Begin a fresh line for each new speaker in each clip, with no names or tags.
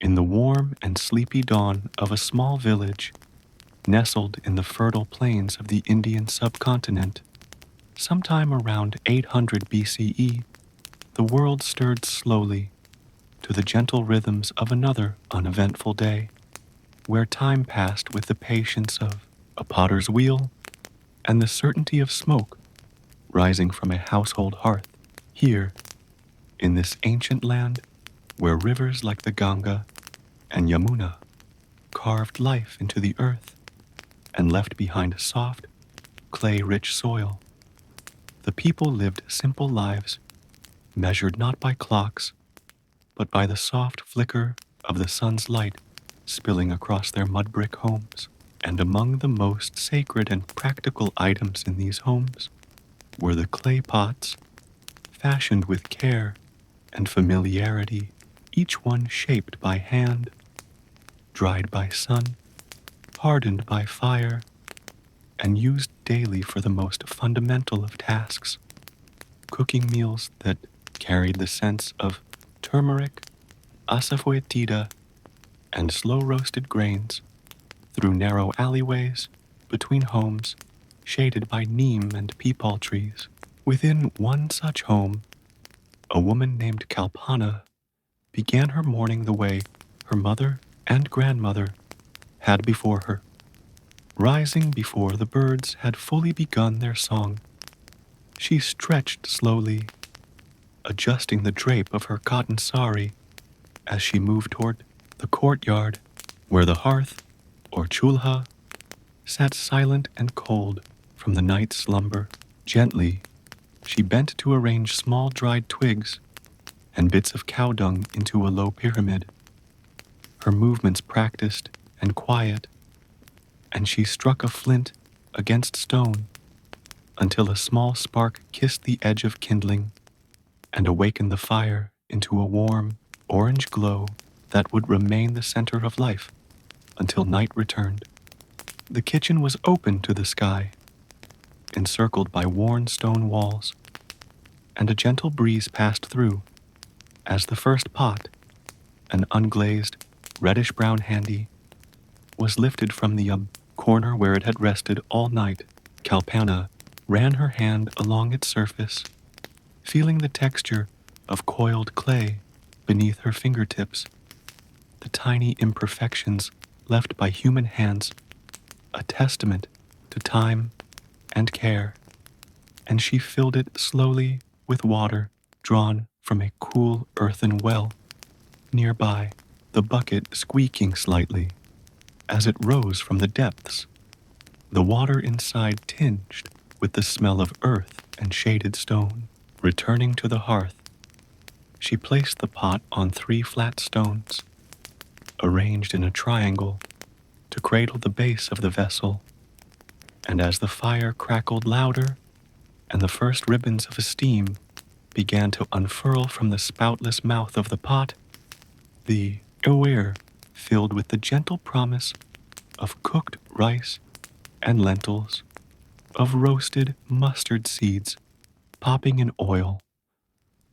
In the warm and sleepy dawn of a small village, nestled in the fertile plains of the Indian subcontinent, sometime around 800 BCE, the world stirred slowly to the gentle rhythms of another uneventful day, where time passed with the patience of a potter's wheel and the certainty of smoke rising from a household hearth. Here, in this ancient land, where rivers like the Ganga and Yamuna carved life into the earth and left behind a soft, clay-rich soil, the people lived simple lives, measured not by clocks, but by the soft flicker of the sun's light spilling across their mud-brick homes. And among the most sacred and practical items in these homes were the clay pots, fashioned with care and familiarity, each one shaped by hand, dried by sun, hardened by fire, and used daily for the most fundamental of tasks, cooking meals that carried the scents of turmeric, asafoetida, and slow-roasted grains through narrow alleyways, between homes, shaded by neem and peepal trees. Within one such home, a woman named Kalpana began her morning the way her mother and grandmother had before her. Rising before the birds had fully begun their song, she stretched slowly, adjusting the drape of her cotton sari as she moved toward the courtyard where the hearth, or chulha, sat silent and cold from the night's slumber. Gently, she bent to arrange small dried twigs and bits of cow dung into a low pyramid, her movements practiced and quiet, and she struck a flint against stone until a small spark kissed the edge of kindling and awakened the fire into a warm, orange glow that would remain the center of life until night returned. The kitchen was open to the sky, encircled by worn stone walls, and a gentle breeze passed through as the first pot, an unglazed, reddish-brown handy, was lifted from the corner where it had rested all night. Kalpana ran her hand along its surface, feeling the texture of coiled clay beneath her fingertips, the tiny imperfections left by human hands, a testament to time and care, and she filled it slowly with water drawn from a cool earthen well nearby, the bucket squeaking slightly as it rose from the depths, the water inside tinged with the smell of earth and shaded stone. Returning to the hearth, she placed the pot on 3 flat stones, arranged in a triangle to cradle the base of the vessel, and as the fire crackled louder and the first ribbons of steam began to unfurl from the spoutless mouth of the pot, the air filled with the gentle promise of cooked rice and lentils, of roasted mustard seeds popping in oil,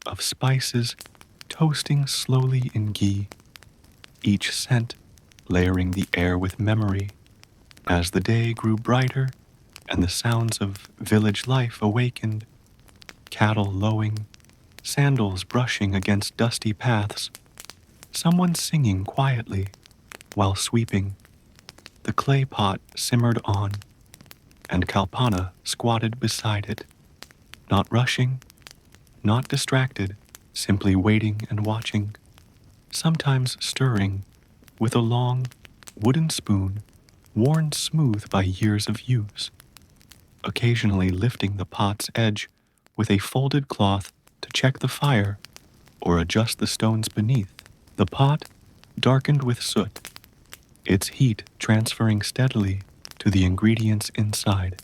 of spices toasting slowly in ghee, each scent layering the air with memory. As the day grew brighter and the sounds of village life awakened, cattle lowing, sandals brushing against dusty paths, someone singing quietly while sweeping, the clay pot simmered on, and Kalpana squatted beside it, not rushing, not distracted, simply waiting and watching, sometimes stirring with a long wooden spoon worn smooth by years of use, occasionally lifting the pot's edge with a folded cloth to check the fire or adjust the stones beneath. The pot darkened with soot, its heat transferring steadily to the ingredients inside,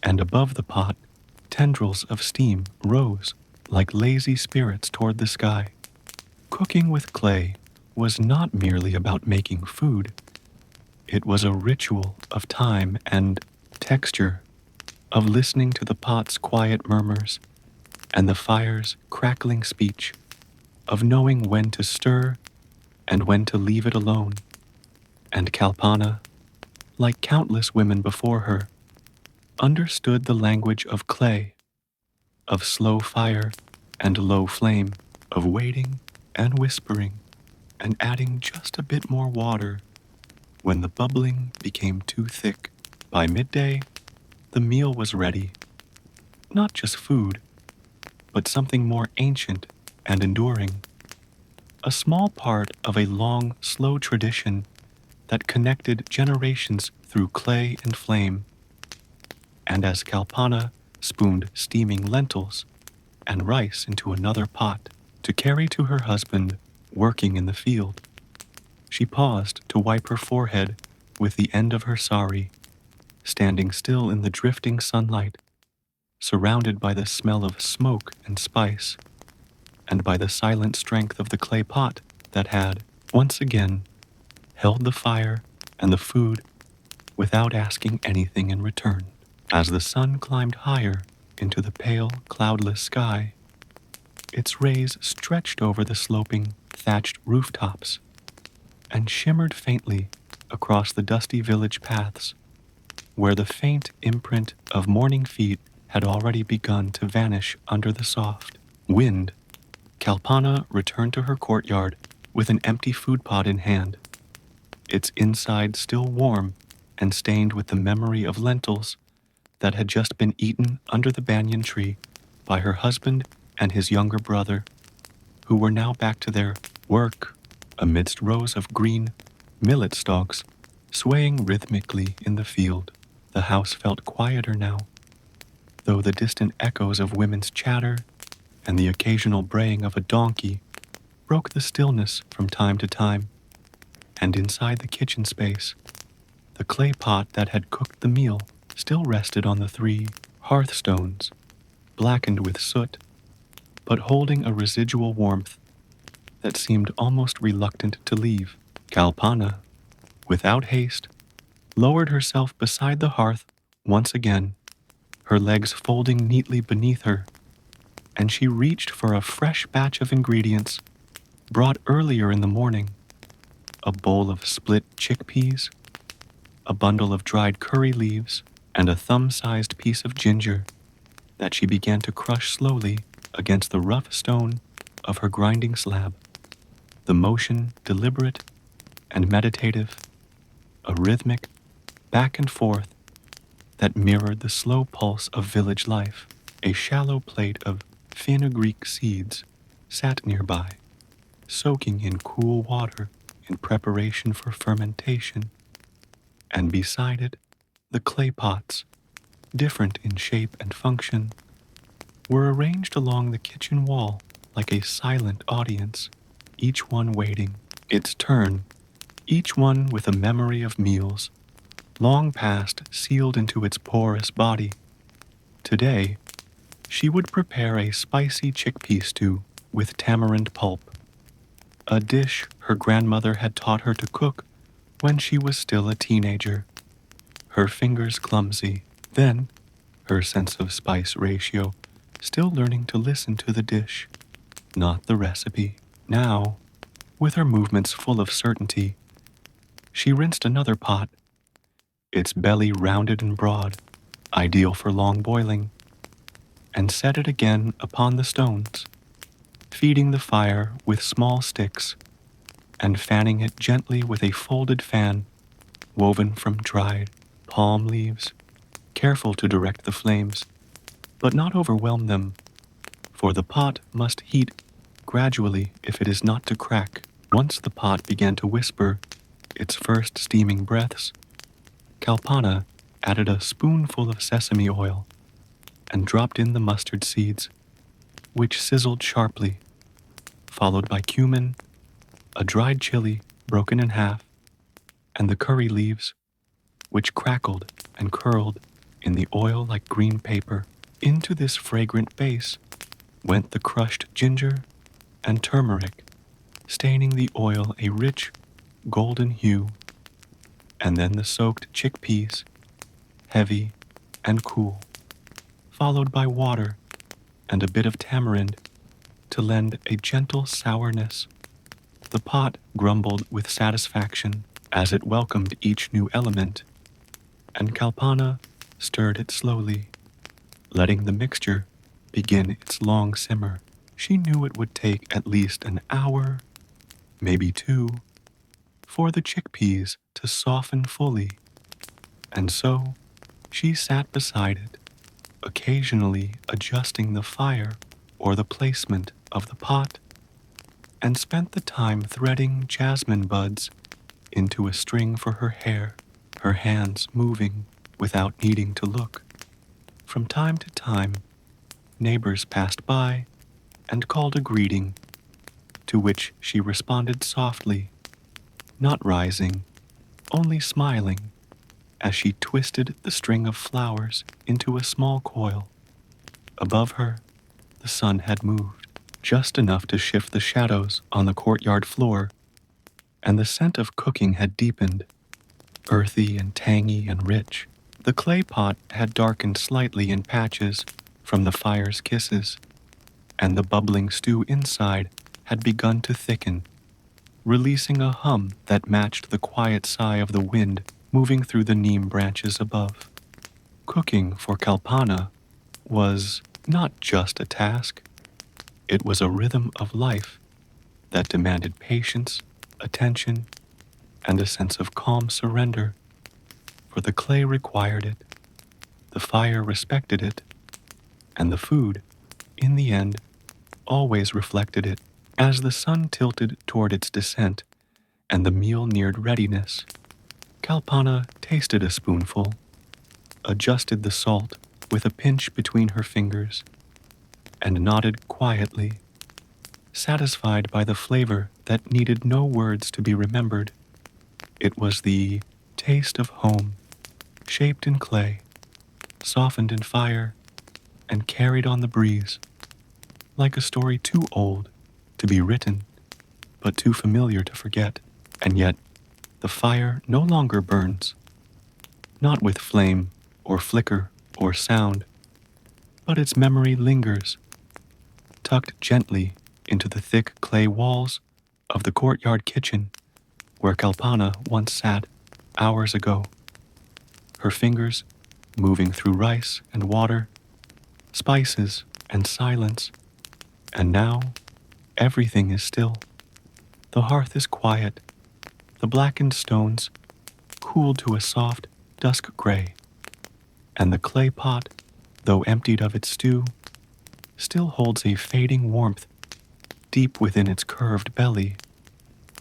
and above the pot, tendrils of steam rose like lazy spirits toward the sky. Cooking with clay was not merely about making food. It was a ritual of time and texture, of listening to the pot's quiet murmurs and the fire's crackling speech, of knowing when to stir and when to leave it alone. And Kalpana, like countless women before her, understood the language of clay, of slow fire and low flame, of waiting and whispering and adding just a bit more water when the bubbling became too thick. By midday, the meal was ready. Not just food, but something more ancient and enduring. A small part of a long, slow tradition that connected generations through clay and flame. And as Kalpana spooned steaming lentils and rice into another pot to carry to her husband working in the field, she paused to wipe her forehead with the end of her sari, standing still in the drifting sunlight, surrounded by the smell of smoke and spice, and by the silent strength of the clay pot that had, once again, held the fire and the food without asking anything in return. As the sun climbed higher into the pale, cloudless sky, its rays stretched over the sloping, thatched rooftops and shimmered faintly across the dusty village paths, where the faint imprint of morning feet had already begun to vanish under the soft wind. Kalpana returned to her courtyard with an empty food pot in hand, its inside still warm and stained with the memory of lentils that had just been eaten under the banyan tree by her husband and his younger brother, who were now back to their work amidst rows of green millet stalks swaying rhythmically in the field. The house felt quieter now, though the distant echoes of women's chatter and the occasional braying of a donkey broke the stillness from time to time. And inside the kitchen space, the clay pot that had cooked the meal still rested on the 3 hearthstones, blackened with soot, but holding a residual warmth that seemed almost reluctant to leave. Kalpana, without haste, lowered herself beside the hearth once again, her legs folding neatly beneath her, and she reached for a fresh batch of ingredients brought earlier in the morning: a bowl of split chickpeas, a bundle of dried curry leaves, and a thumb-sized piece of ginger that she began to crush slowly against the rough stone of her grinding slab. The motion deliberate and meditative, a rhythmic back and forth that mirrored the slow pulse of village life. A shallow plate of fenugreek seeds sat nearby, soaking in cool water in preparation for fermentation, and beside it, the clay pots, different in shape and function, were arranged along the kitchen wall like a silent audience, each one waiting its turn, each one with a memory of meals long past sealed into its porous body. Today, she would prepare a spicy chickpea stew with tamarind pulp, a dish her grandmother had taught her to cook when she was still a teenager, her fingers clumsy, then her sense of spice ratio still learning to listen to the dish, not the recipe. Now, with her movements full of certainty, she rinsed another pot, its belly rounded and broad, ideal for long boiling, and set it again upon the stones, feeding the fire with small sticks and fanning it gently with a folded fan woven from dried palm leaves, careful to direct the flames, but not overwhelm them, for the pot must heat gradually if it is not to crack. Once the pot began to whisper its first steaming breaths, Kalpana added a spoonful of sesame oil and dropped in the mustard seeds, which sizzled sharply, followed by cumin, a dried chili broken in half, and the curry leaves, which crackled and curled in the oil like green paper. Into this fragrant base went the crushed ginger and turmeric, staining the oil a rich golden hue, and then the soaked chickpeas, heavy and cool, followed by water and a bit of tamarind to lend a gentle sourness The pot grumbled with satisfaction as it welcomed each new element, and Kalpana stirred it slowly, letting the mixture begin its long simmer. She knew it would take at least an hour, maybe two, for the chickpeas to soften fully, and so she sat beside it, occasionally adjusting the fire or the placement of the pot, and spent the time threading jasmine buds into a string for her hair, her hands moving without needing to look. From time to time, neighbors passed by and called a greeting, to which she responded softly, not rising, only smiling, as she twisted the string of flowers into a small coil. Above her, the sun had moved, just enough to shift the shadows on the courtyard floor, and the scent of cooking had deepened, earthy and tangy and rich. The clay pot had darkened slightly in patches from the fire's kisses, and the bubbling stew inside had begun to thicken, releasing a hum that matched the quiet sigh of the wind moving through the neem branches above. Cooking for Kalpana was not just a task, it was a rhythm of life that demanded patience, attention, and a sense of calm surrender, for the clay required it, the fire respected it, and the food, in the end, always reflected it. As the sun tilted toward its descent and the meal neared readiness, Kalpana tasted a spoonful, adjusted the salt with a pinch between her fingers, and nodded quietly, satisfied by the flavor that needed no words to be remembered. It was the taste of home, shaped in clay, softened in fire, and carried on the breeze, like a story too old to be written, but too familiar to forget. And yet, the fire no longer burns, not with flame or flicker or sound, but its memory lingers, tucked gently into the thick clay walls of the courtyard kitchen where Kalpana once sat hours ago, her fingers moving through rice and water, spices and silence, and now everything is still. The hearth is quiet, the blackened stones cooled to a soft dusk gray, and the clay pot, though emptied of its stew, still holds a fading warmth deep within its curved belly,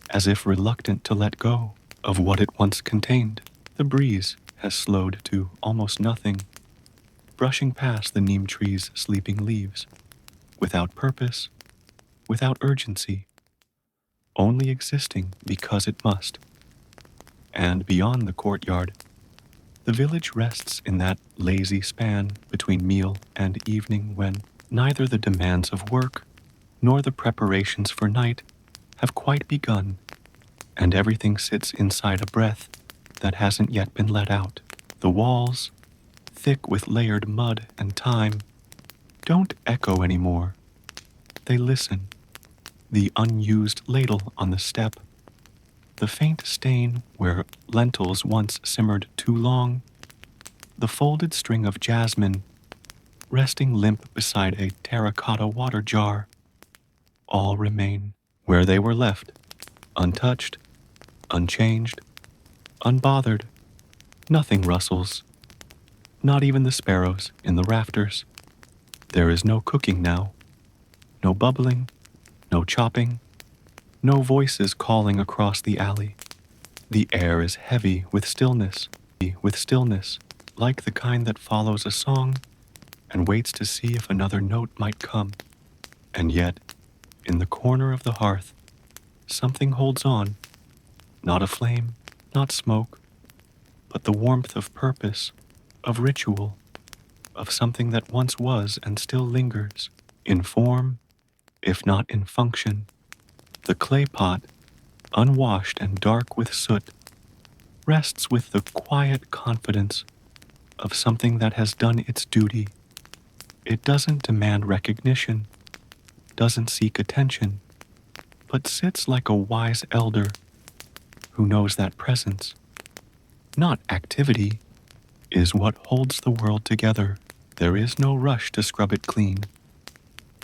as if reluctant to let go of what it once contained. The breeze has slowed to almost nothing, brushing past the neem tree's sleeping leaves, without purpose, without urgency, only existing because it must. And beyond the courtyard, the village rests in that lazy span between meal and evening when neither the demands of work nor the preparations for night have quite begun, and everything sits inside a breath that hasn't yet been let out. The walls, thick with layered mud and time, don't echo anymore. They listen. The unused ladle on the step, the faint stain where lentils once simmered too long, the folded string of jasmine resting limp beside a terracotta water jar, all remain where they were left, untouched, unchanged, unbothered. Nothing rustles, not even the sparrows in the rafters. There is no cooking now, no bubbling, no chopping, no voices calling across the alley. The air is heavy with stillness, like the kind that follows a song and waits to see if another note might come. And yet, in the corner of the hearth, something holds on, not a flame, not smoke, but the warmth of purpose, of ritual, of something that once was and still lingers, in form, if not in function. The clay pot, unwashed and dark with soot, rests with the quiet confidence of something that has done its duty. It doesn't demand recognition, doesn't seek attention, but sits like a wise elder who knows that presence, not activity, is what holds the world together. There is no rush to scrub it clean,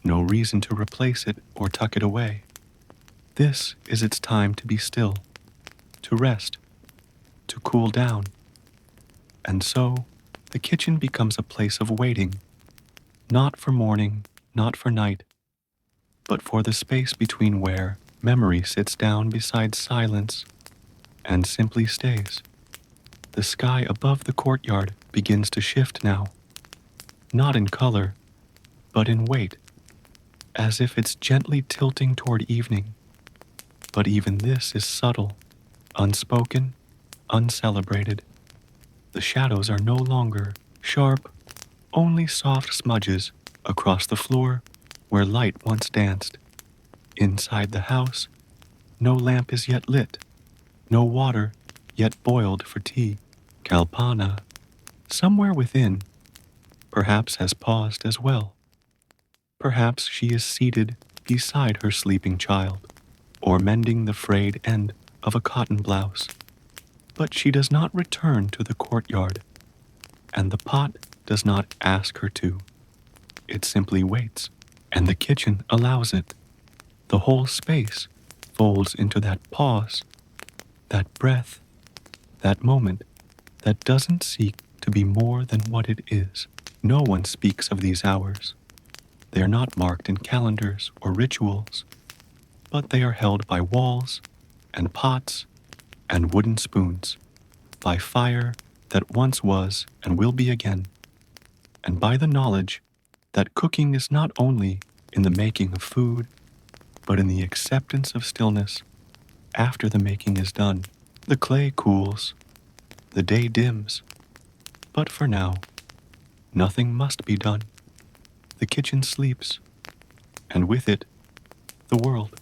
no reason to replace it or tuck it away. This is its time to be still, to rest, to cool down. And so, the kitchen becomes a place of waiting, not for morning, not for night, but for the space between where memory sits down beside silence and simply stays. The sky above the courtyard begins to shift now, not in color, but in weight, as if it's gently tilting toward evening. But even this is subtle, unspoken, uncelebrated. The shadows are no longer sharp, only soft smudges across the floor where light once danced. Inside the house, no lamp is yet lit, no water yet boiled for tea. Kalpana, somewhere within, perhaps has paused as well. Perhaps she is seated beside her sleeping child, or mending the frayed end of a cotton blouse. But she does not return to the courtyard, and the pot does not ask her to. It simply waits, and the kitchen allows it. The whole space folds into that pause, that breath, that moment that doesn't seek to be more than what it is. No one speaks of these hours. They are not marked in calendars or rituals, but they are held by walls and pots and wooden spoons, by fire that once was and will be again, and by the knowledge that cooking is not only in the making of food, but in the acceptance of stillness after the making is done. The clay cools, the day dims, but for now, nothing must be done. The kitchen sleeps, and with it, the world.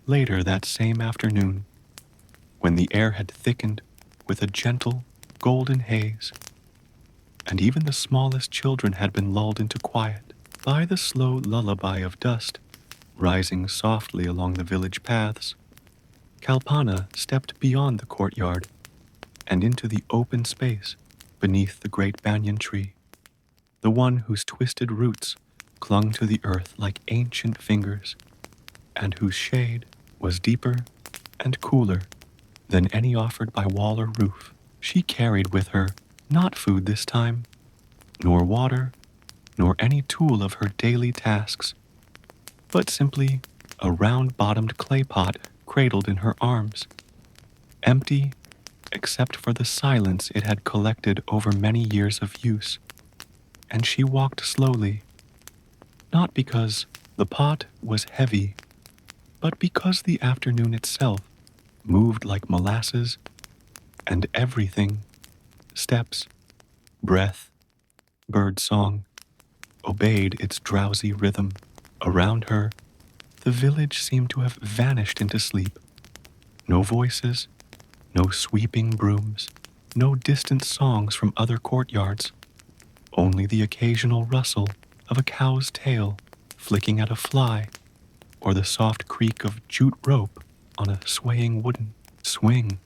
Later that same afternoon, when the air had thickened with a gentle, golden haze, and even the smallest children had been lulled into quiet by the slow lullaby of dust rising softly along the village paths, Kalpana stepped beyond the courtyard and into the open space beneath the great banyan tree, the one whose twisted roots clung to the earth like ancient fingers, and whose shade was deeper and cooler than any offered by wall or roof. She carried with her not food this time, nor water, nor any tool of her daily tasks, but simply a round-bottomed clay pot cradled in her arms, empty except for the silence it had collected over many years of use. And she walked slowly, not because the pot was heavy, but because the afternoon itself moved like molasses, and everything, steps, breath, bird song, obeyed its drowsy rhythm. Around her, the village seemed to have vanished into sleep. No voices, no sweeping brooms, no distant songs from other courtyards, only the occasional rustle of a cow's tail flicking at a fly, or the soft creak of jute rope on a swaying wooden swing.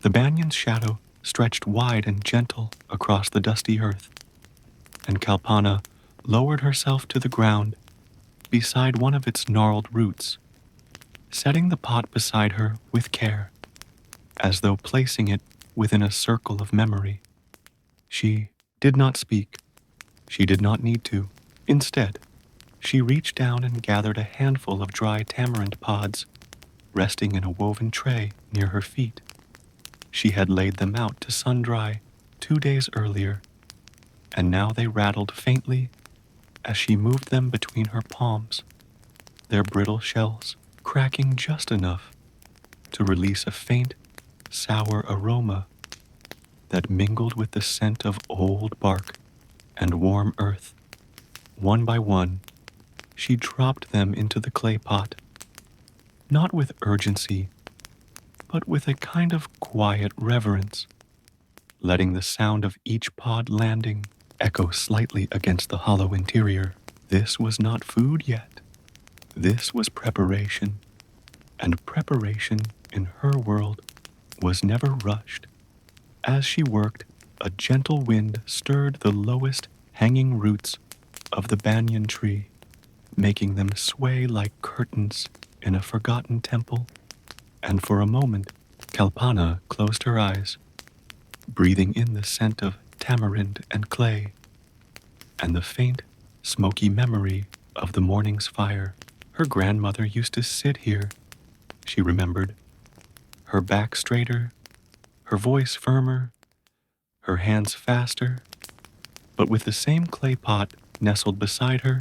The banyan's shadow stretched wide and gentle across the dusty earth, and Kalpana lowered herself to the ground beside one of its gnarled roots, setting the pot beside her with care, as though placing it within a circle of memory. She did not speak. She did not need to. Instead, she reached down and gathered a handful of dry tamarind pods, resting in a woven tray near her feet. She had laid them out to sun-dry 2 days earlier, and now they rattled faintly as she moved them between her palms, their brittle shells cracking just enough to release a faint, sour aroma that mingled with the scent of old bark and warm earth. One by one, she dropped them into the clay pot, not with urgency, but with a kind of quiet reverence, letting the sound of each pod landing echo slightly against the hollow interior. This was not food yet. This was preparation, and preparation in her world was never rushed. As she worked, a gentle wind stirred the lowest hanging roots of the banyan tree, making them sway like curtains in a forgotten temple. And for a moment, Kalpana closed her eyes, breathing in the scent of tamarind and clay, and the faint, smoky memory of the morning's fire. Her grandmother used to sit here, she remembered, her back straighter, her voice firmer, her hands faster, but with the same clay pot nestled beside her,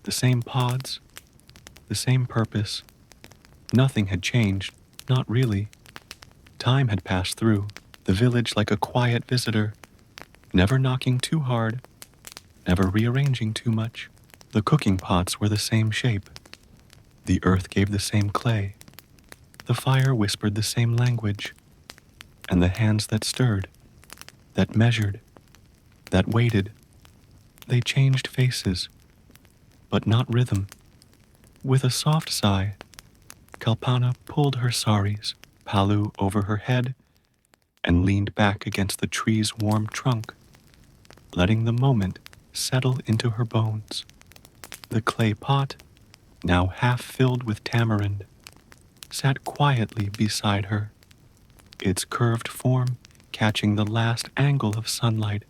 the same pods, the same purpose. Nothing had changed, not really. Time had passed through the village like a quiet visitor, never knocking too hard, never rearranging too much. The cooking pots were the same shape. The earth gave the same clay. The fire whispered the same language. And the hands that stirred, that measured, that waited, they changed faces, but not rhythm. With a soft sigh, Kalpana pulled her saris, palu over her head, and leaned back against the tree's warm trunk, letting the moment settle into her bones. The clay pot, now half filled with tamarind, sat quietly beside her, its curved form catching the last angle of sunlight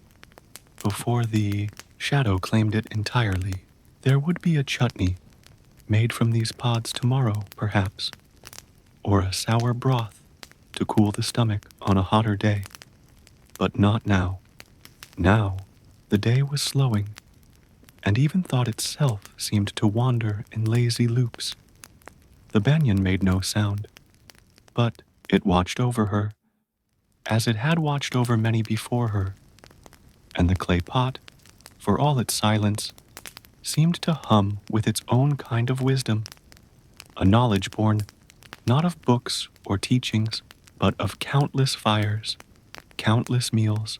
before the shadow claimed it entirely. There would be a chutney made from these pods tomorrow, perhaps, or a sour broth to cool the stomach on a hotter day. But not now. Now, the day was slowing, and even thought itself seemed to wander in lazy loops. The banyan made no sound, but it watched over her, as it had watched over many before her, and the clay pot, for all its silence, seemed to hum with its own kind of wisdom, a knowledge born not of books or teachings, but of countless fires, countless meals,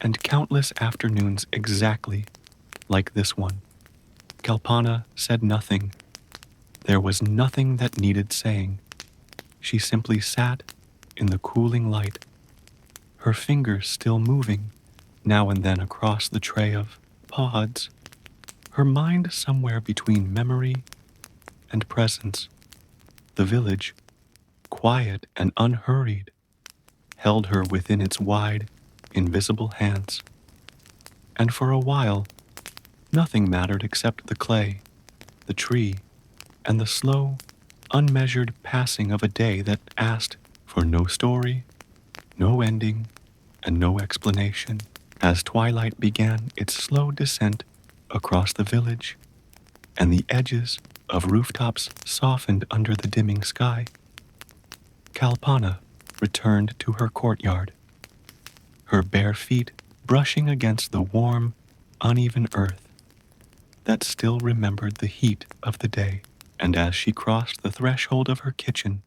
and countless afternoons exactly like this one. Kalpana said nothing. There was nothing that needed saying. She simply sat in the cooling light, her fingers still moving now and then across the tray of pods, her mind somewhere between memory and presence. The village, quiet and unhurried, held her within its wide, invisible hands. And for a while, nothing mattered except the clay, the tree, and the slow, unmeasured passing of a day that asked for no story, no ending, and no explanation. As twilight began its slow descent across the village, and the edges of rooftops softened under the dimming sky, Kalpana returned to her courtyard, her bare feet brushing against the warm, uneven earth that still remembered the heat of the day. And as she crossed the threshold of her kitchen,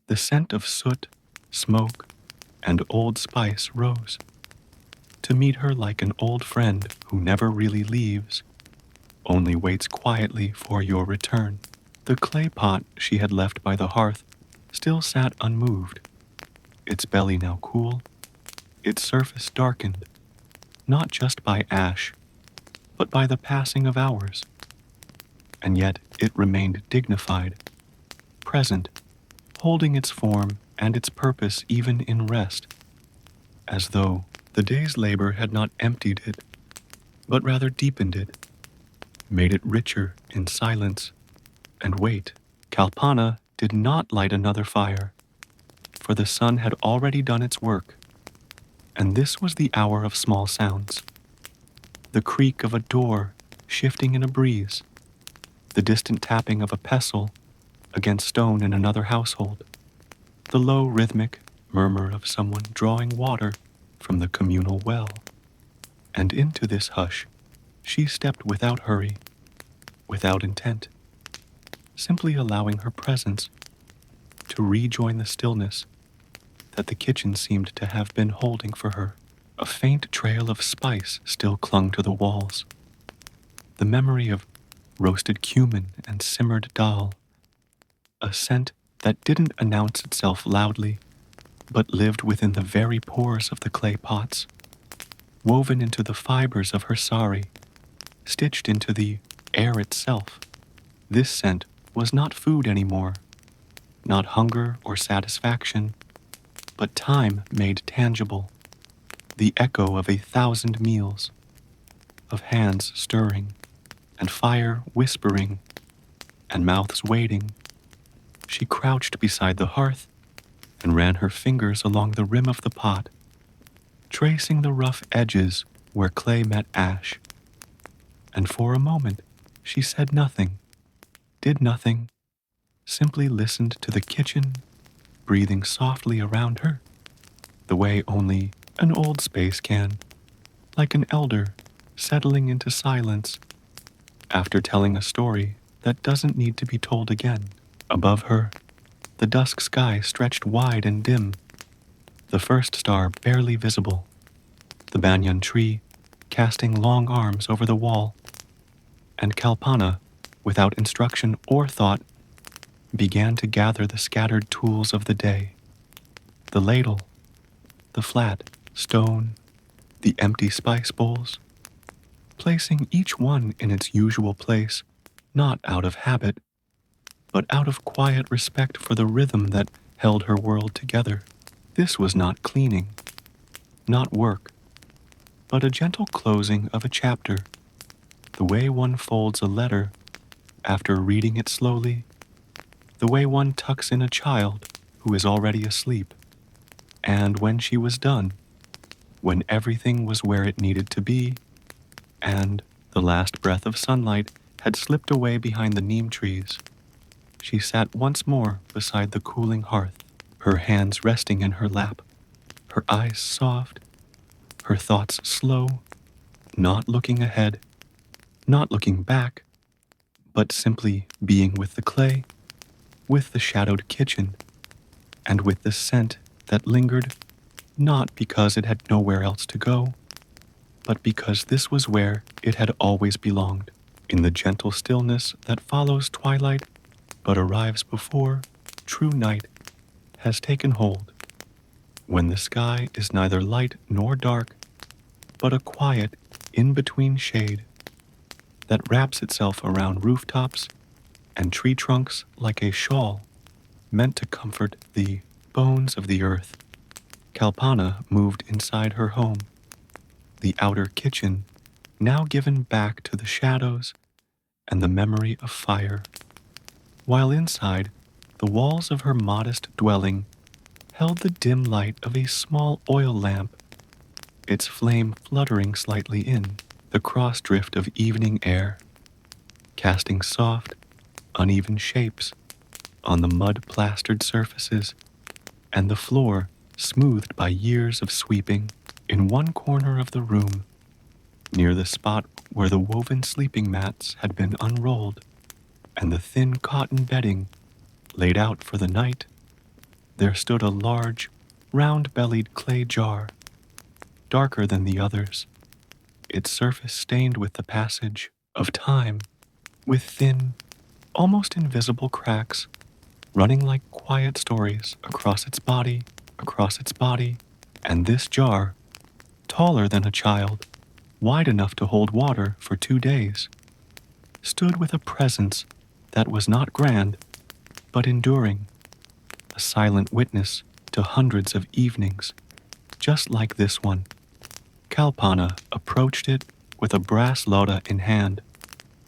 the scent of soot, smoke, and old spice rose to meet her like an old friend who never really leaves, only waits quietly for your return. The clay pot she had left by the hearth still sat unmoved, its belly now cool, its surface darkened, not just by ash, but by the passing of hours. And yet it remained dignified, present, holding its form and its purpose even in rest, as though the day's labor had not emptied it, but rather deepened it, made it richer in silence and weight. Kalpana did not light another fire, for the sun had already done its work, and this was the hour of small sounds. The creak of a door shifting in a breeze, the distant tapping of a pestle against stone in another household, the low rhythmic murmur of someone drawing water from the communal well. And into this hush, she stepped without hurry, without intent, simply allowing her presence to rejoin the stillness that the kitchen seemed to have been holding for her. A faint trail of spice still clung to the walls, the memory of roasted cumin and simmered dal, a scent that didn't announce itself loudly, but lived within the very pores of the clay pots, woven into the fibers of her sari, stitched into the air itself. This scent was not food anymore, not hunger or satisfaction, but time made tangible, the echo of 1,000 meals, of hands stirring, and fire whispering, and mouths waiting. She crouched beside the hearth and ran her fingers along the rim of the pot, tracing the rough edges where clay met ash. And for a moment, she said nothing, did nothing, simply listened to the kitchen, breathing softly around her, the way only an old space can, like an elder settling into silence after telling a story that doesn't need to be told again. Above her, the dusk sky stretched wide and dim, the first star barely visible, the banyan tree casting long arms over the wall, and Kalpana, without instruction or thought, began to gather the scattered tools of the day. The ladle, the flat stone, the empty spice bowls, placing each one in its usual place, not out of habit, but out of quiet respect for the rhythm that held her world together. This was not cleaning, not work, but a gentle closing of a chapter, the way one folds a letter after reading it slowly, the way one tucks in a child who is already asleep. And when she was done, when everything was where it needed to be, and the last breath of sunlight had slipped away behind the neem trees, she sat once more beside the cooling hearth, her hands resting in her lap, her eyes soft, her thoughts slow, not looking ahead, not looking back, but simply being with the clay, with the shadowed kitchen, and with the scent that lingered, not because it had nowhere else to go, but because this was where it had always belonged, in the gentle stillness that follows twilight but arrives before true night has taken hold, when the sky is neither light nor dark, but a quiet in-between shade that wraps itself around rooftops and tree trunks like a shawl meant to comfort the bones of the earth. Kalpana moved inside her home, the outer kitchen now given back to the shadows and the memory of fire, while inside, the walls of her modest dwelling held the dim light of a small oil lamp, its flame fluttering slightly in the cross-drift of evening air, casting soft, uneven shapes on the mud-plastered surfaces and the floor smoothed by years of sweeping. In one corner of the room, near the spot where the woven sleeping mats had been unrolled and the thin cotton bedding laid out for the night, there stood a large, round-bellied clay jar, darker than the others, its surface stained with the passage of time, with thin, almost invisible cracks running like quiet stories across its body, and this jar, taller than a child, wide enough to hold water for 2 days, stood with a presence that was not grand, but enduring, a silent witness to hundreds of evenings, just like this one. Kalpana approached it with a brass loda in hand,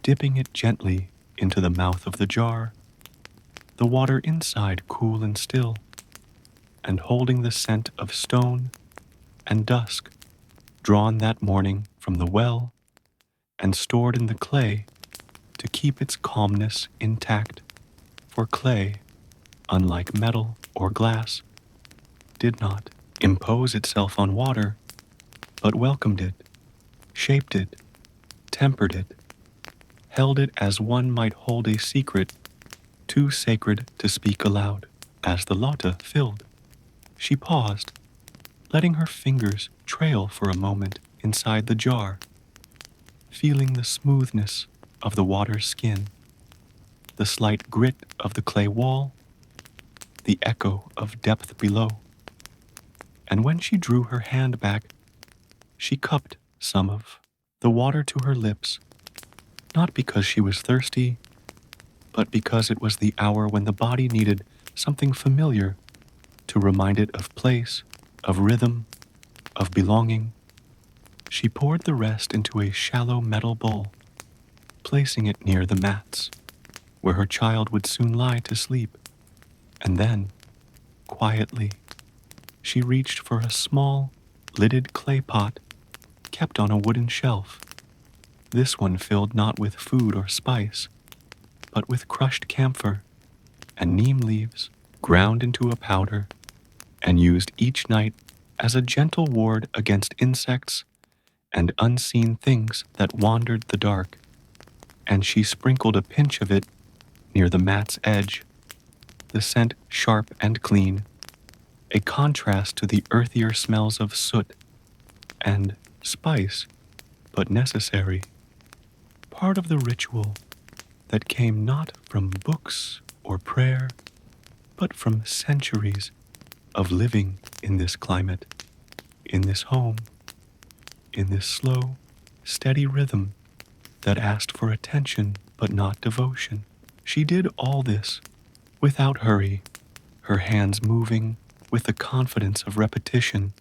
dipping it gently into the mouth of the jar, the water inside cool and still, and holding the scent of stone and dusk, drawn that morning from the well and stored in the clay to keep its calmness intact, for clay, unlike metal or glass, did not impose itself on water, but welcomed it, shaped it, tempered it, held it as one might hold a secret too sacred to speak aloud. As the lotta filled, she paused, letting her fingers trail for a moment inside the jar, feeling the smoothness of the water's skin, the slight grit of the clay wall, the echo of depth below. And when she drew her hand back, she cupped some of the water to her lips, not because she was thirsty, but because it was the hour when the body needed something familiar to remind it of place, of rhythm, of belonging. She poured the rest into a shallow metal bowl, placing it near the mats, where her child would soon lie to sleep. And then, quietly, she reached for a small, lidded clay pot kept on a wooden shelf. This one filled not with food or spice, but with crushed camphor and neem leaves ground into a powder and used each night as a gentle ward against insects and unseen things that wandered the dark. And she sprinkled a pinch of it near the mat's edge, the scent sharp and clean, a contrast to the earthier smells of soot and spice, but necessary, part of the ritual that came not from books or prayer, but from centuries of living in this climate, in this home, in this slow, steady rhythm that asked for attention but not devotion. She did all this without hurry, her hands moving with the confidence of repetition,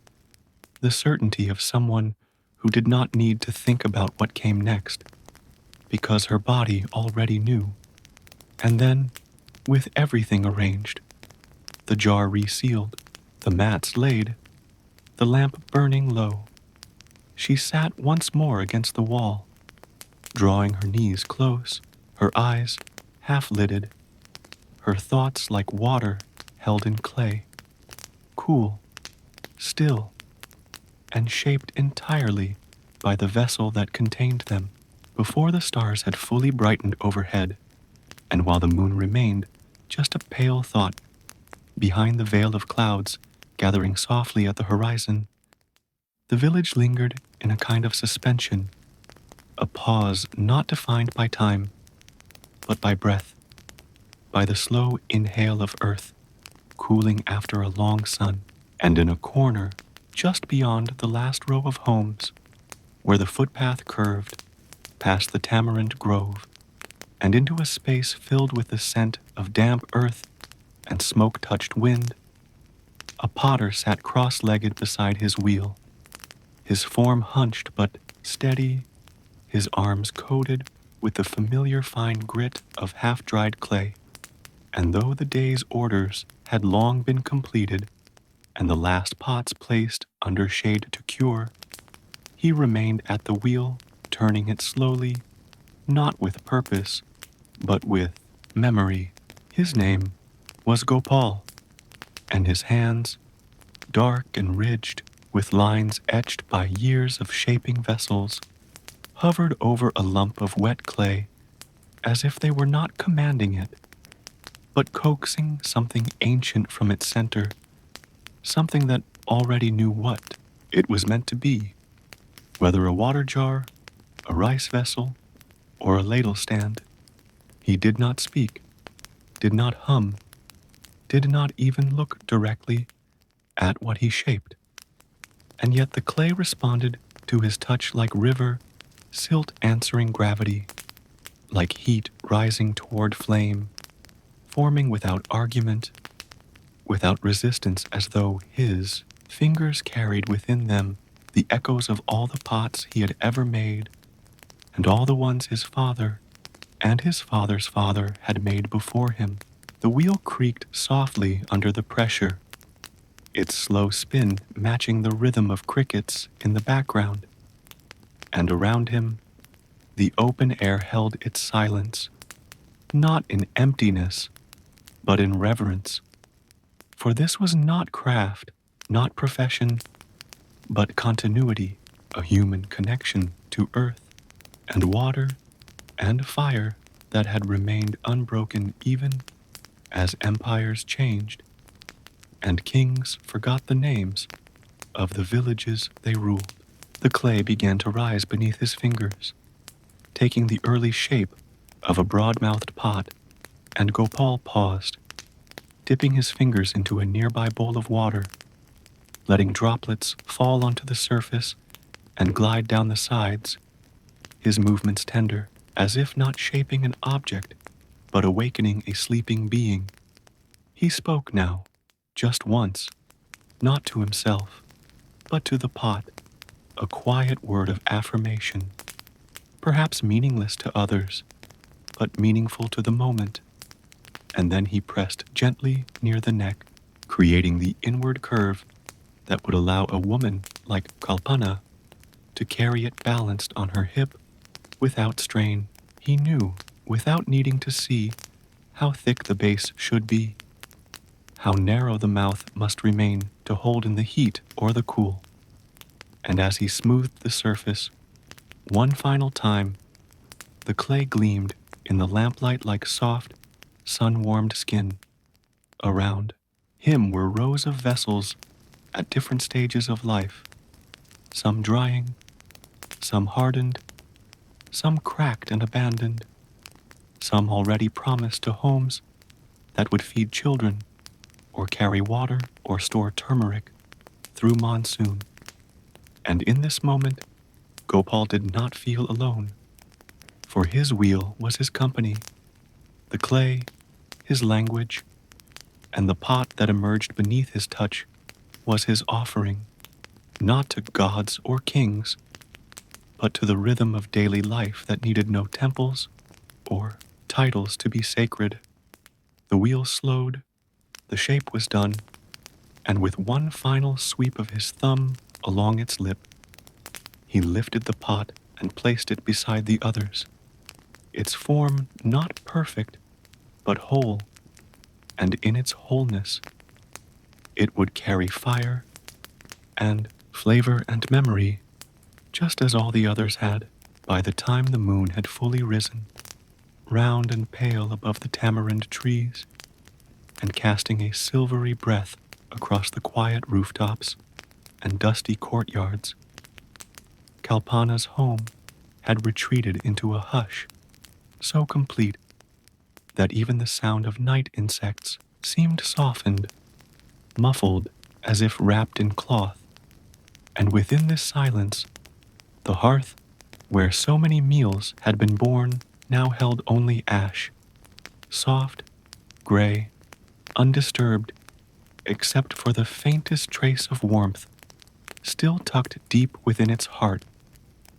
the certainty of someone who did not need to think about what came next, because her body already knew. And then, with everything arranged, the jar resealed, the mats laid, the lamp burning low, she sat once more against the wall, drawing her knees close, her eyes half-lidded, her thoughts like water held in clay, cool, still, and shaped entirely by the vessel that contained them. Before the stars had fully brightened overhead, and while the moon remained just a pale thought behind the veil of clouds gathering softly at the horizon, the village lingered in a kind of suspension, a pause not defined by time, but by breath, by the slow inhale of earth, cooling after a long sun. And in a corner, just beyond the last row of homes, where the footpath curved past the tamarind grove, and into a space filled with the scent of damp earth and smoke-touched wind, a potter sat cross-legged beside his wheel, his form hunched but steady, his arms coated with the familiar fine grit of half-dried clay. And though the day's orders had long been completed, and the last pots placed under shade to cure, he remained at the wheel, turning it slowly, not with purpose, but with memory. His name was Gopal, and his hands, dark and ridged with lines etched by years of shaping vessels, hovered over a lump of wet clay as if they were not commanding it, but coaxing something ancient from its center, something that already knew what it was meant to be, whether a water jar, a rice vessel, or a ladle stand. He did not speak, did not hum, did not even look directly at what he shaped. And yet the clay responded to his touch like river, silt answering gravity, like heat rising toward flame, forming without argument, without resistance, as though his fingers carried within them the echoes of all the pots he had ever made, and all the ones his father and his father's father had made before him. The wheel creaked softly under the pressure, its slow spin matching the rhythm of crickets in the background, and around him, the open air held its silence, not in emptiness, but in reverence. For this was not craft, not profession, but continuity, a human connection to earth and water and fire that had remained unbroken even as empires changed and kings forgot the names of the villages they ruled. The clay began to rise beneath his fingers, taking the early shape of a broad-mouthed pot, And Gopal paused, dipping his fingers into a nearby bowl of water, letting droplets fall onto the surface and glide down the sides, his movements tender, as if not shaping an object, but awakening a sleeping being. He spoke now, just once, not to himself, but to the pot, a quiet word of affirmation, perhaps meaningless to others, but meaningful to the moment. And then he pressed gently near the neck, creating the inward curve that would allow a woman like Kalpana to carry it balanced on her hip without strain. He knew, without needing to see, how thick the base should be, how narrow the mouth must remain to hold in the heat or the cool. And as he smoothed the surface, one final time, the clay gleamed in the lamplight like soft, sun-warmed skin. Around him were rows of vessels at different stages of life, some drying, some hardened, some cracked and abandoned, some already promised to homes that would feed children or carry water or store turmeric through monsoon. And in this moment, Gopal did not feel alone, for his wheel was his company, the clay, his language, and the pot that emerged beneath his touch was his offering, not to gods or kings, but to the rhythm of daily life that needed no temples or titles to be sacred. The wheel slowed, the shape was done, and with one final sweep of his thumb along its lip, he lifted the pot and placed it beside the others, its form not perfect, but whole, and in its wholeness, it would carry fire and flavor and memory, just as all the others had, by the time the moon had fully risen, round and pale above the tamarind trees, and casting a silvery breath across the quiet rooftops and dusty courtyards. Kalpana's home had retreated into a hush so complete that even the sound of night insects seemed softened, muffled as if wrapped in cloth. And within this silence, the hearth, where so many meals had been born, now held only ash, soft, gray, undisturbed, except for the faintest trace of warmth, still tucked deep within its heart,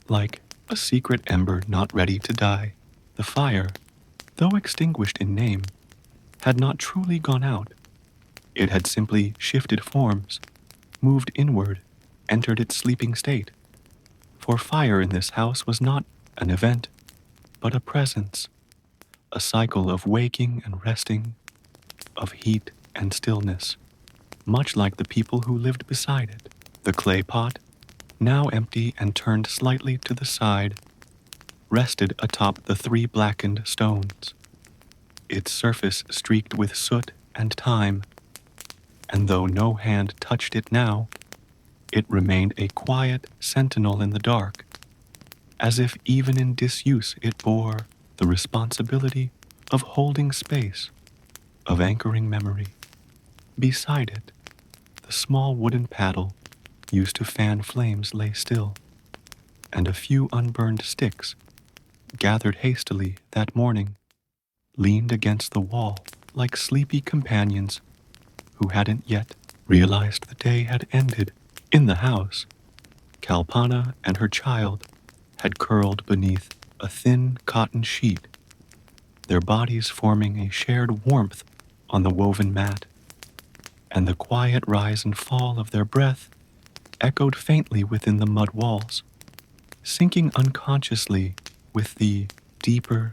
like a secret ember not ready to die. The fire, though extinguished in name, had not truly gone out. It had simply shifted forms, moved inward, entered its sleeping state. For fire in this house was not an event, but a presence, a cycle of waking and resting, of heat and stillness, much like the people who lived beside it. The clay pot, now empty and turned slightly to the side, rested atop the 3 blackened stones, its surface streaked with soot and time, and though no hand touched it now, it remained a quiet sentinel in the dark, as if even in disuse it bore the responsibility of holding space, of anchoring memory. Beside it, the small wooden paddle used to fan flames lay still, and a few unburned sticks, gathered hastily that morning, leaned against the wall like sleepy companions who hadn't yet realized the day had ended. In the house, Kalpana and her child had curled beneath a thin cotton sheet, their bodies forming a shared warmth on the woven mat, and the quiet rise and fall of their breath echoed faintly within the mud walls, syncing unconsciously with the deeper,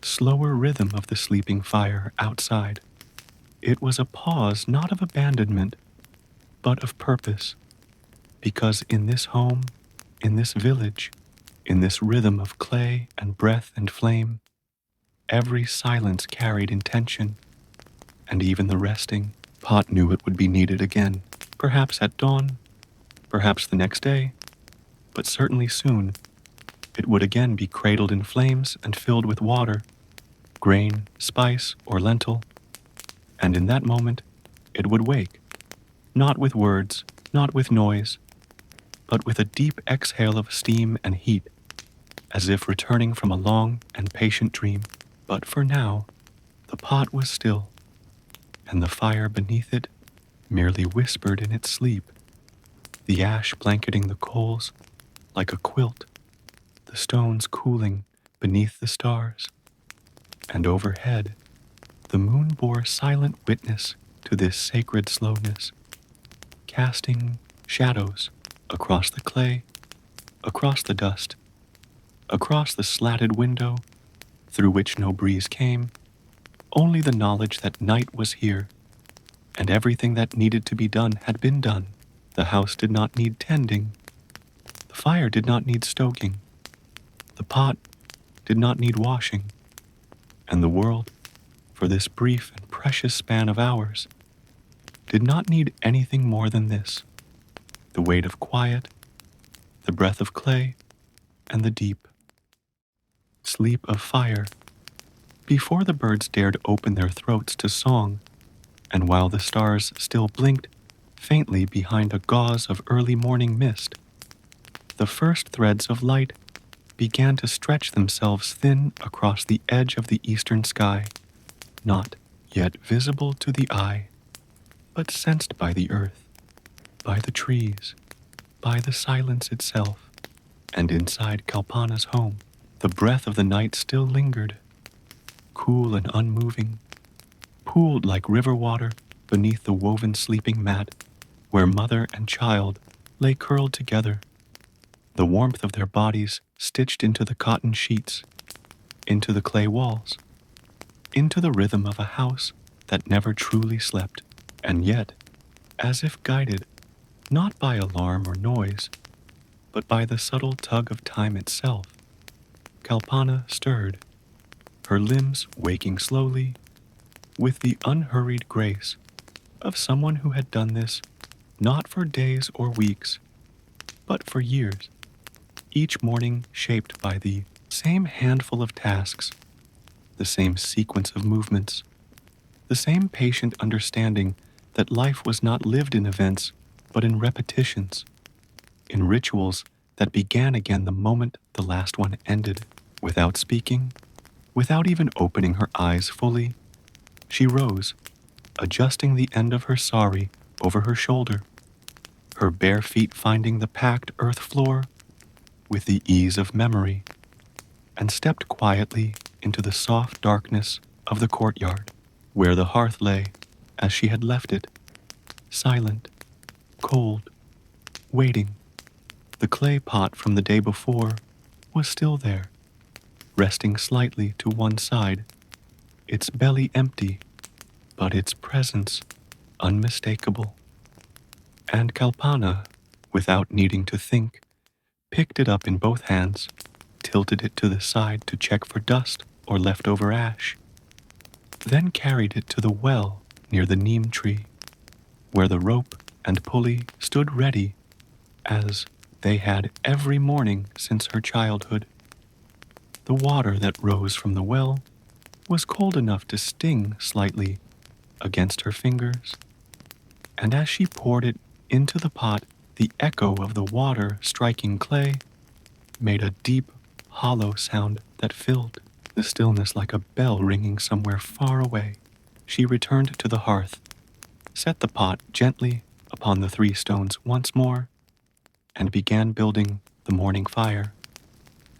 slower rhythm of the sleeping fire outside. It was a pause not of abandonment, but of purpose, because in this home, in this village, in this rhythm of clay and breath and flame, every silence carried intention, and even the resting pot knew it would be needed again, perhaps at dawn, perhaps the next day, but certainly soon. It would again be cradled in flames and filled with water, grain, spice, or lentil, and in that moment it would wake, not with words, not with noise, but with a deep exhale of steam and heat, as if returning from a long and patient dream. But for now, the pot was still, and the fire beneath it merely whispered in its sleep, the ash blanketing the coals like a quilt, the stones cooling beneath the stars, and overhead, the moon bore silent witness to this sacred slowness, casting shadows across the clay, across the dust, across the slatted window through which no breeze came, only the knowledge that night was here, and everything that needed to be done had been done. The house did not need tending, the fire did not need stoking, the pot did not need washing, and the world, for this brief and precious span of hours, did not need anything more than this: the weight of quiet, the breath of clay, and the deep sleep of fire. Before the birds dared open their throats to song, and while the stars still blinked faintly behind a gauze of early morning mist, the first threads of light began to stretch themselves thin across the edge of the eastern sky, not yet visible to the eye, but sensed by the earth, by the trees, by the silence itself. And inside Kalpana's home, the breath of the night still lingered, cool and unmoving, pooled like river water beneath the woven sleeping mat where mother and child lay curled together, the warmth of their bodies stitched into the cotton sheets, into the clay walls, into the rhythm of a house that never truly slept. And yet, as if guided not by alarm or noise, but by the subtle tug of time itself, Kalpana stirred, her limbs waking slowly, with the unhurried grace of someone who had done this not for days or weeks, but for years, each morning shaped by the same handful of tasks, the same sequence of movements, the same patient understanding that life was not lived in events, but in repetitions, in rituals that began again the moment the last one ended. Without speaking, without even opening her eyes fully, she rose, adjusting the end of her sari over her shoulder, her bare feet finding the packed earth floor with the ease of memory, and stepped quietly into the soft darkness of the courtyard, where the hearth lay as she had left it, silent, cold, waiting. The clay pot from the day before was still there, resting slightly to one side, its belly empty, but its presence unmistakable. And Kalpana, without needing to think, picked it up in both hands, tilted it to the side to check for dust or leftover ash, then carried it to the well near the neem tree, where the rope and pulley stood ready, as they had every morning since her childhood. The water that rose from the well was cold enough to sting slightly against her fingers, and as she poured it into the pot, the echo of the water striking clay made a deep, hollow sound that filled the stillness like a bell ringing somewhere far away. She returned to the hearth, set the pot gently upon the 3 stones once more, and began building the morning fire,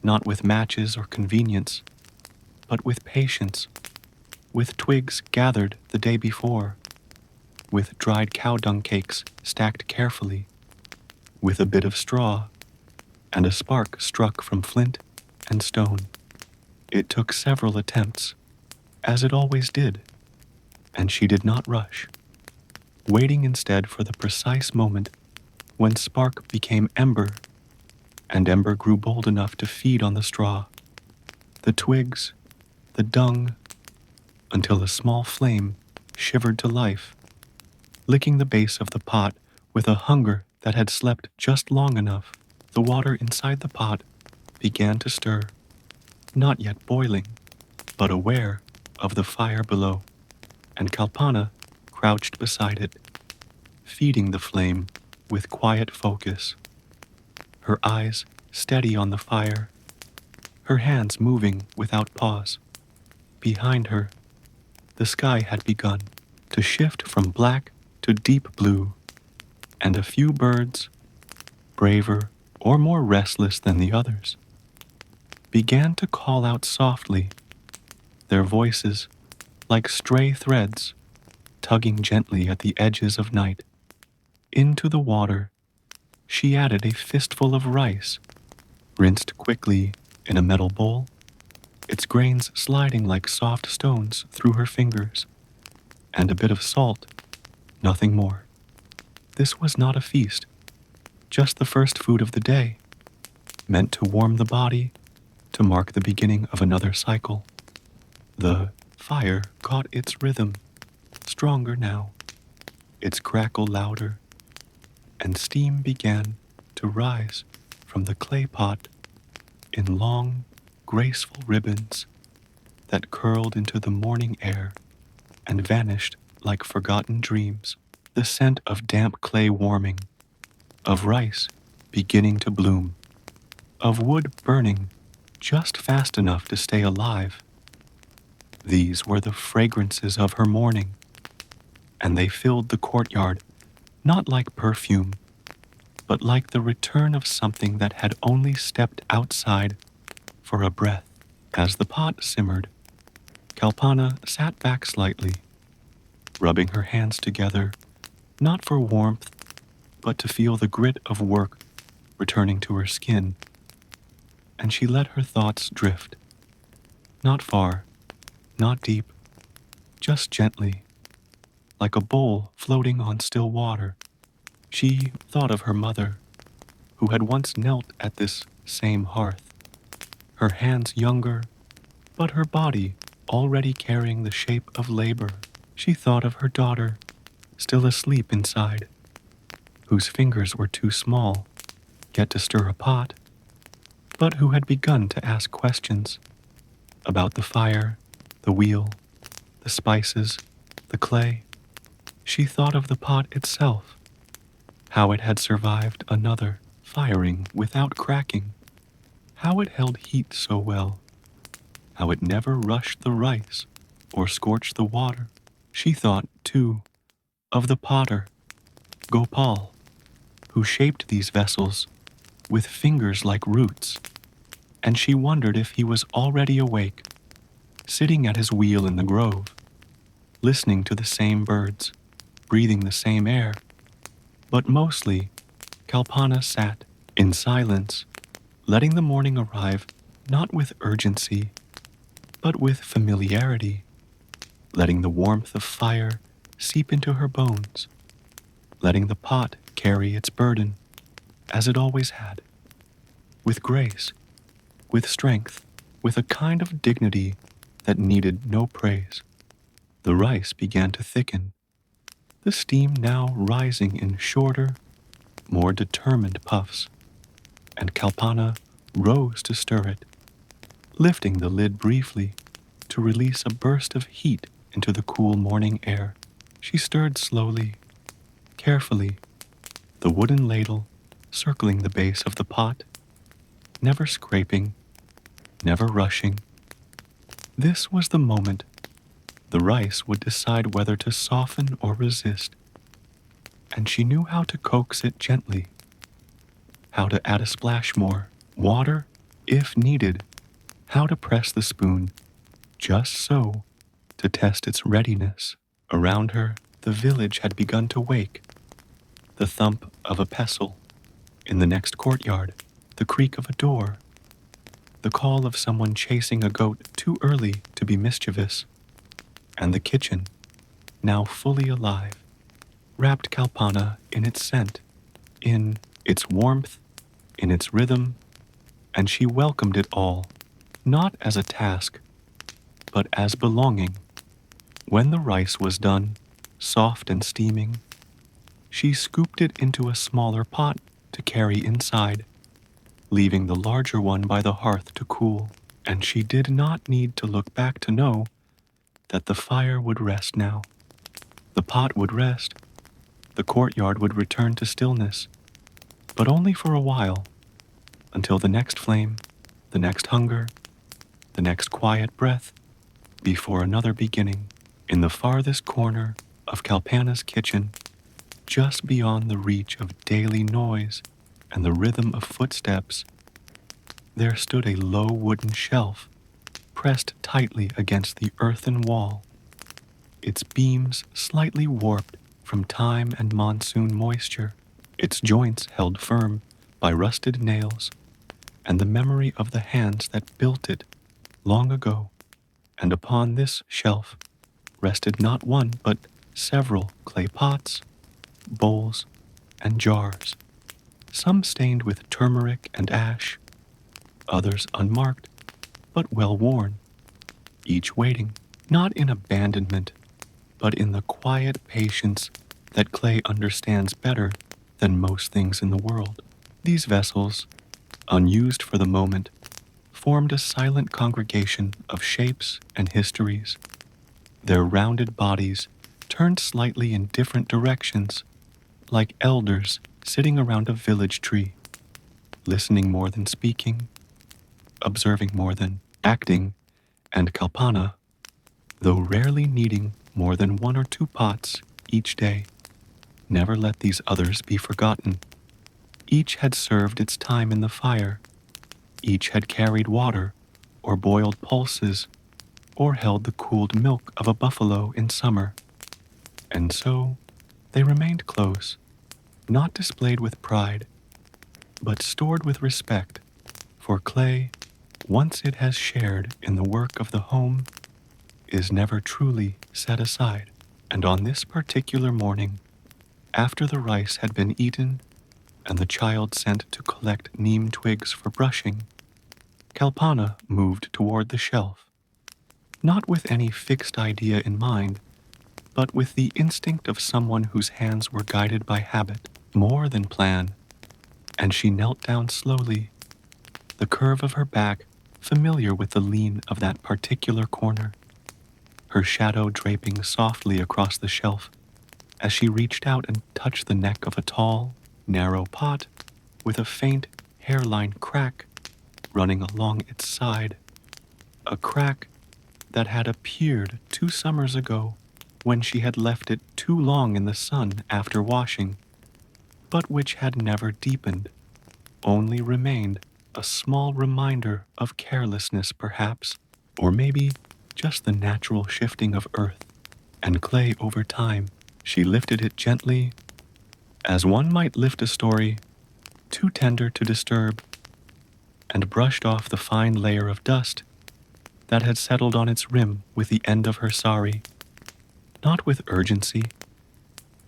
not with matches or convenience, but with patience, with twigs gathered the day before, with dried cow dung cakes stacked carefully, with a bit of straw, and a spark struck from flint and stone. It took several attempts, as it always did, and she did not rush, waiting instead for the precise moment when spark became ember, and ember grew bold enough to feed on the straw, the twigs, the dung, until a small flame shivered to life, licking the base of the pot with a hunger that had slept just long enough. The water inside the pot began to stir, not yet boiling, but aware of the fire below, and Kalpana crouched beside it, feeding the flame with quiet focus, her eyes steady on the fire, her hands moving without pause. Behind her, the sky had begun to shift from black to deep blue, and a few birds, braver or more restless than the others, began to call out softly, their voices like stray threads tugging gently at the edges of night. Into the water, she added a fistful of rice, rinsed quickly in a metal bowl, its grains sliding like soft stones through her fingers, and a bit of salt, nothing more. This was not a feast, just the first food of the day, meant to warm the body, to mark the beginning of another cycle. The fire caught its rhythm, stronger now, its crackle louder, and steam began to rise from the clay pot in long, graceful ribbons that curled into the morning air and vanished like forgotten dreams. The scent of damp clay warming, of rice beginning to bloom, of wood burning just fast enough to stay alive. These were the fragrances of her morning, and they filled the courtyard not like perfume, but like the return of something that had only stepped outside for a breath. As the pot simmered, Kalpana sat back slightly, rubbing her hands together, not for warmth, but to feel the grit of work returning to her skin, and she let her thoughts drift. Not far, not deep, just gently, like a bowl floating on still water. She thought of her mother, who had once knelt at this same hearth, her hands younger, but her body already carrying the shape of labor. She thought of her daughter, still asleep inside, whose fingers were too small yet to stir a pot, but who had begun to ask questions about the fire, the wheel, the spices, the clay. She thought of the pot itself, how it had survived another firing without cracking, how it held heat so well, how it never rushed the rice or scorched the water. She thought, too, of the potter, Gopal, who shaped these vessels with fingers like roots, and she wondered if he was already awake, sitting at his wheel in the grove, listening to the same birds, breathing the same air. But mostly, Kalpana sat in silence, letting the morning arrive not with urgency, but with familiarity, letting the warmth of fire seep into her bones, letting the pot carry its burden, as it always had, with grace, with strength, with a kind of dignity that needed no praise. The rice began to thicken, the steam now rising in shorter, more determined puffs, and Kalpana rose to stir it, lifting the lid briefly to release a burst of heat into the cool morning air. She stirred slowly, carefully, the wooden ladle circling the base of the pot, never scraping, never rushing. This was the moment the rice would decide whether to soften or resist, and she knew how to coax it gently, how to add a splash more water if needed, how to press the spoon just so to test its readiness. Around her, the village had begun to wake. The thump of a pestle in the next courtyard, the creak of a door, the call of someone chasing a goat too early to be mischievous, and the kitchen, now fully alive, wrapped Kalpana in its scent, in its warmth, in its rhythm, and she welcomed it all, not as a task, but as belonging. When the rice was done, soft and steaming, she scooped it into a smaller pot to carry inside, leaving the larger one by the hearth to cool, and she did not need to look back to know that the fire would rest now. The pot would rest, the courtyard would return to stillness, but only for a while, until the next flame, the next hunger, the next quiet breath, before another beginning. In the farthest corner of Kalpana's kitchen, just beyond the reach of daily noise and the rhythm of footsteps, there stood a low wooden shelf pressed tightly against the earthen wall, its beams slightly warped from time and monsoon moisture, its joints held firm by rusted nails and the memory of the hands that built it long ago. And upon this shelf rested not one but several clay pots, bowls, and jars, some stained with turmeric and ash, others unmarked but well worn, each waiting, not in abandonment, but in the quiet patience that clay understands better than most things in the world. These vessels, unused for the moment, formed a silent congregation of shapes and histories, their rounded bodies turned slightly in different directions, like elders sitting around a village tree, listening more than speaking, observing more than acting, and Kalpana, though rarely needing more than one or two pots each day, never let these others be forgotten. Each had served its time in the fire. Each had carried water, or boiled pulses, or held the cooled milk of a buffalo in summer. And so they remained close, not displayed with pride, but stored with respect, for clay, once it has shared in the work of the home, is never truly set aside. And on this particular morning, after the rice had been eaten and the child sent to collect neem twigs for brushing, Kalpana moved toward the shelf, not with any fixed idea in mind, but with the instinct of someone whose hands were guided by habit more than plan, and she knelt down slowly, the curve of her back familiar with the lean of that particular corner, her shadow draping softly across the shelf as she reached out and touched the neck of a tall, narrow pot with a faint hairline crack running along its side, a crack that had appeared 2 summers ago when she had left it too long in the sun after washing, but which had never deepened, only remained a small reminder of carelessness perhaps, or maybe just the natural shifting of earth and clay over time. She lifted it gently, as one might lift a story too tender to disturb, and brushed off the fine layer of dust that had settled on its rim with the end of her sari, not with urgency,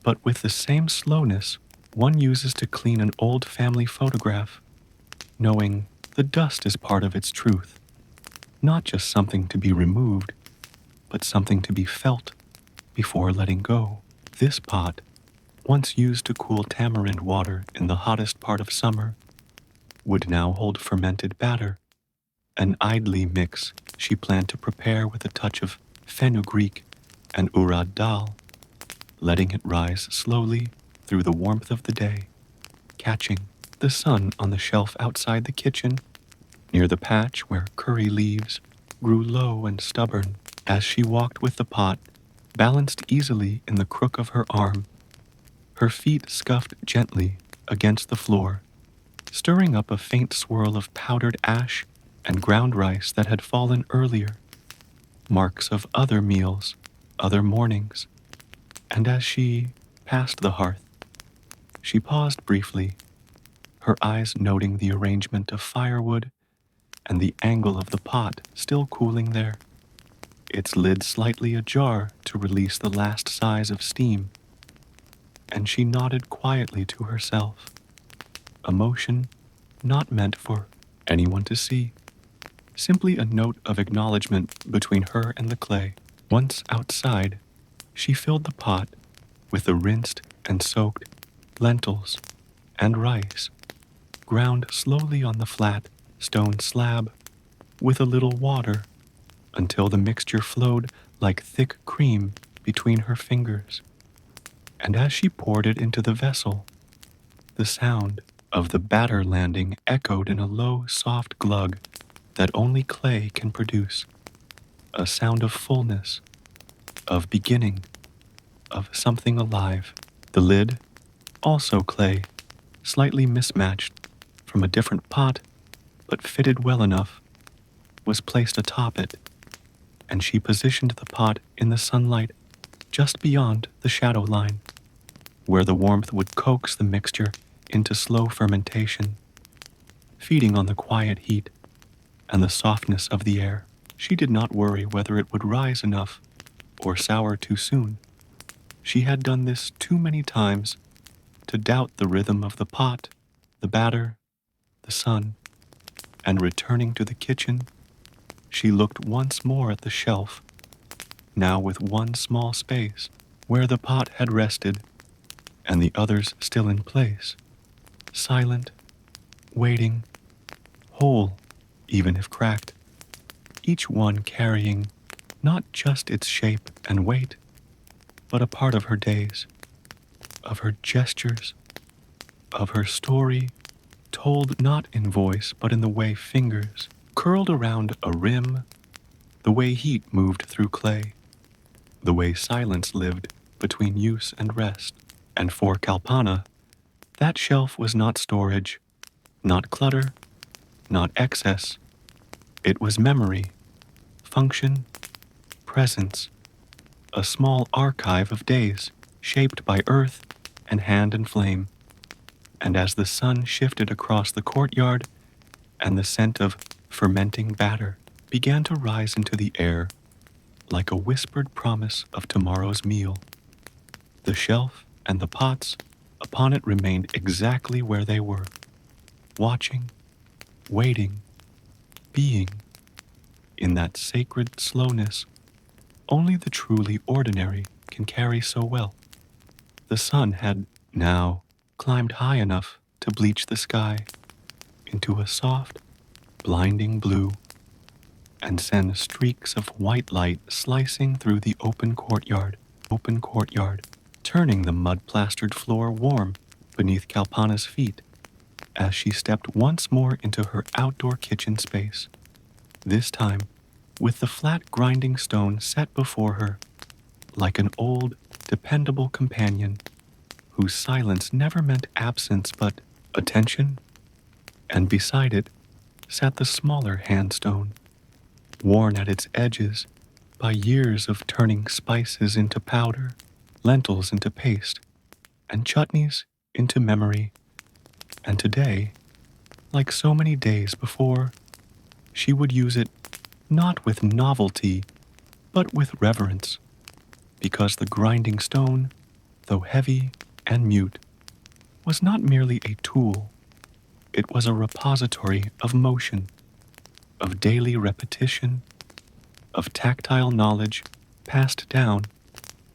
but with the same slowness one uses to clean an old family photograph, knowing the dust is part of its truth, not just something to be removed, but something to be felt before letting go. This pot, once used to cool tamarind water in the hottest part of summer, would now hold fermented batter, an idly mix she planned to prepare with a touch of fenugreek and urad dal, letting it rise slowly through the warmth of the day, catching the sun on the shelf outside the kitchen, near the patch where curry leaves grew low and stubborn. As she walked with the pot, balanced easily in the crook of her arm, her feet scuffed gently against the floor, stirring up a faint swirl of powdered ash and ground rice that had fallen earlier, marks of other meals, other mornings. And as she passed the hearth, she paused briefly, her eyes noting the arrangement of firewood and the angle of the pot still cooling there, its lid slightly ajar to release the last sighs of steam. And she nodded quietly to herself, a motion not meant for anyone to see, simply a note of acknowledgement between her and the clay. Once outside, she filled the pot with the rinsed and soaked lentils and rice, ground slowly on the flat stone slab with a little water until the mixture flowed like thick cream between her fingers, and as she poured it into the vessel, the sound of the batter landing echoed in a low, soft glug that only clay can produce, a sound of fullness, of beginning, of something alive. The lid, also clay, slightly mismatched from a different pot, but fitted well enough, was placed atop it, and she positioned the pot in the sunlight just beyond the shadow line, where the warmth would coax the mixture into slow fermentation, feeding on the quiet heat and the softness of the air. She did not worry whether it would rise enough or sour too soon. She had done this too many times to doubt the rhythm of the pot, the batter, the sun, and returning to the kitchen, she looked once more at the shelf, now with one small space where the pot had rested and the others still in place, silent, waiting, whole, even if cracked, each one carrying not just its shape and weight, but a part of her days, of her gestures, of her story, told not in voice but in the way fingers curled around a rim, the way heat moved through clay, the way silence lived between use and rest. And for Kalpana, that shelf was not storage, not clutter, not excess. It was memory, function, presence, a small archive of days shaped by earth and hand and flame. And as the sun shifted across the courtyard and the scent of fermenting batter began to rise into the air like a whispered promise of tomorrow's meal, the shelf and the pots upon it remained exactly where they were, watching, waiting, being, in that sacred slowness only the truly ordinary can carry so well. The sun had now climbed high enough to bleach the sky into a soft, blinding blue and send streaks of white light slicing through the open courtyard, turning the mud-plastered floor warm beneath Kalpana's feet as she stepped once more into her outdoor kitchen space, this time with the flat grinding stone set before her like an old, dependable companion whose silence never meant absence but attention, and beside it sat the smaller handstone, worn at its edges by years of turning spices into powder, lentils into paste, and chutneys into memory. And today, like so many days before, she would use it not with novelty, but with reverence, because the grinding stone, though heavy and mute, was not merely a tool. It was a repository of motion, of daily repetition, of tactile knowledge passed down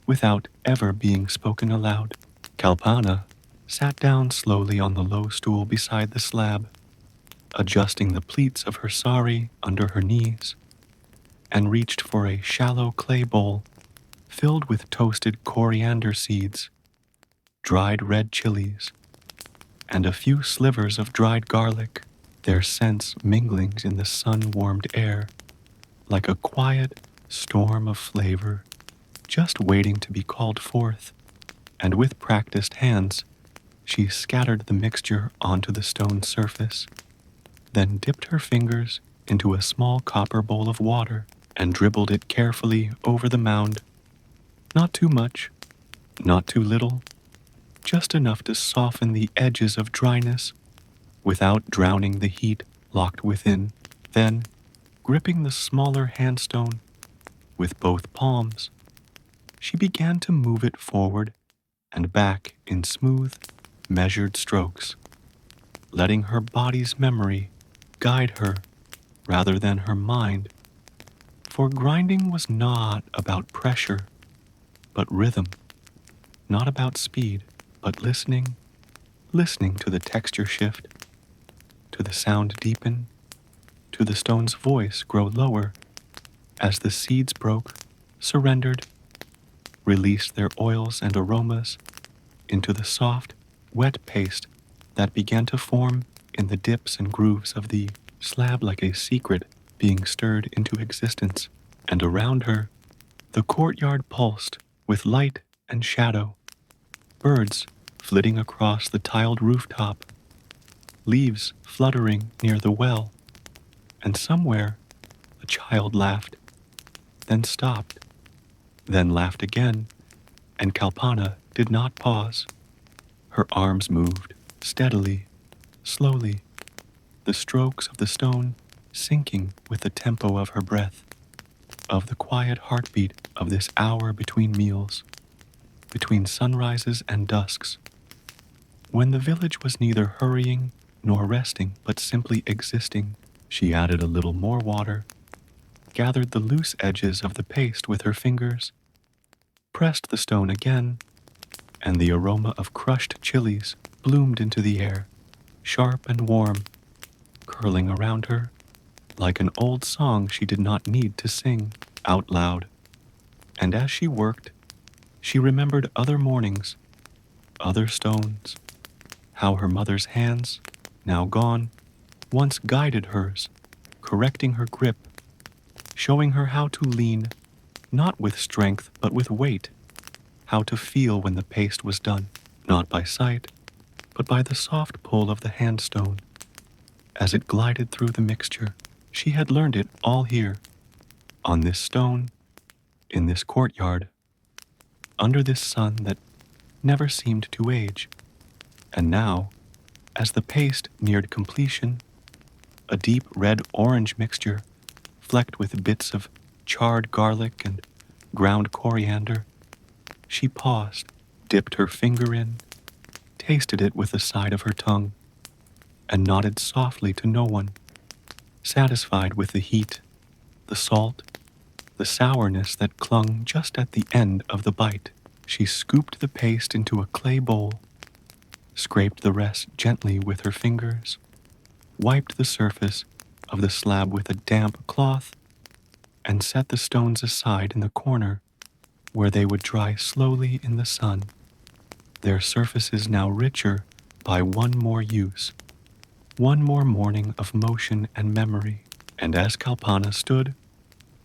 without ever being spoken aloud. Kalpana sat down slowly on the low stool beside the slab, adjusting the pleats of her sari under her knees, and reached for a shallow clay bowl filled with toasted coriander seeds, dried red chilies, and a few slivers of dried garlic, their scents mingling in the sun-warmed air like a quiet storm of flavor just waiting to be called forth. And with practiced hands, she scattered the mixture onto the stone surface, then dipped her fingers into a small copper bowl of water and dribbled it carefully over the mound. Not too much, not too little, just enough to soften the edges of dryness without drowning the heat locked within. Then, gripping the smaller handstone with both palms, she began to move it forward and back in smooth, measured strokes, letting her body's memory guide her rather than her mind. For grinding was not about pressure, but rhythm, not about speed, but listening to the texture shift, to the sound deepen, to the stone's voice grow lower as the seeds broke surrendered, released their oils and aromas into the soft, wet paste that began to form in the dips and grooves of the slab like a secret being stirred into existence. And around her, the courtyard pulsed with light and shadow, birds flitting across the tiled rooftop, leaves fluttering near the well, and somewhere a child laughed, then stopped, then laughed again, and Kalpana did not pause. Her arms moved steadily, slowly, the strokes of the stone syncing with the tempo of her breath, of the quiet heartbeat of this hour between meals, between sunrises and dusks, when the village was neither hurrying nor resting but simply existing. She added a little more water, gathered the loose edges of the paste with her fingers, pressed the stone again, and the aroma of crushed chilies bloomed into the air, sharp and warm, curling around her like an old song she did not need to sing out loud. And as she worked, she remembered other mornings, other stones, how her mother's hands, now gone, once guided hers, correcting her grip, showing her how to lean, not with strength but with weight, how to feel when the paste was done, not by sight, but by the soft pull of the handstone. As it glided through the mixture, she had learned it all here, on this stone, in this courtyard, under this sun that never seemed to age. And now, as the paste neared completion, a deep red-orange mixture, flecked with bits of charred garlic and ground coriander, she paused, dipped her finger in, tasted it with the side of her tongue, and nodded softly to no one, satisfied with the heat, the salt, the sourness that clung just at the end of the bite. She scooped the paste into a clay bowl, scraped the rest gently with her fingers, wiped the surface of the slab with a damp cloth, and set the stones aside in the corner where they would dry slowly in the sun, their surfaces now richer by one more use, one more morning of motion and memory. And as Kalpana stood,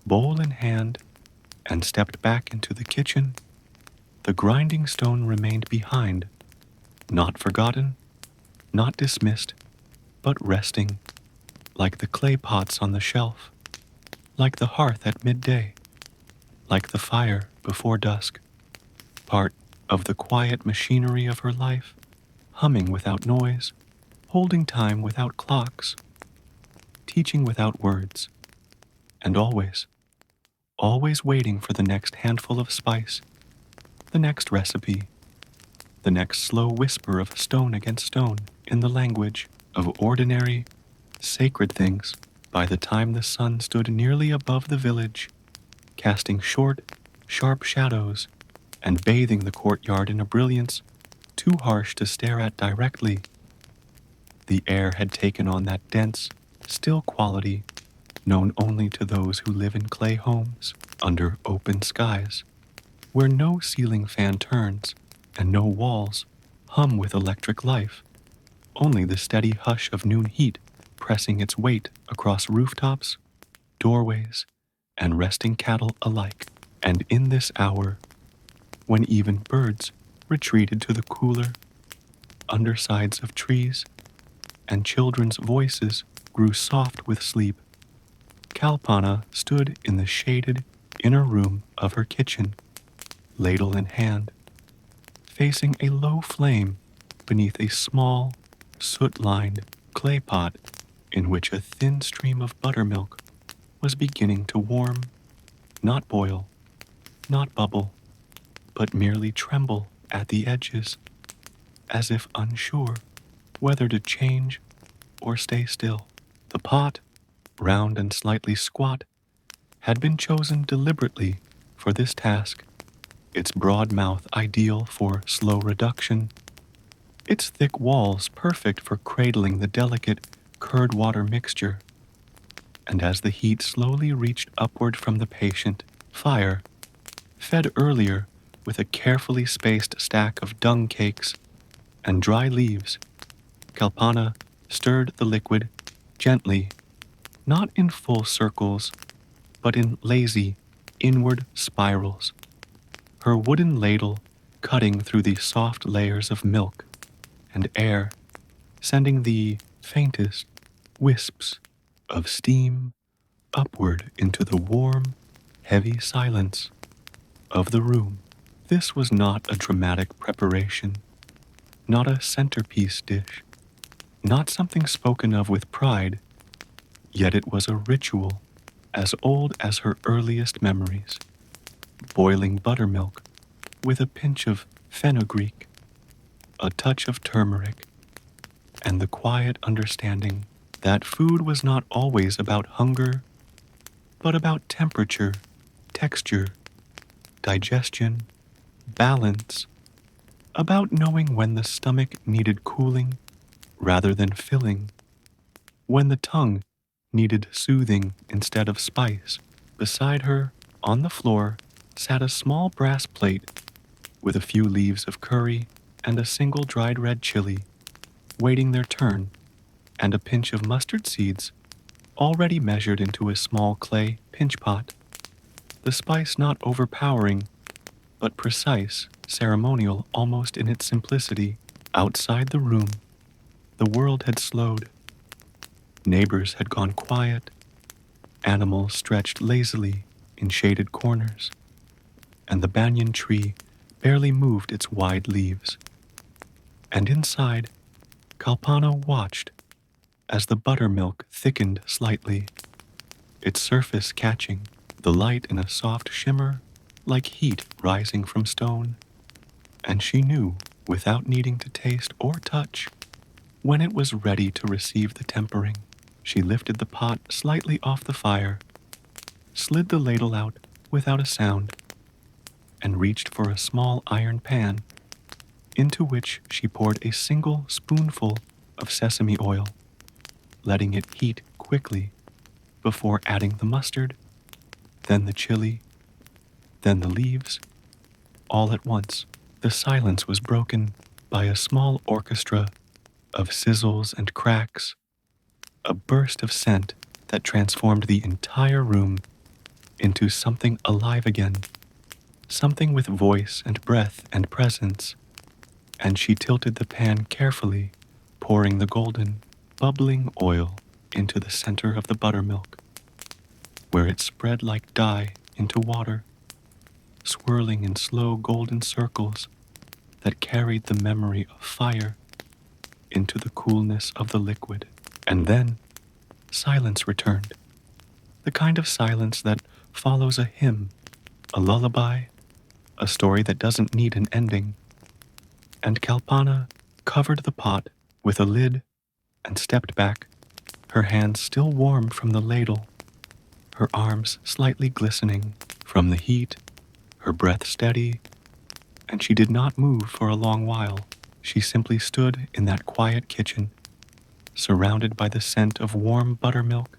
bowl in hand, and stepped back into the kitchen, the grinding stone remained behind, not forgotten, not dismissed, but resting, like the clay pots on the shelf, like the hearth at midday, like the fire before dusk, part of the quiet machinery of her life, humming without noise, holding time without clocks, teaching without words, and always, always waiting for the next handful of spice, the next recipe, the next slow whisper of stone against stone in the language of ordinary, sacred things. By the time the sun stood nearly above the village, casting short, sharp shadows and bathing the courtyard in a brilliance too harsh to stare at directly, the air had taken on that dense, still quality known only to those who live in clay homes under open skies, where no ceiling fan turns and no walls hum with electric life, only the steady hush of noon heat pressing its weight across rooftops, doorways, and resting cattle alike. And in this hour, when even birds retreated to the cooler undersides of trees, and children's voices grew soft with sleep, Kalpana stood in the shaded inner room of her kitchen, ladle in hand, facing a low flame beneath a small, soot-lined clay pot in which a thin stream of buttermilk was beginning to warm, not boil, not bubble, but merely tremble at the edges, as if unsure whether to change or stay still. The pot, round and slightly squat, had been chosen deliberately for this task, its broad mouth ideal for slow reduction, its thick walls perfect for cradling the delicate curd water mixture. And as the heat slowly reached upward from the patient, fire, fed earlier with a carefully spaced stack of dung cakes and dry leaves, Kalpana stirred the liquid gently, not in full circles, but in lazy, inward spirals, her wooden ladle cutting through the soft layers of milk and air, sending the faintest wisps of steam upward into the warm, heavy silence of the room. This was not a dramatic preparation, not a centerpiece dish, not something spoken of with pride, yet it was a ritual as old as her earliest memories. Boiling buttermilk with a pinch of fenugreek, a touch of turmeric, and the quiet understanding that food was not always about hunger, but about temperature, texture, digestion, balance, about knowing when the stomach needed cooling rather than filling, when the tongue needed soothing instead of spice. Beside her, on the floor, sat a small brass plate with a few leaves of curry and a single dried red chili, waiting their turn, and a pinch of mustard seeds already measured into a small clay pinch pot. The spice not overpowering, but precise, ceremonial almost in its simplicity. Outside the room, the world had slowed. Neighbors had gone quiet. Animals stretched lazily in shaded corners, and the banyan tree barely moved its wide leaves. And inside, Kalpana watched as the buttermilk thickened slightly, its surface catching the light in a soft shimmer like heat rising from stone. And she knew, without needing to taste or touch, when it was ready to receive the tempering. She lifted the pot slightly off the fire, slid the ladle out without a sound, and reached for a small iron pan, into which she poured a single spoonful of sesame oil, letting it heat quickly before adding the mustard, then the chili, then the leaves. All at once, the silence was broken by a small orchestra of sizzles and cracks, a burst of scent that transformed the entire room into something alive again, something with voice and breath and presence. And she tilted the pan carefully, pouring the golden, bubbling oil into the center of the buttermilk, where it spread like dye into water, swirling in slow golden circles that carried the memory of fire into the coolness of the liquid. And then silence returned, the kind of silence that follows a hymn, a lullaby, a story that doesn't need an ending. And Kalpana covered the pot with a lid and stepped back, her hands still warm from the ladle, her arms slightly glistening from the heat, her breath steady, and she did not move for a long while. She simply stood in that quiet kitchen, surrounded by the scent of warm buttermilk,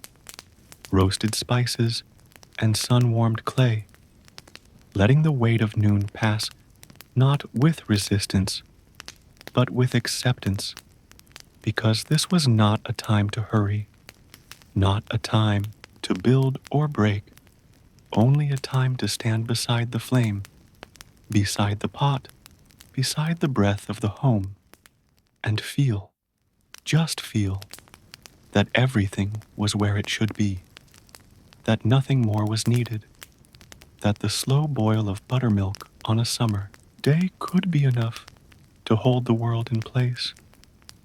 roasted spices, and sun-warmed clay, letting the weight of noon pass not with resistance, but with acceptance, because this was not a time to hurry, not a time to build or break, only a time to stand beside the flame, beside the pot, beside the breath of the home, and feel, just feel, that everything was where it should be, that nothing more was needed, that the slow boil of buttermilk on a summer day could be enough to hold the world in place,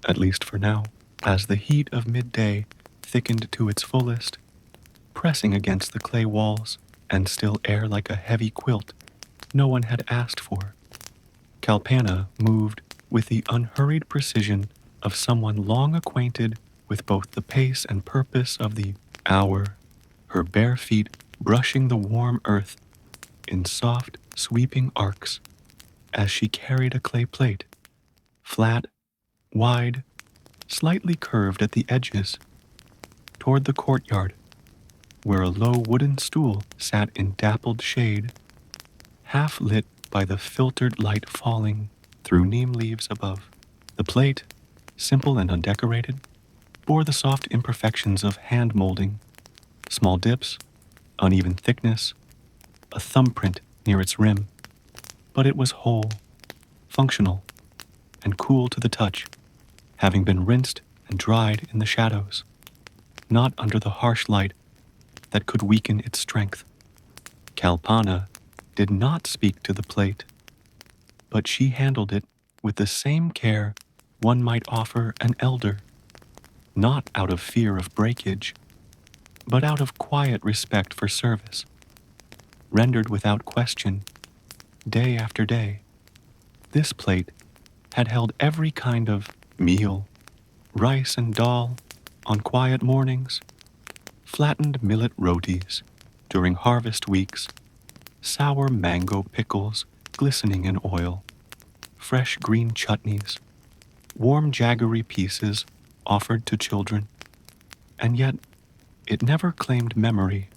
at least for now, as the heat of midday thickened to its fullest, pressing against the clay walls and still air like a heavy quilt no one had asked for. Kalpana moved with the unhurried precision of someone long acquainted with both the pace and purpose of the hour, her bare feet brushing the warm earth in soft, sweeping arcs as she carried a clay plate, flat, wide, slightly curved at the edges, toward the courtyard, where a low wooden stool sat in dappled shade, half lit by the filtered light falling through neem leaves above. The plate, simple and undecorated, bore the soft imperfections of hand molding, small dips, uneven thickness, a thumbprint near its rim, but it was whole, functional, and cool to the touch, having been rinsed and dried in the shadows, not under the harsh light that could weaken its strength. Kalpana did not speak to the plate, but she handled it with the same care one might offer an elder, not out of fear of breakage, but out of quiet respect for service, rendered without question, day after day. This plate had held every kind of meal, rice and dal on quiet mornings, flattened millet rotis during harvest weeks, sour mango pickles glistening in oil, fresh green chutneys, warm jaggery pieces offered to children, and yet it never claimed memory,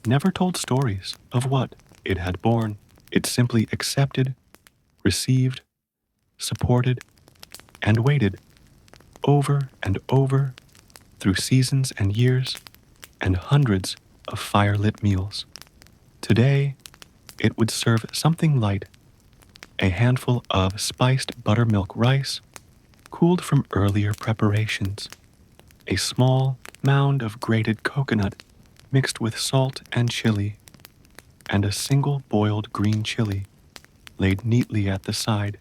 never told stories of what it had borne. It simply accepted, received, supported, and waited over and over through seasons and years and hundreds of fire-lit meals. Today, it would serve something light, a handful of spiced buttermilk rice, cooled from earlier preparations, a small mound of grated coconut mixed with salt and chili, and a single boiled green chili laid neatly at the side,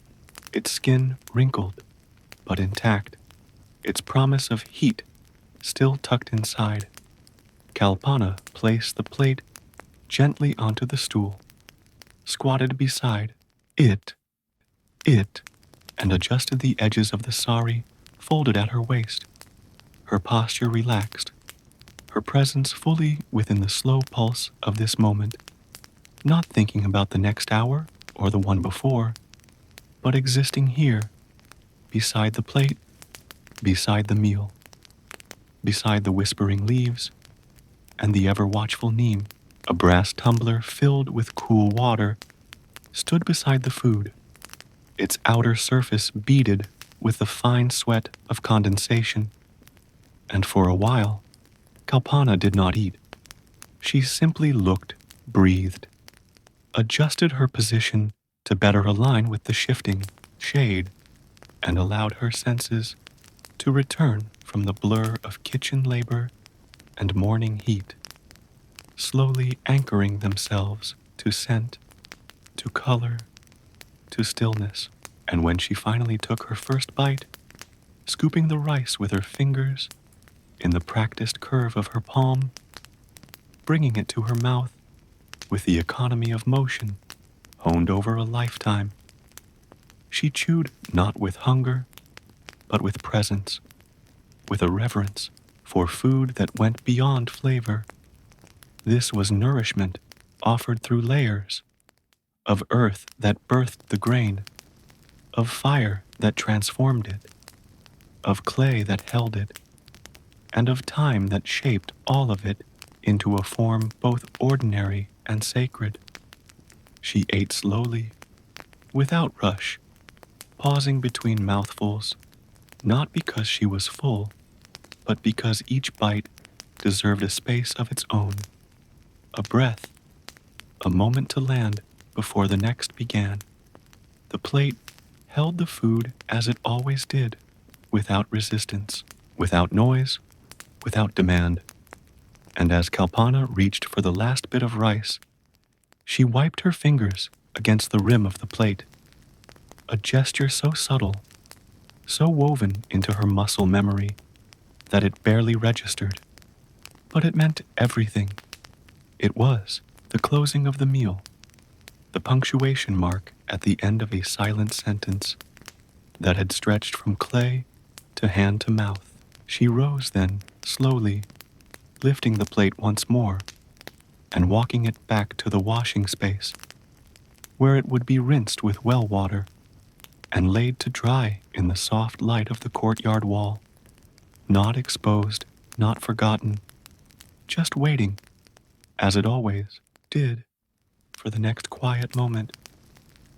its skin wrinkled but intact, its promise of heat still tucked inside. Kalpana placed the plate gently onto the stool, squatted beside it, and adjusted the edges of the sari folded at her waist, her posture relaxed, her presence fully within the slow pulse of this moment, not thinking about the next hour or the one before, but existing here, beside the plate, beside the meal, beside the whispering leaves and the ever-watchful neem. A brass tumbler filled with cool water stood beside the food, its outer surface beaded with the fine sweat of condensation. And for a while, Kalpana did not eat. She simply looked, breathed, adjusted her position to better align with the shifting shade, and allowed her senses to return from the blur of kitchen labor and morning heat, slowly anchoring themselves to scent, to color, to stillness. And when she finally took her first bite, scooping the rice with her fingers in the practiced curve of her palm, bringing it to her mouth with the economy of motion honed over a lifetime, she chewed not with hunger, but with presence, with a reverence for food that went beyond flavor. This was nourishment offered through layers, of earth that birthed the grain, of fire that transformed it, of clay that held it, and of time that shaped all of it into a form both ordinary and sacred. She ate slowly, without rush, pausing between mouthfuls, not because she was full, but because each bite deserved a space of its own, a breath, a moment to land before the next began. The plate held the food as it always did, without resistance, without noise, without demand. And as Kalpana reached for the last bit of rice, she wiped her fingers against the rim of the plate, a gesture so subtle, so woven into her muscle memory that it barely registered. But it meant everything. It was the closing of the meal, the punctuation mark at the end of a silent sentence that had stretched from clay to hand to mouth. She rose then, slowly, lifting the plate once more and walking it back to the washing space, where it would be rinsed with well water and laid to dry in the soft light of the courtyard wall, not exposed, not forgotten, just waiting, as it always did, for the next quiet moment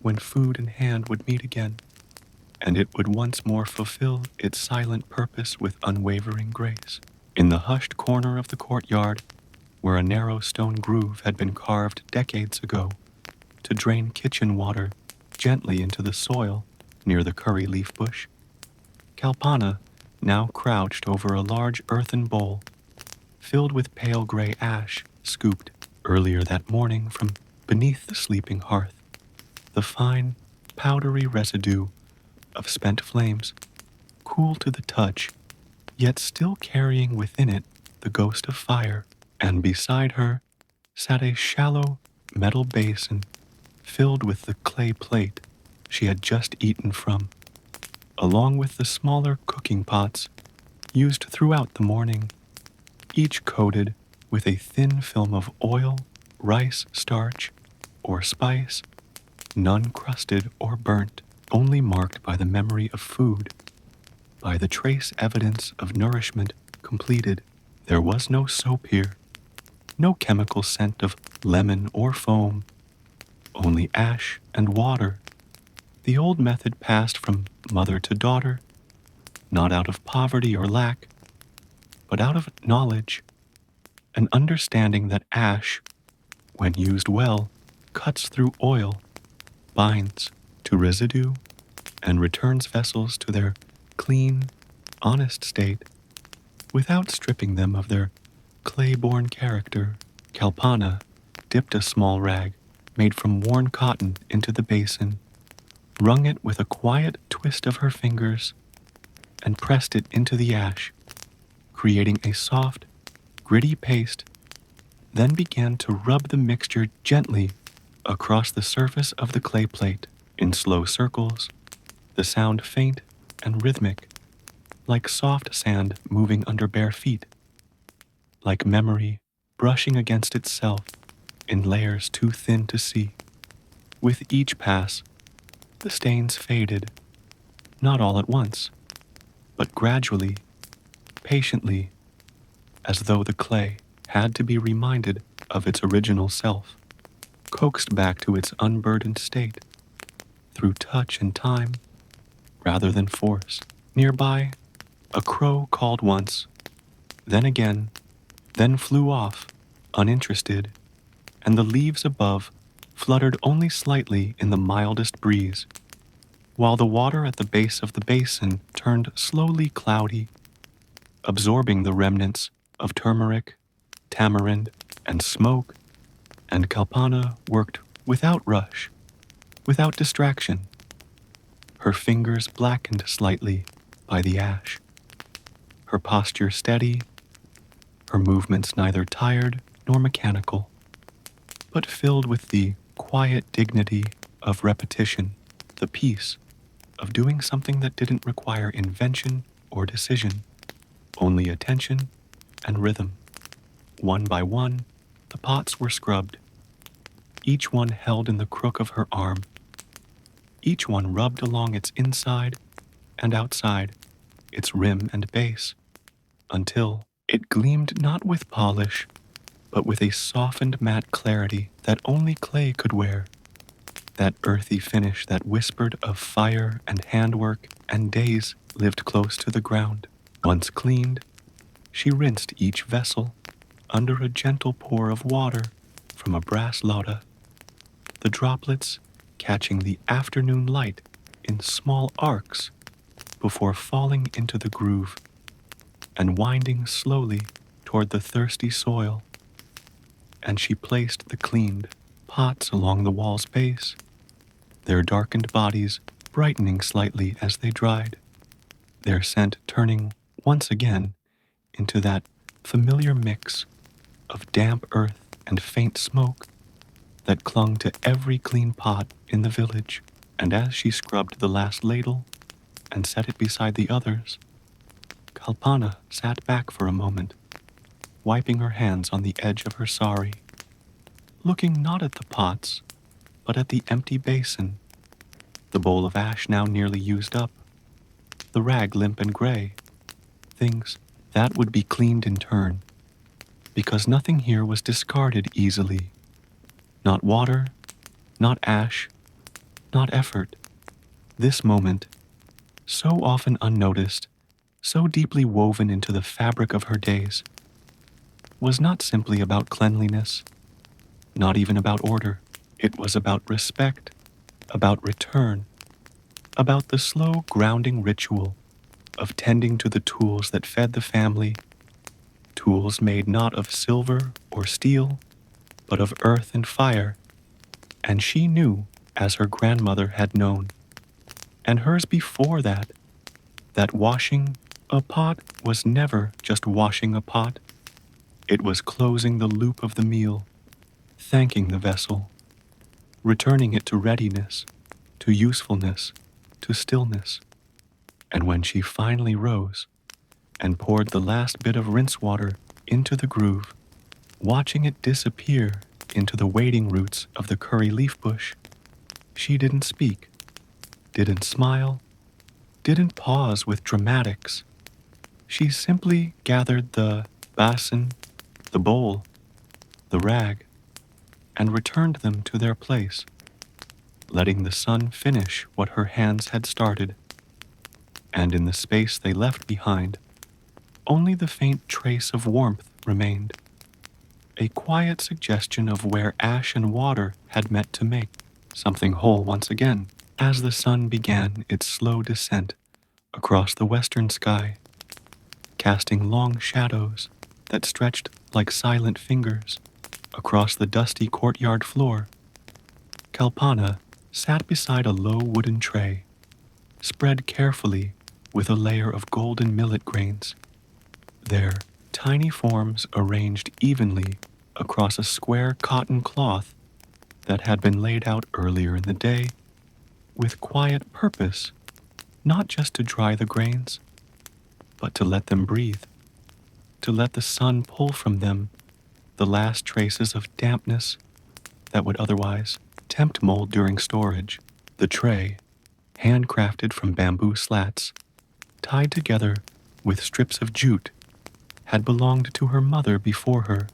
when food and hand would meet again, and it would once more fulfill its silent purpose with unwavering grace. In the hushed corner of the courtyard, where a narrow stone groove had been carved decades ago to drain kitchen water gently into the soil near the curry leaf bush, Kalpana now crouched over a large earthen bowl filled with pale gray ash scooped earlier that morning from beneath the sleeping hearth. The fine, powdery residue of spent flames, cool to the touch, yet still carrying within it the ghost of fire, and beside her sat a shallow metal basin filled with the clay plate she had just eaten from, along with the smaller cooking pots used throughout the morning, each coated with a thin film of oil, rice starch, or spice, none crusted or burnt, only marked by the memory of food, by the trace evidence of nourishment completed. There was no soap here, no chemical scent of lemon or foam, only ash and water. The old method passed from mother to daughter, not out of poverty or lack, but out of knowledge, an understanding that ash, when used well, cuts through oil, binds to residue, and returns vessels to their clean, honest state without stripping them of their clay-born character. Kalpana dipped a small rag made from worn cotton into the basin, wrung it with a quiet twist of her fingers, and pressed it into the ash, creating a soft, gritty paste, then began to rub the mixture gently across the surface of the clay plate in slow circles, the sound faint and rhythmic, like soft sand moving under bare feet, like memory brushing against itself in layers too thin to see. With each pass, the stains faded, not all at once, but gradually, patiently, as though the clay had to be reminded of its original self, coaxed back to its unburdened state through touch and time rather than force. Nearby, a crow called once, then again, then flew off, uninterested, and the leaves above fluttered only slightly in the mildest breeze, while the water at the base of the basin turned slowly cloudy, absorbing the remnants of turmeric, tamarind, and smoke, and Kalpana worked without rush, without distraction, her fingers blackened slightly by the ash, her posture steady, her movements neither tired nor mechanical, but filled with the quiet dignity of repetition, the peace of doing something that didn't require invention or decision, only attention and rhythm. One by one, the pots were scrubbed, each one held in the crook of her arm, each one rubbed along its inside and outside, its rim and base, until it gleamed not with polish, but with a softened matte clarity that only clay could wear, that earthy finish that whispered of fire and handwork and days lived close to the ground. Once cleaned, she rinsed each vessel under a gentle pour of water from a brass lotta, the droplets catching the afternoon light in small arcs before falling into the groove and winding slowly toward the thirsty soil. And she placed the cleaned pots along the wall's base, their darkened bodies brightening slightly as they dried, their scent turning once again into that familiar mix of damp earth and faint smoke that clung to every clean pot in the village. And as she scrubbed the last ladle and set it beside the others, Kalpana sat back for a moment, wiping her hands on the edge of her sari, looking not at the pots, but at the empty basin, the bowl of ash now nearly used up, the rag limp and gray, things that would be cleaned in turn, because nothing here was discarded easily, Not water, not ash, not effort. This moment, so often unnoticed, so deeply woven into the fabric of her days, was not simply about cleanliness, not even about order. It was about respect, about return, about the slow grounding ritual of tending to the tools that fed the family, tools made not of silver or steel, but of earth and fire. And she knew, as her grandmother had known, and hers before that washing a pot was never just washing a pot. It was closing the loop of the meal, thanking the vessel, returning it to readiness, to usefulness, to stillness. And when she finally rose and poured the last bit of rinse water into the groove, watching it disappear into the wading roots of the curry leaf bush, she didn't speak, didn't smile, didn't pause with dramatics. She simply gathered the basin, the bowl, the rag, and returned them to their place, letting the sun finish what her hands had started. And in the space they left behind, only the faint trace of warmth remained, a quiet suggestion of where ash and water had met to make something whole once again. As the sun began its slow descent across the western sky, casting long shadows that stretched like silent fingers across the dusty courtyard floor, Kalpana sat beside a low wooden tray, spread carefully with a layer of golden millet grains, their tiny forms arranged evenly across a square cotton cloth that had been laid out earlier in the day with quiet purpose, not just to dry the grains, but to let them breathe, to let the sun pull from them the last traces of dampness that would otherwise tempt mold during storage. The tray, handcrafted from bamboo slats, tied together with strips of jute, had belonged to her mother before her,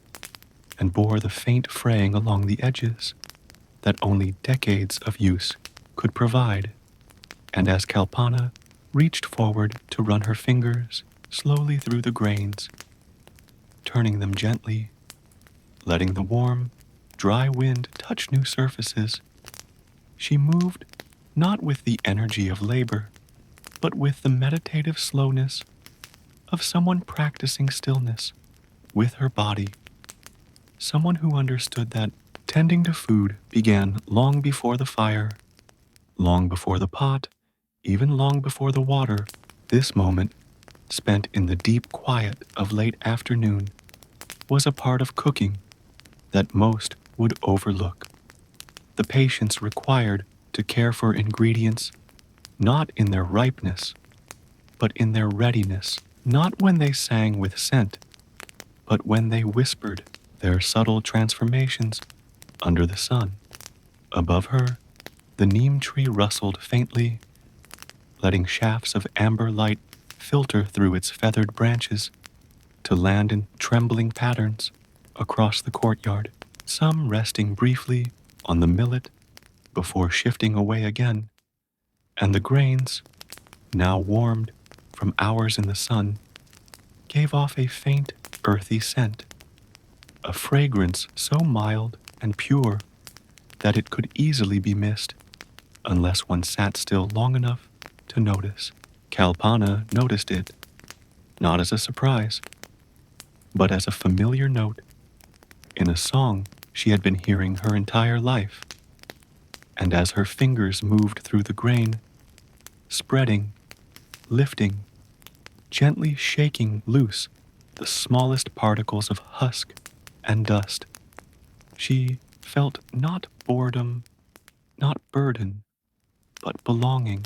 and bore the faint fraying along the edges that only decades of use could provide. And as Kalpana reached forward to run her fingers slowly through the grains, turning them gently, letting the warm, dry wind touch new surfaces, she moved not with the energy of labor, but with the meditative slowness of someone practicing stillness with her body, someone who understood that tending to food began long before the fire, long before the pot, even long before the water. This moment, spent in the deep quiet of late afternoon, was a part of cooking that most would overlook. The patience required to care for ingredients not in their ripeness, but in their readiness, not when they sang with scent, but when they whispered their subtle transformations under the sun. Above her, the neem tree rustled faintly, letting shafts of amber light filter through its feathered branches to land in trembling patterns across the courtyard, some resting briefly on the millet before shifting away again, and the grains, now warmed from hours in the sun, gave off a faint, earthy scent, a fragrance so mild and pure that it could easily be missed unless one sat still long enough to notice. Kalpana noticed it, not as a surprise, but as a familiar note in a song she had been hearing her entire life. And as her fingers moved through the grain, spreading, lifting, gently shaking loose the smallest particles of husk and dust, she felt not boredom, not burden, but belonging,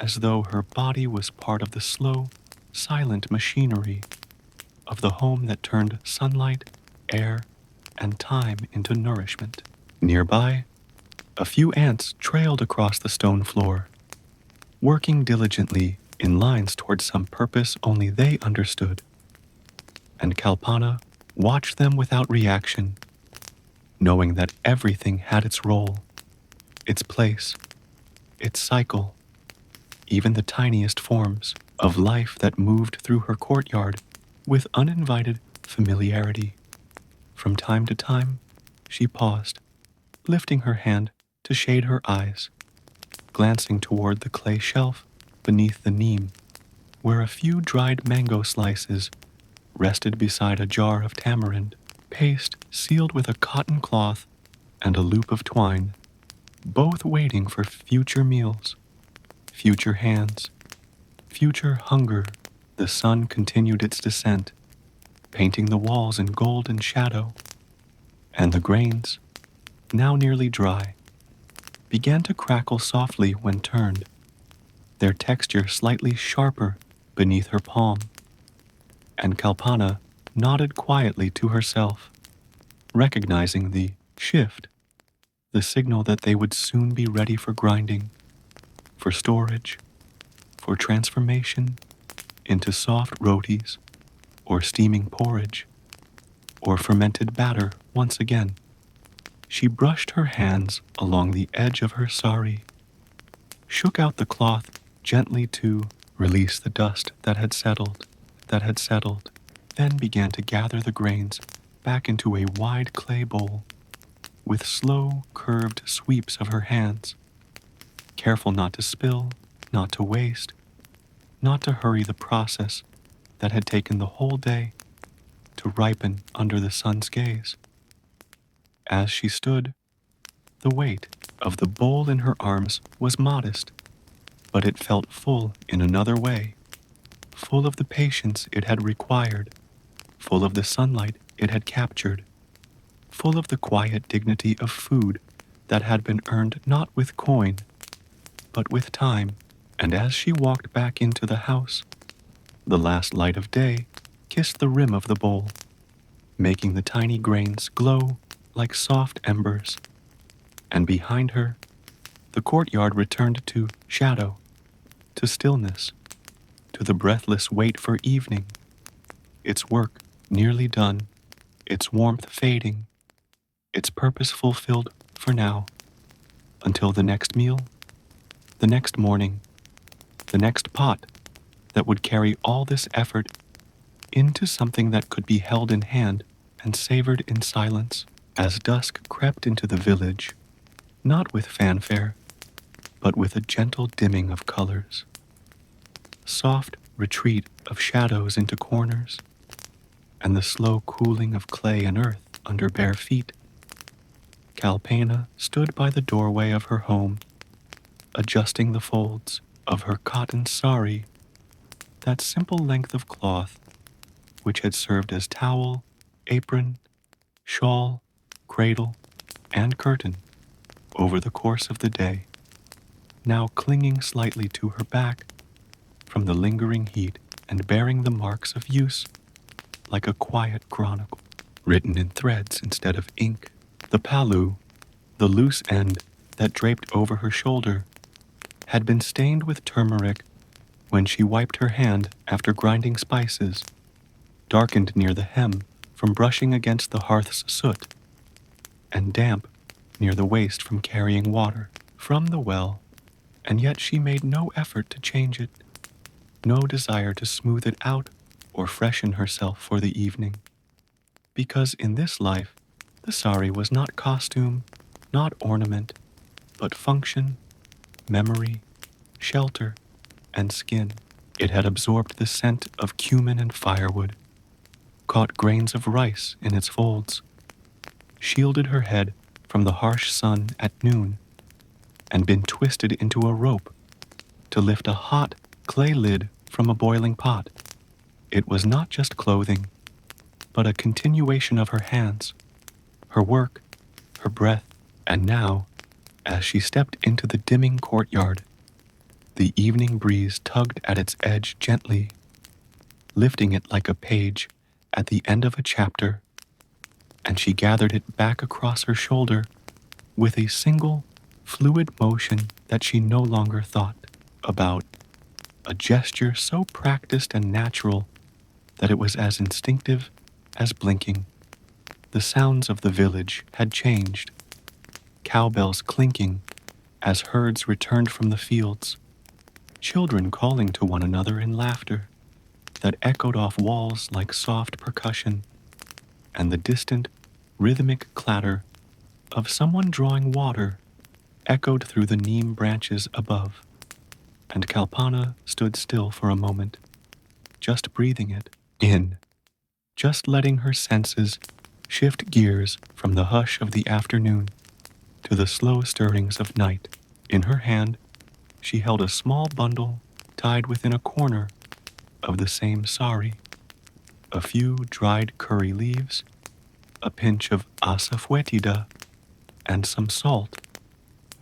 as though her body was part of the slow, silent machinery of the home that turned sunlight, air, and time into nourishment. Nearby, a few ants trailed across the stone floor, working diligently in lines towards some purpose only they understood, and Kalpana watched them without reaction, knowing that everything had its role, its place, its cycle, even the tiniest forms of life that moved through her courtyard with uninvited familiarity. From time to time, she paused, lifting her hand to shade her eyes, glancing toward the clay shelf beneath the neem, where a few dried mango slices rested beside a jar of tamarind paste sealed with a cotton cloth and a loop of twine, both waiting for future meals, future hands, future hunger. The sun continued its descent, painting the walls in golden shadow, and the grains, now nearly dry, began to crackle softly when turned, their texture slightly sharper beneath her palm. And Kalpana nodded quietly to herself, recognizing the shift, the signal that they would soon be ready for grinding, for storage, for transformation into soft rotis, or steaming porridge, or fermented batter once again. She brushed her hands along the edge of her sari, shook out the cloth gently to release the dust that had settled, then began to gather the grains back into a wide clay bowl with slow, curved sweeps of her hands, careful not to spill, not to waste, not to hurry the process that had taken the whole day to ripen under the sun's gaze. As she stood, the weight of the bowl in her arms was modest, but it felt full in another way, full of the patience it had required, full of the sunlight it had captured, full of the quiet dignity of food that had been earned not with coin, but with time. And as she walked back into the house, the last light of day kissed the rim of the bowl, making the tiny grains glow like soft embers. And behind her, the courtyard returned to shadow, to stillness, to the breathless wait for evening, its work nearly done, its warmth fading, its purpose fulfilled for now, until the next meal, the next morning, the next pot that would carry all this effort into something that could be held in hand and savored in silence. As dusk crept into the village, not with fanfare, but with a gentle dimming of colors, soft retreat of shadows into corners, and the slow cooling of clay and earth under bare feet, Kalpana stood by the doorway of her home, adjusting the folds of her cotton sari, that simple length of cloth which had served as towel, apron, shawl, cradle, and curtain over the course of the day, now clinging slightly to her back from the lingering heat and bearing the marks of use like a quiet chronicle, written in threads instead of ink. The palu, the loose end that draped over her shoulder, had been stained with turmeric when she wiped her hand after grinding spices, darkened near the hem from brushing against the hearth's soot, and damp near the waist from carrying water from the well, and yet she made no effort to change it, no desire to smooth it out or freshen herself for the evening. Because in this life, the sari was not costume, not ornament, but function, memory, shelter, and skin. It had absorbed the scent of cumin and firewood, caught grains of rice in its folds, shielded her head from the harsh sun at noon, and been twisted into a rope to lift a hot clay lid from a boiling pot. It was not just clothing, but a continuation of her hands, her work, her breath. And now, as she stepped into the dimming courtyard, the evening breeze tugged at its edge gently, lifting it like a page at the end of a chapter, and she gathered it back across her shoulder with a single, fluid motion that she no longer thought about, a gesture so practiced and natural that it was as instinctive as blinking. The sounds of the village had changed, cowbells clinking as herds returned from the fields, children calling to one another in laughter that echoed off walls like soft percussion, and the distant, rhythmic clatter of someone drawing water echoed through the neem branches above. And Kalpana stood still for a moment, just breathing it in, just letting her senses shift gears from the hush of the afternoon to the slow stirrings of night. In her hand, she held a small bundle tied within a corner of the same sari, a few dried curry leaves, a pinch of asafoetida, and some salt,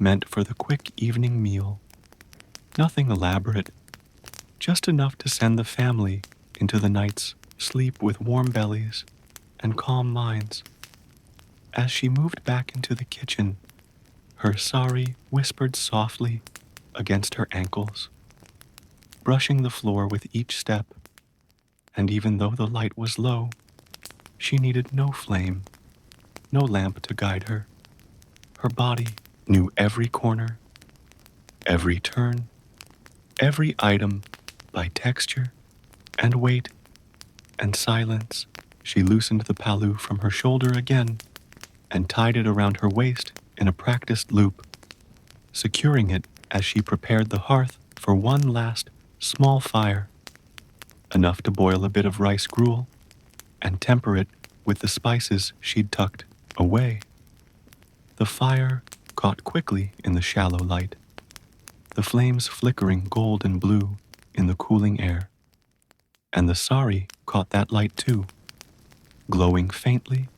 meant for the quick evening meal. Nothing elaborate, just enough to send the family into the night's sleep with warm bellies and calm minds. As she moved back into the kitchen, her sari whispered softly against her ankles, brushing the floor with each step, and even though the light was low, she needed no flame, no lamp to guide her. Her body knew every corner, every turn, every item by texture and weight and silence. She loosened the palu from her shoulder again and tied it around her waist in a practiced loop, securing it as she prepared the hearth for one last small fire, enough to boil a bit of rice gruel and temper it with the spices she'd tucked away. The fire caught quickly in the shallow light, the flames flickering gold and blue in the cooling air, and the sari caught that light too, glowing faintly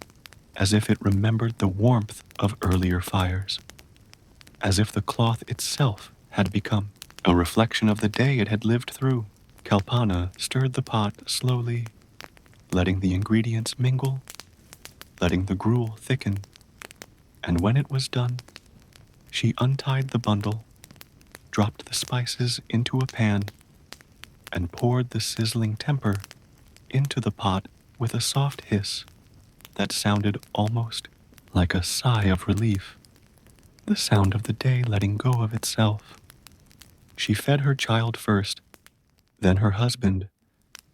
as if it remembered the warmth of earlier fires, as if the cloth itself had become a reflection of the day it had lived through. Kalpana stirred the pot slowly, letting the ingredients mingle, letting the gruel thicken, and when it was done, she untied the bundle, dropped the spices into a pan, and poured the sizzling temper into the pot with a soft hiss that sounded almost like a sigh of relief, the sound of the day letting go of itself. She fed her child first, then her husband,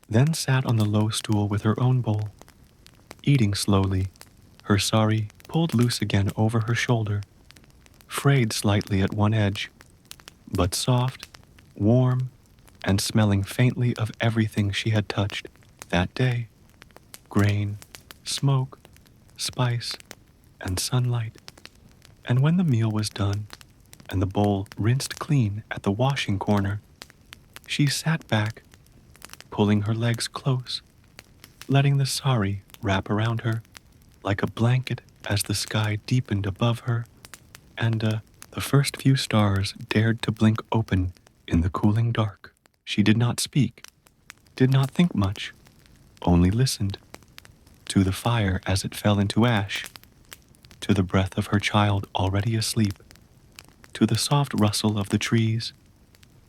then sat on the low stool with her own bowl, eating slowly, her sari pulled loose again over her shoulder, frayed slightly at one edge, but soft, warm, and smelling faintly of everything she had touched that day: grain, smoke, spice, and sunlight. And when the meal was done, and the bowl rinsed clean at the washing corner, she sat back, pulling her legs close, letting the sari wrap around her like a blanket as the sky deepened above her, and the first few stars dared to blink open in the cooling dark. She did not speak, did not think much, only listened to the fire as it fell into ash, to the breath of her child already asleep, to the soft rustle of the trees,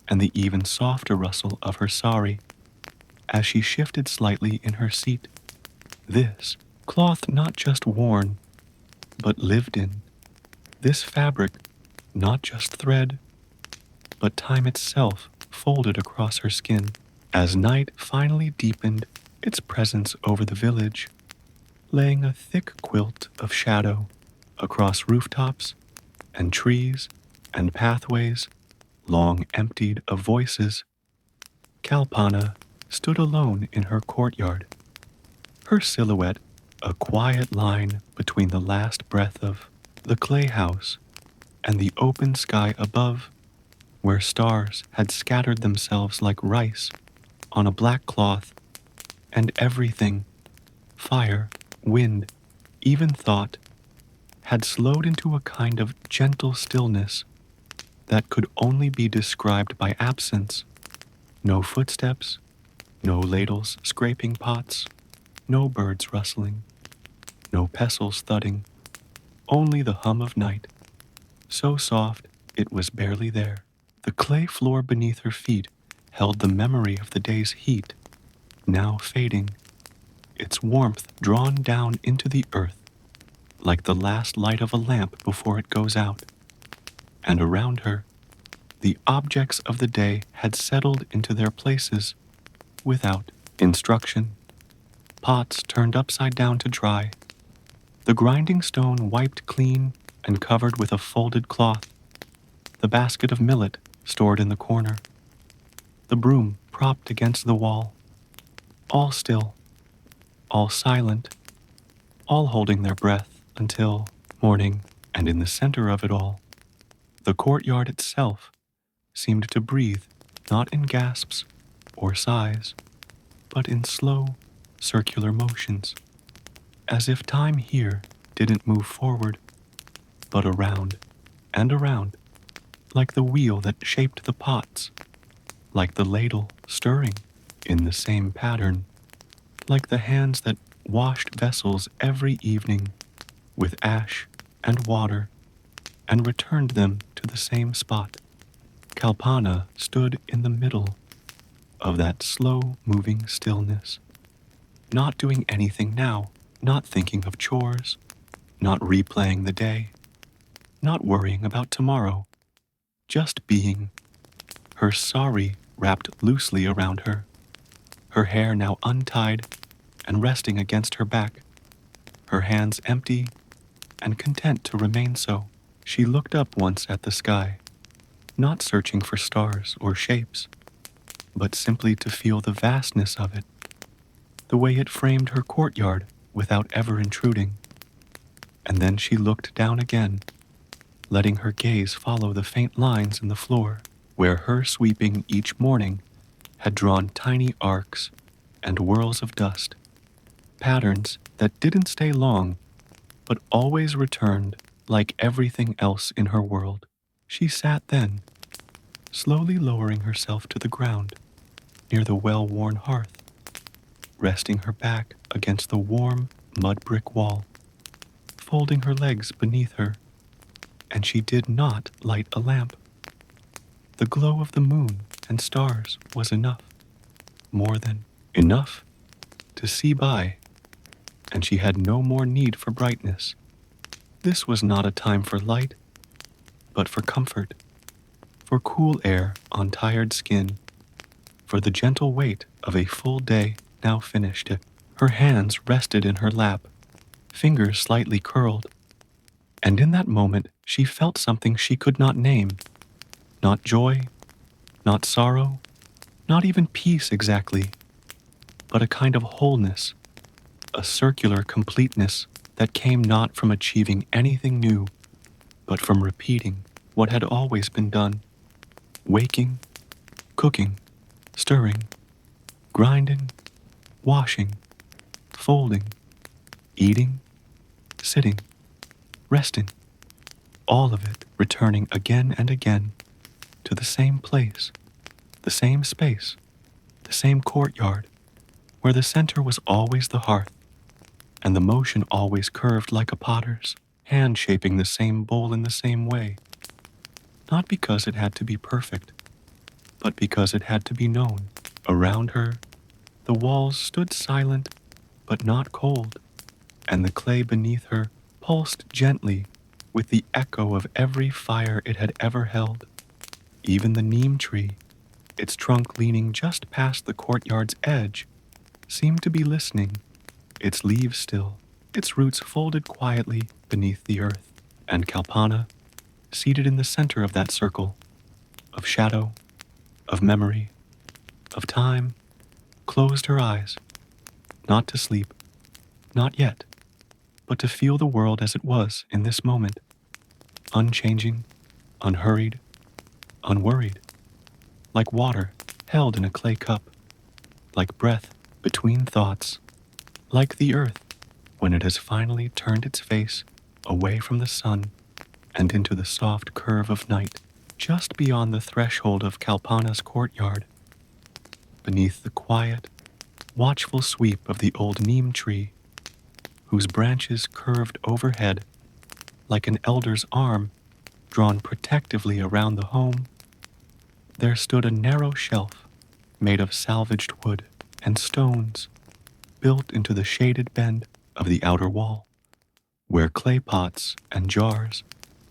and the even softer rustle of her sari as she shifted slightly in her seat. This cloth not just worn, but lived in. This fabric not just thread, but time itself folded across her skin. As night finally deepened its presence over the village, laying a thick quilt of shadow across rooftops and trees and pathways long emptied of voices, Kalpana stood alone in her courtyard, her silhouette a quiet line between the last breath of the clay house and the open sky above, where stars had scattered themselves like rice on a black cloth, and everything, fire, wind, even thought, had slowed into a kind of gentle stillness that could only be described by absence. No footsteps, no ladles scraping pots, no birds rustling, no pestles thudding, only the hum of night, so soft it was barely there. The clay floor beneath her feet held the memory of the day's heat, now fading, its warmth drawn down into the earth like the last light of a lamp before it goes out. And around her, the objects of the day had settled into their places without instruction. Pots turned upside down to dry, the grinding stone wiped clean and covered with a folded cloth, the basket of millet stored in the corner, the broom propped against the wall, all still, all silent, all holding their breath until morning, and in the center of it all, the courtyard itself seemed to breathe not in gasps or sighs, but in slow, circular motions, as if time here didn't move forward, but around and around, like the wheel that shaped the pots, like the ladle stirring in the same pattern, like the hands that washed vessels every evening with ash and water and returned them to the same spot. Kalpana stood in the middle of that slow-moving stillness, not doing anything now, not thinking of chores, not replaying the day, not worrying about tomorrow, just being, her sari wrapped loosely around her, her hair now untied and resting against her back, her hands empty and content to remain so. She looked up once at the sky, not searching for stars or shapes, but simply to feel the vastness of it, the way it framed her courtyard without ever intruding. And then she looked down again, letting her gaze follow the faint lines in the floor, where her sweeping each morning had drawn tiny arcs and whirls of dust, patterns that didn't stay long, but always returned like everything else in her world. She sat then, slowly lowering herself to the ground near the well-worn hearth, resting her back against the warm mud brick wall, folding her legs beneath her, and she did not light a lamp. The glow of the moon and stars was enough, more than enough, to see by, and she had no more need for brightness. This was not a time for light, but for comfort, for cool air on tired skin, for the gentle weight of a full day now finished. Her hands rested in her lap, fingers slightly curled, and in that moment she felt something she could not name. Not joy, not sorrow, not even peace exactly, but a kind of wholeness, a circular completeness that came not from achieving anything new, but from repeating what had always been done, waking, cooking, stirring, grinding, washing, folding, eating, sitting, resting, all of it returning again and again to the same place, the same space, the same courtyard, where the center was always the hearth, and the motion always curved like a potter's, hand shaping the same bowl in the same way, not because it had to be perfect, but because it had to be known. Around her, the walls stood silent but not cold, and the clay beneath her pulsed gently with the echo of every fire it had ever held. Even the neem tree, its trunk leaning just past the courtyard's edge, seemed to be listening, its leaves still, its roots folded quietly beneath the earth. And Kalpana, seated in the center of that circle, of shadow, of memory, of time, closed her eyes, not to sleep, not yet, but to feel the world as it was in this moment, unchanging, unhurried, unworried, like water held in a clay cup, like breath between thoughts, like the earth when it has finally turned its face away from the sun and into the soft curve of night, just beyond the threshold of Kalpana's courtyard, beneath the quiet, watchful sweep of the old neem tree, whose branches curved overhead like an elder's arm drawn protectively around the home. There stood a narrow shelf made of salvaged wood and stones built into the shaded bend of the outer wall, where clay pots and jars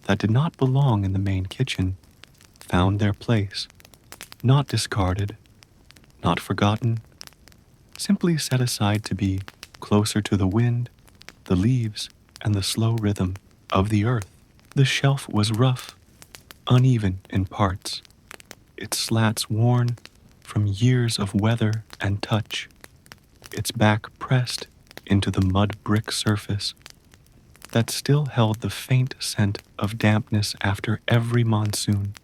that did not belong in the main kitchen found their place, not discarded, not forgotten, simply set aside to be closer to the wind, the leaves, and the slow rhythm of the earth. The shelf was rough, uneven in parts, its slats worn from years of weather and touch, its back pressed into the mud brick surface that still held the faint scent of dampness after every monsoon.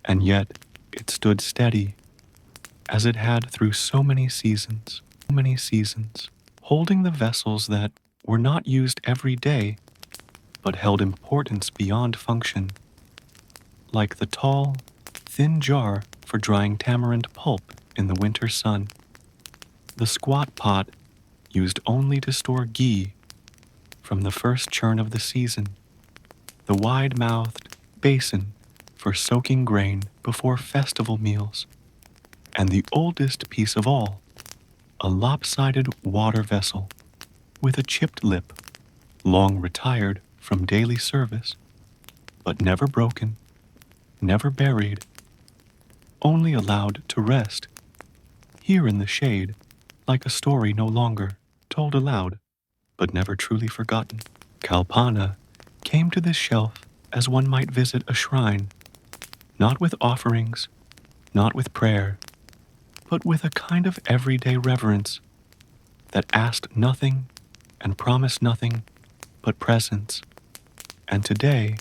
And yet it stood steady, as it had through so many seasons, holding the vessels that were not used every day, but held importance beyond function, like the tall, thin jar for drying tamarind pulp in the winter sun, the squat pot used only to store ghee from the first churn of the season, the wide-mouthed basin for soaking grain before festival meals, and the oldest piece of all, a lopsided water vessel with a chipped lip, long retired from daily service, but never broken, never buried, only allowed to rest, here in the shade, like a story no longer told aloud, but never truly forgotten. Kalpana came to this shelf as one might visit a shrine, not with offerings, not with prayer, but with a kind of everyday reverence that asked nothing and promised nothing but presence. And today,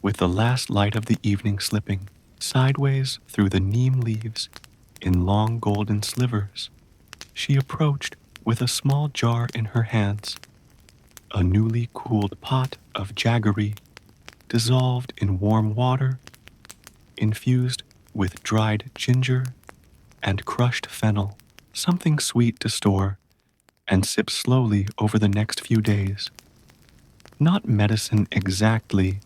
with the last light of the evening slipping sideways through the neem leaves in long golden slivers, she approached with a small jar in her hands, a newly cooled pot of jaggery dissolved in warm water, infused with dried ginger and crushed fennel, something sweet to store and sip slowly over the next few days. Not medicine exactly,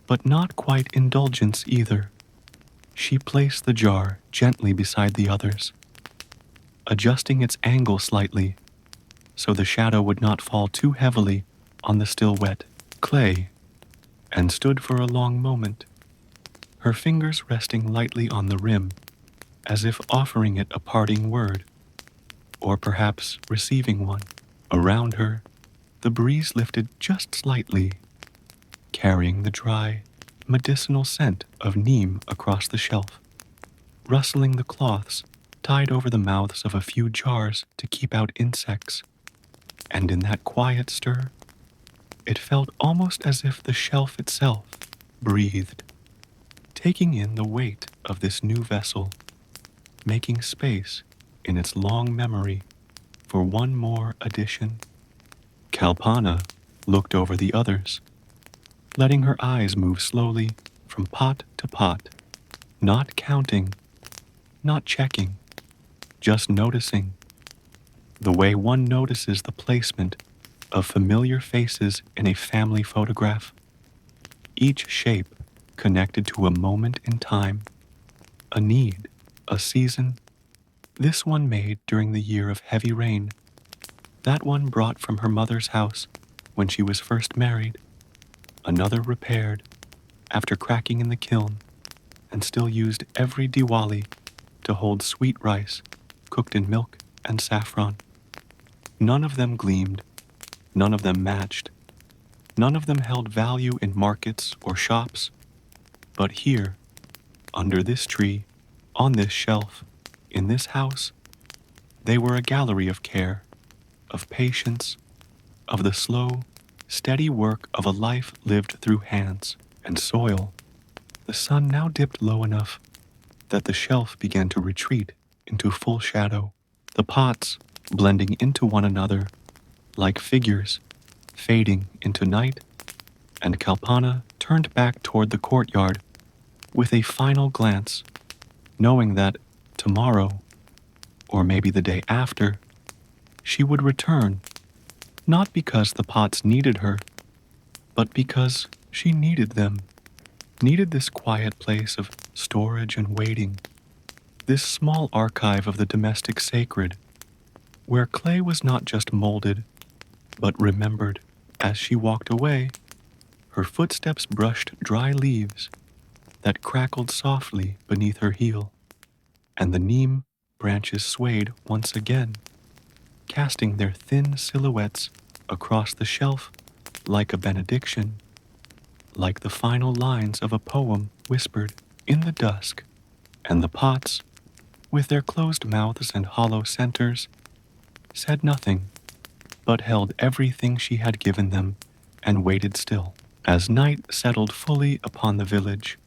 but not quite indulgence either. She placed the jar gently beside the others, adjusting its angle slightly so the shadow would not fall too heavily on the still wet clay, and stood for a long moment, her fingers resting lightly on the rim, as if offering it a parting word, or perhaps receiving one. Around her, the breeze lifted just slightly, carrying the dry, medicinal scent of neem across the shelf, rustling the cloths tied over the mouths of a few jars to keep out insects. And in that quiet stir, it felt almost as if the shelf itself breathed, taking in the weight of this new vessel, making space in its long memory for one more addition. Kalpana looked over the others, letting her eyes move slowly from pot to pot, not counting, not checking, just noticing, the way one notices the placement of familiar faces in a family photograph, each shape connected to a moment in time, a need, a season. This one made during the year of heavy rain, that one brought from her mother's house when she was first married, another repaired after cracking in the kiln and still used every Diwali to hold sweet rice cooked in milk and saffron. None of them gleamed, none of them matched, none of them held value in markets or shops, but here, under this tree, on this shelf, in this house, they were a gallery of care, of patience, of the slow, steady work of a life lived through hands and soil. The sun now dipped low enough that the shelf began to retreat into full shadow, the pots blending into one another like figures fading into night, and Kalpana turned back toward the courtyard with a final glance, knowing that tomorrow, or maybe the day after, she would return, not because the pots needed her, but because she needed them, needed this quiet place of storage and waiting, this small archive of the domestic sacred, where clay was not just molded, but remembered. As she walked away, her footsteps brushed dry leaves that crackled softly beneath her heel, and the neem branches swayed once again, casting their thin silhouettes across the shelf like a benediction, like the final lines of a poem whispered in the dusk. And the pots, with their closed mouths and hollow centers, said nothing, but held everything she had given them and waited still. As night settled fully upon the village,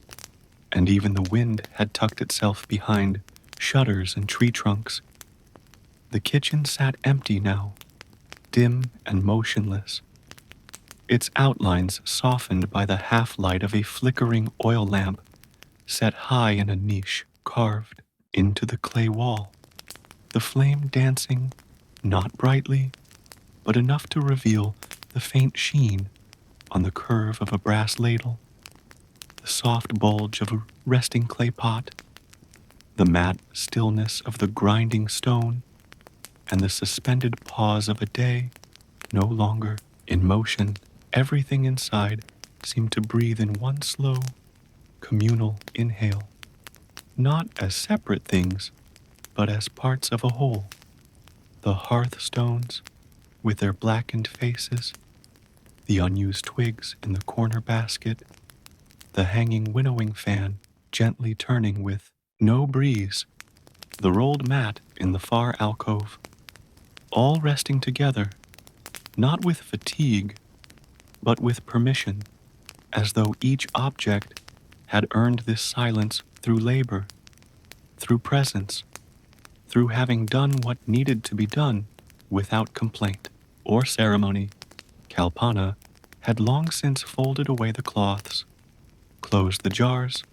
and even the wind had tucked itself behind shutters and tree trunks, the kitchen sat empty now, dim and motionless, its outlines softened by the half-light of a flickering oil lamp set high in a niche carved into the clay wall, the flame dancing, not brightly, but enough to reveal the faint sheen on the curve of a brass ladle, the soft bulge of a resting clay pot, the matte stillness of the grinding stone, and the suspended pause of a day no longer in motion. Everything inside seemed to breathe in one slow, communal inhale, not as separate things, but as parts of a whole. The hearthstones, with their blackened faces, the unused twigs in the corner basket, the hanging winnowing fan gently turning with no breeze, the rolled mat in the far alcove, all resting together, not with fatigue, but with permission, as though each object had earned this silence through labor, through presence, through having done what needed to be done without complaint or ceremony. Kalpana had long since folded away the cloths, closed the jars,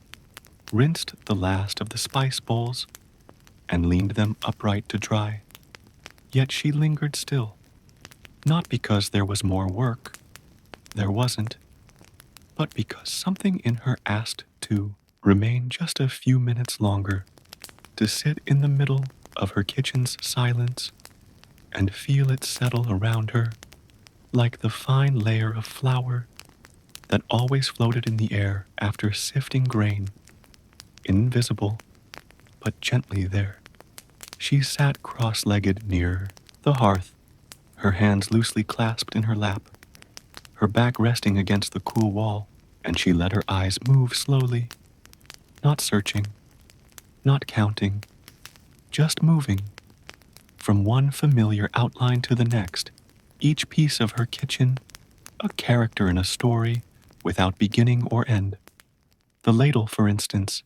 rinsed the last of the spice bowls, and leaned them upright to dry. Yet she lingered still, not because there was more work, there wasn't, but because something in her asked to remain just a few minutes longer, to sit in the middle of her kitchen's silence and feel it settle around her like the fine layer of flour that always floated in the air after sifting grain, invisible but gently there. She sat cross-legged near the hearth, her hands loosely clasped in her lap, her back resting against the cool wall, and she let her eyes move slowly, not searching, not counting, just moving, from one familiar outline to the next, each piece of her kitchen a character in a story without beginning or end. The ladle, for instance,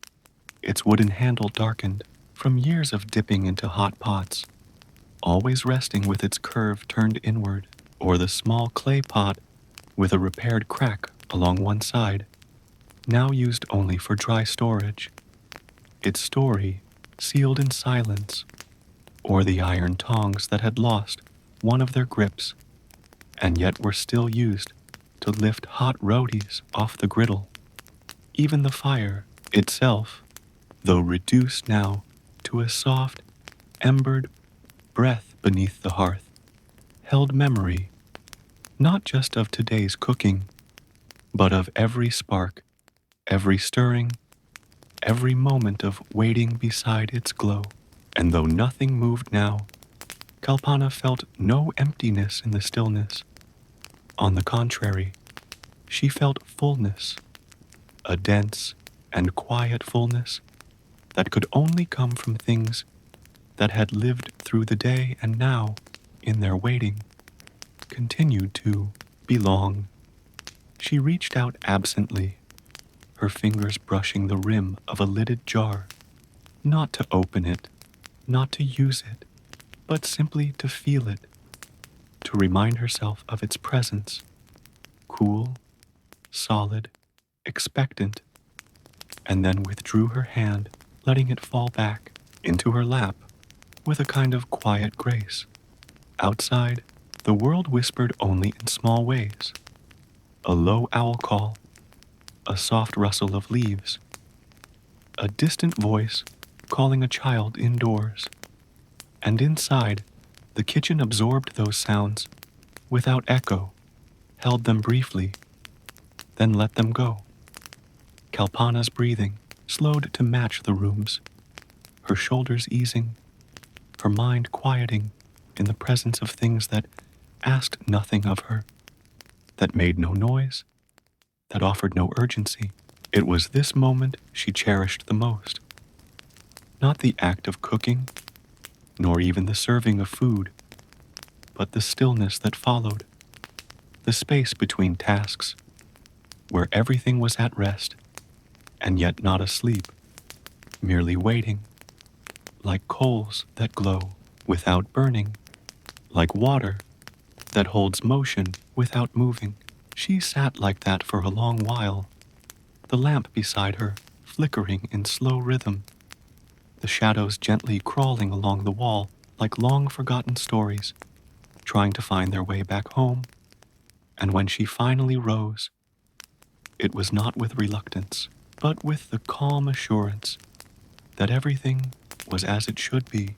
its wooden handle darkened from years of dipping into hot pots, always resting with its curve turned inward, or the small clay pot with a repaired crack along one side, now used only for dry storage, its story sealed in silence, or the iron tongs that had lost one of their grips, and yet were still used to lift hot rotis off the griddle. Even the fire itself, though reduced now to a soft, embered breath beneath the hearth, held memory, not just of today's cooking, but of every spark, every stirring, every moment of waiting beside its glow. And though nothing moved now, Kalpana felt no emptiness in the stillness. On the contrary, she felt fullness, a dense and quiet fullness that could only come from things that had lived through the day and now, in their waiting, continued to belong. She reached out absently, her fingers brushing the rim of a lidded jar, not to open it, not to use it, but simply to feel it, to remind herself of its presence, cool, solid, expectant, and then withdrew her hand, letting it fall back into her lap with a kind of quiet grace. Outside, the world whispered only in small ways. A low owl call, a soft rustle of leaves, a distant voice calling a child indoors. And inside, the kitchen absorbed those sounds without echo, held them briefly, then let them go. Kalpana's breathing slowed to match the room's, her shoulders easing, her mind quieting in the presence of things that asked nothing of her, that made no noise, that offered no urgency. It was this moment she cherished the most. Not the act of cooking, nor even the serving of food, but the stillness that followed, the space between tasks, where everything was at rest, and yet not asleep, merely waiting, like coals that glow without burning, like water that holds motion without moving. She sat like that for a long while, the lamp beside her flickering in slow rhythm, the shadows gently crawling along the wall like long-forgotten stories, trying to find their way back home. And when she finally rose, it was not with reluctance, but with the calm assurance that everything was as it should be,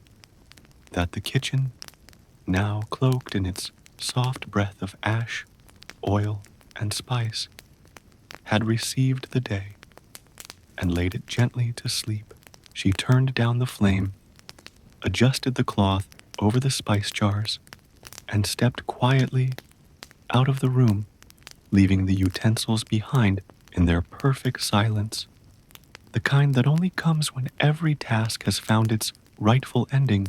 that the kitchen, now cloaked in its soft breath of ash, oil, and spice, had received the day and laid it gently to sleep. She turned down the flame, adjusted the cloth over the spice jars, and stepped quietly out of the room, leaving the utensils behind in their perfect silence, the kind that only comes when every task has found its rightful ending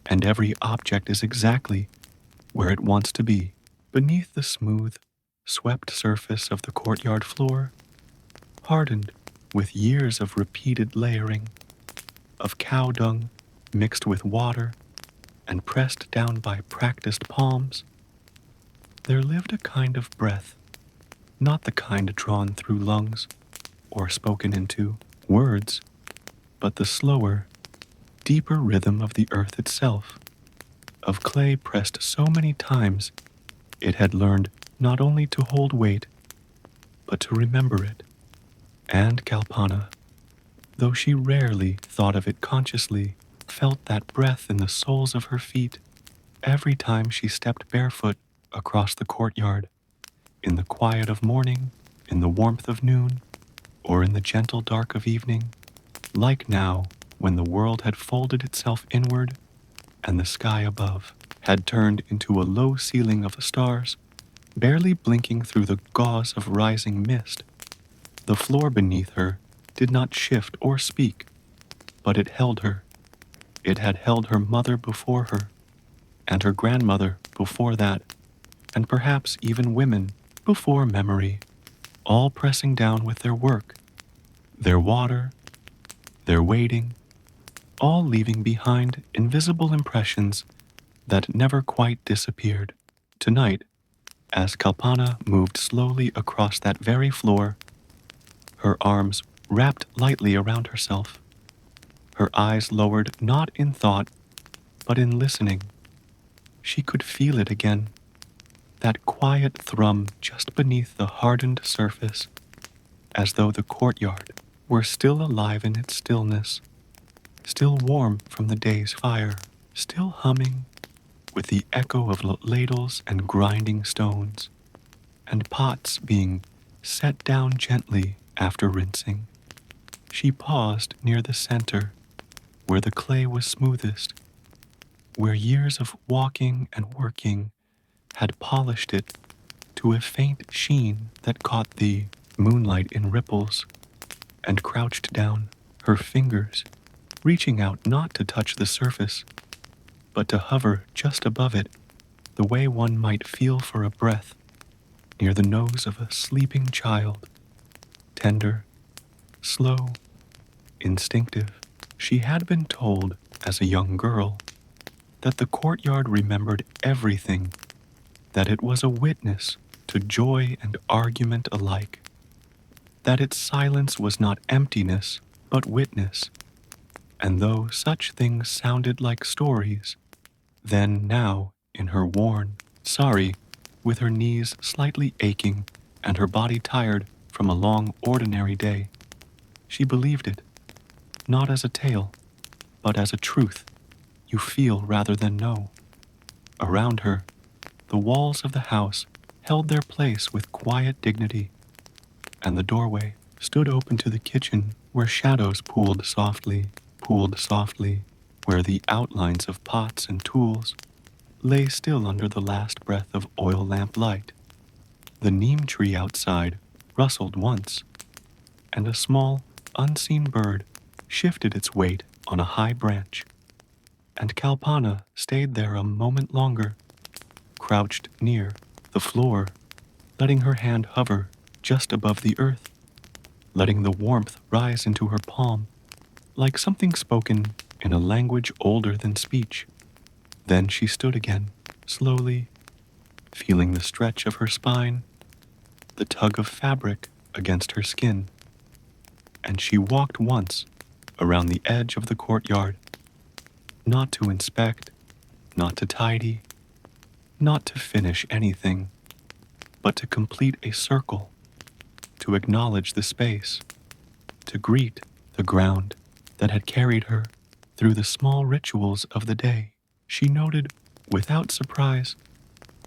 and every object is exactly where it wants to be. Beneath the smooth, swept surface of the courtyard floor, hardened with years of repeated layering, of cow dung mixed with water and pressed down by practiced palms, there lived a kind of breath, not the kind drawn through lungs or spoken into words, but the slower, deeper rhythm of the earth itself, of clay pressed so many times it had learned not only to hold weight, but to remember it. And Kalpana, though she rarely thought of it consciously, felt that breath in the soles of her feet every time she stepped barefoot across the courtyard, in the quiet of morning, in the warmth of noon, or in the gentle dark of evening, like now when the world had folded itself inward and the sky above had turned into a low ceiling of stars, barely blinking through the gauze of rising mist. The floor beneath her did not shift or speak, but it held her. It had held her mother before her, and her grandmother before that, and perhaps even women before memory, all pressing down with their work, their water, their waiting, all leaving behind invisible impressions that never quite disappeared. Tonight, as Kalpana moved slowly across that very floor, her arms wrapped lightly around herself, her eyes lowered not in thought, but in listening, she could feel it again, that quiet thrum just beneath the hardened surface, as though the courtyard were still alive in its stillness, still warm from the day's fire, still humming with the echo of ladles and grinding stones, and pots being set down gently after rinsing. She paused near the center, where the clay was smoothest, where years of walking and working had polished it to a faint sheen that caught the moonlight in ripples, and crouched down, her fingers reaching out not to touch the surface, but to hover just above it, the way one might feel for a breath near the nose of a sleeping child, tender, slow, instinctive. She had been told as a young girl that the courtyard remembered everything, that it was a witness to joy and argument alike, that its silence was not emptiness but witness. And though such things sounded like stories, then now, in her worn, Sari, with her knees slightly aching and her body tired from a long ordinary day, she believed it, not as a tale, but as a truth you feel rather than know. Around her, the walls of the house held their place with quiet dignity, and the doorway stood open to the kitchen where shadows pooled softly, where the outlines of pots and tools lay still under the last breath of oil lamp light. The neem tree outside rustled once, and a small, unseen bird shifted its weight on a high branch, and Kalpana stayed there a moment longer, crouched near the floor, letting her hand hover just above the earth, letting the warmth rise into her palm like something spoken in a language older than speech. Then she stood again, slowly, feeling the stretch of her spine, the tug of fabric against her skin, and she walked once around the edge of the courtyard, not to inspect, not to tidy, not to finish anything, but to complete a circle, to acknowledge the space, to greet the ground that had carried her through the small rituals of the day. She noted, without surprise,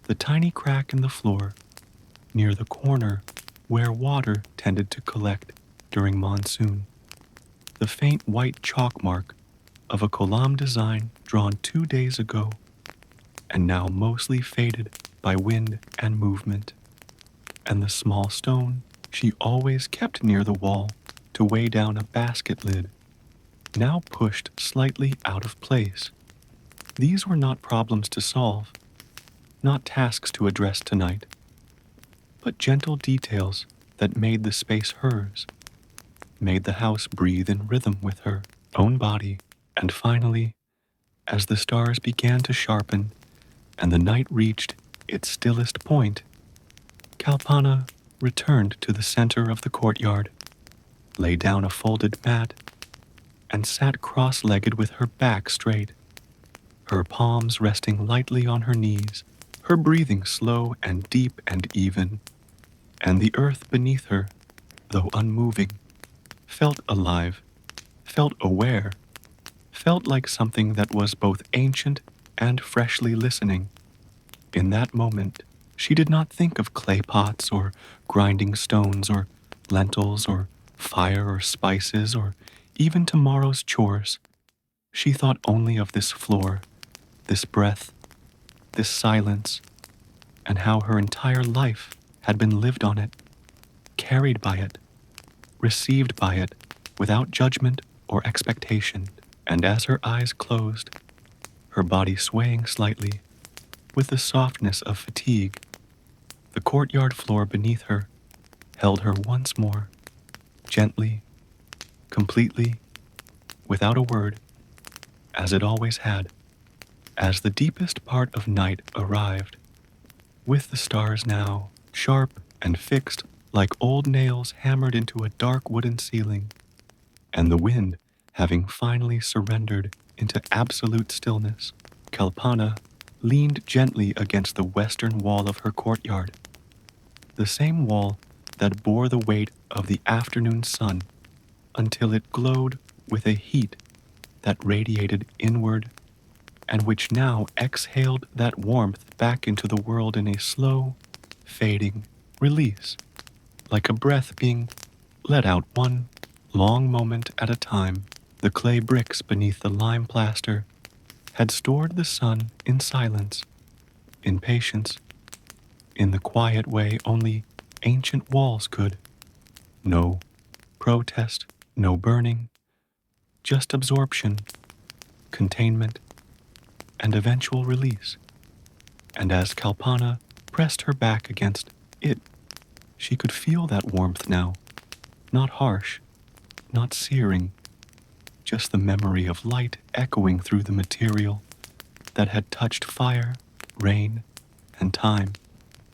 the tiny crack in the floor near the corner where water tended to collect during monsoon, the faint white chalk mark of a kolam design drawn 2 days ago and now mostly faded by wind and movement, and the small stone she always kept near the wall to weigh down a basket lid, now pushed slightly out of place. These were not problems to solve, not tasks to address tonight, but gentle details that made the space hers, made the house breathe in rhythm with her own body. And finally, as the stars began to sharpen and the night reached its stillest point, Kalpana returned to the center of the courtyard, lay down a folded mat, and sat cross-legged with her back straight, her palms resting lightly on her knees, her breathing slow and deep and even, and the earth beneath her, though unmoving, felt alive, felt aware, felt like something that was both ancient and freshly listening. In that moment, she did not think of clay pots or grinding stones or lentils or fire or spices or even tomorrow's chores. She thought only of this floor, this breath, this silence, and how her entire life had been lived on it, carried by it, received by it without judgment or expectation. And as her eyes closed, her body swaying slightly with the softness of fatigue, the courtyard floor beneath her held her once more, gently, completely, without a word, as it always had. As the deepest part of night arrived, with the stars now sharp and fixed like old nails hammered into a dark wooden ceiling, and the wind having finally surrendered into absolute stillness, Kalpana leaned gently against the western wall of her courtyard, the same wall that bore the weight of the afternoon sun until it glowed with a heat that radiated inward and which now exhaled that warmth back into the world in a slow, fading release, like a breath being let out one long moment at a time. The clay bricks beneath the lime plaster had stored the sun in silence, in patience, in the quiet way only ancient walls could. No protest, no burning, just absorption, containment, and eventual release. And as Kalpana pressed her back against it, she could feel that warmth now, not harsh, not searing, just the memory of light echoing through the material that had touched fire, rain, and time.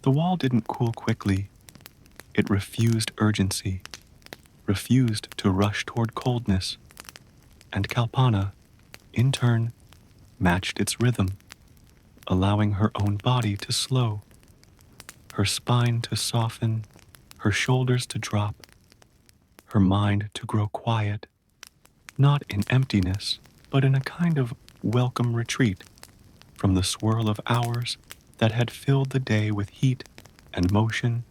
The wall didn't cool quickly. It refused urgency, refused to rush toward coldness, and Kalpana, in turn, matched its rhythm, allowing her own body to slow, her spine to soften, her shoulders to drop, her mind to grow quiet, not in emptiness, but in a kind of welcome retreat from the swirl of hours that had filled the day with heat and motion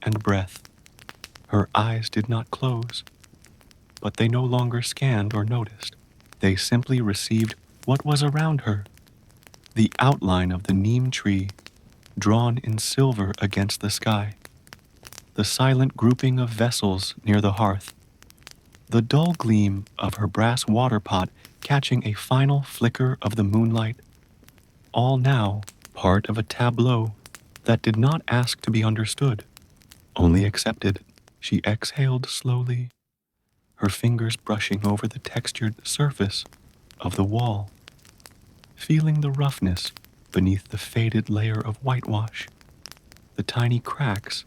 and breath. Her eyes did not close, but they no longer scanned or noticed. They simply received what was around her, the outline of the neem tree drawn in silver against the sky, the silent grouping of vessels near the hearth, the dull gleam of her brass water pot catching a final flicker of the moonlight, all now part of a tableau that did not ask to be understood, only accepted. She exhaled slowly, her fingers brushing over the textured surface of the wall, feeling the roughness beneath the faded layer of whitewash, the tiny cracks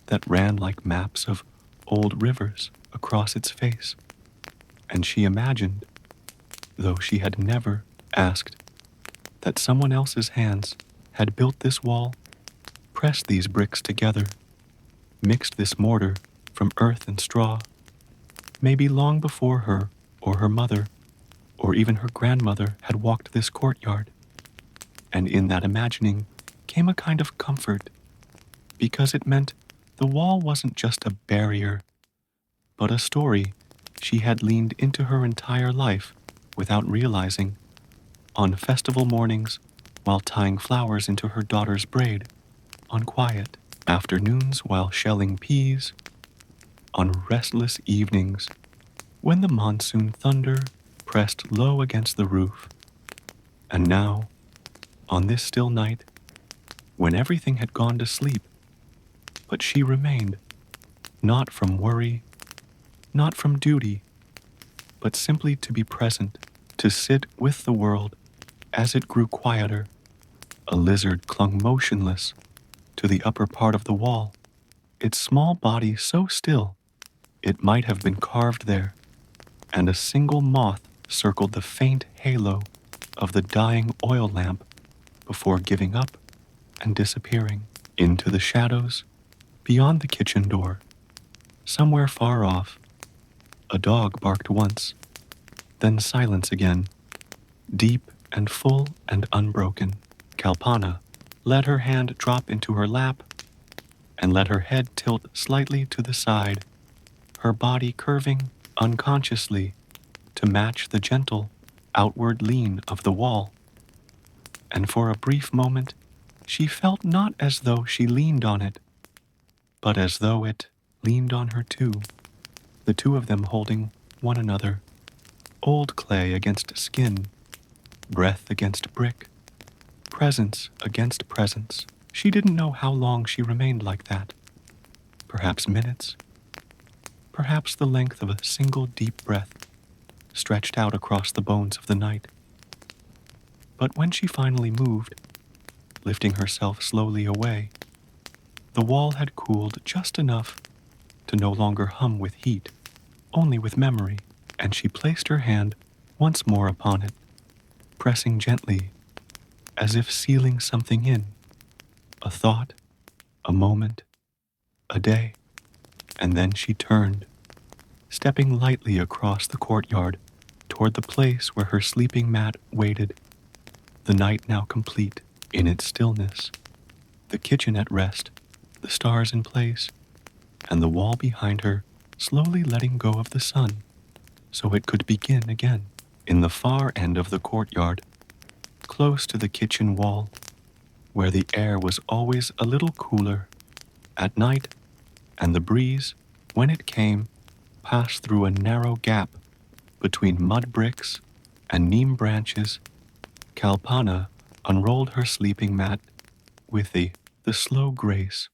that ran like maps of old rivers across its face. And she imagined, though she had never asked, that someone else's hands had built this wall, pressed these bricks together, mixed this mortar from earth and straw, maybe long before her or her mother or even her grandmother had walked this courtyard. And in that imagining came a kind of comfort, because it meant the wall wasn't just a barrier, but a story she had leaned into her entire life without realizing, on festival mornings while tying flowers into her daughter's braid, on quiet afternoons while shelling peas, on restless evenings when the monsoon thunder pressed low against the roof. And now, on this still night, when everything had gone to sleep, but she remained, not from worry, not from duty, but simply to be present, to sit with the world as it grew quieter. A lizard clung motionless to the upper part of the wall, its small body so still it might have been carved there, and a single moth circled the faint halo of the dying oil lamp before giving up and disappearing into the shadows beyond the kitchen door. Somewhere far off, a dog barked once, then silence again, deep and full and unbroken. Kalpana let her hand drop into her lap and let her head tilt slightly to the side, her body curving unconsciously to match the gentle outward lean of the wall. And for a brief moment, she felt not as though she leaned on it, but as though it leaned on her too, the two of them holding one another, old clay against skin, breath against brick, presence against presence. She didn't know how long she remained like that. Perhaps minutes, perhaps the length of a single deep breath stretched out across the bones of the night. But when she finally moved, lifting herself slowly away, the wall had cooled just enough to no longer hum with heat, only with memory, and she placed her hand once more upon it, pressing gently, as if sealing something in, a thought, a moment, a day. And then she turned, stepping lightly across the courtyard toward the place where her sleeping mat waited, the night now complete in its stillness, the kitchen at rest, the stars in place, and the wall behind her slowly letting go of the sun so it could begin again. In the far end of the courtyard, close to the kitchen wall, where the air was always a little cooler at night, and the breeze, when it came, passed through a narrow gap between mud bricks and neem branches, Kalpana unrolled her sleeping mat with the slow grace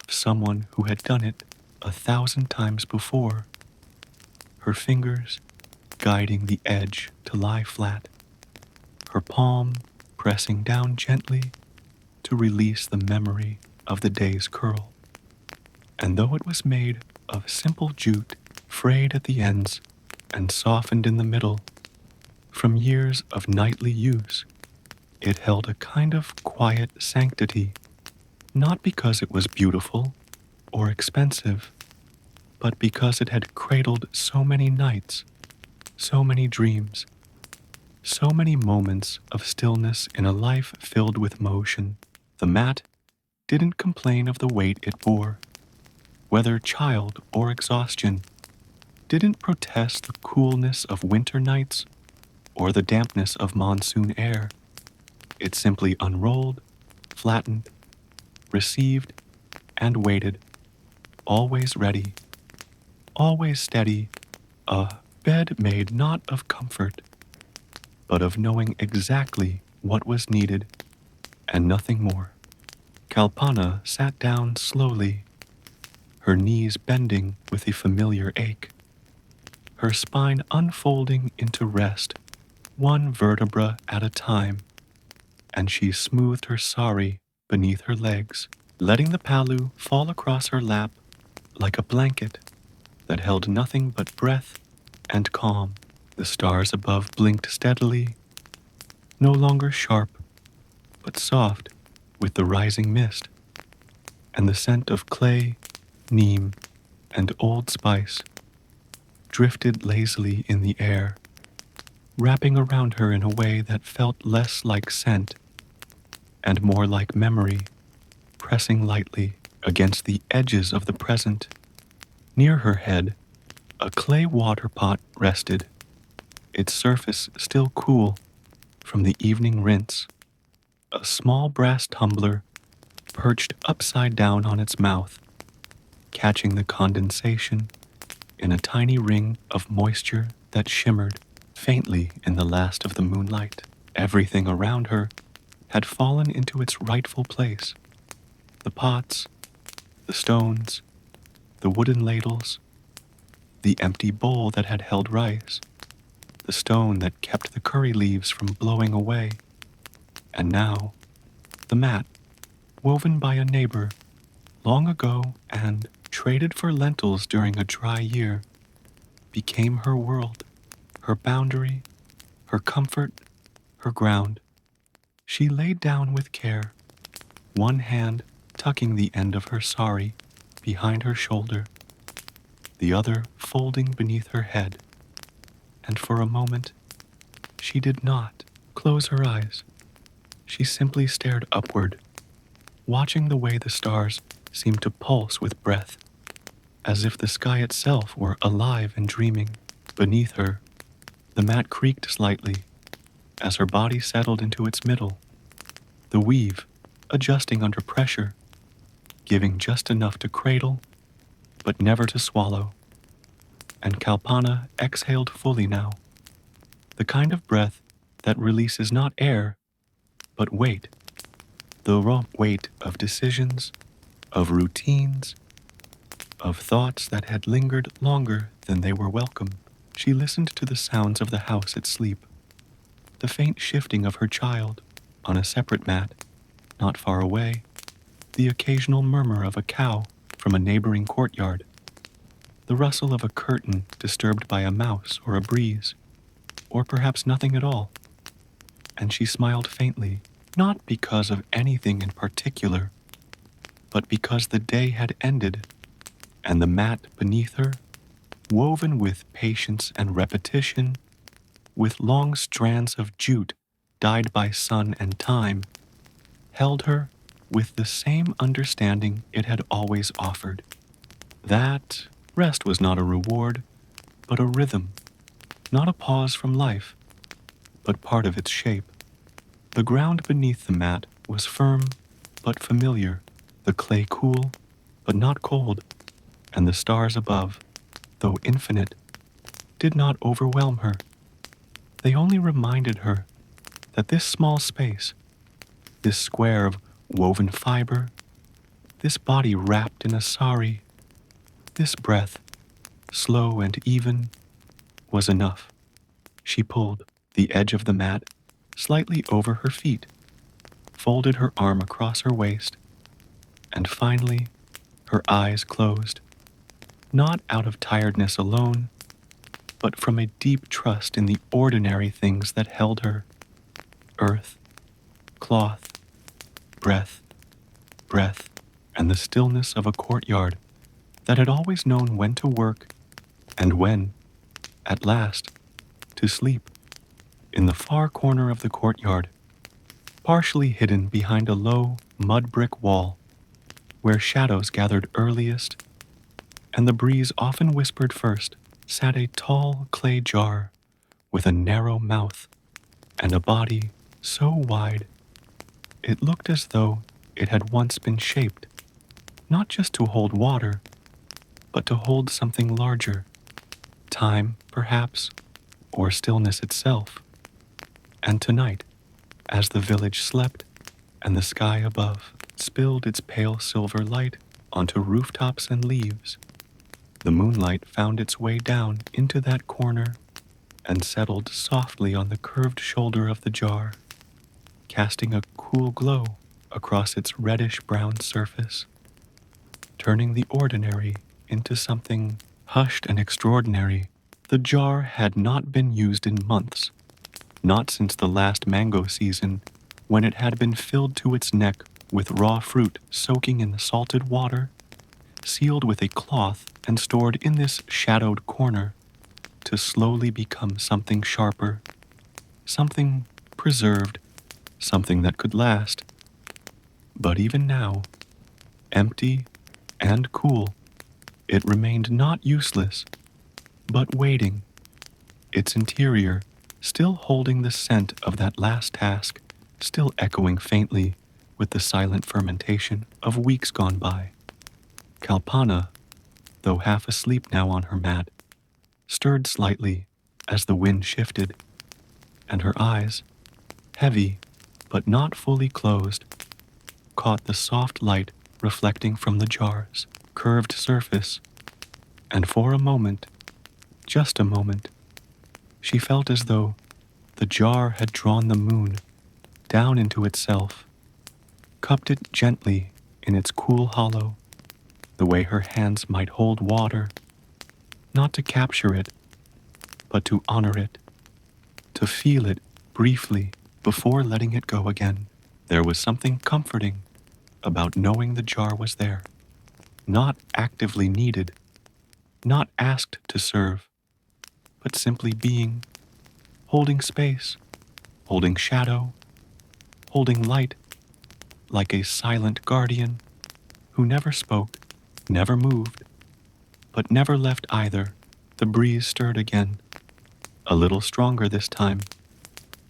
of someone who had done it 1,000 times before, her fingers guiding the edge to lie flat, her palm pressing down gently to release the memory of the day's curl. And though it was made of simple jute, frayed at the ends and softened in the middle, from years of nightly use, it held a kind of quiet sanctity, not because it was beautiful or expensive, but because it had cradled so many nights, so many dreams, so many moments of stillness in a life filled with motion. The mat didn't complain of the weight it bore, whether child or exhaustion, didn't protest the coolness of winter nights or the dampness of monsoon air. It simply unrolled, flattened, received, and waited, always ready, always steady, a bed made not of comfort, but of knowing exactly what was needed and nothing more. Kalpana sat down slowly, her knees bending with a familiar ache, her spine unfolding into rest, one vertebra at a time, and she smoothed her sari beneath her legs, letting the palu fall across her lap like a blanket that held nothing but breath and calm. The stars above blinked steadily, no longer sharp, but soft with the rising mist, and the scent of clay, neem, and old spice drifted lazily in the air, wrapping around her in a way that felt less like scent and more like memory, pressing lightly against the edges of the present. Near her head, a clay water pot rested, its surface still cool from the evening rinse. A small brass tumbler perched upside down on its mouth, catching the condensation in a tiny ring of moisture that shimmered faintly in the last of the moonlight. Everything around her had fallen into its rightful place. The pots, the stones, the wooden ladles, the empty bowl that had held rice, the stone that kept the curry leaves from blowing away, and now the mat, woven by a neighbor long ago and traded for lentils during a dry year, became her world, her boundary, her comfort, her ground. She laid down with care, one hand tucking the end of her sari behind her shoulder, the other folding beneath her head, and for a moment she did not close her eyes. She simply stared upward, watching the way the stars seemed to pulse with breath, as if the sky itself were alive and dreaming. Beneath her, the mat creaked slightly as her body settled into its middle, the weave adjusting under pressure, giving just enough to cradle, but never to swallow. And Kalpana exhaled fully now, the kind of breath that releases not air, but weight, the raw weight of decisions, of routines, of thoughts that had lingered longer than they were welcome. She listened to the sounds of the house at sleep, the faint shifting of her child on a separate mat, not far away, the occasional murmur of a cow from a neighboring courtyard, the rustle of a curtain disturbed by a mouse or a breeze, or perhaps nothing at all. And she smiled faintly, not because of anything in particular, but because the day had ended, and the mat beneath her, woven with patience and repetition, with long strands of jute dyed by sun and time, held her with the same understanding it had always offered. That rest was not a reward, but a rhythm, not a pause from life, but part of its shape. The ground beneath the mat was firm but familiar, the clay cool but not cold, and the stars above, though infinite, did not overwhelm her. They only reminded her that this small space, this square of woven fiber, this body wrapped in a sari, this breath, slow and even, was enough. She pulled the edge of the mat slightly over her feet, folded her arm across her waist, and finally her eyes closed, not out of tiredness alone, but from a deep trust in the ordinary things that held her: earth, cloth, breath, and the stillness of a courtyard that had always known when to work and when, at last, to sleep. In the far corner of the courtyard, partially hidden behind a low mud brick wall, where shadows gathered earliest and the breeze often whispered first, sat a tall clay jar with a narrow mouth and a body so wide it looked as though it had once been shaped, not just to hold water, but to hold something larger, time, perhaps, or stillness itself. And tonight, as the village slept and the sky above spilled its pale silver light onto rooftops and leaves, the moonlight found its way down into that corner and settled softly on the curved shoulder of the jar, casting a cool glow across its reddish-brown surface, turning the ordinary into something hushed and extraordinary. The jar had not been used in months, not since the last mango season, when it had been filled to its neck with raw fruit soaking in the salted water, sealed with a cloth and stored in this shadowed corner to slowly become something sharper, something preserved, something that could last. But even now, empty and cool, it remained not useless, but waiting, its interior still holding the scent of that last task, still echoing faintly with the silent fermentation of weeks gone by. Kalpana, though half asleep now on her mat, stirred slightly as the wind shifted, and her eyes, heavy but not fully closed, caught the soft light reflecting from the jar's curved surface, and for a moment, just a moment, she felt as though the jar had drawn the moon down into itself, cupped it gently in its cool hollow, the way her hands might hold water, not to capture it, but to honor it, to feel it briefly before letting it go again. There was something comforting about knowing the jar was there, not actively needed, not asked to serve, but simply being, holding space, holding shadow, holding light, like a silent guardian who never spoke, never moved, but never left either. The breeze stirred again, a little stronger this time,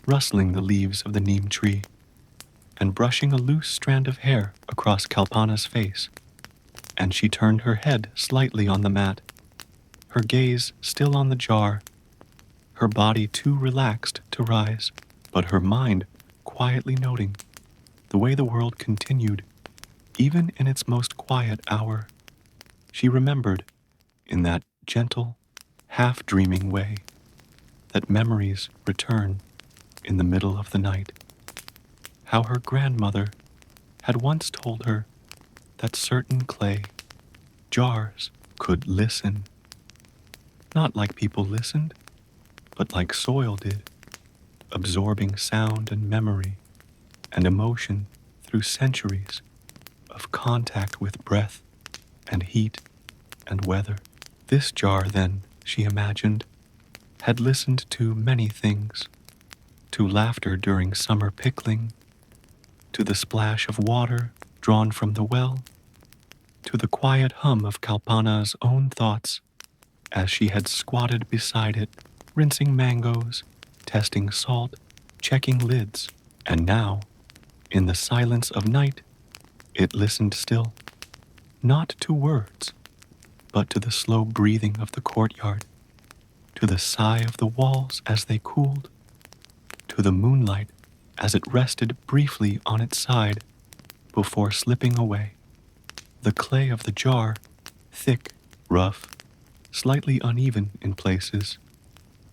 rustling the leaves of the neem tree and brushing a loose strand of hair across Kalpana's face, and she turned her head slightly on the mat, her gaze still on the jar, her body too relaxed to rise, but her mind quietly noting the way the world continued, even in its most quiet hour. She remembered, in that gentle, half-dreaming way, that memories return in the middle of the night. How her grandmother had once told her that certain clay jars could listen, not like people listened, but like soil did, absorbing sound and memory and emotion through centuries of contact with breath and heat and weather. This jar, then, she imagined, had listened to many things, to laughter during summer pickling, to the splash of water drawn from the well, to the quiet hum of Kalpana's own thoughts as she had squatted beside it, rinsing mangoes, testing salt, checking lids, and now, in the silence of night, it listened still, not to words, but to the slow breathing of the courtyard, to the sigh of the walls as they cooled, to the moonlight as it rested briefly on its side before slipping away. The clay of the jar, thick, rough, slightly uneven in places,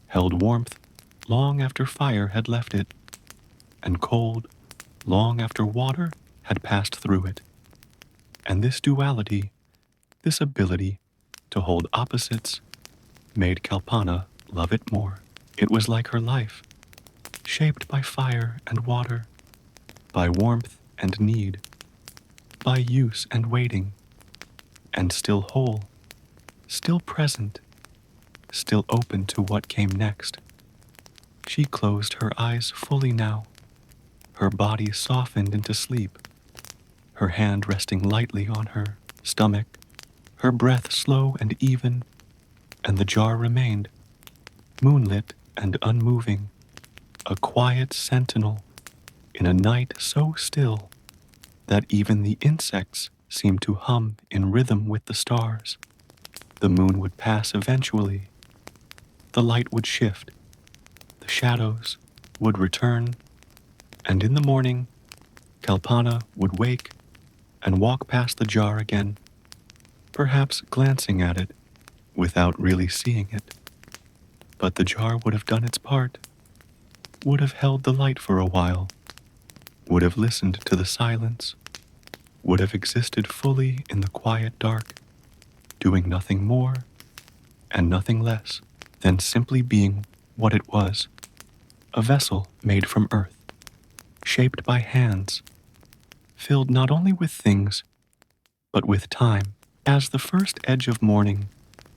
held warmth long after fire had left it, and cold long after water had passed through it. And this duality, this ability to hold opposites, made Kalpana love it more. It was like her life, shaped by fire and water, by warmth and need, by use and waiting, and still whole, still present, still open to what came next. She closed her eyes fully now, her body softened into sleep, her hand resting lightly on her stomach, her breath slow and even, and the jar remained, moonlit and unmoving, a quiet sentinel in a night so still that even the insects seemed to hum in rhythm with the stars. The moon would pass eventually, the light would shift, the shadows would return, and in the morning, Kalpana would wake and walk past the jar again, perhaps glancing at it without really seeing it. But the jar would have done its part, would have held the light for a while, would have listened to the silence, would have existed fully in the quiet dark, doing nothing more and nothing less than simply being what it was, a vessel made from earth, shaped by hands, filled not only with things, but with time. As the first edge of morning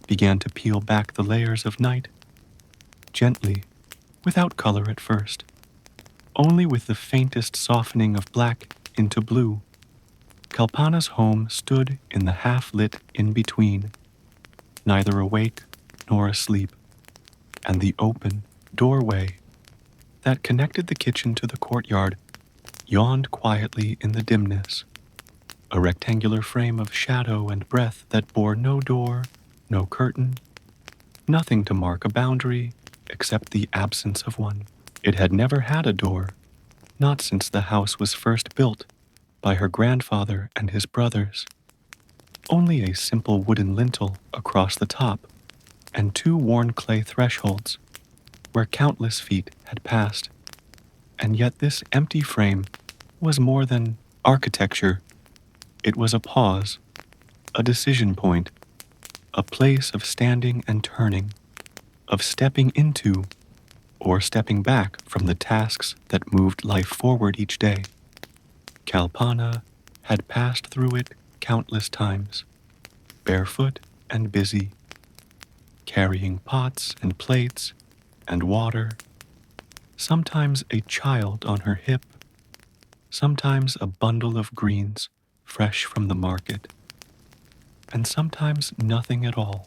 began to peel back the layers of night, gently, without color at first, only with the faintest softening of black into blue, Kalpana's home stood in the half-lit in-between, neither awake nor asleep, and the open doorway that connected the kitchen to the courtyard yawned quietly in the dimness, a rectangular frame of shadow and breath that bore no door, no curtain, nothing to mark a boundary except the absence of one. It had never had a door, not since the house was first built by her grandfather and his brothers. Only a simple wooden lintel across the top, and two worn clay thresholds where countless feet had passed. And yet this empty frame was more than architecture. It was a pause, a decision point, a place of standing and turning, of stepping into or stepping back from the tasks that moved life forward each day. Kalpana had passed through it countless times, barefoot and busy, carrying pots and plates and water, sometimes a child on her hip, sometimes a bundle of greens fresh from the market, and sometimes nothing at all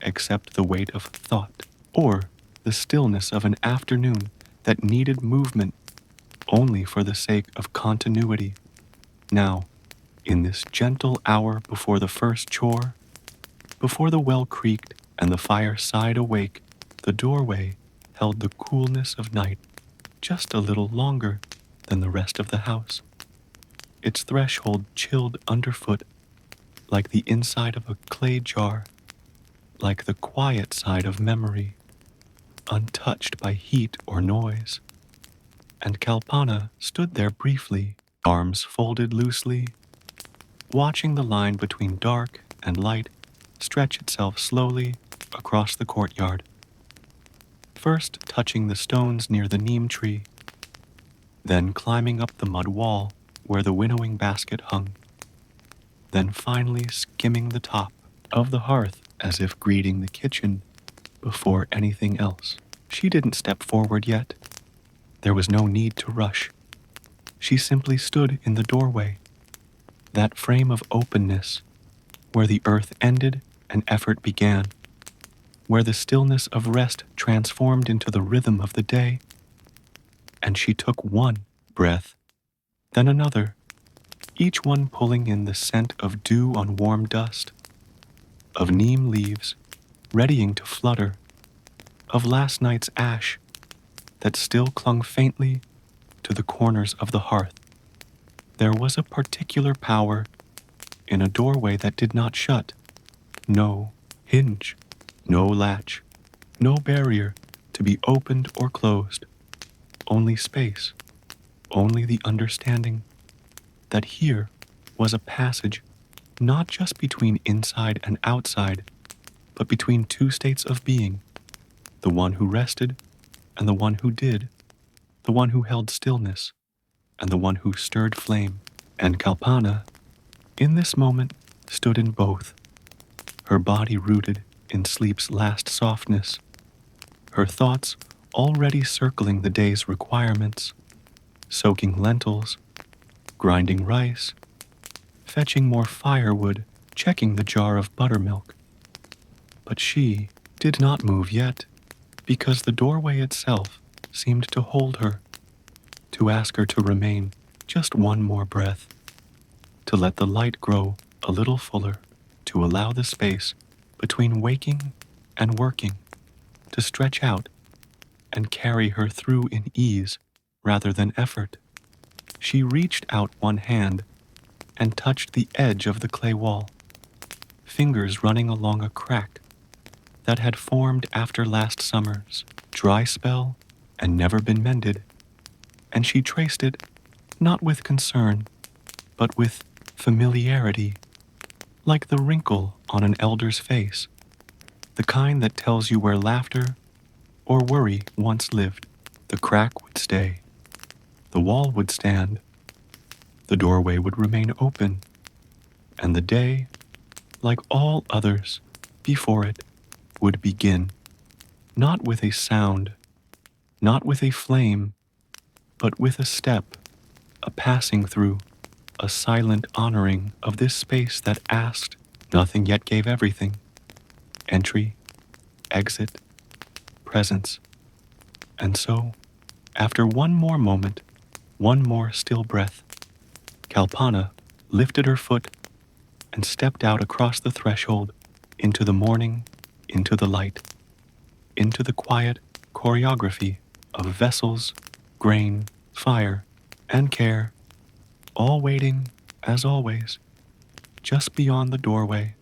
except the weight of thought or the stillness of an afternoon that needed movement only for the sake of continuity. Now, in this gentle hour before the first chore, before the well creaked and the fire sighed awake, the doorway held the coolness of night just a little longer than the rest of the house. Its threshold chilled underfoot like the inside of a clay jar, like the quiet side of memory, untouched by heat or noise. And Kalpana stood there briefly, arms folded loosely, watching the line between dark and light stretch itself slowly across the courtyard, first touching the stones near the neem tree, then climbing up the mud wall where the winnowing basket hung, then finally skimming the top of the hearth as if greeting the kitchen before anything else. She didn't step forward yet. There was no need to rush. She simply stood in the doorway, that frame of openness where the earth ended and effort began, where the stillness of rest transformed into the rhythm of the day. And she took one breath, then another, each one pulling in the scent of dew on warm dust, of neem leaves readying to flutter, of last night's ash that still clung faintly to the corners of the hearth. There was a particular power in a doorway that did not shut, no hinge, no latch, no barrier to be opened or closed, only space, only the understanding that here was a passage not just between inside and outside, but between two states of being, the one who rested and the one who did, the one who held stillness and the one who stirred flame. And Kalpana, in this moment, stood in both, her body rooted in sleep's last softness, her thoughts already circling the day's requirements, soaking lentils, grinding rice, fetching more firewood, checking the jar of buttermilk. But she did not move yet, because the doorway itself seemed to hold her, to ask her to remain just one more breath, to let the light grow a little fuller, to allow the space between waking and working to stretch out and carry her through in ease rather than effort. She reached out one hand and touched the edge of the clay wall, fingers running along a crack that had formed after last summer's dry spell and never been mended, and she traced it not with concern, but with familiarity, like the wrinkle on an elder's face, the kind that tells you where laughter or worry once lived. The crack would stay, the wall would stand, the doorway would remain open, and the day, like all others before it, would begin, not with a sound, not with a flame, but with a step, a passing through, a silent honoring of this space that asked nothing yet gave everything. Entry, exit, presence. And so, after one more moment, one more still breath, Kalpana lifted her foot and stepped out across the threshold into the morning, into the light, into the quiet choreography of vessels, grain, fire, and care, all waiting, as always, just beyond the doorway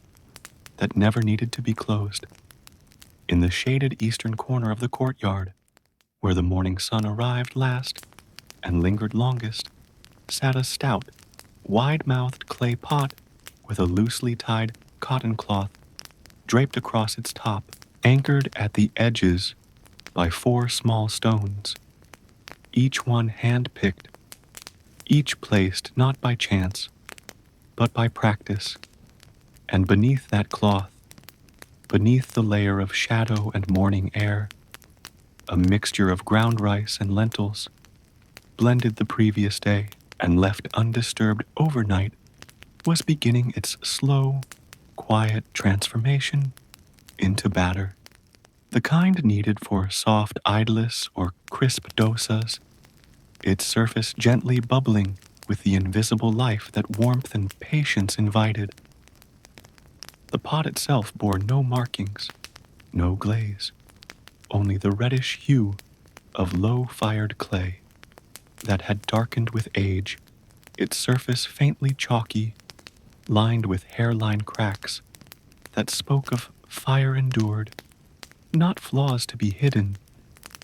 that never needed to be closed. In the shaded eastern corner of the courtyard, where the morning sun arrived last and lingered longest, sat a stout, wide-mouthed clay pot with a loosely tied cotton cloth draped across its top, anchored at the edges by 4 small stones, each one hand-picked, each placed not by chance, but by practice. And beneath that cloth, beneath the layer of shadow and morning air, a mixture of ground rice and lentils, blended the previous day and left undisturbed overnight, was beginning its slow, quiet transformation into batter, the kind needed for soft idlis or crisp dosas, its surface gently bubbling with the invisible life that warmth and patience invited. The pot itself bore no markings, no glaze, only the reddish hue of low-fired clay that had darkened with age, its surface faintly chalky, lined with hairline cracks that spoke of fire endured, not flaws to be hidden,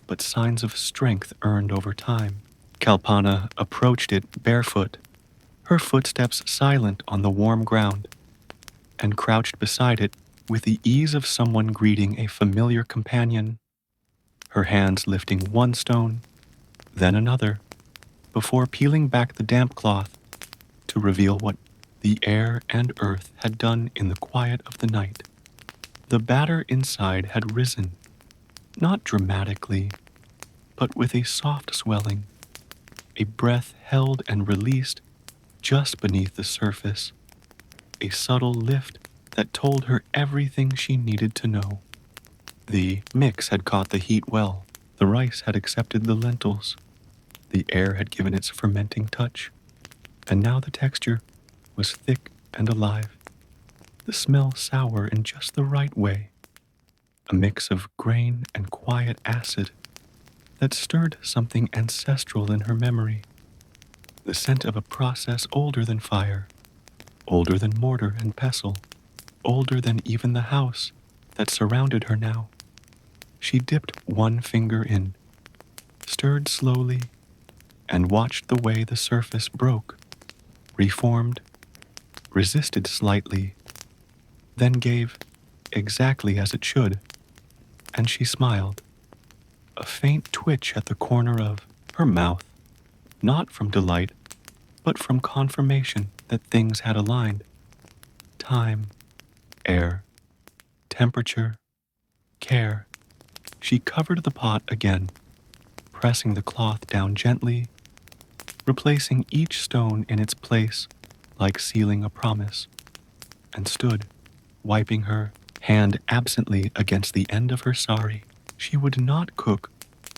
but signs of strength earned over time. Kalpana approached it barefoot, her footsteps silent on the warm ground, and crouched beside it with the ease of someone greeting a familiar companion, her hands lifting one stone, then another, before peeling back the damp cloth to reveal what the air and earth had done in the quiet of the night. The batter inside had risen, not dramatically, but with a soft swelling, a breath held and released just beneath the surface, a subtle lift that told her everything she needed to know. The mix had caught the heat well, the rice had accepted the lentils, the air had given its fermenting touch, and now the texture was thick and alive, the smell sour in just the right way, a mix of grain and quiet acid that stirred something ancestral in her memory, the scent of a process older than fire, older than mortar and pestle, older than even the house that surrounded her now. She dipped one finger in, stirred slowly, and watched the way the surface broke, reformed, resisted slightly, then gave exactly as it should, and she smiled, a faint twitch at the corner of her mouth, not from delight, but from confirmation that things had aligned. Time, air, temperature, care. She covered the pot again, pressing the cloth down gently, replacing each stone in its place like sealing a promise, and stood, wiping her hand absently against the end of her sari. She would not cook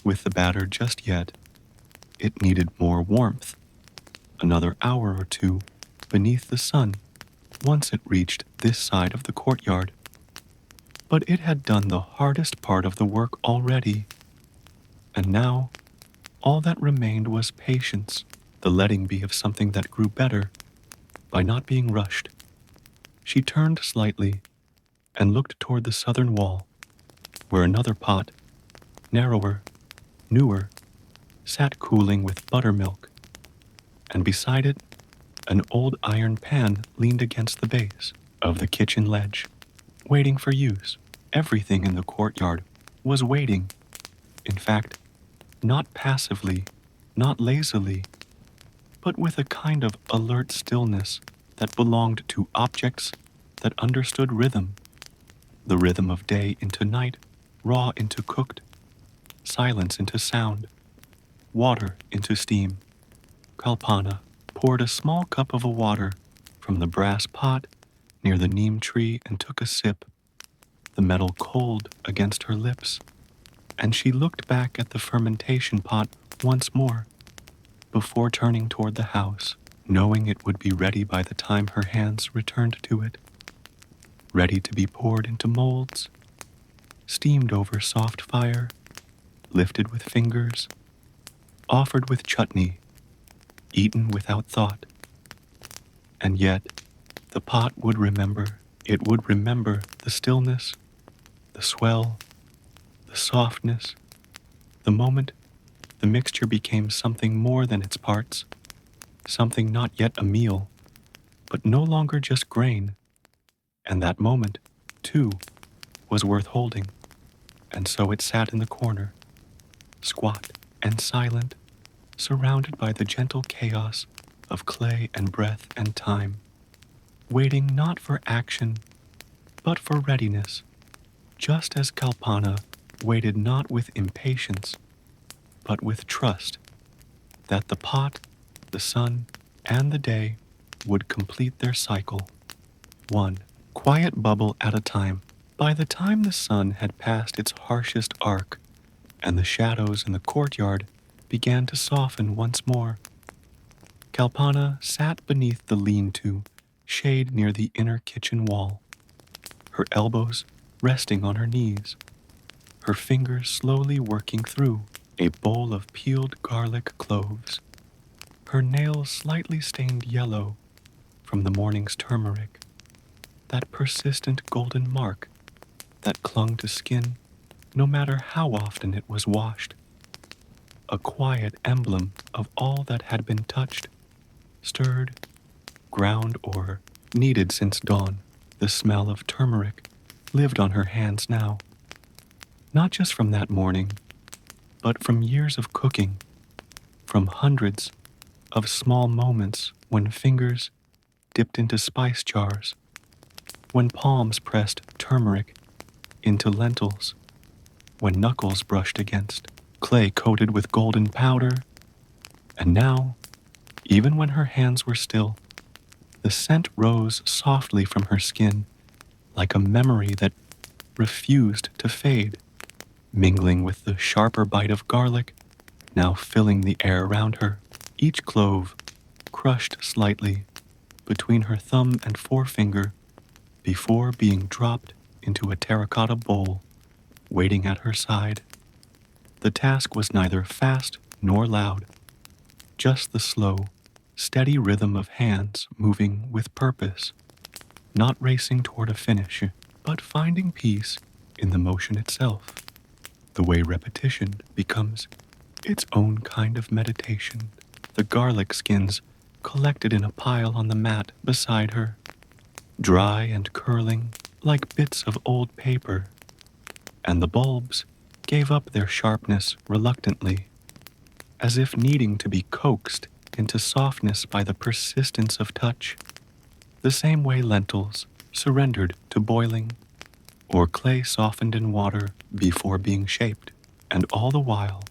with the batter just yet. It needed more warmth, another hour or two beneath the sun once it reached this side of the courtyard. But it had done the hardest part of the work already, and now all that remained was patience, the letting be of something that grew better by not being rushed. She turned slightly and looked toward the southern wall, where another pot, narrower, newer, sat cooling with buttermilk, and beside it, an old iron pan leaned against the base of the kitchen ledge, waiting for use. Everything in the courtyard was waiting. In fact, not passively, not lazily, but with a kind of alert stillness that belonged to objects that understood rhythm, the rhythm of day into night, raw into cooked, silence into sound, water into steam. Kalpana poured a small cup of water from the brass pot near the neem tree and took a sip, the metal cold against her lips, and she looked back at the fermentation pot once more before turning toward the house, knowing it would be ready by the time her hands returned to it, ready to be poured into molds, steamed over soft fire, lifted with fingers, offered with chutney, eaten without thought. And yet, the pot would remember. It would remember the stillness, the swell, the softness, the moment the mixture became something more than its parts, something not yet a meal, but no longer just grain. And that moment, too, was worth holding. And so it sat in the corner, squat and silent, surrounded by the gentle chaos of clay and breath and time, waiting not for action, but for readiness, just as Kalpana waited not with impatience, but with trust that the pot, the sun, and the day would complete their cycle, one quiet bubble at a time. By the time the sun had passed its harshest arc, and the shadows in the courtyard began to soften once more, Kalpana sat beneath the lean-to, shade near the inner kitchen wall, her elbows resting on her knees, her fingers slowly working through a bowl of peeled garlic cloves, her nails slightly stained yellow from the morning's turmeric, that persistent golden mark that clung to skin no matter how often it was washed, a quiet emblem of all that had been touched, stirred, ground, or kneaded since dawn. The smell of turmeric lived on her hands now, not just from that morning, but from years of cooking, from hundreds of small moments when fingers dipped into spice jars, when palms pressed turmeric into lentils, when knuckles brushed against clay coated with golden powder. And now, even when her hands were still, the scent rose softly from her skin like a memory that refused to fade, mingling with the sharper bite of garlic now filling the air around her, each clove crushed slightly between her thumb and forefinger before being dropped into a terracotta bowl waiting at her side. The task was neither fast nor loud, just the slow, steady rhythm of hands moving with purpose, not racing toward a finish, but finding peace in the motion itself, the way repetition becomes its own kind of meditation. The garlic skins collected in a pile on the mat beside her, dry and curling like bits of old paper, and the bulbs gave up their sharpness reluctantly, as if needing to be coaxed into softness by the persistence of touch, the same way lentils surrendered to boiling, or clay softened in water before being shaped. And all the while,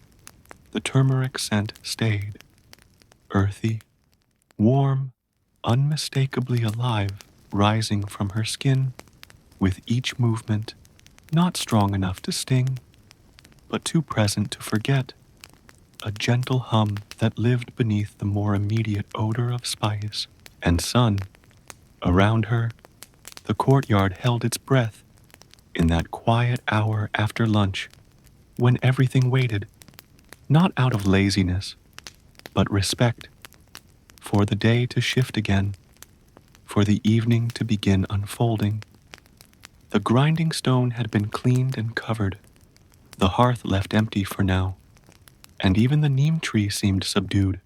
the turmeric scent stayed, earthy, warm, unmistakably alive, rising from her skin with each movement, not strong enough to sting, but too present to forget, a gentle hum that lived beneath the more immediate odor of spice and sun. Around her, the courtyard held its breath in that quiet hour after lunch when everything waited, not out of laziness, but respect, for the day to shift again, for the evening to begin unfolding. The grinding stone had been cleaned and covered, the hearth left empty for now, and even the neem tree seemed subdued,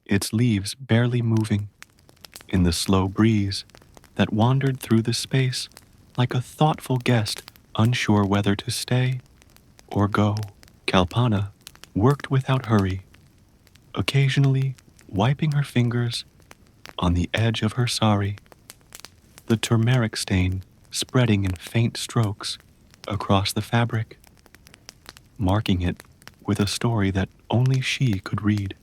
its leaves barely moving in the slow breeze that wandered through the space like a thoughtful guest unsure whether to stay or go. Kalpana worked without hurry, occasionally wiping her fingers on the edge of her sari, the turmeric stain spreading in faint strokes across the fabric, marking it with a story that only she could read.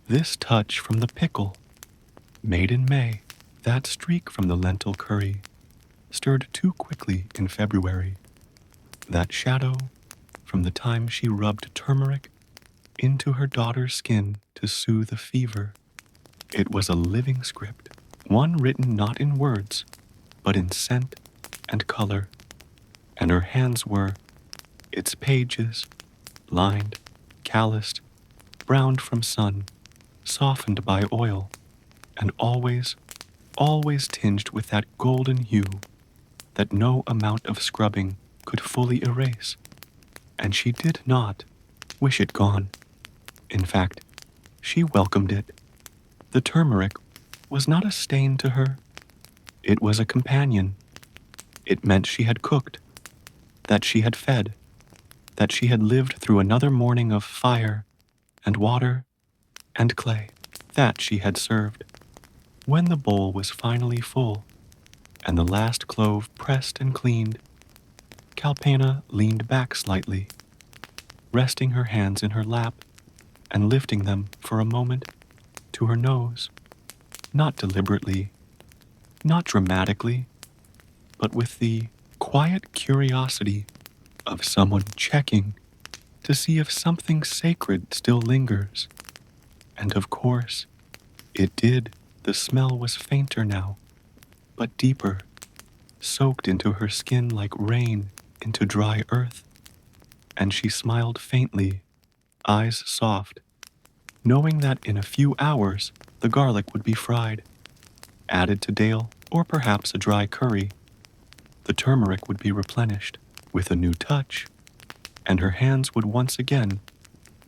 This touch from the pickle, made in May, that streak from the lentil curry, stirred too quickly in February, that shadow from the time she rubbed turmeric into her daughter's skin to soothe a fever. It was a living script, one written not in words, but in scent and color, and her hands were, its pages, lined, calloused, browned from sun, softened by oil, and always, always tinged with that golden hue that no amount of scrubbing could fully erase, and she did not wish it gone. In fact, she welcomed it. The turmeric was not a stain to her. It was a companion. It meant she had cooked, that she had fed, that she had lived through another morning of fire and water and clay, that she had served. When the bowl was finally full, and the last clove pressed and cleaned, Kalpana leaned back slightly, resting her hands in her lap and lifting them for a moment to her nose, not deliberately, not dramatically, but with the quiet curiosity of someone checking to see if something sacred still lingers. And of course, it did. The smell was fainter now, but deeper, soaked into her skin like rain into dry earth. And she smiled faintly, eyes soft, knowing that in a few hours the garlic would be fried, added to dale or perhaps a dry curry. The turmeric would be replenished with a new touch, and her hands would once again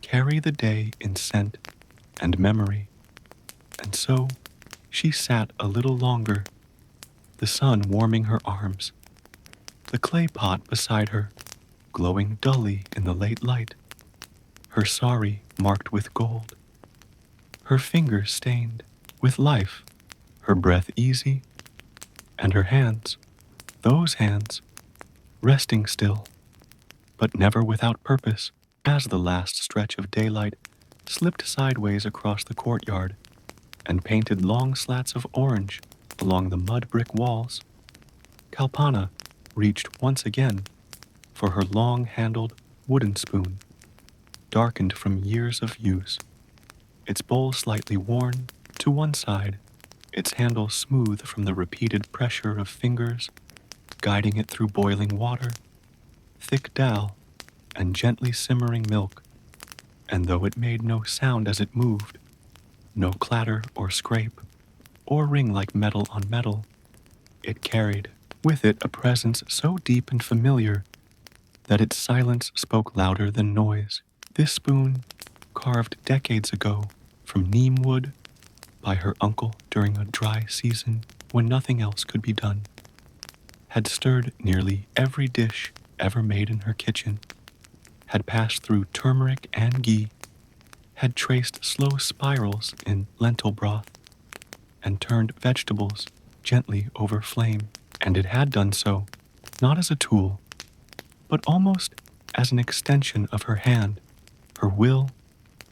carry the day in scent and memory. And so she sat a little longer, the sun warming her arms, the clay pot beside her glowing dully in the late light, her sari marked with gold, her fingers stained with life, her breath easy, and her hands, those hands, resting still, but never without purpose, as the last stretch of daylight slipped sideways across the courtyard and painted long slats of orange along the mud brick walls. Kalpana reached once again for her long-handled wooden spoon, darkened from years of use, its bowl slightly worn to one side, its handle smooth from the repeated pressure of fingers guiding it through boiling water, thick dal, and gently simmering milk. And though it made no sound as it moved, no clatter or scrape, or ring like metal on metal, it carried with it a presence so deep and familiar that its silence spoke louder than noise. This spoon, carved decades ago from neem wood by her uncle during a dry season when nothing else could be done, had stirred nearly every dish ever made in her kitchen, had passed through turmeric and ghee, had traced slow spirals in lentil broth, and turned vegetables gently over flame. And it had done so, not as a tool, but almost as an extension of her hand, her will,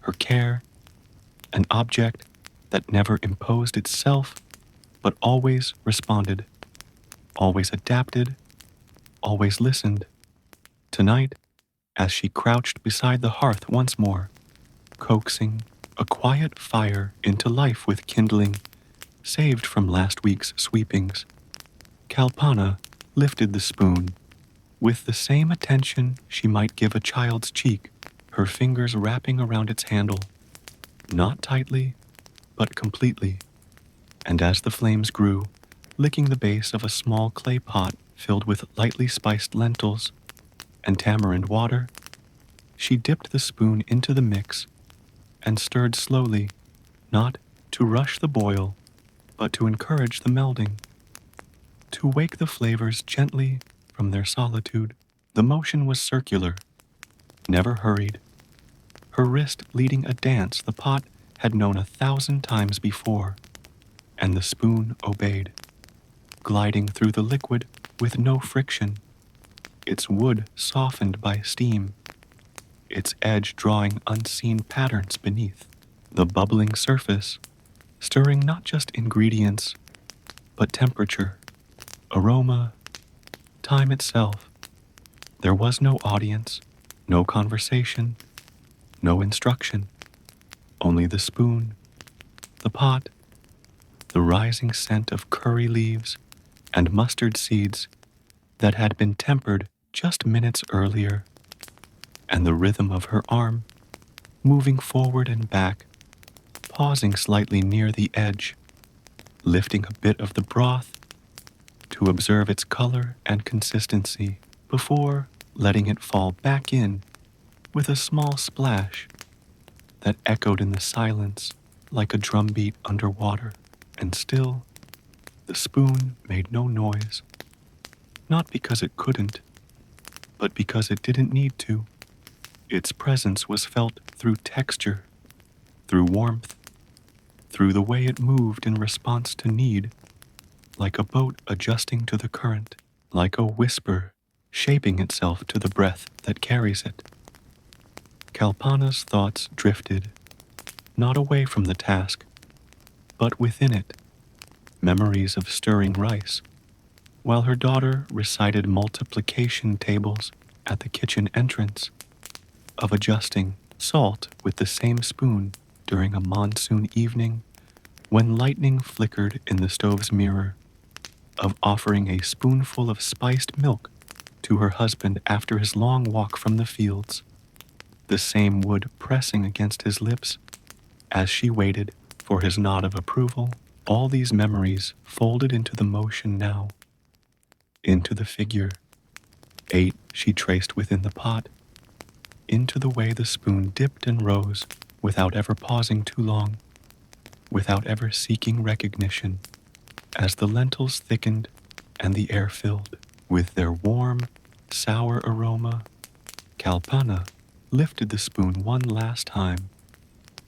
her care, an object that never imposed itself, but always responded, always adapted, always listened. Tonight, as she crouched beside the hearth once more, coaxing a quiet fire into life with kindling saved from last week's sweepings, Kalpana lifted the spoon with the same attention she might give a child's cheek, her fingers wrapping around its handle, not tightly, but completely. And as the flames grew, licking the base of a small clay pot filled with lightly spiced lentils and tamarind water, she dipped the spoon into the mix and stirred slowly, not to rush the boil, but to encourage the melding, to wake the flavors gently from their solitude. The motion was circular, never hurried, her wrist leading a dance the pot had known 1,000 times before, and the spoon obeyed, gliding through the liquid with no friction, its wood softened by steam, its edge drawing unseen patterns beneath, the bubbling surface stirring not just ingredients, but temperature, aroma, time itself. There was no audience, no conversation, no instruction, only the spoon, the pot, the rising scent of curry leaves and mustard seeds that had been tempered just minutes earlier, and the rhythm of her arm, moving forward and back, pausing slightly near the edge, lifting a bit of the broth to observe its color and consistency before letting it fall back in with a small splash that echoed in the silence like a drumbeat underwater. And still, the spoon made no noise, not because it couldn't, but because it didn't need to. Its presence was felt through texture, through warmth, through the way it moved in response to need, like a boat adjusting to the current, like a whisper shaping itself to the breath that carries it. Kalpana's thoughts drifted, not away from the task, but within it, memories of stirring rice, while her daughter recited multiplication tables at the kitchen entrance, of adjusting salt with the same spoon during a monsoon evening when lightning flickered in the stove's mirror, of offering a spoonful of spiced milk to her husband after his long walk from the fields, the same wood pressing against his lips as she waited for his nod of approval. All these memories folded into the motion now, into the figure, 8 she traced within the pot, into the way the spoon dipped and rose without ever pausing too long, without ever seeking recognition, as the lentils thickened and the air filled with their warm, sour aroma. Kalpana lifted the spoon one last time,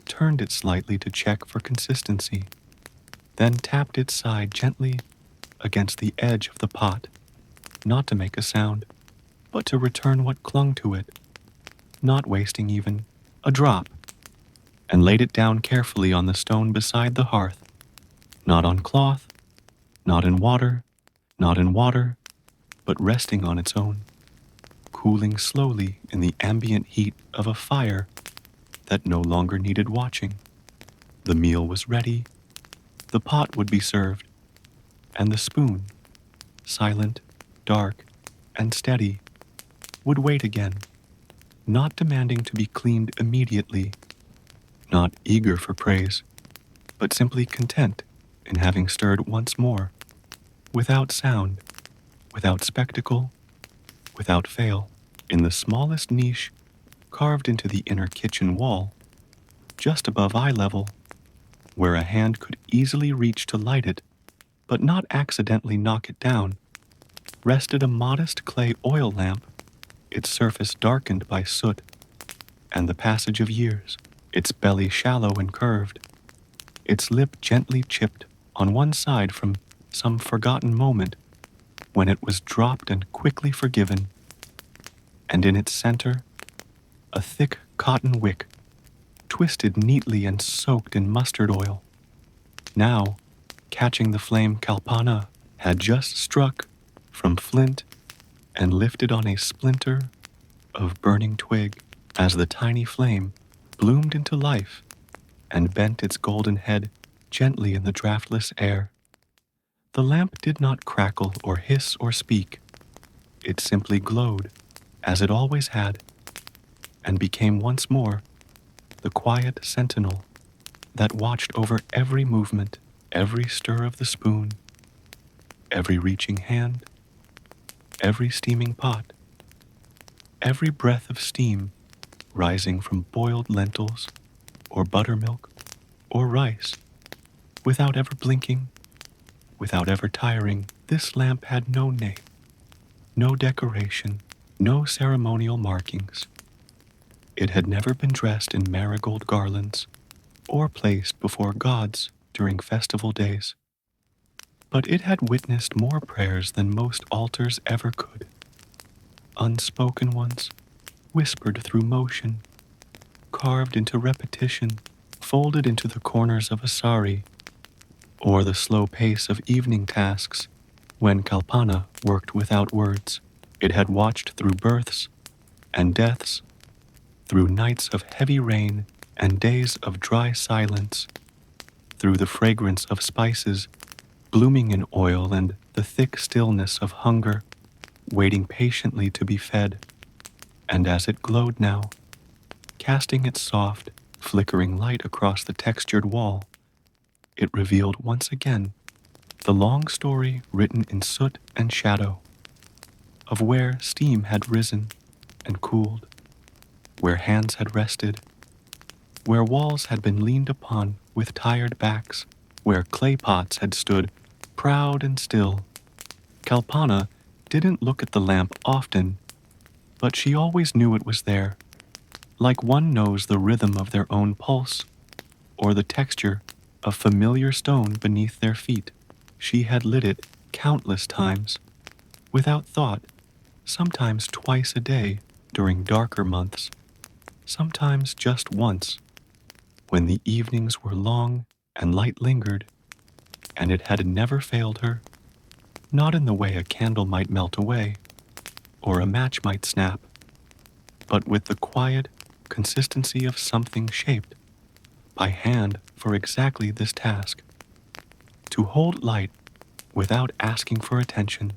turned it slightly to check for consistency, then tapped its side gently against the edge of the pot, not to make a sound, but to return what clung to it, not wasting even a drop, and laid it down carefully on the stone beside the hearth, not on cloth, not in water, but resting on its own, cooling slowly in the ambient heat of a fire that no longer needed watching. The meal was ready, the pot would be served, and the spoon, silent, dark, and steady, would wait again, not demanding to be cleaned immediately, not eager for praise, but simply content in having stirred once more, without sound, without spectacle, without fail, in the smallest niche carved into the inner kitchen wall, just above eye level, where a hand could easily reach to light it, but not accidentally knock it down, rested a modest clay oil lamp, its surface darkened by soot and the passage of years, its belly shallow and curved, its lip gently chipped on one side from some forgotten moment when it was dropped and quickly forgiven, and in its center, a thick cotton wick, twisted neatly and soaked in mustard oil, Now, catching the flame Kalpana had just struck from flint and lifted on a splinter of burning twig as the tiny flame bloomed into life and bent its golden head gently in the draftless air. The lamp did not crackle or hiss or speak. It simply glowed, as it always had, and became once more the quiet sentinel that watched over every movement, every stir of the spoon, every reaching hand, every steaming pot, every breath of steam rising from boiled lentils or buttermilk or rice. Without ever blinking, without ever tiring, this lamp had no name, no decoration, no ceremonial markings. It had never been dressed in marigold garlands or placed before gods during festival days. But it had witnessed more prayers than most altars ever could. Unspoken ones, whispered through motion, carved into repetition, folded into the corners of a sari, or the slow pace of evening tasks when Kalpana worked without words. It had watched through births and deaths, through nights of heavy rain and days of dry silence, through the fragrance of spices blooming in oil and the thick stillness of hunger, waiting patiently to be fed. And as it glowed now, casting its soft, flickering light across the textured wall, it revealed once again the long story written in soot and shadow of where steam had risen and cooled, where hands had rested, where walls had been leaned upon with tired backs, where clay pots had stood proud and still. Kalpana didn't look at the lamp often, but she always knew it was there, like one knows the rhythm of their own pulse or the texture of familiar stone beneath their feet. She had lit it countless times, without thought, sometimes twice a day during darker months, sometimes just once, when the evenings were long and light lingered, and it had never failed her, not in the way a candle might melt away, or a match might snap, but with the quiet consistency of something shaped by hand for exactly this task: to hold light without asking for attention,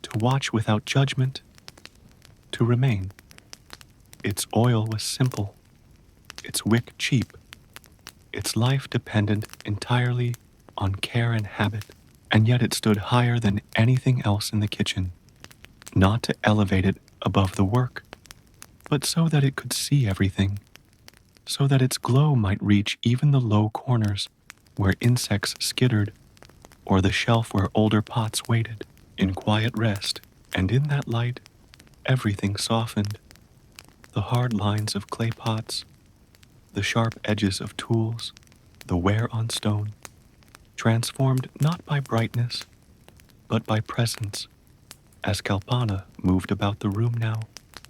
to watch without judgment, to remain. Its oil was simple, its wick cheap, its life dependent entirely on care and habit, and yet it stood higher than anything else in the kitchen, not to elevate it above the work, but so that it could see everything, so that its glow might reach even the low corners where insects skittered, or the shelf where older pots waited in quiet rest. And in that light, everything softened. The hard lines of clay pots, the sharp edges of tools, the wear on stone, transformed not by brightness, but by presence, as Kalpana moved about the room now,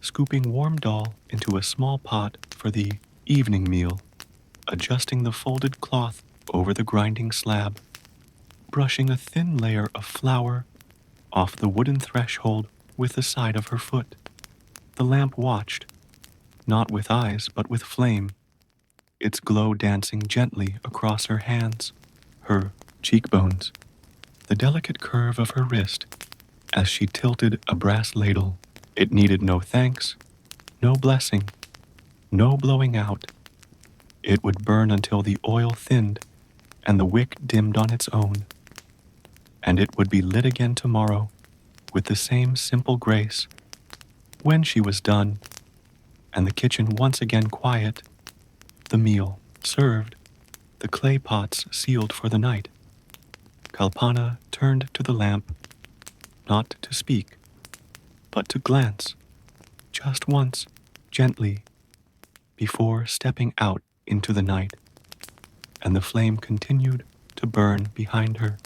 scooping warm dal into a small pot for the evening meal, adjusting the folded cloth over the grinding slab, brushing a thin layer of flour off the wooden threshold with the side of her foot. The lamp watched, not with eyes but with flame, its glow dancing gently across her hands, her cheekbones, the delicate curve of her wrist as she tilted a brass ladle. It needed no thanks, no blessing, no blowing out. It would burn until the oil thinned and the wick dimmed on its own, and it would be lit again tomorrow with the same simple grace. When she was done, and the kitchen once again quiet, the meal served, the clay pots sealed for the night, Kalpana turned to the lamp, not to speak, but to glance, just once, gently, before stepping out into the night, and the flame continued to burn behind her,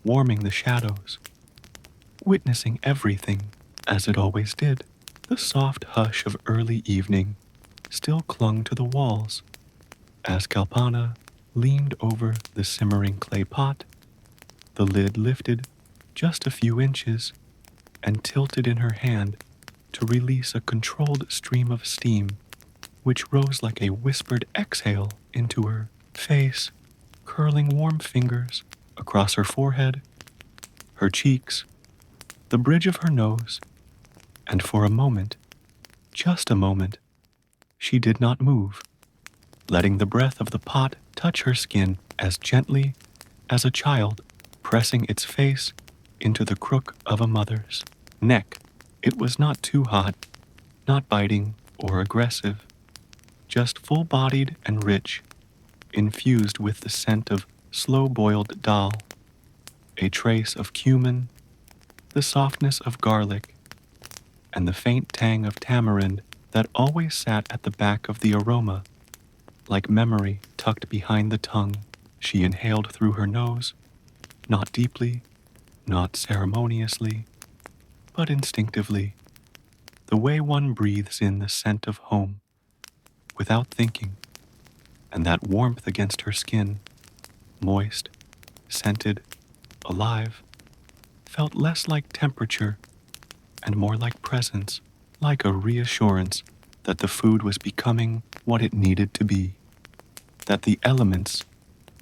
warming the shadows, witnessing everything as it always did. The soft hush of early evening still clung to the walls as Kalpana leaned over the simmering clay pot, the lid lifted just a few inches and tilted in her hand to release a controlled stream of steam, which rose like a whispered exhale into her face, curling warm fingers across her forehead, her cheeks, the bridge of her nose, and for a moment, just a moment, she did not move, letting the breath of the pot touch her skin as gently as a child pressing its face into the crook of a mother's neck. It was not too hot, not biting or aggressive, just full-bodied and rich, infused with the scent of slow-boiled dal, a trace of cumin, the softness of garlic, and the faint tang of tamarind that always sat at the back of the aroma, like memory tucked behind the tongue. She inhaled through her nose, not deeply, not ceremoniously, but instinctively, the way one breathes in the scent of home, without thinking, and that warmth against her skin, moist, scented, alive, felt less like temperature and more like presence, like a reassurance that the food was becoming what it needed to be, that the elements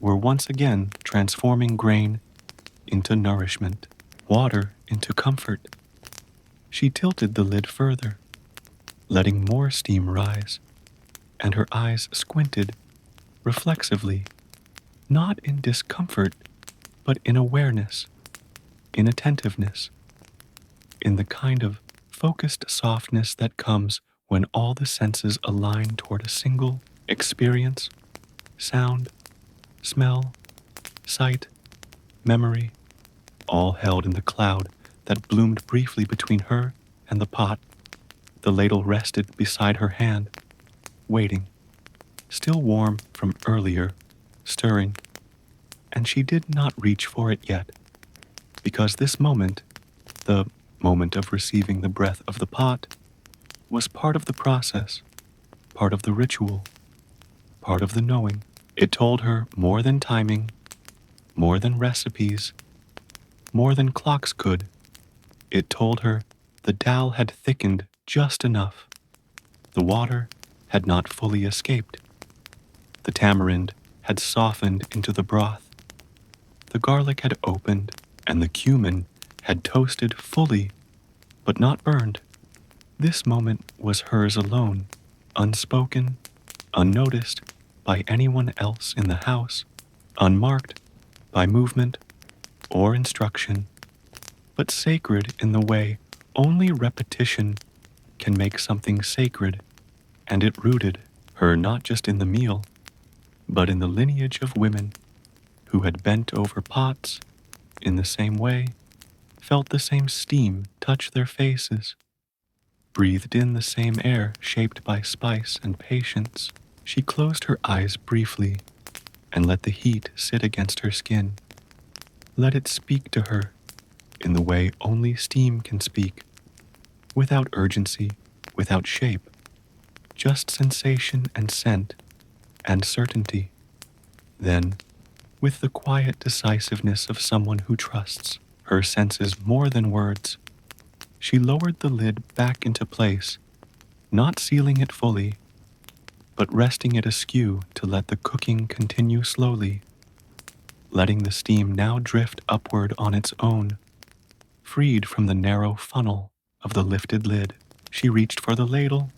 were once again transforming grain into nourishment, water into comfort. She tilted the lid further, letting more steam rise, and her eyes squinted reflexively, not in discomfort, but in awareness, in attentiveness, in the kind of focused softness that comes when all the senses align toward a single experience, sound, smell, sight, memory, all held in the cloud that bloomed briefly between her and the pot. The ladle rested beside her hand, waiting, still warm from earlier, stirring, and she did not reach for it yet, because this moment, the moment of receiving the breath of the pot, was part of the process, part of the ritual, part of the knowing. It told her more than timing, more than recipes, more than clocks could. It told her the dal had thickened just enough. The water had not fully escaped. The tamarind had softened into the broth. The garlic had opened, and the cumin had toasted fully, but not burned. This moment was hers alone, unspoken, unnoticed by anyone else in the house, unmarked by movement or instruction, but sacred in the way only repetition can make something sacred, and it rooted her not just in the meal, but in the lineage of women who had bent over pots in the same way, felt the same steam touch their faces, breathed in the same air shaped by spice and patience. She closed her eyes briefly and let the heat sit against her skin. Let it speak to her in the way only steam can speak, without urgency, without shape, just sensation and scent and certainty. Then, with the quiet decisiveness of someone who trusts her senses more than words, she lowered the lid back into place, not sealing it fully, but resting it askew to let the cooking continue slowly, letting the steam now drift upward on its own, freed from the narrow funnel of the lifted lid. She reached for the ladle,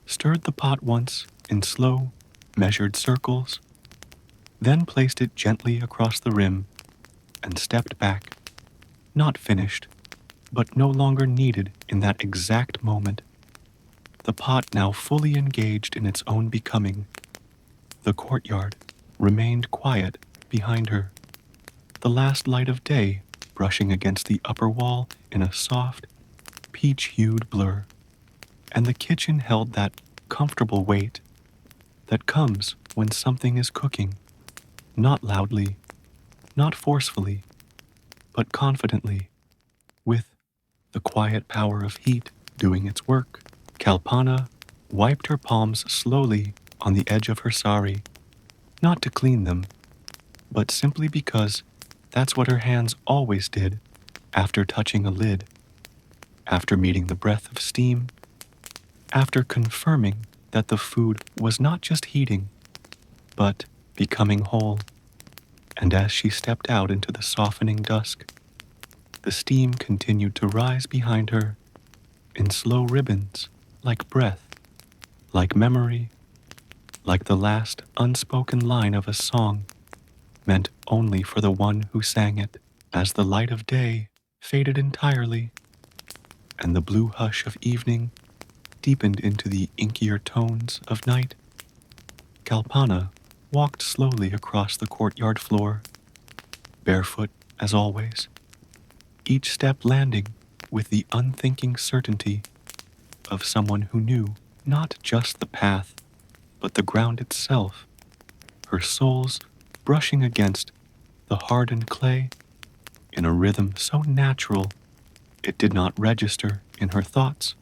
stirred the pot once in slow, measured circles, then placed it gently across the rim and stepped back, not finished, but no longer needed in that exact moment. The pot now fully engaged in its own becoming. The courtyard remained quiet behind her, the last light of day brushing against the upper wall in a soft, peach-hued blur, and the kitchen held that comfortable weight that comes when something is cooking, not loudly, not forcefully, but confidently, with the quiet power of heat doing its work. Kalpana wiped her palms slowly on the edge of her sari, not to clean them, but simply because that's what her hands always did after touching a lid, after meeting the breath of steam, after confirming that the food was not just heating, but becoming whole. And as she stepped out into the softening dusk, the steam continued to rise behind her in slow ribbons, like breath, like memory, like the last unspoken line of a song meant only for the one who sang it. As the light of day faded entirely and the blue hush of evening deepened into the inkier tones of night, Kalpana walked slowly across the courtyard floor, barefoot as always, each step landing with the unthinking certainty of someone who knew not just the path, but the ground itself, her soles brushing against the hardened clay in a rhythm so natural it did not register in her thoughts,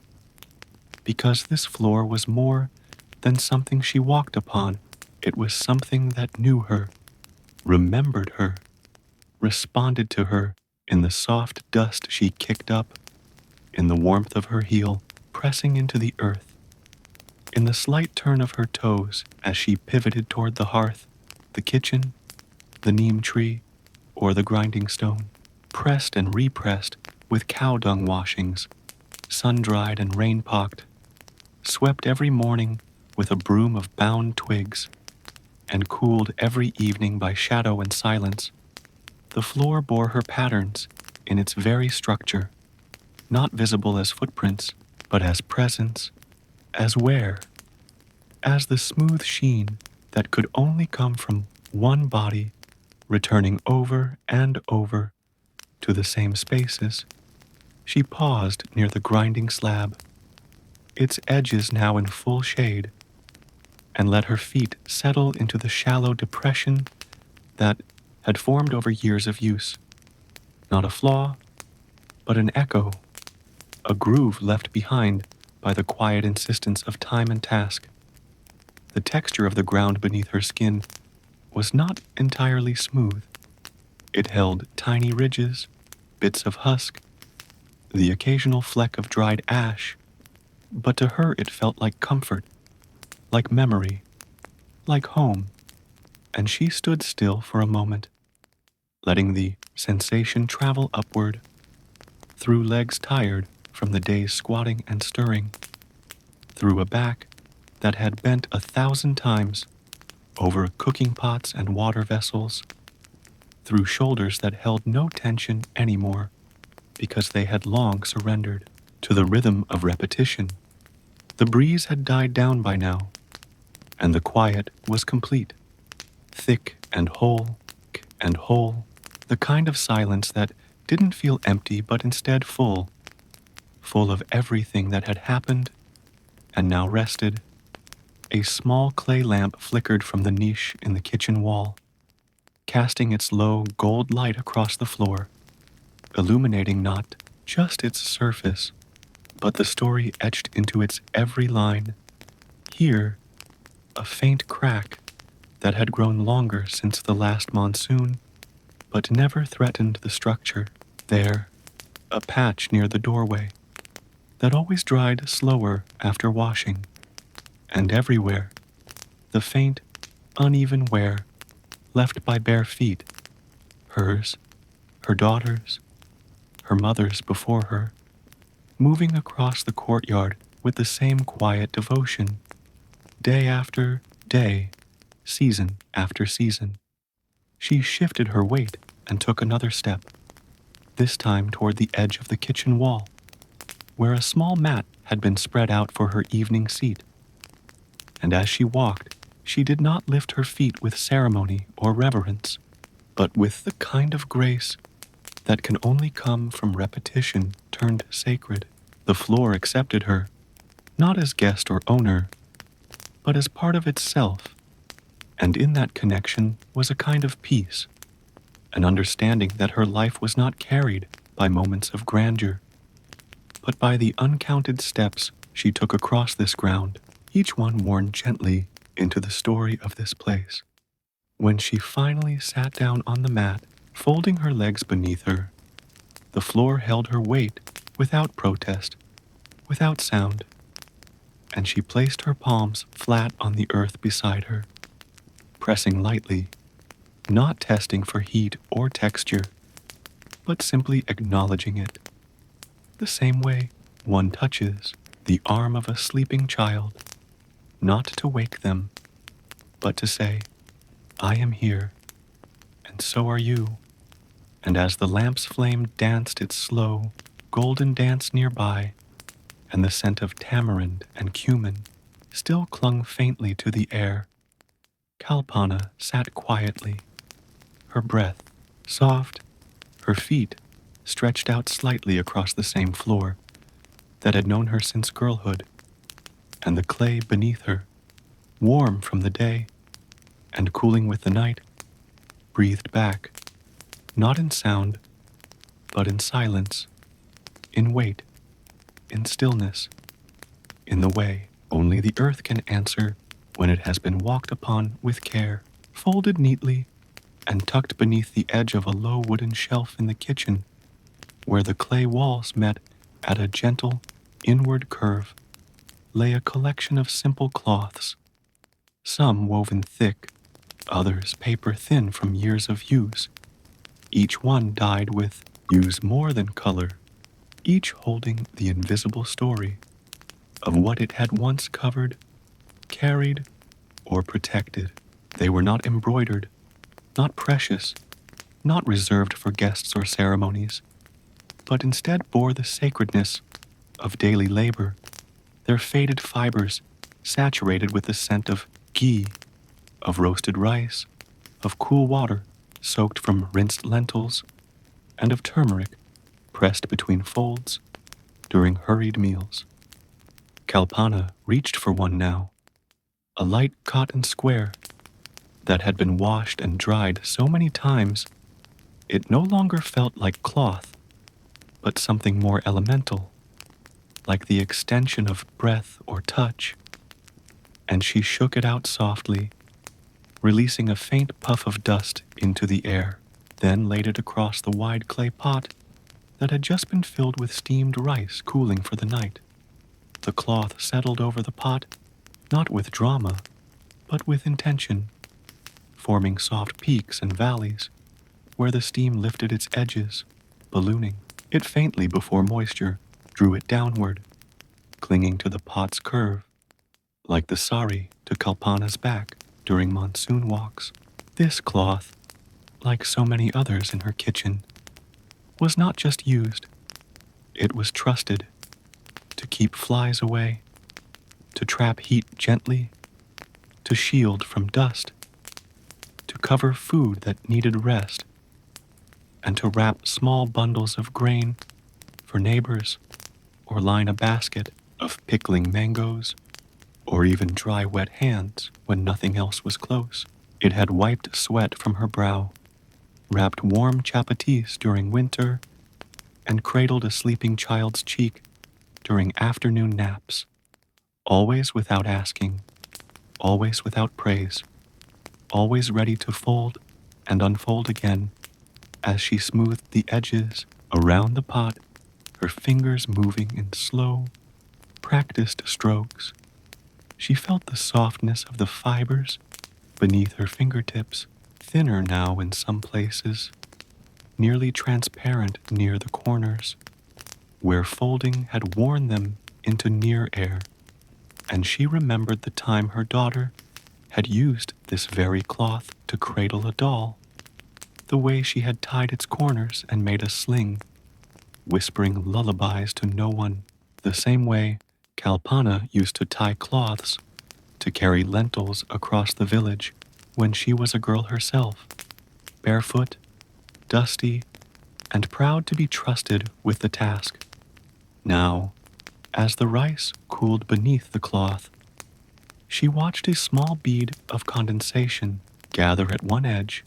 because this floor was more than something she walked upon. It was something that knew her, remembered her, responded to her in the soft dust she kicked up, in the warmth of her heel pressing into the earth, in the slight turn of her toes as she pivoted toward the hearth, the kitchen, the neem tree, or the grinding stone, pressed and repressed with cow dung washings, sun-dried and rain-pocked, swept every morning with a broom of bound twigs, and cooled every evening by shadow and silence. The floor bore her patterns in its very structure, not visible as footprints, but as presence, as wear, as the smooth sheen that could only come from one body returning over and over to the same spaces. She paused near the grinding slab, its edges now in full shade, and let her feet settle into the shallow depression that had formed over years of use. Not a flaw, but an echo, a groove left behind by the quiet insistence of time and task. The texture of the ground beneath her skin was not entirely smooth. It held tiny ridges, bits of husk, the occasional fleck of dried ash, but to her it felt like comfort, like memory, like home, and she stood still for a moment, letting the sensation travel upward, through legs tired from the day's squatting and stirring, through a back that had bent 1,000 times over cooking pots and water vessels, through shoulders that held no tension anymore because they had long surrendered to the rhythm of repetition. The breeze had died down by now, and the quiet was complete, thick and whole, the kind of silence that didn't feel empty but instead full of everything that had happened and now rested. A small clay lamp flickered from the niche in the kitchen wall, casting its low gold light across the floor, illuminating not just its surface, but the story etched into its every line. Here, a faint crack that had grown longer since the last monsoon, but never threatened the structure. There, a patch near the doorway that always dried slower after washing. And everywhere, the faint, uneven wear left by bare feet, hers, her daughter's, her mother's before her, moving across the courtyard with the same quiet devotion, day after day, season after season. She shifted her weight and took another step, this time toward the edge of the kitchen wall, where a small mat had been spread out for her evening seat. And as she walked, she did not lift her feet with ceremony or reverence, but with the kind of grace that can only come from repetition turned sacred. The floor accepted her, not as guest or owner, but as part of itself, and in that connection was a kind of peace, an understanding that her life was not carried by moments of grandeur, but by the uncounted steps she took across this ground, each one worn gently into the story of this place. When she finally sat down on the mat, folding her legs beneath her, the floor held her weight without protest, without sound, and she placed her palms flat on the earth beside her, pressing lightly, not testing for heat or texture, but simply acknowledging it, the same way one touches the arm of a sleeping child, not to wake them, but to say, I am here, and so are you. And as the lamp's flame danced its slow, golden dance nearby, and the scent of tamarind and cumin still clung faintly to the air, Kalpana sat quietly, her breath soft, her feet stretched out slightly across the same floor that had known her since girlhood, and the clay beneath her, warm from the day and cooling with the night, breathed back, not in sound, but in silence, in wait, in stillness, in the way only the earth can answer when it has been walked upon with care, folded neatly and tucked beneath the edge of a low wooden shelf in the kitchen, where the clay walls met at a gentle, inward curve, lay a collection of simple cloths, some woven thick, others paper thin from years of use, each one dyed with use more than color, each holding the invisible story of what it had once covered, carried, or protected. They were not embroidered, not precious, not reserved for guests or ceremonies, but instead bore the sacredness of daily labor, their faded fibers saturated with the scent of ghee, of roasted rice, of cool water soaked from rinsed lentils, and of turmeric pressed between folds during hurried meals. Kalpana reached for one now, a light cotton square that had been washed and dried so many times it no longer felt like cloth, but something more elemental, like the extension of breath or touch, and she shook it out softly, releasing a faint puff of dust into the air, then laid it across the wide clay pot that had just been filled with steamed rice cooling for the night. The cloth settled over the pot, not with drama, but with intention, forming soft peaks and valleys where the steam lifted its edges, ballooning it faintly before moisture drew it downward, clinging to the pot's curve, like the sari to Kalpana's back during monsoon walks. This cloth, like so many others in her kitchen, was not just used, it was trusted to keep flies away, to trap heat gently, to shield from dust, to cover food that needed rest, and to wrap small bundles of grain for neighbors, or line a basket of pickling mangoes, or even dry wet hands when nothing else was close. It had wiped sweat from her brow, wrapped warm chapatis during winter, and cradled a sleeping child's cheek during afternoon naps, always without asking, always without praise, always ready to fold and unfold again as she smoothed the edges around the pot, her fingers moving in slow, practiced strokes. She felt the softness of the fibers beneath her fingertips, thinner now in some places, nearly transparent near the corners, where folding had worn them into near air, and she remembered the time her daughter had used this very cloth to cradle a doll, the way she had tied its corners and made a sling, whispering lullabies to no one, the same way Kalpana used to tie cloths to carry lentils across the village when she was a girl herself, barefoot, dusty, and proud to be trusted with the task. Now, as the rice cooled beneath the cloth, she watched a small bead of condensation gather at one edge,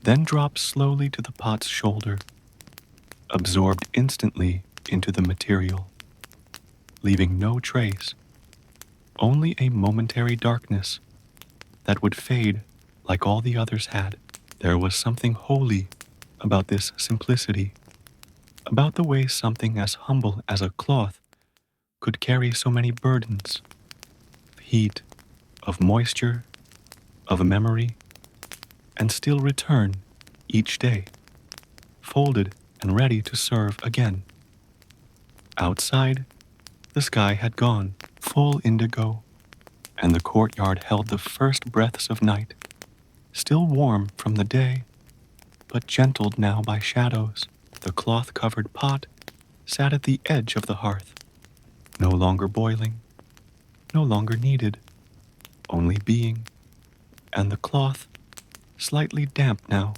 then drop slowly to the pot's shoulder, absorbed instantly into the material, leaving no trace, only a momentary darkness that would fade like all the others had. There was something holy about this simplicity, about the way something as humble as a cloth could carry so many burdens of heat, of moisture, of memory, and still return each day, folded and ready to serve again. Outside, the sky had gone, full indigo, and the courtyard held the first breaths of night, still warm from the day, but gentled now by shadows. The cloth-covered pot sat at the edge of the hearth, no longer boiling, no longer needed, only being, and the cloth, slightly damp now,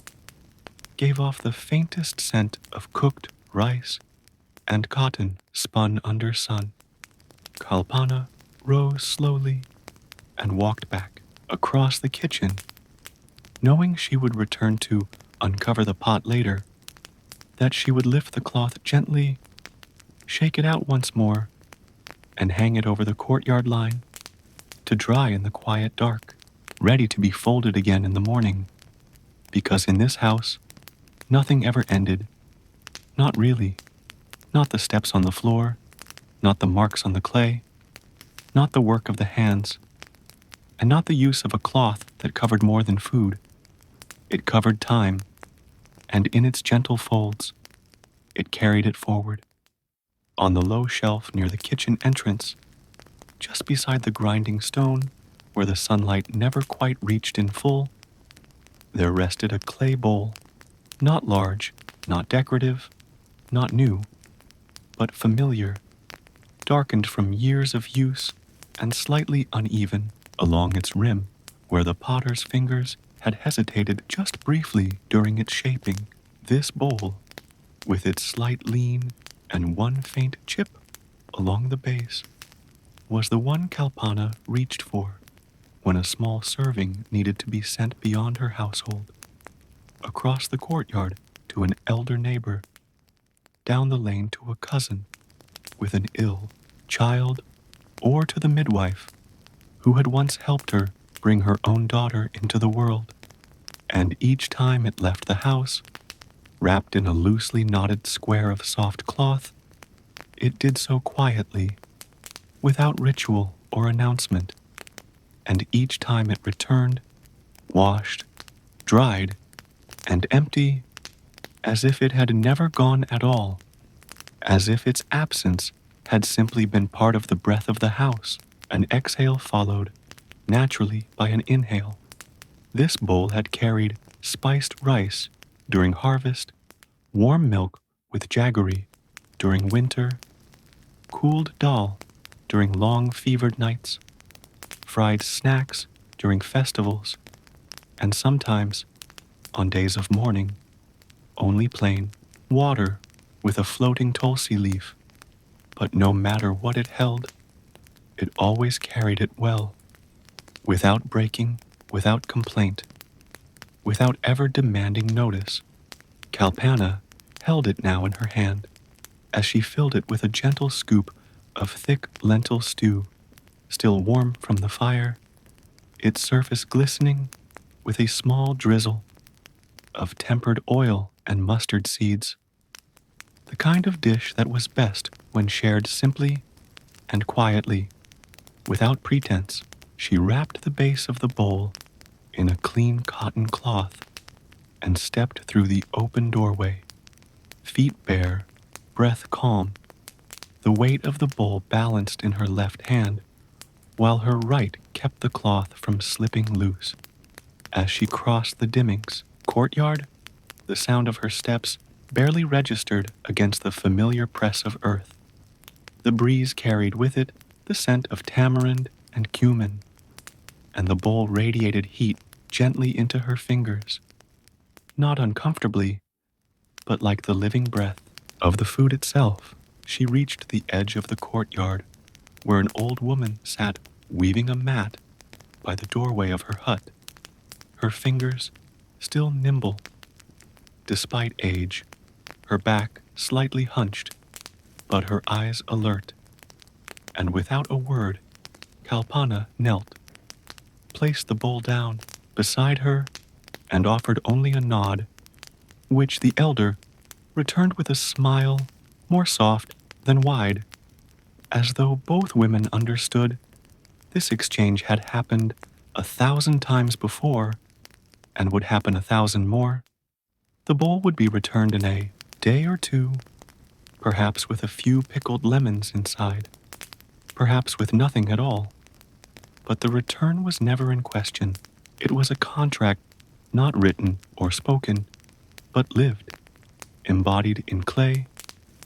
gave off the faintest scent of cooked rice and cotton spun under sun. Kalpana rose slowly and walked back across the kitchen, knowing she would return to uncover the pot later, that she would lift the cloth gently, shake it out once more, and hang it over the courtyard line to dry in the quiet dark, ready to be folded again in the morning, because in this house, nothing ever ended. Not really. Not the steps on the floor, not the marks on the clay, not the work of the hands, and not the use of a cloth that covered more than food. It covered time, and in its gentle folds, it carried it forward. On the low shelf near the kitchen entrance, just beside the grinding stone, where the sunlight never quite reached in full, there rested a clay bowl, not large, not decorative, not new, but familiar, darkened from years of use and slightly uneven along its rim, where the potter's fingers had hesitated just briefly during its shaping. This bowl, with its slight lean and one faint chip along the base, was the one Kalpana reached for when a small serving needed to be sent beyond her household, across the courtyard to an elder neighbor, down the lane to a cousin with an ill child, or to the midwife who had once helped her bring her own daughter into the world. And each time it left the house, wrapped in a loosely knotted square of soft cloth, it did so quietly, without ritual or announcement, and each time it returned, washed, dried, and empty, as if it had never gone at all, as if its absence had simply been part of the breath of the house. An exhale followed, naturally by an inhale. This bowl had carried spiced rice during harvest, warm milk with jaggery during winter, cooled dal during long fevered nights, fried snacks during festivals, and sometimes, on days of mourning, only plain water with a floating Tulsi leaf. But no matter what it held, it always carried it well, without breaking, without complaint, without ever demanding notice. Kalpana held it now in her hand, as she filled it with a gentle scoop of thick lentil stew, still warm from the fire, its surface glistening with a small drizzle of tempered oil and mustard seeds, the kind of dish that was best when shared simply and quietly, without pretense. She wrapped the base of the bowl in a clean cotton cloth and stepped through the open doorway, feet bare, breath calm, the weight of the bowl balanced in her left hand, while her right kept the cloth from slipping loose. As she crossed the Dimmings courtyard, the sound of her steps barely registered against the familiar press of earth. The breeze carried with it the scent of tamarind and cumin, and the bowl radiated heat gently into her fingers, not uncomfortably, but like the living breath of the food itself. She reached the edge of the courtyard, where an old woman sat weaving a mat by the doorway of her hut, her fingers still nimble, despite age, her back slightly hunched, but her eyes alert. And without a word, Kalpana knelt, placed the bowl down, beside her and offered only a nod, which the elder returned with a smile more soft than wide, as though both women understood this exchange had happened 1,000 times before and would happen 1,000 more. The bowl would be returned in a day or two, perhaps with a few pickled lemons inside, perhaps with nothing at all. But the return was never in question. It was a contract not written or spoken, but lived, embodied in clay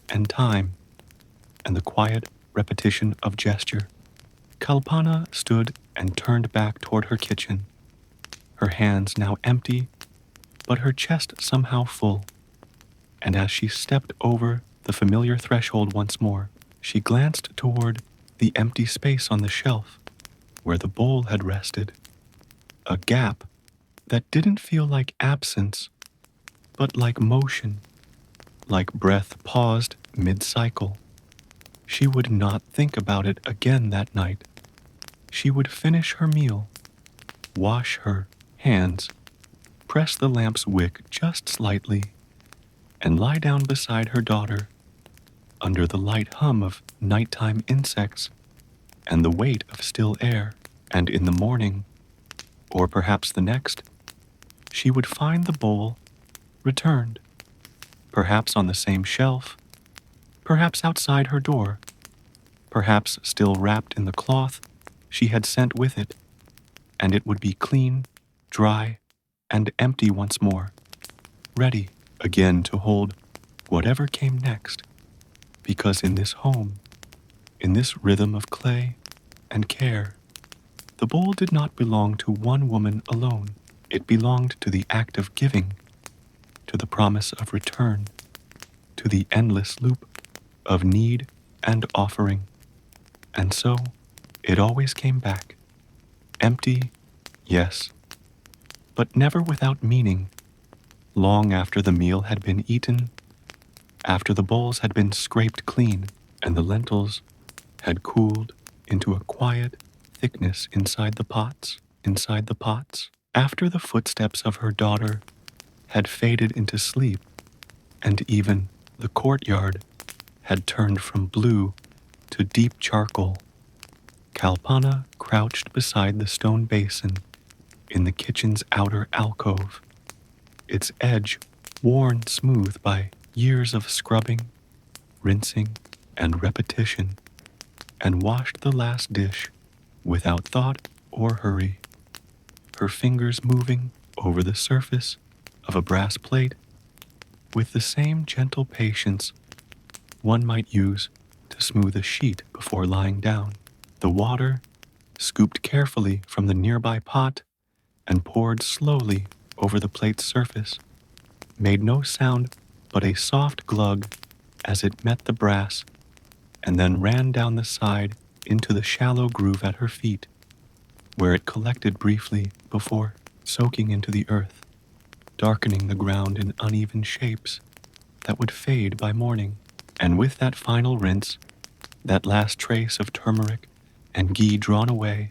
and time and the quiet repetition of gesture. Kalpana stood and turned back toward her kitchen, her hands now empty, but her chest somehow full. And as she stepped over the familiar threshold once more, she glanced toward the empty space on the shelf where the bowl had rested. A gap that didn't feel like absence, but like motion, like breath paused mid-cycle. She would not think about it again that night. She would finish her meal, wash her hands, press the lamp's wick just slightly, and lie down beside her daughter, under the light hum of nighttime insects and the weight of still air. And in the morning, or perhaps the next, she would find the bowl returned, perhaps on the same shelf, perhaps outside her door, perhaps still wrapped in the cloth she had sent with it, and it would be clean, dry, and empty once more, ready again to hold whatever came next, because in this home, in this rhythm of clay and care, the bowl did not belong to one woman alone. It belonged to the act of giving, to the promise of return, to the endless loop of need and offering. And so, it always came back. Empty, yes, but never without meaning. Long after the meal had been eaten, after the bowls had been scraped clean, and the lentils had cooled into a quiet thickness inside the pots, after the footsteps of her daughter had faded into sleep, and even the courtyard had turned from blue to deep charcoal, Kalpana crouched beside the stone basin in the kitchen's outer alcove, its edge worn smooth by years of scrubbing, rinsing, and repetition, and washed the last dish without thought or hurry, her fingers moving over the surface of a brass plate with the same gentle patience one might use to smooth a sheet before lying down. The water, scooped carefully from the nearby pot and poured slowly over the plate's surface, made no sound but a soft glug as it met the brass and then ran down the side into the shallow groove at her feet, where it collected briefly before soaking into the earth, darkening the ground in uneven shapes that would fade by morning. And with that final rinse, that last trace of turmeric and ghee drawn away,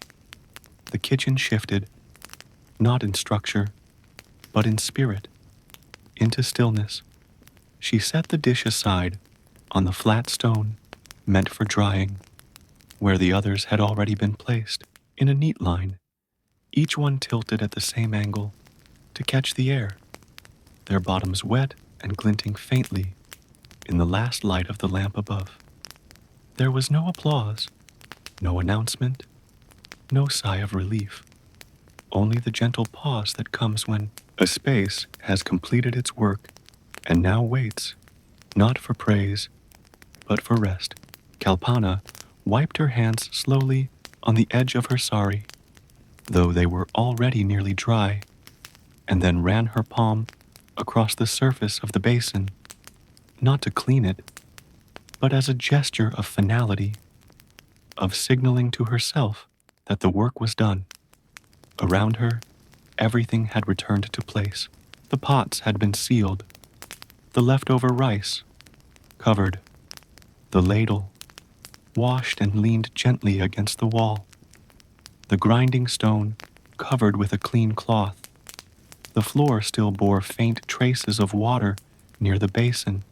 the kitchen shifted, not in structure, but in spirit, into stillness. She set the dish aside on the flat stone meant for drying, where the others had already been placed, in a neat line, each one tilted at the same angle to catch the air, their bottoms wet and glinting faintly in the last light of the lamp above. There was no applause, no announcement, no sigh of relief, only the gentle pause that comes when a space has completed its work and now waits, not for praise, but for rest. Kalpana wiped her hands slowly on the edge of her sari, though they were already nearly dry, and then ran her palm across the surface of the basin, not to clean it, but as a gesture of finality, of signaling to herself that the work was done. Around her, everything had returned to place. The pots had been sealed, the leftover rice covered, the ladle washed and leaned gently against the wall, the grinding stone covered with a clean cloth. The floor still bore faint traces of water near the basin,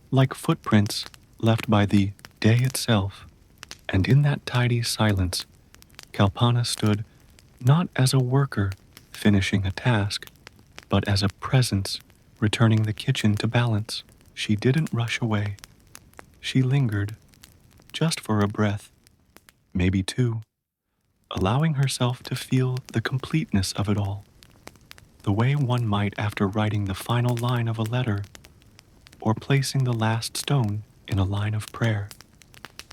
like footprints left by the day itself. And in that tidy silence, Kalpana stood not as a worker finishing a task, but as a presence returning the kitchen to balance. She didn't rush away. She lingered, just for a breath, maybe two, allowing herself to feel the completeness of it all, the way one might after writing the final line of a letter or placing the last stone in a line of prayer.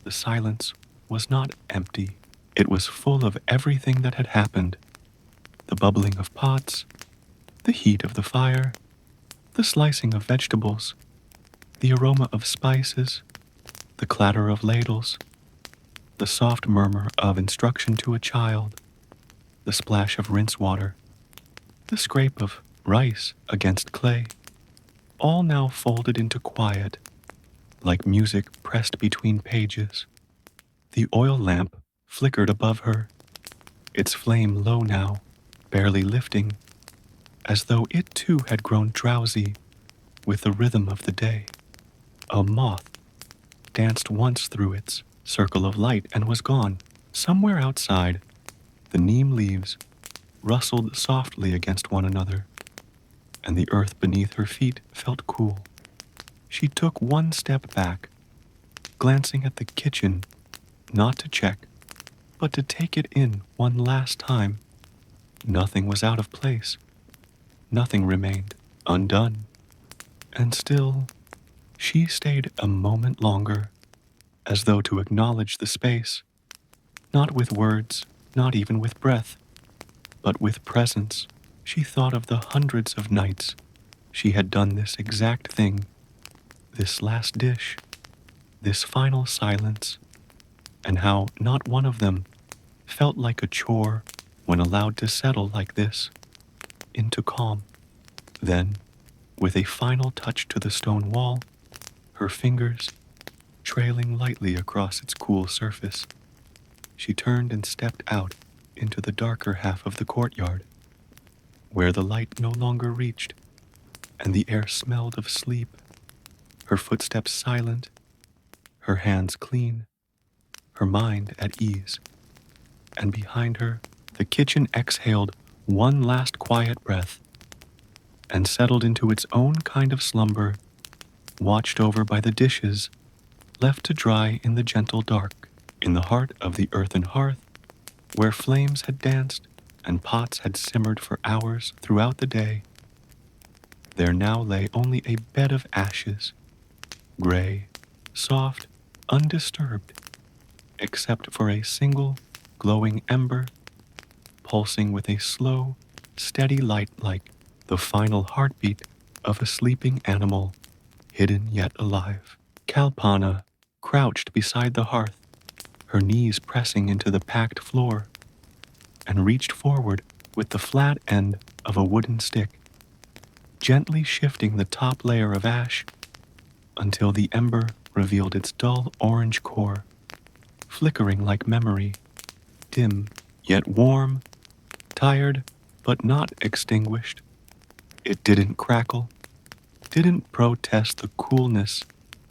The silence was not empty. It was full of everything that had happened: the bubbling of pots, the heat of the fire, the slicing of vegetables, the aroma of spices, the clatter of ladles, the soft murmur of instruction to a child, the splash of rinse water, the scrape of rice against clay, all now folded into quiet, like music pressed between pages. The oil lamp flickered above her, its flame low now, barely lifting, as though it too had grown drowsy with the rhythm of the day. A moth danced once through its circle of light and was gone. Somewhere outside, the neem leaves rustled softly against one another, and the earth beneath her feet felt cool. She took one step back, glancing at the kitchen, not to check, but to take it in one last time. Nothing was out of place. Nothing remained undone. And still, she stayed a moment longer, as though to acknowledge the space, not with words, not even with breath, but with presence. She thought of the hundreds of nights she had done this exact thing, this last dish, this final silence, and how not one of them felt like a chore when allowed to settle like this, into calm. Then, with a final touch to the stone wall, her fingers trailing lightly across its cool surface, she turned and stepped out into the darker half of the courtyard, where the light no longer reached, and the air smelled of sleep, her footsteps silent, her hands clean, her mind at ease. And behind her, the kitchen exhaled one last quiet breath and settled into its own kind of slumber, watched over by the dishes left to dry in the gentle dark. In the heart of the earthen hearth, where flames had danced and pots had simmered for hours throughout the day, there now lay only a bed of ashes, gray, soft, undisturbed, except for a single glowing ember, pulsing with a slow, steady light like the final heartbeat of a sleeping animal, hidden yet alive. Kalpana crouched beside the hearth, her knees pressing into the packed floor, and reached forward with the flat end of a wooden stick, gently shifting the top layer of ash until the ember revealed its dull orange core, flickering like memory, dim yet warm, tired but not extinguished. It didn't crackle, didn't protest the coolness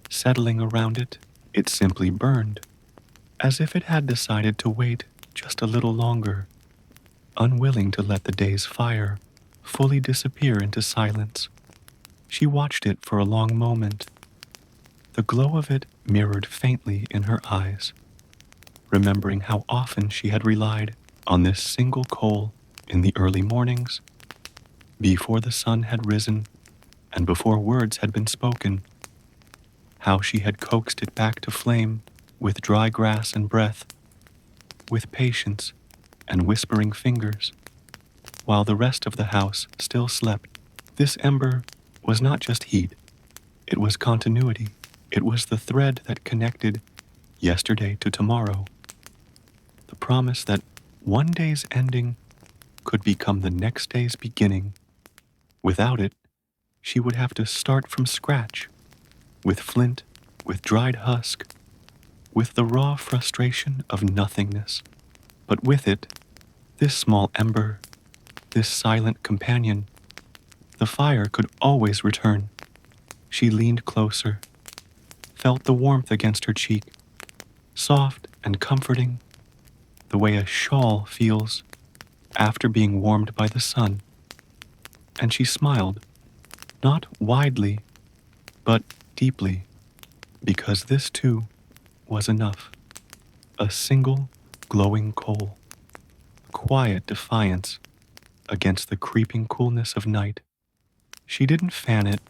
settling around it. It simply burned, as if it had decided to wait just a little longer, unwilling to let the day's fire fully disappear into silence. She watched it for a long moment. The glow of it mirrored faintly in her eyes, remembering how often she had relied on this single coal in the early mornings, before the sun had risen and before words had been spoken, how she had coaxed it back to flame with dry grass and breath, with patience and whispering fingers, while the rest of the house still slept. This ember was not just heat, it was continuity. It was the thread that connected yesterday to tomorrow, the promise that one day's ending could become the next day's beginning. Without it, she would have to start from scratch, with flint, with dried husk, with the raw frustration of nothingness. But with it, This small ember, this silent companion, the fire could always return. She leaned closer, felt the warmth against her cheek, soft and comforting, the way a shawl feels after being warmed by the sun. And she smiled, not widely, but deeply, because this too was enough. A single glowing coal, quiet defiance against the creeping coolness of night. She didn't fan it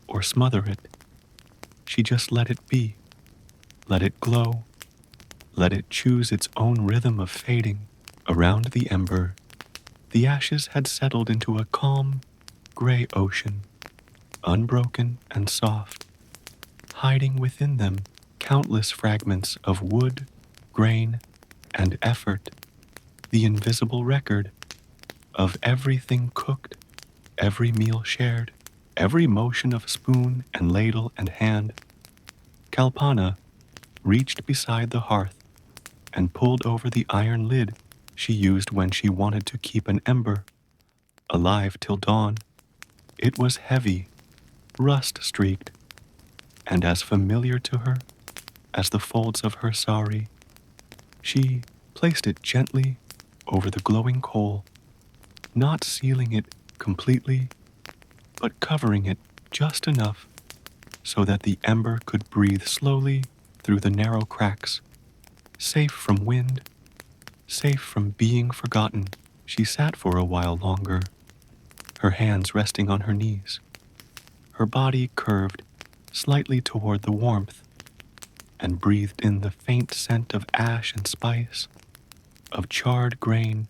or smother it. She just let it be, let it glow, let it choose its own rhythm of fading. Around the ember, the ashes had settled into a calm, gray ocean, unbroken and soft, hiding within them countless fragments of wood, grain, and effort, the invisible record of everything cooked, every meal shared, every motion of spoon and ladle and hand. Kalpana reached beside the hearth and pulled over the iron lid she used when she wanted to keep an ember alive till dawn. It was heavy, rust-streaked, and as familiar to her as the folds of her sari. She placed it gently over the glowing coal, not sealing it completely, but covering it just enough so that the ember could breathe slowly through the narrow cracks, safe from wind, safe from being forgotten. She sat for a while longer, her hands resting on her knees, her body curved slightly toward the warmth, and breathed in the faint scent of ash and spice, of charred grain,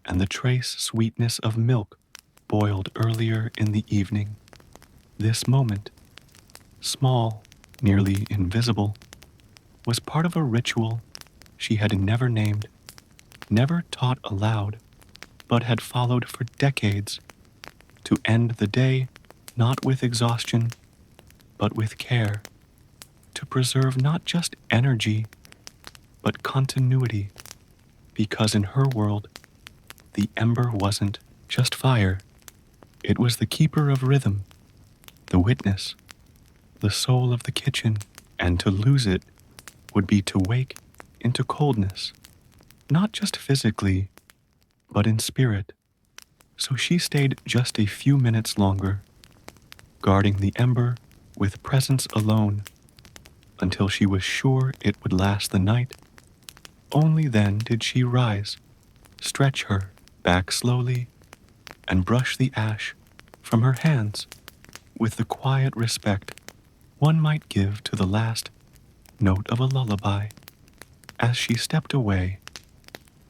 and the trace sweetness of milk boiled earlier in the evening. This moment, small, nearly invisible, was part of a ritual she had never named, never taught aloud, but had followed for decades, to end the day not with exhaustion, but with care, to preserve not just energy, but continuity, because in her world, the ember wasn't just fire, it was the keeper of rhythm, the witness, the soul of the kitchen, and to lose it would be to wake into coldness, not just physically, but in spirit. So she stayed just a few minutes longer, guarding the ember with presence alone, until she was sure it would last the night. Only then did she rise, stretch her back slowly, and brush the ash from her hands with the quiet respect one might give to the last note of a lullaby. As she stepped away,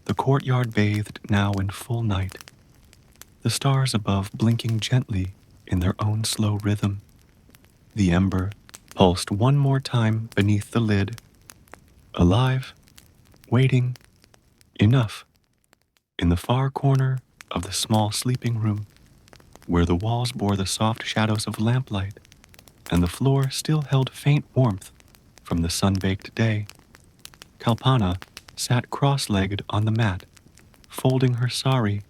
the courtyard bathed now in full night, the stars above blinking gently in their own slow rhythm. The ember pulsed one more time beneath the lid, alive, waiting, enough. In the far corner of the small sleeping room, where the walls bore the soft shadows of lamplight and the floor still held faint warmth from the sun-baked day, Kalpana sat cross-legged on the mat, folding her sari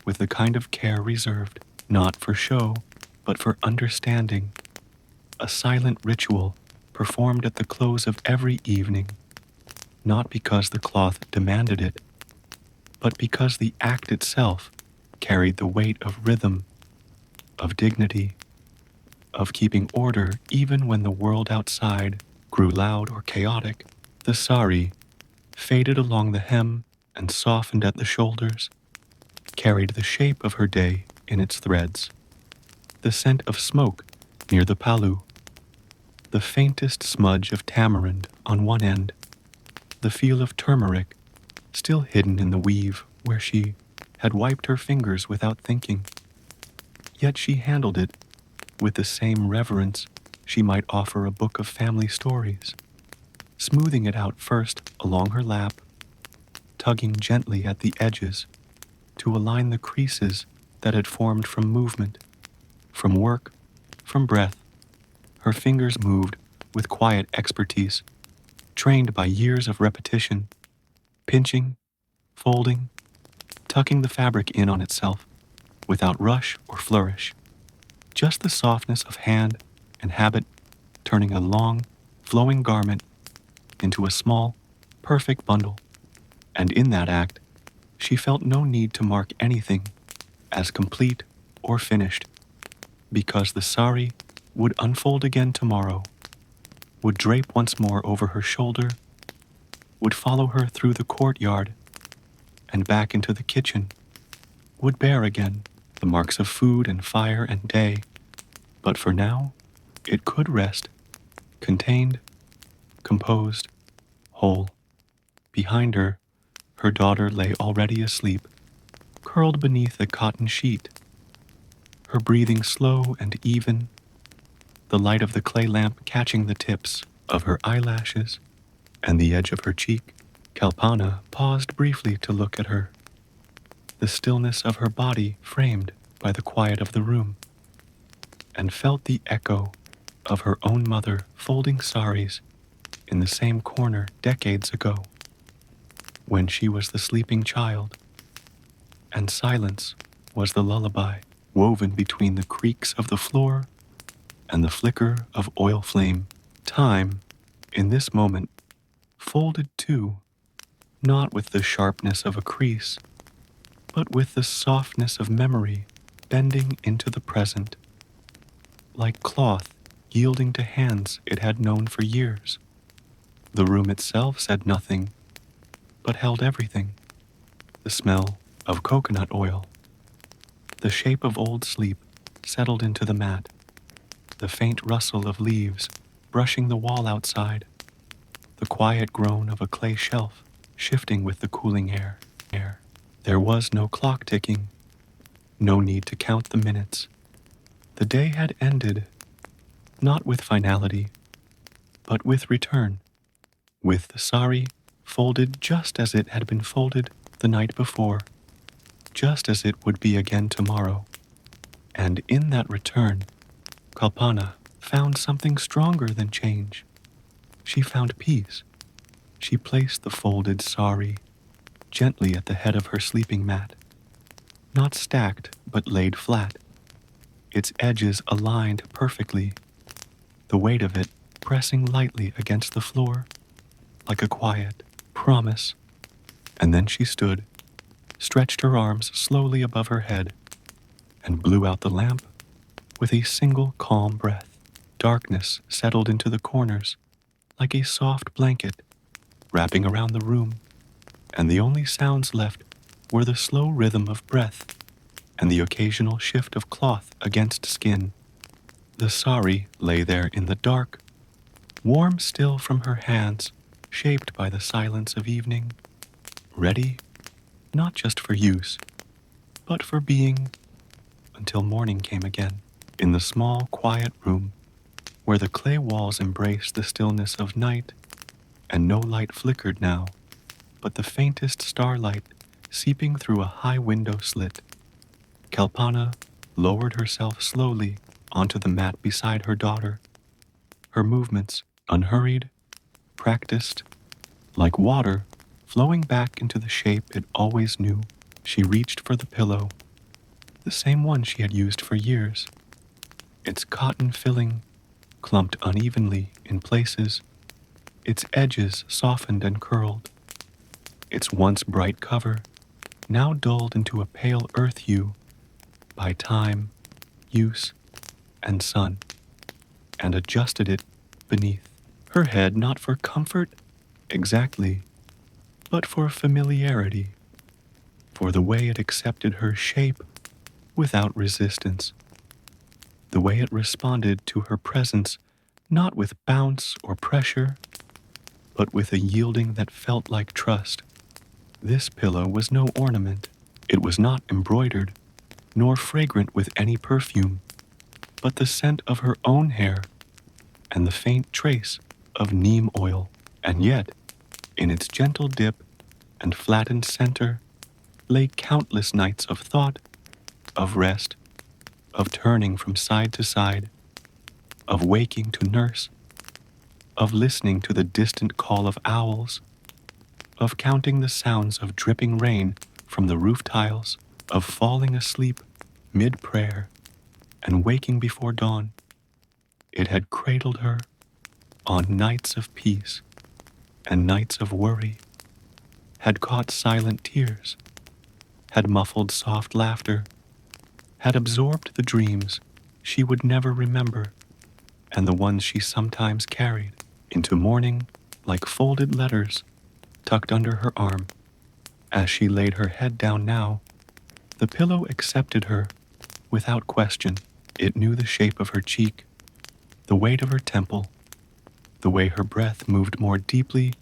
with the kind of care reserved, not for show, but for understanding, a silent ritual performed at the close of every evening, not because the cloth demanded it, but because the act itself carried the weight of rhythm, of dignity, of keeping order even when the world outside grew loud or chaotic. The sari, faded along the hem and softened at the shoulders, carried the shape of her day in its threads. The scent of smoke near the palu, the faintest smudge of tamarind on one end, the feel of turmeric still hidden in the weave where she had wiped her fingers without thinking. Yet she handled it with the same reverence she might offer a book of family stories, smoothing it out first along her lap, tugging gently at the edges to align the creases that had formed from movement, from work, from breath. Her fingers moved with quiet expertise, trained by years of repetition, pinching, folding, tucking the fabric in on itself, without rush or flourish. Just the softness of hand and habit turning a long, flowing garment into a small, perfect bundle. And in that act, she felt no need to mark anything as complete or finished, because the sari would unfold again tomorrow, would drape once more over her shoulder, would follow her through the courtyard and back into the kitchen, would bear again the marks of food and fire and day, but for now, it could rest, contained, composed, whole. Behind her, her daughter lay already asleep, curled beneath a cotton sheet, her breathing slow and even, the light of the clay lamp catching the tips of her eyelashes and the edge of her cheek. Kalpana paused briefly to look at her, the stillness of her body framed by the quiet of the room, and felt the echo of her own mother folding saris in the same corner decades ago, when she was the sleeping child, and silence was the lullaby woven between the creaks of the floor and the flicker of oil flame. Time, in this moment, folded too, not with the sharpness of a crease, but with the softness of memory bending into the present, like cloth yielding to hands it had known for years. The room itself said nothing, but held everything: the smell of coconut oil, the shape of old sleep settled into the mat, the faint rustle of leaves brushing the wall outside, the quiet groan of a clay shelf shifting with the cooling air. There was no clock ticking, no need to count the minutes. The day had ended, not with finality, but with return, with the sari folded just as it had been folded the night before, just as it would be again tomorrow. And in that return, Kalpana found something stronger than change. She found peace. She placed the folded sari gently at the head of her sleeping mat, not stacked but laid flat, its edges aligned perfectly, the weight of it pressing lightly against the floor like a quiet promise. And then she stood, stretched her arms slowly above her head, and blew out the lamp with a single calm breath. Darkness settled into the corners like a soft blanket wrapping around the room, and the only sounds left were the slow rhythm of breath and the occasional shift of cloth against skin. The sari lay there in the dark, warm still from her hands, shaped by the silence of evening, ready not just for use, but for being, until morning came again. In the small, quiet room, where the clay walls embraced the stillness of night, and no light flickered now, but the faintest starlight seeping through a high window slit, Kalpana lowered herself slowly onto the mat beside her daughter, her movements unhurried, practiced, like water flowing back into the shape it always knew. She reached for the pillow, the same one she had used for years, its cotton filling clumped unevenly in places, its edges softened and curled, its once bright cover now dulled into a pale earth hue by time, use, and sun, and adjusted it beneath her head, not for comfort exactly, but for familiarity, for the way it accepted her shape without resistance, the way it responded to her presence not with bounce or pressure, but with a yielding that felt like trust. This pillow was no ornament. It was not embroidered, nor fragrant with any perfume, but the scent of her own hair and the faint trace of neem oil. And yet, in its gentle dip and flattened center, lay countless nights of thought, of rest, of turning from side to side, of waking to nurse, of listening to the distant call of owls, of counting the sounds of dripping rain from the roof tiles, of falling asleep mid-prayer and waking before dawn. It had cradled her on nights of peace and nights of worry, had caught silent tears, had muffled soft laughter, had absorbed the dreams she would never remember and the ones she sometimes carried into morning like folded letters tucked under her arm. As she laid her head down now, the pillow accepted her without question. It knew the shape of her cheek, the weight of her temple, the way her breath moved more deeply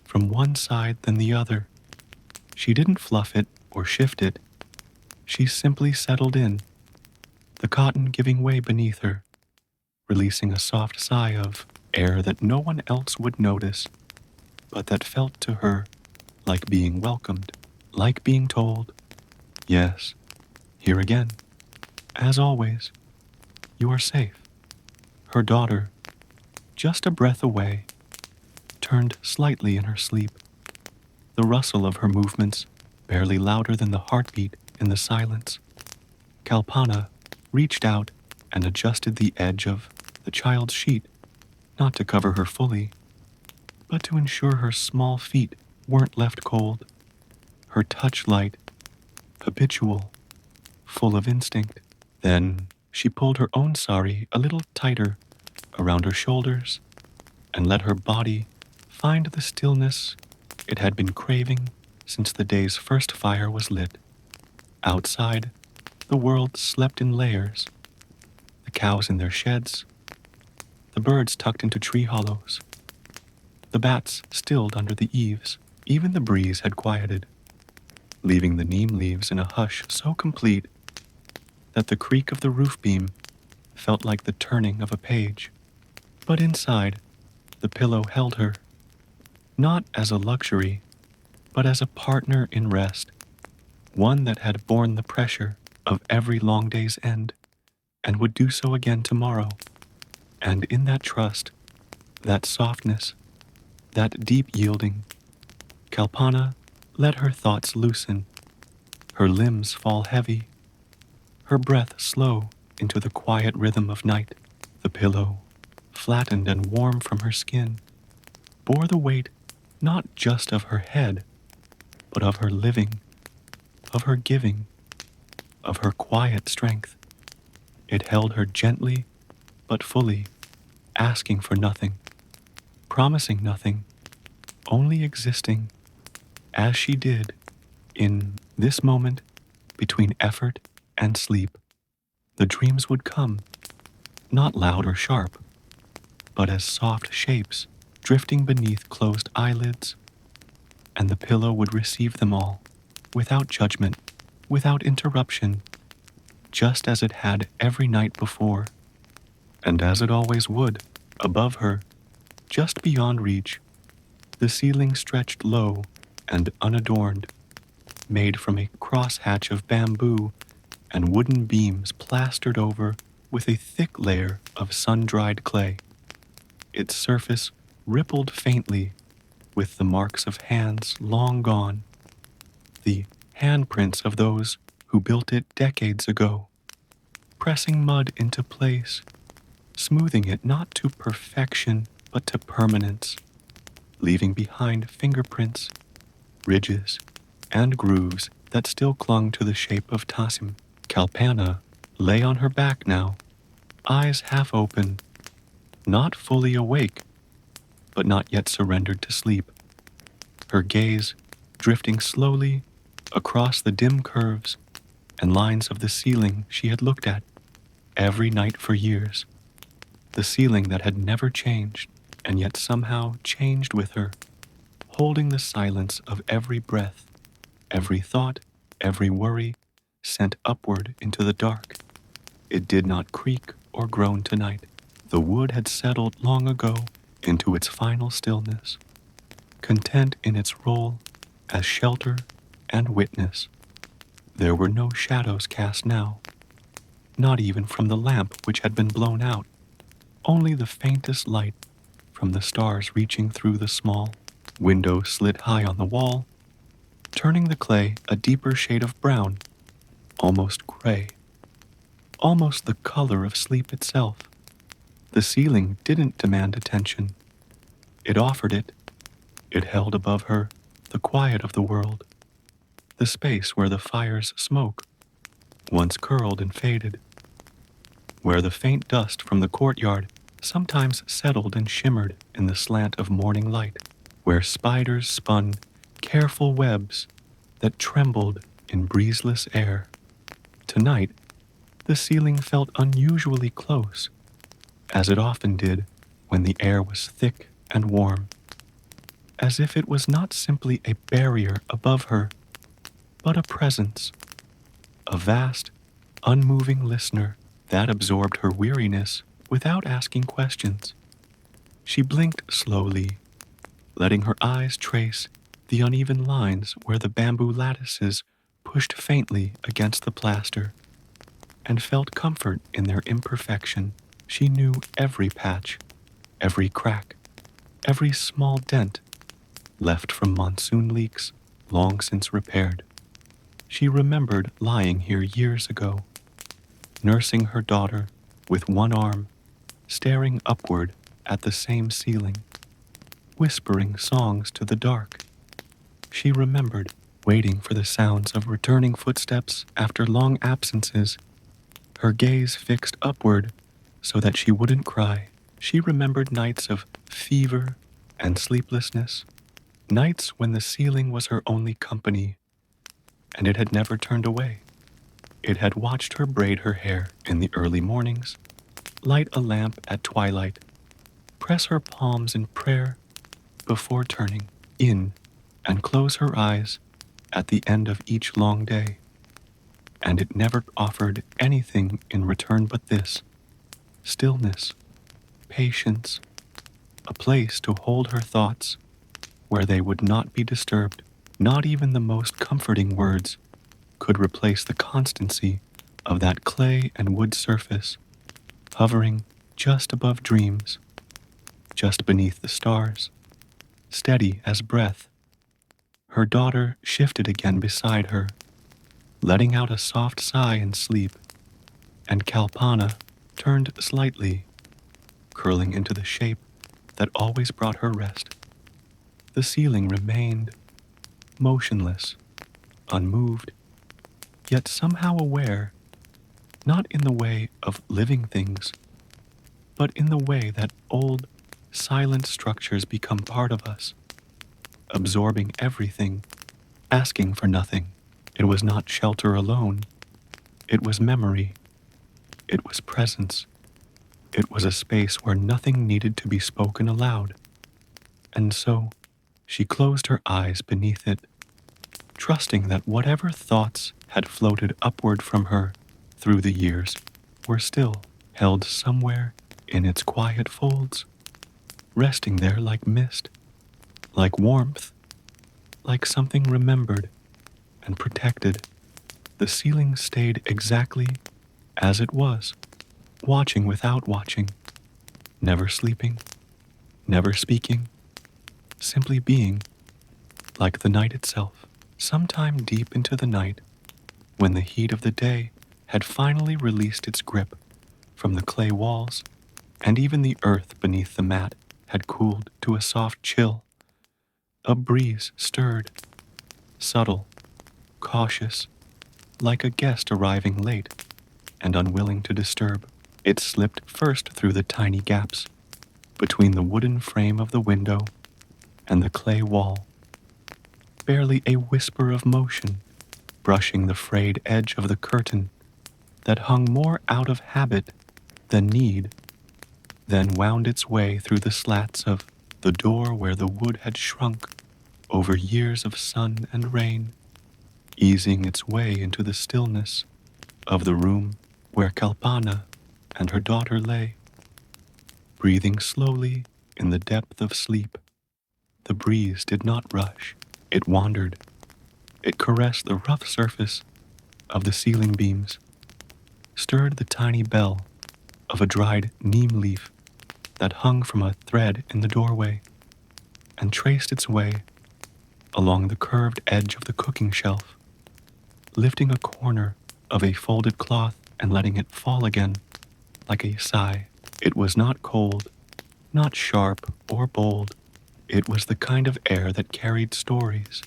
from one side than the other. She didn't fluff it or shift it. She simply settled in, the cotton giving way beneath her, releasing a soft sigh of air that no one else would notice, but that felt to her like being welcomed, like being told, yes, here again, as always, you are safe. Her daughter, just a breath away, turned slightly in her sleep, the rustle of her movements barely louder than the heartbeat in the silence. Kalpana reached out and adjusted the edge of the child's sheet, not to cover her fully, but to ensure her small feet weren't left cold, her touch light, habitual, full of instinct. Then she pulled her own sari a little tighter around her shoulders and let her body find the stillness it had been craving since the day's first fire was lit. Outside, the world slept in layers, the cows in their sheds, the birds tucked into tree hollows, the bats stilled under the eaves. Even the breeze had quieted, leaving the neem leaves in a hush so complete that the creak of the roof beam felt like the turning of a page. But inside, the pillow held her, not as a luxury, but as a partner in rest, one that had borne the pressure of every long day's end and would do so again tomorrow. And in that trust, that softness, that deep yielding, Kalpana let her thoughts loosen, her limbs fall heavy, her breath slow into the quiet rhythm of night. The pillow, flattened and warm from her skin, bore the weight not just of her head, but of her living, of her giving, of her quiet strength. It held her gently but fully, asking for nothing, promising nothing, only existing as she did in this moment between effort and sleep. The dreams would come, not loud or sharp, but as soft shapes drifting beneath closed eyelids, and the pillow would receive them all, without judgment, without interruption, just as it had every night before, and as it always would, above her, just beyond reach, the ceiling stretched low and unadorned, made from a crosshatch of bamboo and wooden beams plastered over with a thick layer of sun-dried clay. Its surface rippled faintly with the marks of hands long gone, the handprints of those who built it decades ago, pressing mud into place, smoothing it not to perfection but to permanence, leaving behind fingerprints, ridges, and grooves that still clung to the shape of Tassim. Kalpana lay on her back now, eyes half open, not fully awake, but not yet surrendered to sleep. Her gaze drifting slowly across the dim curves and lines of the ceiling she had looked at every night for years, the ceiling that had never changed and yet somehow changed with her, holding the silence of every breath, every thought, every worry sent upward into the dark. It did not creak or groan tonight. The wood had settled long ago into its final stillness, content in its role as shelter and witness. There were no shadows cast now, not even from the lamp which had been blown out, only the faintest light from the stars reaching through the small window slit high on the wall, turning the clay a deeper shade of brown, almost gray, almost the color of sleep itself. The ceiling didn't demand attention. It offered it. It held above her the quiet of the world, the space where the fire's smoke once curled and faded, where the faint dust from the courtyard sometimes settled and shimmered in the slant of morning light, where spiders spun careful webs that trembled in breezeless air. Tonight, the ceiling felt unusually close, as it often did when the air was thick and warm, as if it was not simply a barrier above her, but a presence, a vast, unmoving listener that absorbed her weariness without asking questions. She blinked slowly, letting her eyes trace the uneven lines where the bamboo lattices pushed faintly against the plaster, and felt comfort in their imperfection. She knew every patch, every crack, every small dent left from monsoon leaks long since repaired. She remembered lying here years ago, nursing her daughter with one arm, staring upward at the same ceiling, whispering songs to the dark. She remembered waiting for the sounds of returning footsteps after long absences, her gaze fixed upward so that she wouldn't cry. She remembered nights of fever and sleeplessness, nights when the ceiling was her only company, and it had never turned away. It had watched her braid her hair in the early mornings, light a lamp at twilight, press her palms in prayer before turning in and close her eyes at the end of each long day. And it never offered anything in return but this: stillness, patience, a place to hold her thoughts where they would not be disturbed. Not even the most comforting words could replace the constancy of that clay and wood surface, hovering just above dreams, just beneath the stars, steady as breath. Her daughter shifted again beside her, letting out a soft sigh in sleep, and Kalpana turned slightly, curling into the shape that always brought her rest. The ceiling remained motionless, unmoved, yet somehow aware, not in the way of living things, but in the way that old, silent structures become part of us, absorbing everything, asking for nothing. It was not shelter alone. It was memory. It was presence. It was a space where nothing needed to be spoken aloud. And so, she closed her eyes beneath it, trusting that whatever thoughts had floated upward from her through the years were still held somewhere in its quiet folds, resting there like mist, like warmth, like something remembered and protected. The ceiling stayed exactly as it was, watching without watching, never sleeping, never speaking, simply being, like the night itself. Sometime deep into the night, when the heat of the day had finally released its grip from the clay walls, and even the earth beneath the mat had cooled to a soft chill, a breeze stirred, subtle, cautious, like a guest arriving late and unwilling to disturb. It slipped first through the tiny gaps between the wooden frame of the window and the clay wall, barely a whisper of motion, brushing the frayed edge of the curtain that hung more out of habit than need, then wound its way through the slats of the door where the wood had shrunk over years of sun and rain, easing its way into the stillness of the room where Kalpana and her daughter lay, breathing slowly in the depth of sleep. The breeze did not rush. It wandered. It caressed the rough surface of the ceiling beams, stirred the tiny bell of a dried neem leaf that hung from a thread in the doorway, and traced its way along the curved edge of the cooking shelf, lifting a corner of a folded cloth and letting it fall again like a sigh. It was not cold, not sharp or bold. It was the kind of air that carried stories,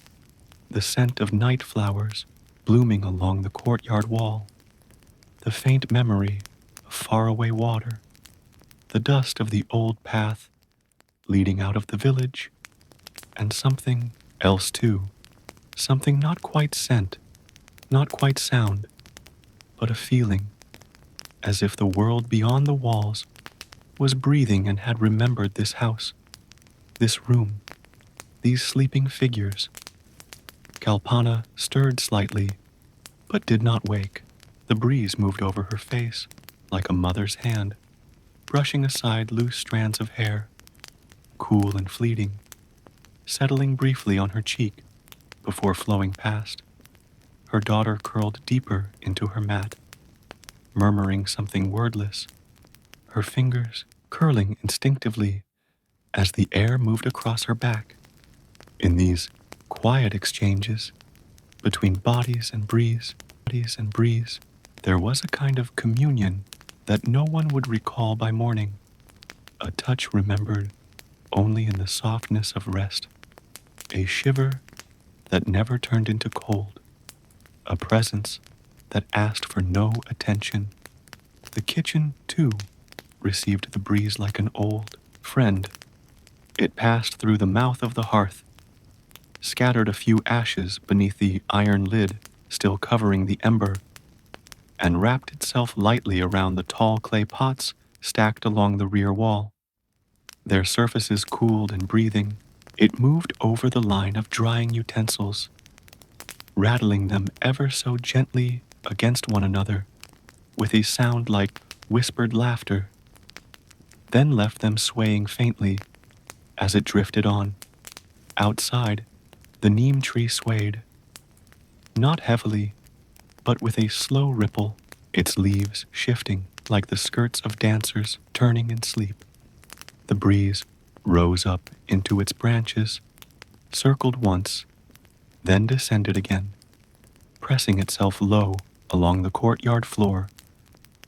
the scent of night flowers blooming along the courtyard wall, the faint memory of faraway water, the dust of the old path leading out of the village, and something else too, something not quite scent, not quite sound, but a feeling, as if the world beyond the walls was breathing and had remembered this house, this room, these sleeping figures. Kalpana stirred slightly, but did not wake. The breeze moved over her face like a mother's hand, brushing aside loose strands of hair, cool and fleeting, settling briefly on her cheek before flowing past. Her daughter curled deeper into her mat, murmuring something wordless, her fingers curling instinctively as the air moved across her back. In these quiet exchanges between bodies and breeze, there was a kind of communion that no one would recall by morning, a touch remembered only in the softness of rest, a shiver that never turned into cold, a presence that asked for no attention. The kitchen, too, received the breeze like an old friend. It passed through the mouth of the hearth, scattered a few ashes beneath the iron lid still covering the ember, and wrapped itself lightly around the tall clay pots stacked along the rear wall. Their surfaces cooled and breathing, it moved over the line of drying utensils, rattling them ever so gently against one another with a sound like whispered laughter, then left them swaying faintly as it drifted on. Outside, the neem tree swayed, not heavily, but with a slow ripple, its leaves shifting like the skirts of dancers turning in sleep. The breeze rose up into its branches, circled once, then descended again, pressing itself low along the courtyard floor,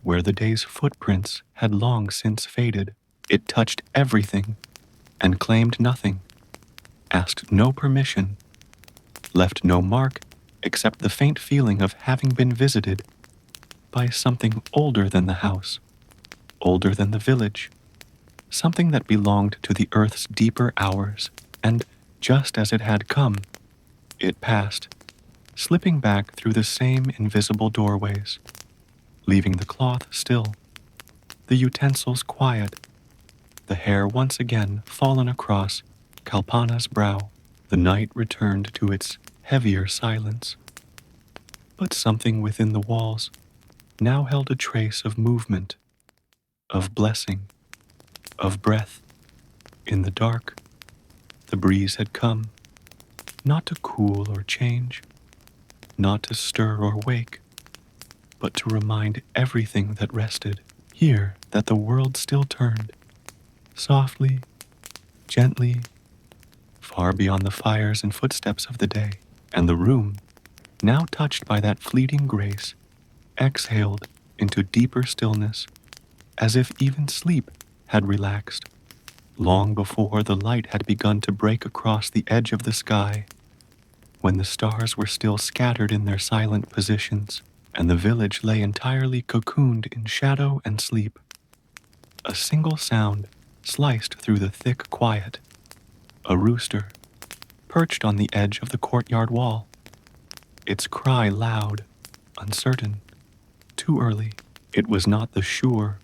where the day's footprints had long since faded. It touched everything and claimed nothing, asked no permission, left no mark except the faint feeling of having been visited by something older than the house, older than the village, something that belonged to the earth's deeper hours, and just as it had come, it passed, slipping back through the same invisible doorways, leaving the cloth still, the utensils quiet, the hair once again fallen across Kalpana's brow. The night returned to its heavier silence, but something within the walls now held a trace of movement, of blessing, of breath. In the dark, the breeze had come, not to cool or change, not to stir or wake, but to remind everything that rested here that the world still turned, softly, gently, far beyond the fires and footsteps of the day, and the room, now touched by that fleeting grace, exhaled into deeper stillness, as if even sleep had relaxed, long before the light had begun to break across the edge of the sky, when the stars were still scattered in their silent positions, and the village lay entirely cocooned in shadow and sleep. A single sound sliced through the thick quiet, a rooster, perched on the edge of the courtyard wall, its cry loud, uncertain, too early. It was not the sure,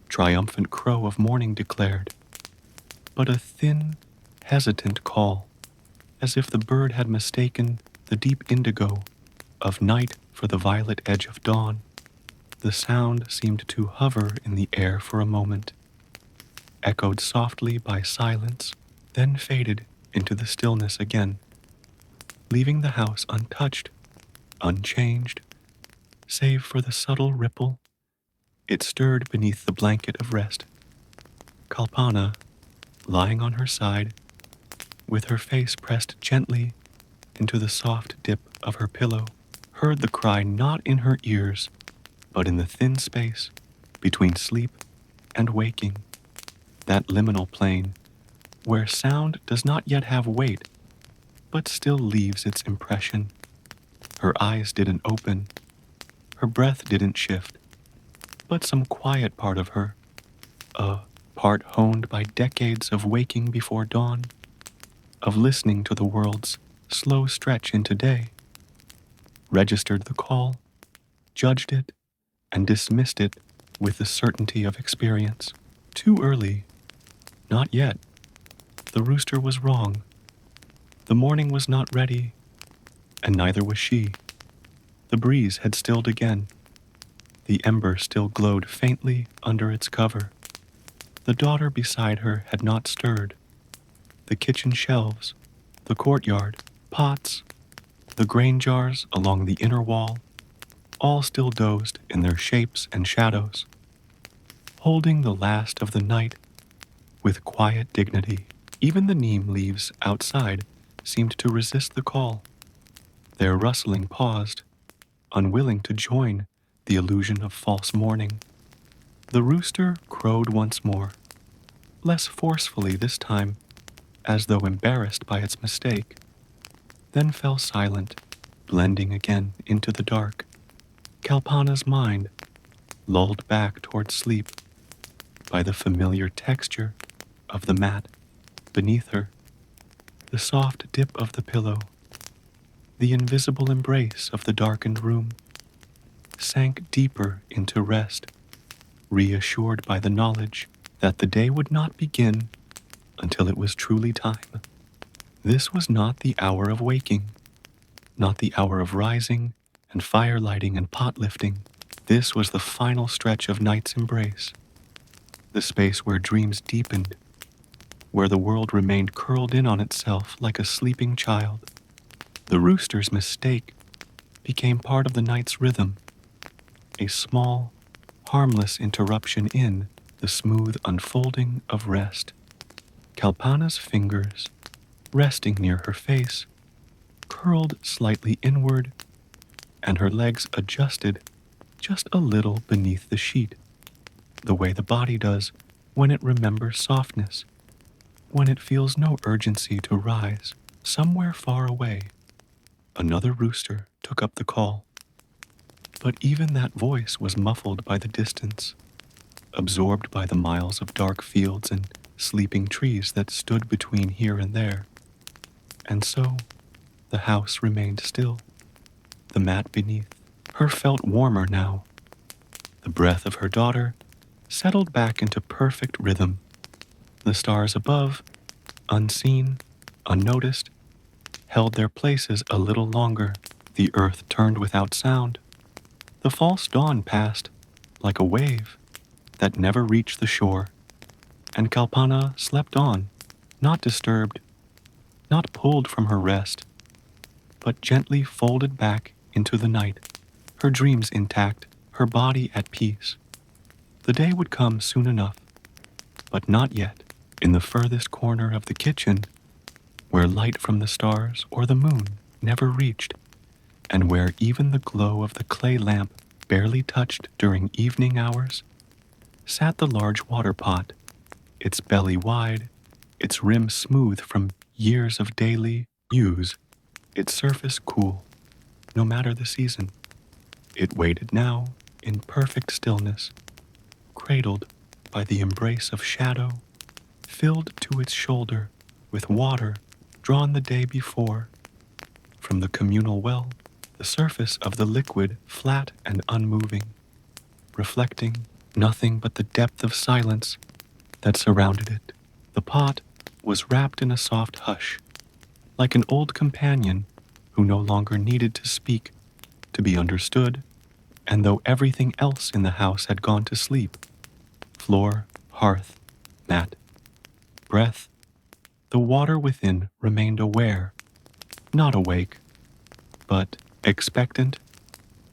triumphant crow of morning declared, but a thin, hesitant call, as if the bird had mistaken the deep indigo of night for the violet edge of dawn. The sound seemed to hover in the air for a moment, echoed softly by silence, then faded into the stillness again, leaving the house untouched, unchanged, save for the subtle ripple it stirred beneath the blanket of rest. Kalpana, lying on her side, with her face pressed gently into the soft dip of her pillow, heard the cry not in her ears, but in the thin space between sleep and waking, that liminal plane where sound does not yet have weight, but still leaves its impression. Her eyes didn't open, her breath didn't shift, but some quiet part of her, a part honed by decades of waking before dawn, of listening to the world's slow stretch into day, registered the call, judged it, and dismissed it with the certainty of experience. Too early. Not yet. The rooster was wrong. The morning was not ready, and neither was she. The breeze had stilled again. The ember still glowed faintly under its cover. The daughter beside her had not stirred. The kitchen shelves, the courtyard, pots, the grain jars along the inner wall, all still dozed in their shapes and shadows, holding the last of the night with quiet dignity. Even the neem leaves outside seemed to resist the call. Their rustling paused, unwilling to join the illusion of false morning. The rooster crowed once more, less forcefully this time, as though embarrassed by its mistake, then fell silent, blending again into the dark. Kalpana's mind, lulled back toward sleep by the familiar texture of the mat beneath her, the soft dip of the pillow, the invisible embrace of the darkened room, sank deeper into rest, reassured by the knowledge that the day would not begin until it was truly time. This was not the hour of waking, not the hour of rising and fire lighting and pot lifting. This was the final stretch of night's embrace, the space where dreams deepened, where the world remained curled in on itself like a sleeping child. The rooster's mistake became part of the night's rhythm, a small, harmless interruption in the smooth unfolding of rest. Kalpana's fingers, resting near her face, curled slightly inward, and her legs adjusted just a little beneath the sheet, the way the body does when it remembers softness, when it feels no urgency to rise. Somewhere far away, another rooster took up the call, but even that voice was muffled by the distance, absorbed by the miles of dark fields and sleeping trees that stood between here and there. And so, the house remained still. The mat beneath her felt warmer now. The breath of her daughter settled back into perfect rhythm. The stars above, unseen, unnoticed, held their places a little longer. The earth turned without sound. The false dawn passed like a wave that never reached the shore, and Kalpana slept on, not disturbed, not pulled from her rest, but gently folded back into the night, her dreams intact, her body at peace. The day would come soon enough, but not yet. In the furthest corner of the kitchen, where light from the stars or the moon never reached, and where even the glow of the clay lamp barely touched during evening hours, sat the large water pot, its belly wide, its rim smooth from years of daily use, its surface cool, no matter the season. It waited now in perfect stillness, cradled by the embrace of shadow, filled to its shoulder with water drawn the day before from the communal well, the surface of the liquid flat and unmoving, reflecting nothing but the depth of silence that surrounded it. The pot was wrapped in a soft hush, like an old companion who no longer needed to speak to be understood, and though everything else in the house had gone to sleep, floor, hearth, mat, breath, the water within remained aware, not awake, but expectant.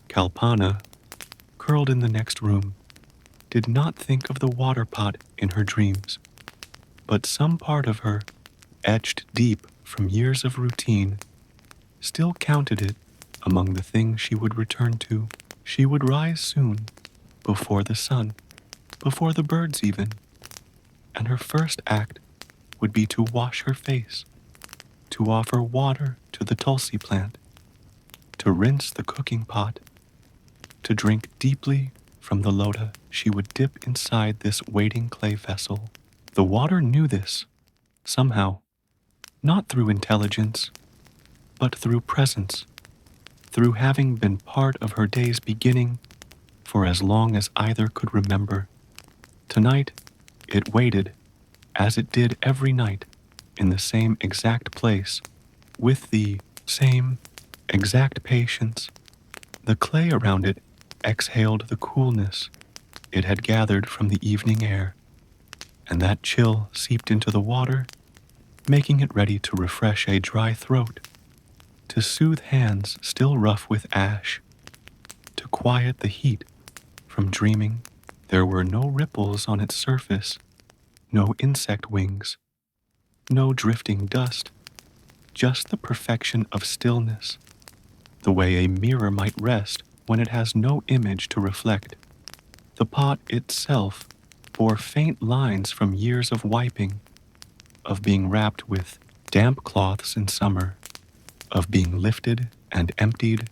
Kalpana, curled in the next room, did not think of the water pot in her dreams, but some part of her, etched deep from years of routine, still counted it among the things she would return to. She would rise soon, before the sun, before the birds even, and her first act would be to wash her face, to offer water to the Tulsi plant, to rinse the cooking pot, to drink deeply from the lotus she would dip inside this waiting clay vessel. The water knew this, somehow, not through intelligence, but through presence, through having been part of her day's beginning for as long as either could remember. Tonight, it waited, as it did every night, in the same exact place, with the same exact patience. The clay around it exhaled the coolness it had gathered from the evening air, and that chill seeped into the water, making it ready to refresh a dry throat, to soothe hands still rough with ash, to quiet the heat from dreaming. There were no ripples on its surface, no insect wings, no drifting dust, just the perfection of stillness, the way a mirror might rest when it has no image to reflect. The pot itself bore faint lines from years of wiping, of being wrapped with damp cloths in summer, of being lifted and emptied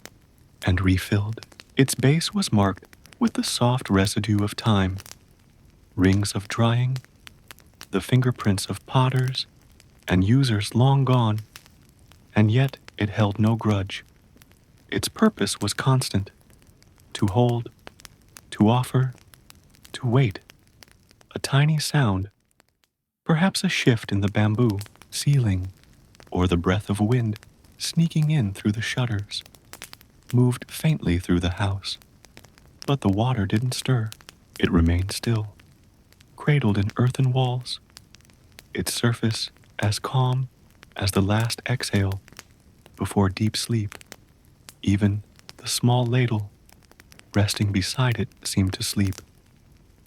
and refilled. Its base was marked with the soft residue of time, rings of drying, the fingerprints of potters and users long gone, and yet it held no grudge. Its purpose was constant, to hold, to offer, to wait. A tiny sound, perhaps a shift in the bamboo ceiling, or the breath of wind sneaking in through the shutters, moved faintly through the house. But the water didn't stir. It remained still, cradled in earthen walls, its surface as calm as the last exhale before deep sleep. Even the small ladle resting beside it seemed to sleep,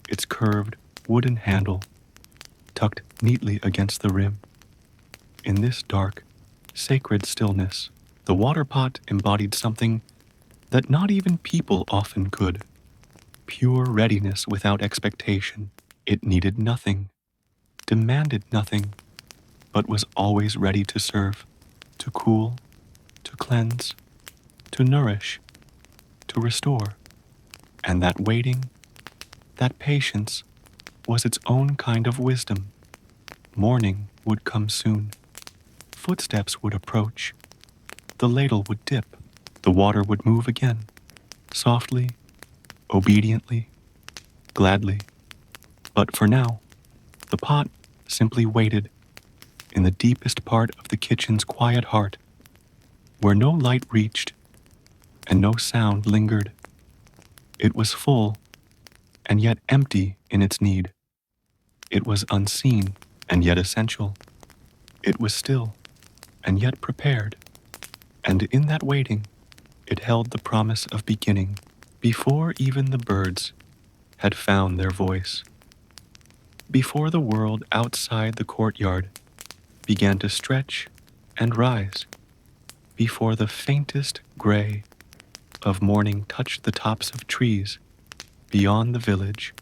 its curved wooden handle tucked neatly against the rim. In this dark, sacred stillness, the water pot embodied something that not even people often could: pure readiness without expectation. It needed nothing, demanded nothing, but was always ready to serve, to cool, to cleanse, to nourish, to restore. And that waiting, that patience, was its own kind of wisdom. Morning would come soon. Footsteps would approach. The ladle would dip. The water would move again, softly, obediently, gladly. But for now, the pot simply waited in the deepest part of the kitchen's quiet heart, where no light reached and no sound lingered. It was full and yet empty in its need. It was unseen and yet essential. It was still and yet prepared. And in that waiting, it held the promise of beginning before even the birds had found their voice, before the world outside the courtyard began to stretch and rise, before the faintest gray of morning touched the tops of trees beyond the village.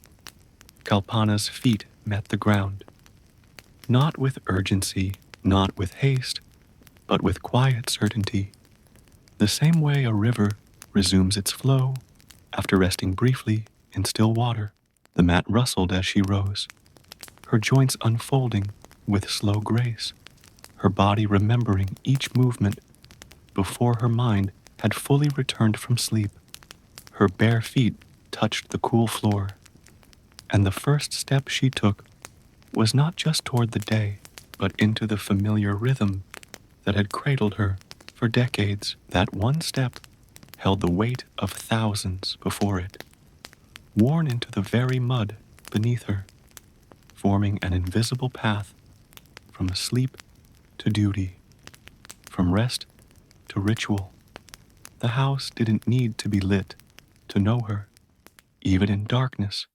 Kalpana's feet met the ground, not with urgency, not with haste, but with quiet certainty, the same way a river resumes its flow after resting briefly in still water. The mat rustled as she rose, her joints unfolding with slow grace, her body remembering each movement before her mind had fully returned from sleep. Her bare feet touched the cool floor, and the first step she took was not just toward the day, but into the familiar rhythm that had cradled her for decades. That one step held the weight of thousands before it, worn into the very mud beneath her, forming an invisible path from sleep to duty, from rest to ritual. The house didn't need to be lit to know her. Even in darkness,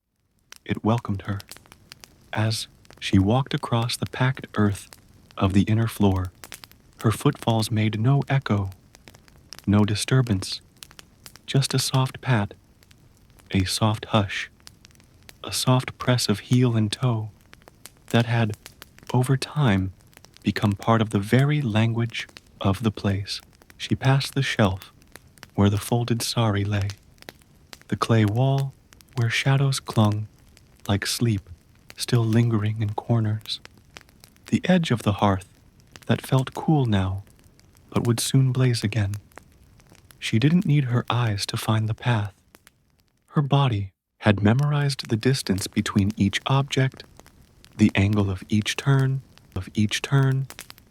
it welcomed her. As she walked across the packed earth of the inner floor, her footfalls made no echo No disturbance, just a soft pat, a soft hush, a soft press of heel and toe that had, over time, become part of the very language of the place. She passed the shelf where the folded sari lay, the clay wall where shadows clung like sleep still lingering in corners, the edge of the hearth that felt cool now but would soon blaze again. She didn't need her eyes to find the path. Her body had memorized the distance between each object, the angle of each turn,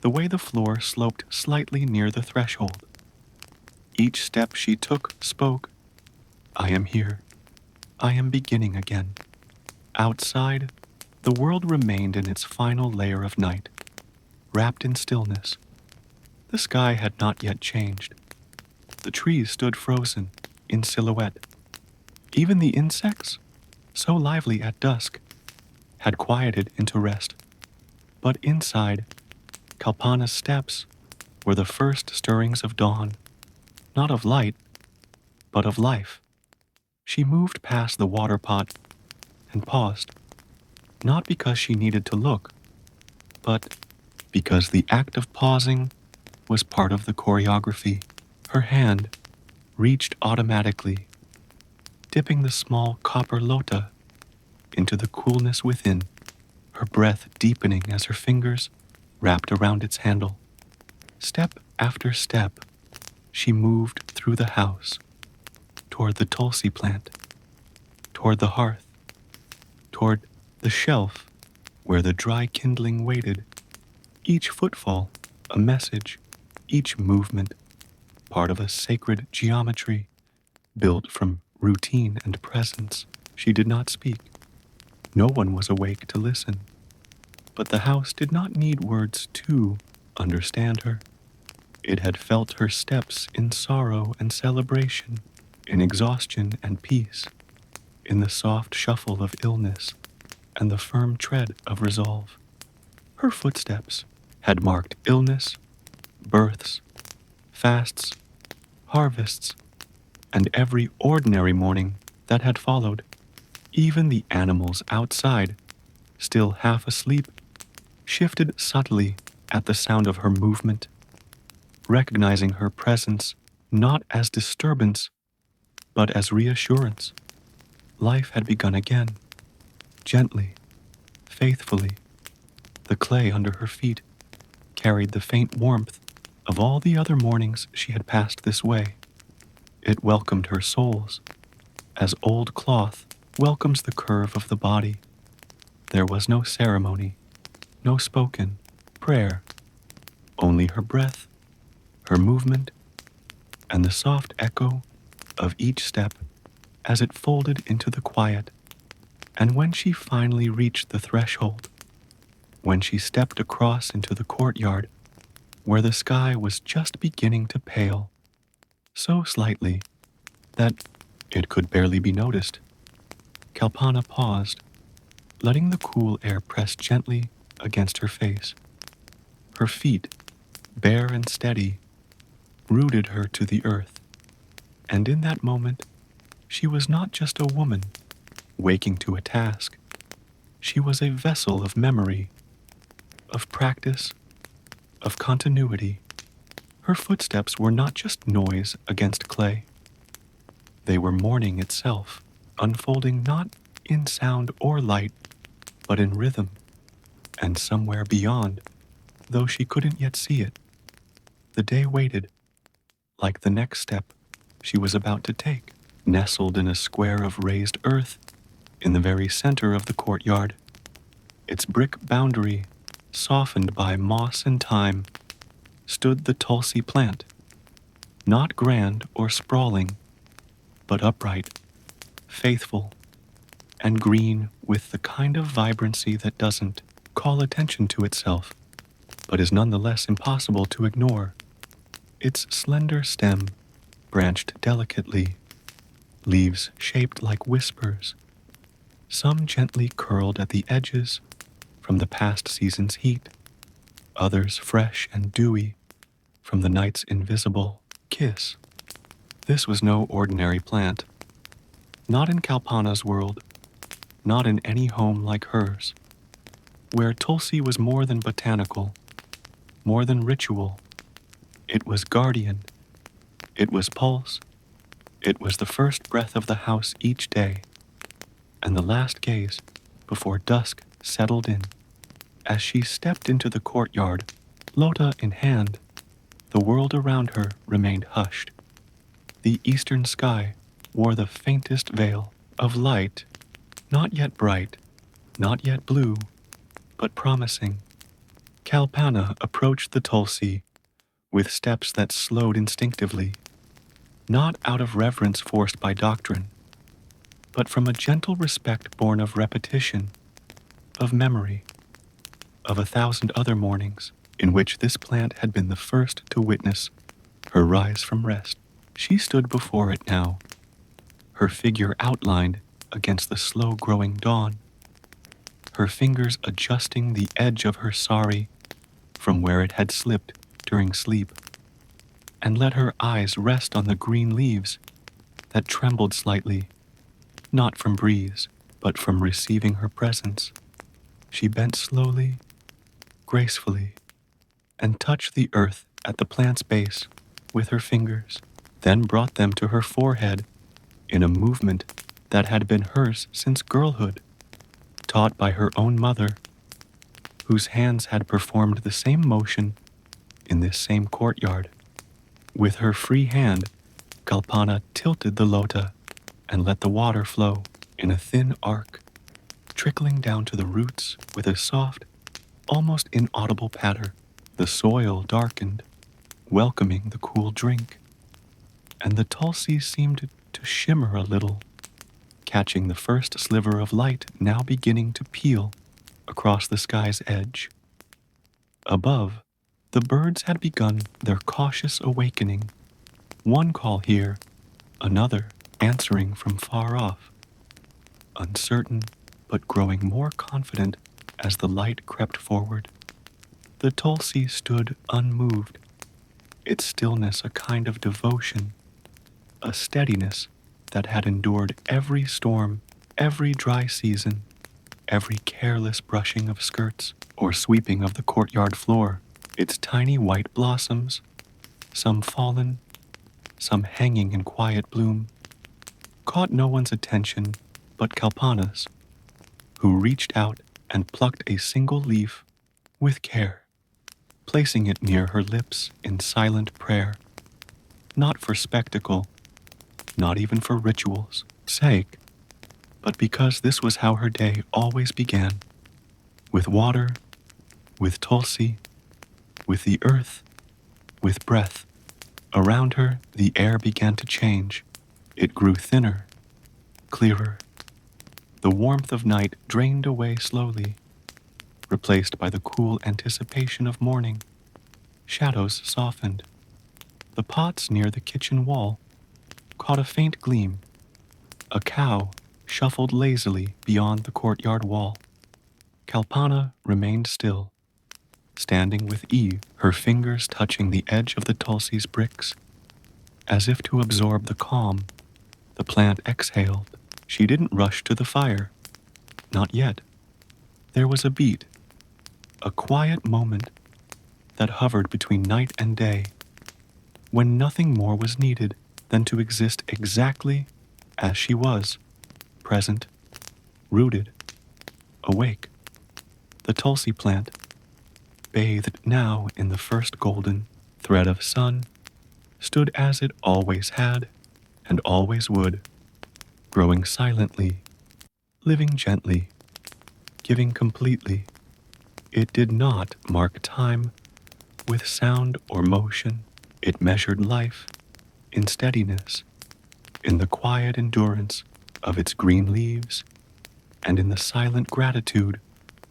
the way the floor sloped slightly near the threshold. Each step she took spoke, I am here. I am beginning again. Outside, the world remained in its final layer of night, wrapped in stillness. The sky had not yet changed. The trees stood frozen, in silhouette. Even the insects, so lively at dusk, had quieted into rest. But inside, Kalpana's steps were the first stirrings of dawn, not of light, but of life. She moved past the water pot and paused, not because she needed to look, but because the act of pausing was part of the choreography. Her hand reached automatically, dipping the small copper lota into the coolness within, her breath deepening as her fingers wrapped around its handle. Step after step, she moved through the house, toward the Tulsi plant, toward the hearth, toward the shelf where the dry kindling waited. Each footfall, a message, each movement, part of a sacred geometry built from routine and presence. She did not speak. No one was awake to listen. But the house did not need words to understand her. It had felt her steps in sorrow and celebration, in exhaustion and peace, in the soft shuffle of illness and the firm tread of resolve. Her footsteps had marked illness, births, fasts, harvests, and every ordinary morning that had followed. Even the animals outside, still half asleep, shifted subtly at the sound of her movement, recognizing her presence not as disturbance, but as reassurance. Life had begun again, gently, faithfully. The clay under her feet carried the faint warmth of all the other mornings she had passed this way. It welcomed her soles, as old cloth welcomes the curve of the body. There was no ceremony, no spoken prayer, only her breath, her movement, and the soft echo of each step as it folded into the quiet. And when she finally reached the threshold, when she stepped across into the courtyard, where the sky was just beginning to pale, so slightly that it could barely be noticed, Kalpana paused, letting the cool air press gently against her face. Her feet, bare and steady, rooted her to the earth. And in that moment, she was not just a woman waking to a task. She was a vessel of memory, of practice, of continuity. Her footsteps were not just noise against clay. They were morning itself, unfolding not in sound or light, but in rhythm, and somewhere beyond, though she couldn't yet see it, the day waited, like the next step she was about to take. Nestled in a square of raised earth, in the very center of the courtyard, its brick boundary softened by moss and time, stood the Tulsi plant, not grand or sprawling, but upright, faithful, and green with the kind of vibrancy that doesn't call attention to itself, but is nonetheless impossible to ignore. Its slender stem branched delicately, leaves shaped like whispers, some gently curled at the edges from the past season's heat, others fresh and dewy from the night's invisible kiss. This was no ordinary plant. Not in Kalpana's world, not in any home like hers, where Tulsi was more than botanical, more than ritual. It was guardian, it was pulse, it was the first breath of the house each day, and the last gaze before dusk settled in. As she stepped into the courtyard, lota in hand, the world around her remained hushed. The eastern sky wore the faintest veil of light, not yet bright, not yet blue, but promising. Kalpana approached the Tulsi with steps that slowed instinctively, not out of reverence forced by doctrine, but from a gentle respect born of repetition, of memory, of 1,000 other mornings in which this plant had been the first to witness her rise from rest. She stood before it now, her figure outlined against the slow-growing dawn, her fingers adjusting the edge of her sari from where it had slipped during sleep, and let her eyes rest on the green leaves that trembled slightly, not from breeze, but from receiving her presence. She bent slowly, gracefully, and touched the earth at the plant's base with her fingers, then brought them to her forehead in a movement that had been hers since girlhood, taught by her own mother, whose hands had performed the same motion in this same courtyard. With her free hand, Kalpana tilted the lota and let the water flow in a thin arc, trickling down to the roots with a soft, almost inaudible patter. The soil darkened, welcoming the cool drink, and the Tulsi seemed to shimmer a little, catching the first sliver of light now beginning to peel across the sky's edge. Above, the birds had begun their cautious awakening, one call here, another answering from far off, uncertain but growing more confident as the light crept forward. The Tulsi stood unmoved, its stillness a kind of devotion, a steadiness that had endured every storm, every dry season, every careless brushing of skirts or sweeping of the courtyard floor. Its tiny white blossoms, some fallen, some hanging in quiet bloom, caught no one's attention but Kalpana's, who reached out and plucked a single leaf with care, placing it near her lips in silent prayer, not for spectacle, not even for ritual's sake, but because this was how her day always began, with water, with Tulsi, with the earth, with breath. Around her, the air began to change. It grew thinner, clearer. The warmth of night drained away slowly, replaced by the cool anticipation of morning. Shadows softened. The pots near the kitchen wall caught a faint gleam. A cow shuffled lazily beyond the courtyard wall. Kalpana remained still, standing with Eve, her fingers touching the edge of the Tulsi's bricks, as if to absorb the calm. The plant exhaled. She didn't rush to the fire. Not yet. There was a beat, a quiet moment that hovered between night and day, when nothing more was needed than to exist exactly as she was, present, rooted, awake. The Tulsi plant, bathed now in the first golden thread of sun, stood as it always had and always would, growing silently, living gently, giving completely. It did not mark time with sound or motion. It measured life in steadiness, in the quiet endurance of its green leaves, and in the silent gratitude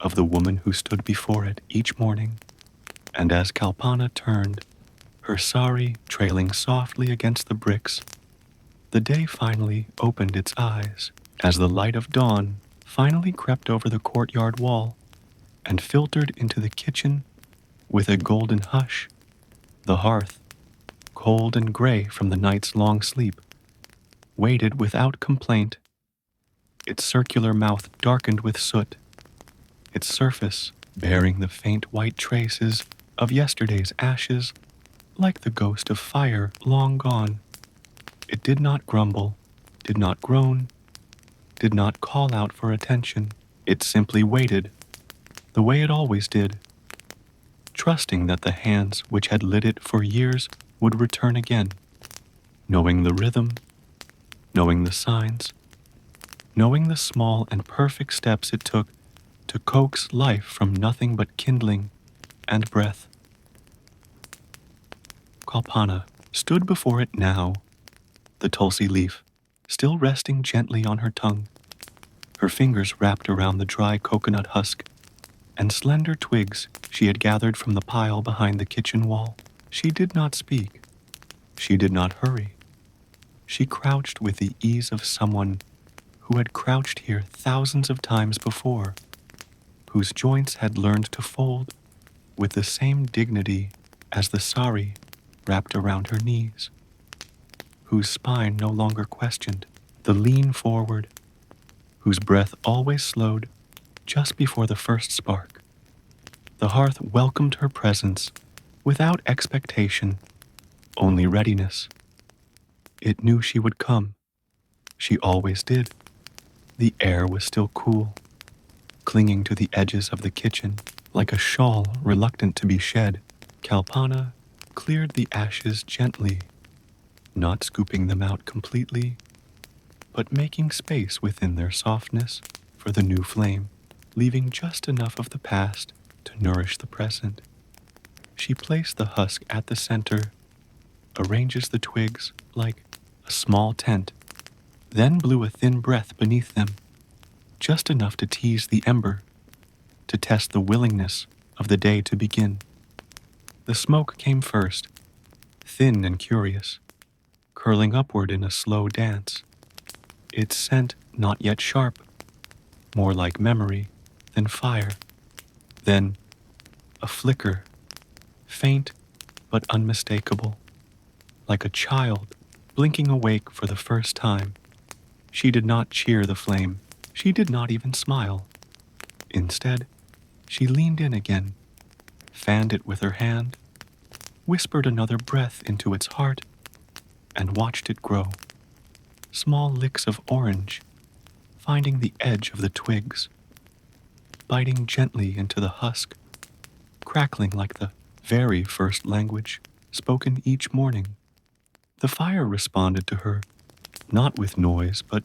of the woman who stood before it each morning. And as Kalpana turned, her sari trailing softly against the bricks, the day finally opened its eyes as the light of dawn finally crept over the courtyard wall and filtered into the kitchen with a golden hush. The hearth, cold and gray from the night's long sleep, waited without complaint, its circular mouth darkened with soot, its surface bearing the faint white traces of yesterday's ashes like the ghost of fire long gone. It did not grumble, did not groan, did not call out for attention. It simply waited, the way it always did, trusting that the hands which had lit it for years would return again, knowing the rhythm, knowing the signs, knowing the small and perfect steps it took to coax life from nothing but kindling and breath. Kalpana stood before it now, the Tulsi leaf still resting gently on her tongue, her fingers wrapped around the dry coconut husk and slender twigs she had gathered from the pile behind the kitchen wall. She did not speak. She did not hurry. She crouched with the ease of someone who had crouched here thousands of times before, whose joints had learned to fold with the same dignity as the sari wrapped around her knees, whose spine no longer questioned the lean forward, whose breath always slowed just before the first spark. The hearth welcomed her presence without expectation, only readiness. It knew she would come. She always did. The air was still cool, clinging to the edges of the kitchen like a shawl reluctant to be shed. Kalpana cleared the ashes gently, not scooping them out completely, but making space within their softness for the new flame, leaving just enough of the past to nourish the present. She placed the husk at the center, arranges the twigs like a small tent, then blew a thin breath beneath them, just enough to tease the ember, to test the willingness of the day to begin. The smoke came first, thin and curious, curling upward in a slow dance, its scent not yet sharp, more like memory than fire. Then a flicker, faint but unmistakable, like a child blinking awake for the first time. She did not cheer the flame. She did not even smile. Instead, she leaned in again, fanned it with her hand, whispered another breath into its heart, and watched it grow. Small licks of orange, finding the edge of the twigs, biting gently into the husk, crackling like the very first language spoken each morning. The fire responded to her, not with noise, but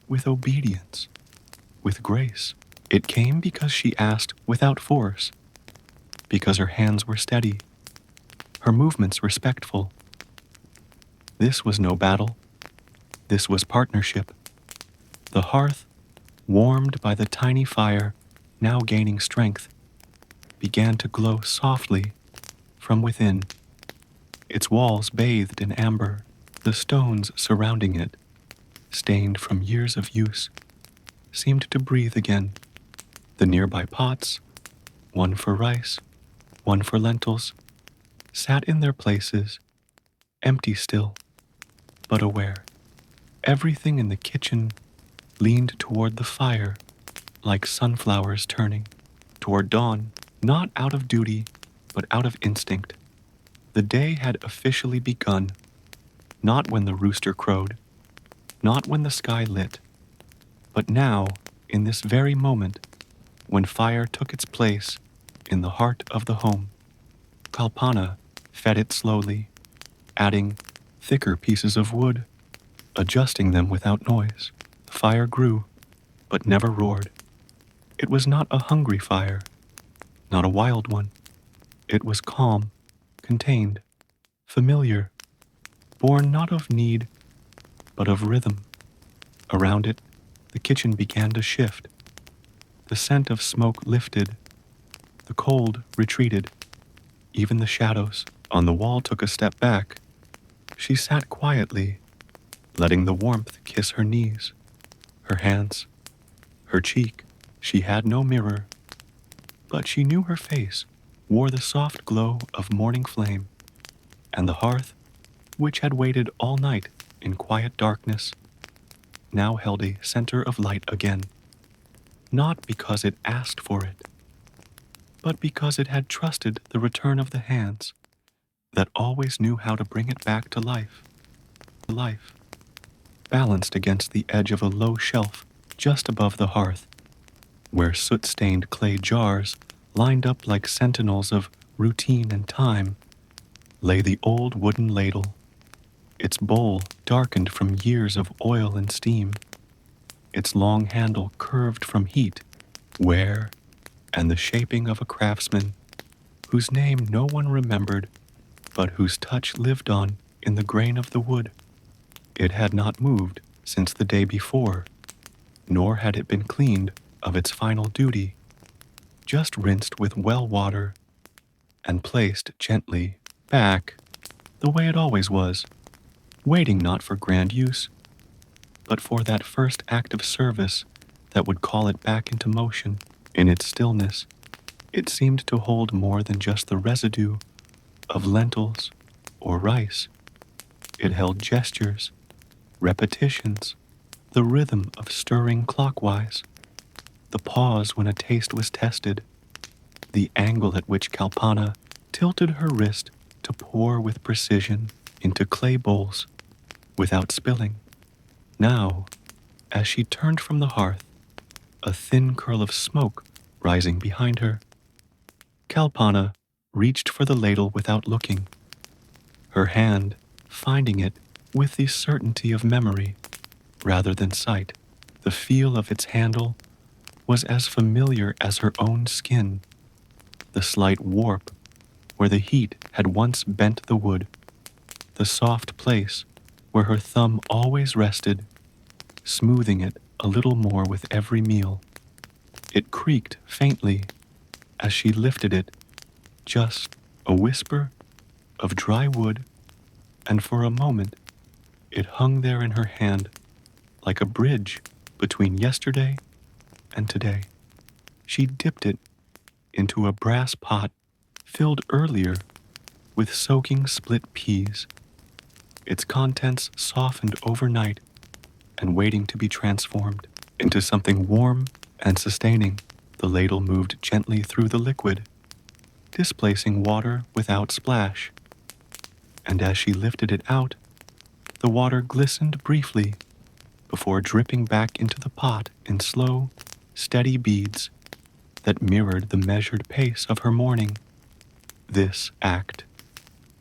with obedience, with grace. It came because she asked without force, because her hands were steady, her movements respectful. This was no battle. This was partnership. The hearth, warmed by the tiny fire, now gaining strength, began to glow softly from within. Its walls bathed in amber, the stones surrounding it, stained from years of use, seemed to breathe again. The nearby pots, one for rice, one for lentils, sat in their places, empty still, but aware. Everything in the kitchen leaned toward the fire, like sunflowers turning toward dawn, not out of duty, but out of instinct. The day had officially begun, not when the rooster crowed, not when the sky lit, but now, in this very moment, when fire took its place in the heart of the home. Kalpana fed it slowly, adding thicker pieces of wood, adjusting them without noise. The fire grew, but never roared. It was not a hungry fire, not a wild one. It was calm, contained, familiar, born not of need, but of rhythm. Around it, the kitchen began to shift. The scent of smoke lifted. The cold retreated. Even the shadows on the wall took a step back. She sat quietly, letting the warmth kiss her knees, her hands, her cheek. She had no mirror, but she knew her face wore the soft glow of morning flame, and the hearth which had waited all night in quiet darkness, now held a center of light again, not because it asked for it, but because it had trusted the return of the hands that always knew how to bring it back to life. Balanced against the edge of a low shelf just above the hearth, where soot-stained clay jars lined up like sentinels of routine and time, lay the old wooden ladle, its bowl darkened from years of oil and steam, its long handle curved from heat, wear, and the shaping of a craftsman whose name no one remembered, but whose touch lived on in the grain of the wood. It had not moved since the day before, nor had it been cleaned of its final duty, just rinsed with well water and placed gently back the way it always was, waiting not for grand use, but for that first act of service that would call it back into motion. In its stillness, it seemed to hold more than just the residue of lentils or rice. It held gestures, repetitions, the rhythm of stirring clockwise, the pause when a taste was tested, the angle at which Kalpana tilted her wrist to pour with precision into clay bowls without spilling. Now, as she turned from the hearth, a thin curl of smoke rising behind her, Kalpana reached for the ladle without looking, her hand finding it with the certainty of memory rather than sight. The feel of its handle was as familiar as her own skin, the slight warp where the heat had once bent the wood, the soft place where her thumb always rested, smoothing it a little more with every meal. It creaked faintly as she lifted it, just a whisper of dry wood, and for a moment it hung there in her hand like a bridge between yesterday and today. She dipped it into a brass pot filled earlier with soaking split peas, its contents softened overnight and waiting to be transformed into something warm and sustaining. The ladle moved gently through the liquid, displacing water without splash, and as she lifted it out, the water glistened briefly before dripping back into the pot in slow, steady beads that mirrored the measured pace of her morning. This act,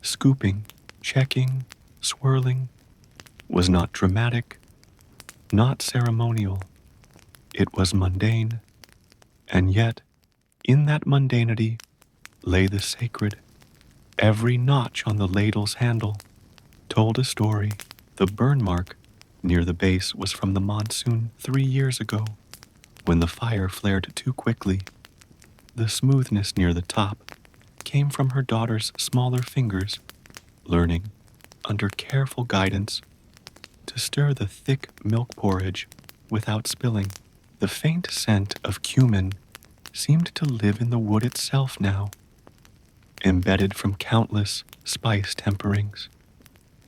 scooping, checking, swirling, was not dramatic, not ceremonial. It was mundane, and yet, in that mundanity lay the sacred. Every notch on the ladle's handle told a story. The burn mark near the base was from the monsoon 3 years ago, when the fire flared too quickly. The smoothness near the top came from her daughter's smaller fingers, learning, under careful guidance, to stir the thick milk porridge without spilling. The faint scent of cumin seemed to live in the wood itself now, embedded from countless spice temperings.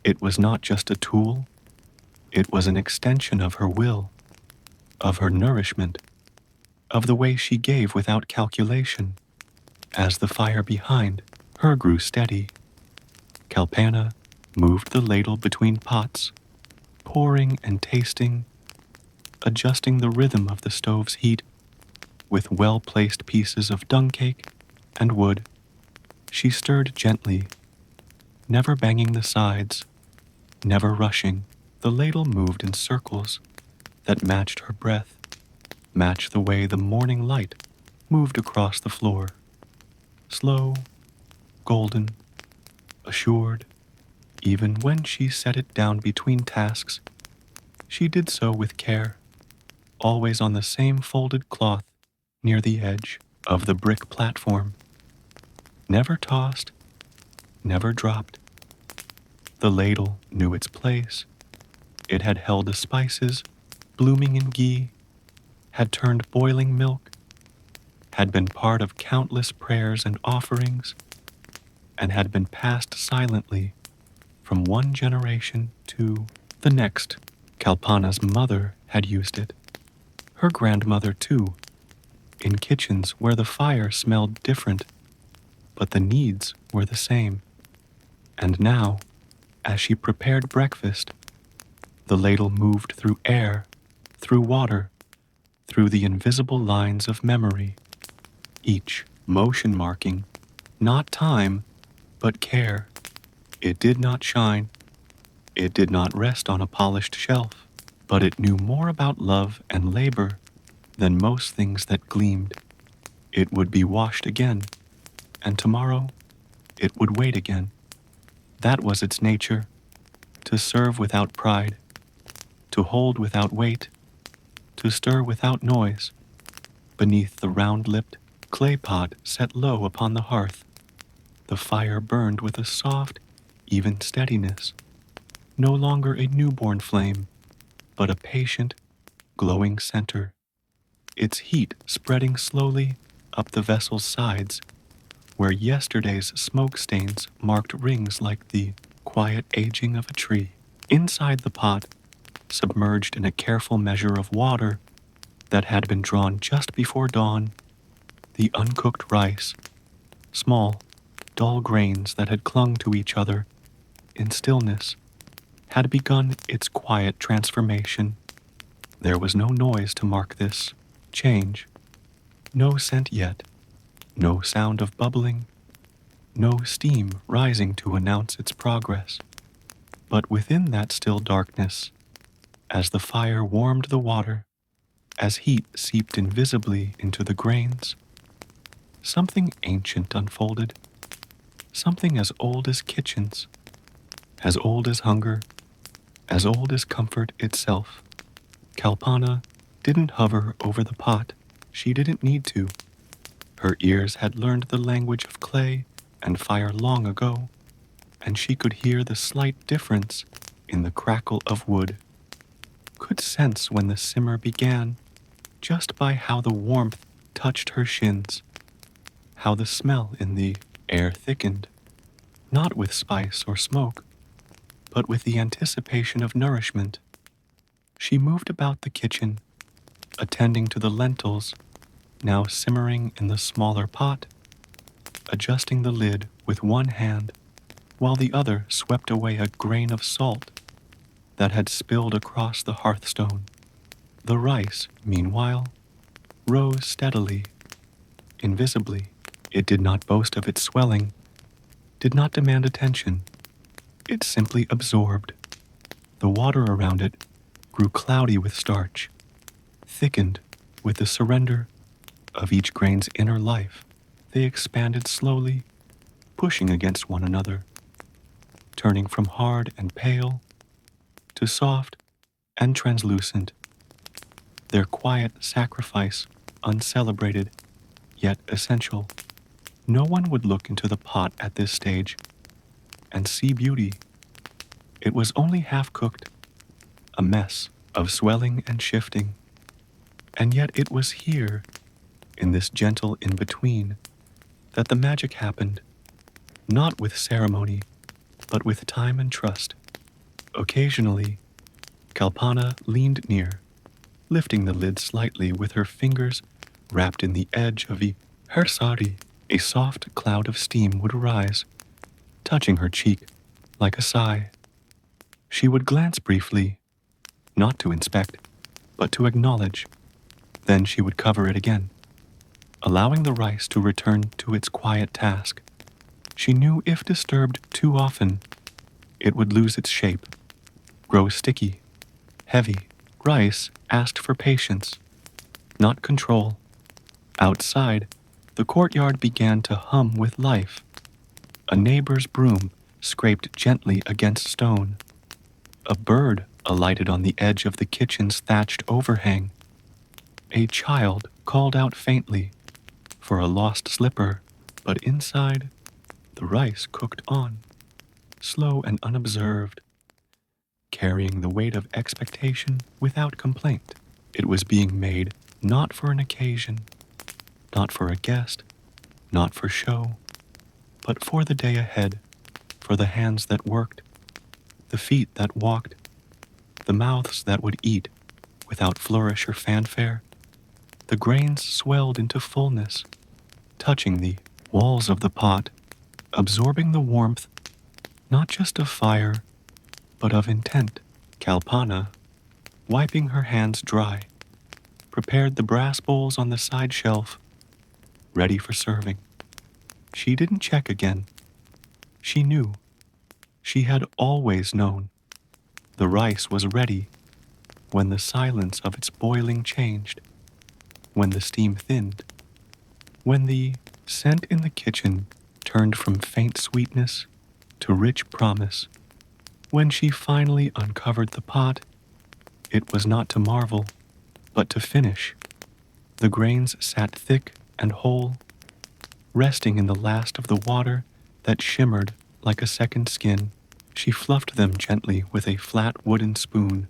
It was not just a tool, it was an extension of her will, of her nourishment, of the way she gave without calculation. As the fire behind her grew steady, Kalpana moved the ladle between pots, pouring and tasting, adjusting the rhythm of the stove's heat with well-placed pieces of dung cake and wood. She stirred gently, never banging the sides, never rushing. The ladle moved in circles that matched her breath, matched the way the morning light moved across the floor. Slow, golden, assured. Even when she set it down between tasks, she did so with care, always on the same folded cloth near the edge of the brick platform. Never tossed, never dropped. The ladle knew its place. It had held the spices, blooming in ghee, had turned boiling milk, had been part of countless prayers and offerings, and had been passed silently from one generation to the next. Kalpana's mother had used it, her grandmother too, in kitchens where the fire smelled different, but the needs were the same. And now, as she prepared breakfast, the ladle moved through air, through water, through the invisible lines of memory, each motion marking, not time, but care. It did not shine, it did not rest on a polished shelf, but it knew more about love and labor than most things that gleamed. It would be washed again, and tomorrow it would wait again. That was its nature, to serve without pride, to hold without weight, to stir without noise. Beneath the round-lipped clay pot set low upon the hearth, the fire burned with a soft, even steadiness, no longer a newborn flame, but a patient, glowing center, its heat spreading slowly up the vessel's sides, where yesterday's smoke stains marked rings like the quiet aging of a tree. Inside the pot, submerged in a careful measure of water that had been drawn just before dawn, the uncooked rice, small, dull grains that had clung to each other in stillness, had begun its quiet transformation. There was no noise to mark this change, no scent yet, no sound of bubbling, no steam rising to announce its progress. But within that still darkness, as the fire warmed the water, as heat seeped invisibly into the grains, something ancient unfolded, something as old as kitchens, as old as hunger, as old as comfort itself. Kalpana didn't hover over the pot. She didn't need to. Her ears had learned the language of clay and fire long ago, and she could hear the slight difference in the crackle of wood, could sense when the simmer began just by how the warmth touched her shins, how the smell in the air thickened, not with spice or smoke, but with the anticipation of nourishment. She moved about the kitchen, attending to the lentils, now simmering in the smaller pot, adjusting the lid with one hand while the other swept away a grain of salt that had spilled across the hearthstone. The rice, meanwhile, rose steadily, invisibly. It did not boast of its swelling, did not demand attention. It simply absorbed. The water around it grew cloudy with starch, thickened with the surrender of each grain's inner life. They expanded slowly, pushing against one another, turning from hard and pale to soft and translucent, their quiet sacrifice uncelebrated, yet essential. No one would look into the pot at this stage and see beauty. It was only half-cooked, a mess of swelling and shifting. And yet it was here, in this gentle in-between, that the magic happened, not with ceremony, but with time and trust. Occasionally, Kalpana leaned near, lifting the lid slightly with her fingers wrapped in the edge of her sari. A soft cloud of steam would rise, touching her cheek like a sigh. She would glance briefly, not to inspect, but to acknowledge. Then she would cover it again, allowing the rice to return to its quiet task. She knew if disturbed too often, it would lose its shape, grow sticky, heavy. Rice asked for patience, not control. Outside, the courtyard began to hum with life. A neighbor's broom scraped gently against stone. A bird alighted on the edge of the kitchen's thatched overhang. A child called out faintly for a lost slipper, but inside, the rice cooked on, slow and unobserved, carrying the weight of expectation without complaint. It was being made not for an occasion, not for a guest, not for show, but for the day ahead, for the hands that worked, the feet that walked, the mouths that would eat without flourish or fanfare. The grains swelled into fullness, touching the walls of the pot, absorbing the warmth not just of fire, but of intent. Kalpana, wiping her hands dry, prepared the brass bowls on the side shelf, ready for serving. She didn't check again. She knew. She had always known. The rice was ready when the silence of its boiling changed, when the steam thinned, when the scent in the kitchen turned from faint sweetness to rich promise. When she finally uncovered the pot, it was not to marvel, but to finish. The grains sat thick and whole, resting in the last of the water that shimmered like a second skin. She fluffed them gently with a flat wooden spoon,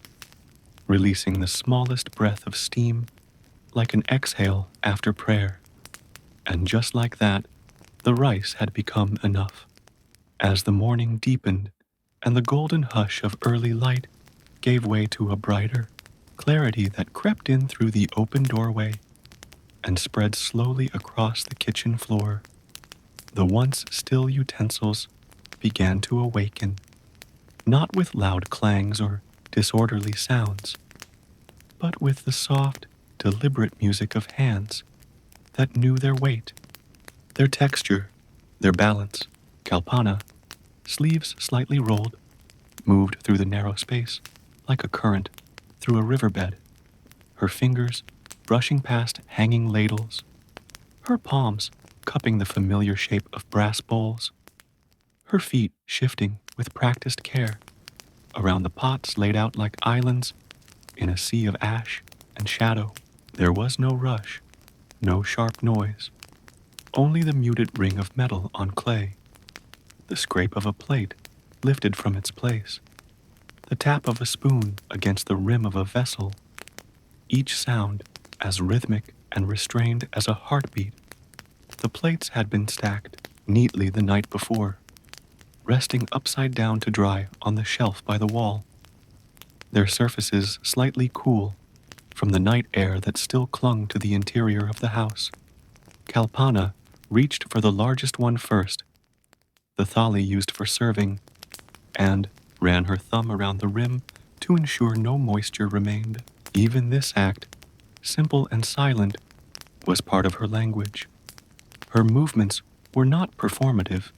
releasing the smallest breath of steam like an exhale after prayer. And just like that, the rice had become enough. As the morning deepened and the golden hush of early light gave way to a brighter clarity that crept in through the open doorway and spread slowly across the kitchen floor, the once still utensils began to awaken, not with loud clangs or disorderly sounds, but with the soft, deliberate music of hands that knew their weight, their texture, their balance. Kalpana, sleeves slightly rolled, moved through the narrow space like a current through a riverbed, her fingers brushing past hanging ladles, her palms cupping the familiar shape of brass bowls, her feet shifting with practiced care around the pots laid out like islands in a sea of ash and shadow. There was no rush, no sharp noise, only the muted ring of metal on clay, the scrape of a plate lifted from its place, the tap of a spoon against the rim of a vessel, each sound as rhythmic and restrained as a heartbeat. The plates had been stacked neatly the night before, resting upside down to dry on the shelf by the wall, their surfaces slightly cool from the night air that still clung to the interior of the house. Kalpana reached for the largest one first, the thali used for serving, and ran her thumb around the rim to ensure no moisture remained. Even this act, simple and silent, was part of her language. Her movements were not performative,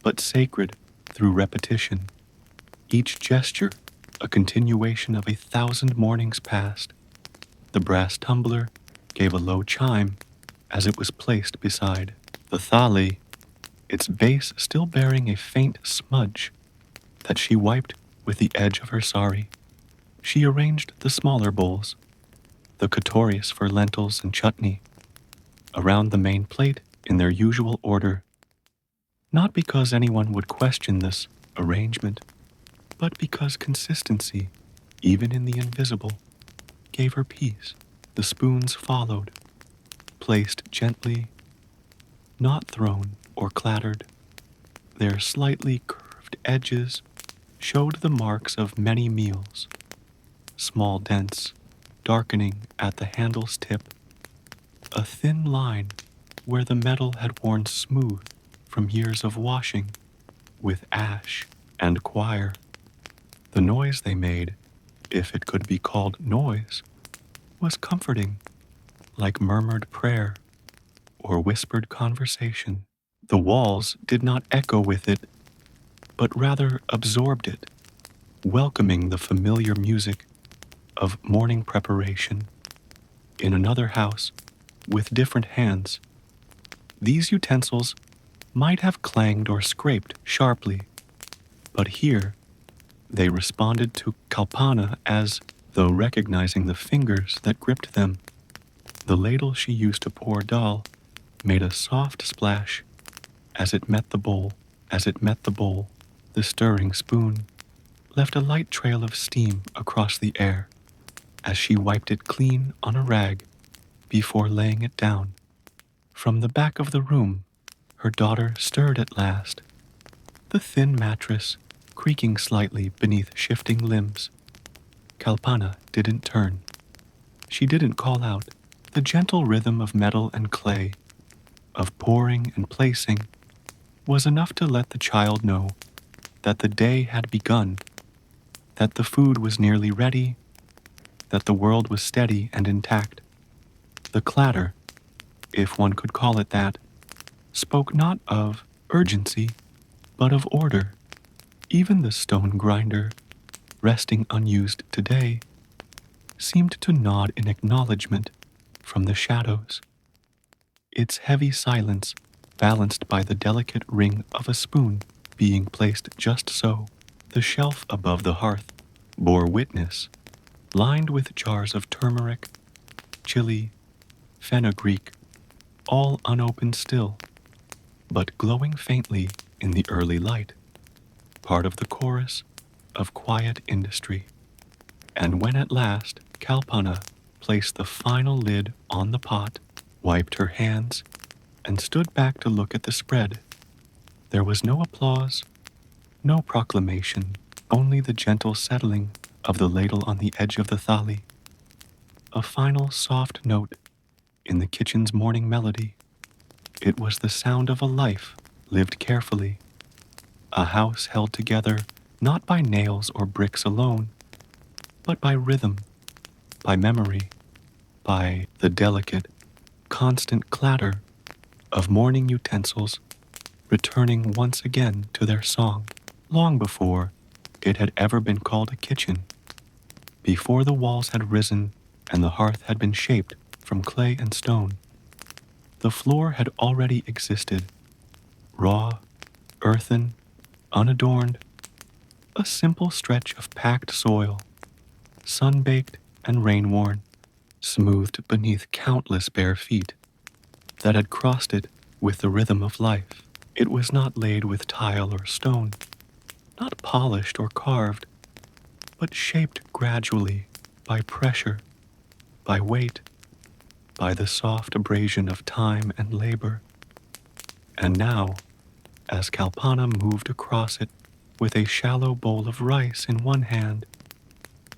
but sacred through repetition. Each gesture a continuation of 1,000 mornings past. The brass tumbler gave a low chime as it was placed beside the thali, its base still bearing a faint smudge that she wiped with the edge of her sari. She arranged the smaller bowls, the katorias for lentils and chutney, around the main plate in their usual order, not because anyone would question this arrangement, but because consistency, even in the invisible, gave her peace. The spoons followed, placed gently, not thrown or clattered. Their slightly curved edges showed the marks of many meals, small dents darkening at the handle's tip, a thin line where the metal had worn smooth from years of washing with ash and quire. The noise they made, if it could be called noise, was comforting, like murmured prayer or whispered conversation. The walls did not echo with it, but rather absorbed it, welcoming the familiar music of morning preparation. In another house, with different hands, these utensils might have clanged or scraped sharply, but here they responded to Kalpana as though recognizing the fingers that gripped them. The ladle she used to pour dal made a soft splash as it met the bowl. The stirring spoon left a light trail of steam across the air as she wiped it clean on a rag before laying it down. From the back of the room, her daughter stirred at last. The thin mattress creaking slightly beneath shifting limbs. Kalpana didn't turn. She didn't call out. The gentle rhythm of metal and clay, of pouring and placing, was enough to let the child know that the day had begun, that the food was nearly ready, that the world was steady and intact. The clatter, if one could call it that, spoke not of urgency, but of order. Even the stone grinder, resting unused today, seemed to nod in acknowledgement from the shadows, its heavy silence balanced by the delicate ring of a spoon being placed just so. The shelf above the hearth bore witness, lined with jars of turmeric, chili, fenugreek, all unopened still, but glowing faintly in the early light, part of the chorus of quiet industry. And when at last Kalpana placed the final lid on the pot, wiped her hands, and stood back to look at the spread, there was no applause, no proclamation, only the gentle settling of the ladle on the edge of the thali, a final soft note in the kitchen's morning melody. It was the sound of a life lived carefully, a house held together not by nails or bricks alone, but by rhythm, by memory, by the delicate, constant clatter of morning utensils returning once again to their song, long before it had ever been called a kitchen, before the walls had risen and the hearth had been shaped from clay and stone. The floor had already existed, raw, earthen, unadorned, a simple stretch of packed soil, sun-baked and rain-worn, smoothed beneath countless bare feet that had crossed it with the rhythm of life. It was not laid with tile or stone, not polished or carved, but shaped gradually by pressure, by weight, by the soft abrasion of time and labor. And now, as Kalpana moved across it with a shallow bowl of rice in one hand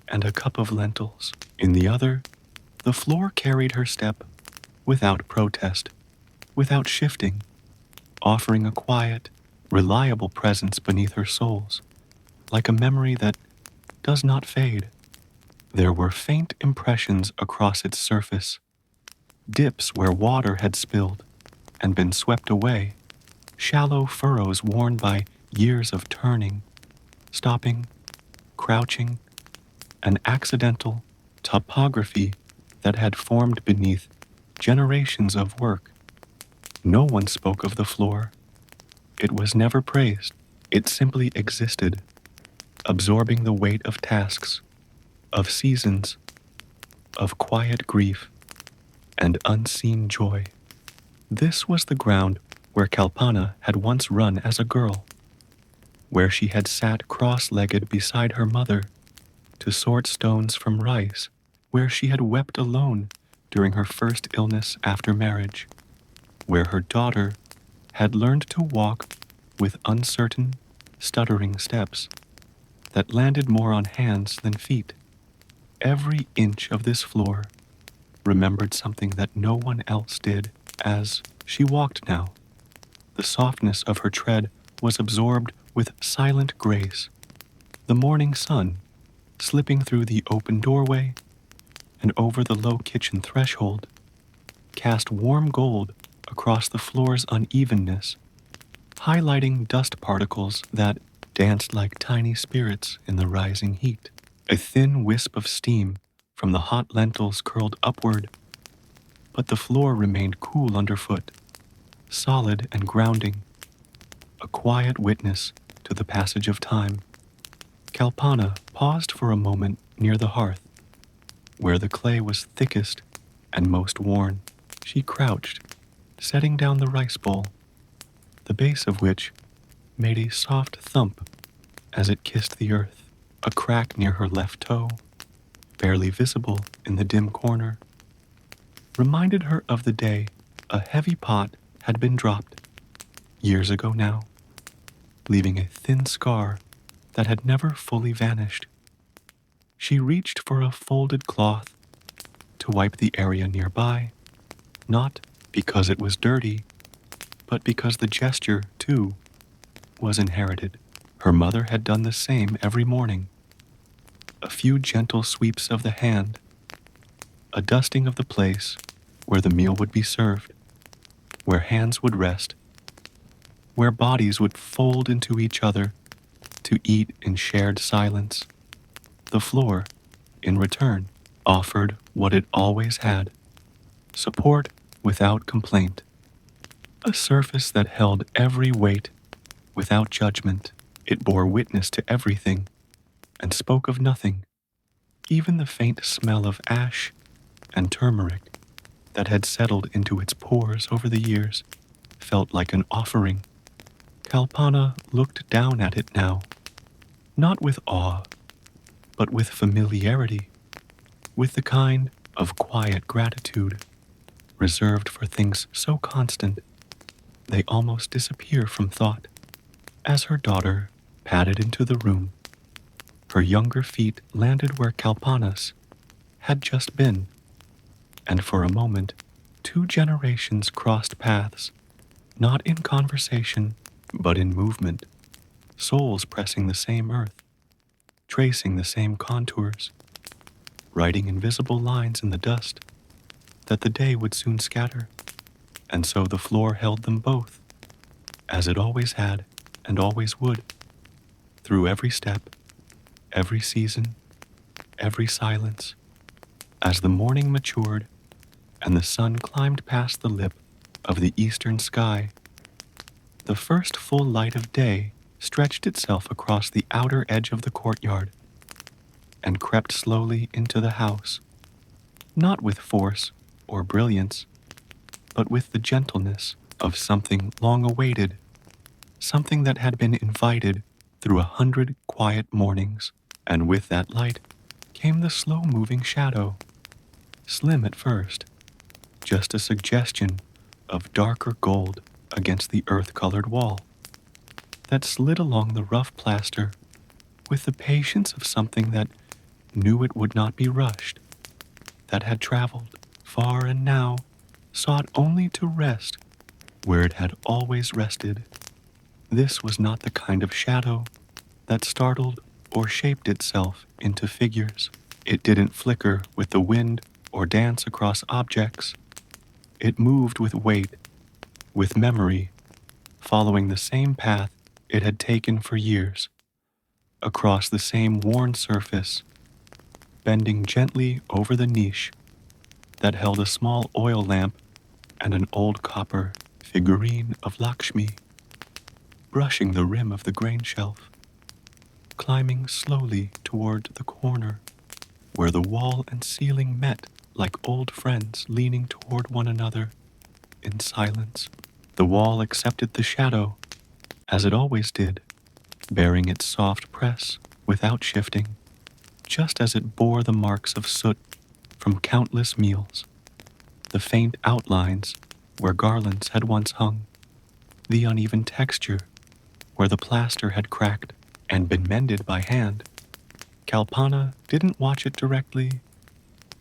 and a cup of lentils in the other, the floor carried her step without protest, without shifting, offering a quiet, reliable presence beneath her soles, like a memory that does not fade. There were faint impressions across its surface, dips where water had spilled and been swept away, shallow furrows worn by years of turning, stopping, crouching, an accidental topography that had formed beneath generations of work. No one spoke of the floor. It was never praised. It simply existed, absorbing the weight of tasks, of seasons, of quiet grief, and unseen joy. This was the ground where Kalpana had once run as a girl, where she had sat cross-legged beside her mother to sort stones from rice, where she had wept alone during her first illness after marriage, where her daughter had learned to walk with uncertain, stuttering steps that landed more on hands than feet. Every inch of this floor remembered something that no one else did. As she walked now, the softness of her tread was absorbed with silent grace. The morning sun, slipping through the open doorway and over the low kitchen threshold, cast warm gold across the floor's unevenness, highlighting dust particles that danced like tiny spirits in the rising heat. A thin wisp of steam from the hot lentils curled upward, but the floor remained cool underfoot, solid and grounding, a quiet witness to the passage of time. Kalpana paused for a moment near the hearth, where the clay was thickest and most worn. She crouched, setting down the rice bowl, the base of which made a soft thump as it kissed the earth. A crack near her left toe, barely visible in the dim corner, reminded her of the day a heavy pot had been dropped, years ago now, leaving a thin scar that had never fully vanished. She reached for a folded cloth to wipe the area nearby, not because it was dirty, but because the gesture, too, was inherited. Her mother had done the same every morning. A few gentle sweeps of the hand, a dusting of the place where the meal would be served, where hands would rest, where bodies would fold into each other to eat in shared silence. The floor, in return, offered what it always had: support without complaint, a surface that held every weight without judgment. It bore witness to everything and spoke of nothing. Even the faint smell of ash and turmeric that had settled into its pores over the years felt like an offering. Kalpana looked down at it now, not with awe, but with familiarity, with the kind of quiet gratitude reserved for things so constant they almost disappear from thought. As her daughter padded into the room, her younger feet landed where Kalpana's had just been, and for a moment, two generations crossed paths, not in conversation, but in movement, souls pressing the same earth, tracing the same contours, writing invisible lines in the dust that the day would soon scatter. And so the floor held them both, as it always had and always would, through every step, every season, every silence. As the morning matured and the sun climbed past the lip of the eastern sky, the first full light of day stretched itself across the outer edge of the courtyard and crept slowly into the house, not with force or brilliance, but with the gentleness of something long awaited, something that had been invited through 100 quiet mornings. And with that light came the slow-moving shadow, slim at first, just a suggestion of darker gold against the earth-colored wall, that slid along the rough plaster with the patience of something that knew it would not be rushed, that had traveled far and now sought only to rest where it had always rested. This was not the kind of shadow that startled or shaped itself into figures. It didn't flicker with the wind or dance across objects. It moved with weight, with memory, following the same path it had taken for years, across the same worn surface, bending gently over the niche that held a small oil lamp and an old copper figurine of Lakshmi, brushing the rim of the grain shelf, climbing slowly toward the corner where the wall and ceiling met like old friends leaning toward one another in silence. The wall accepted the shadow, as it always did, bearing its soft press without shifting, just as it bore the marks of soot from countless meals, the faint outlines where garlands had once hung, the uneven texture where the plaster had cracked and been mended by hand. Kalpana didn't watch it directly.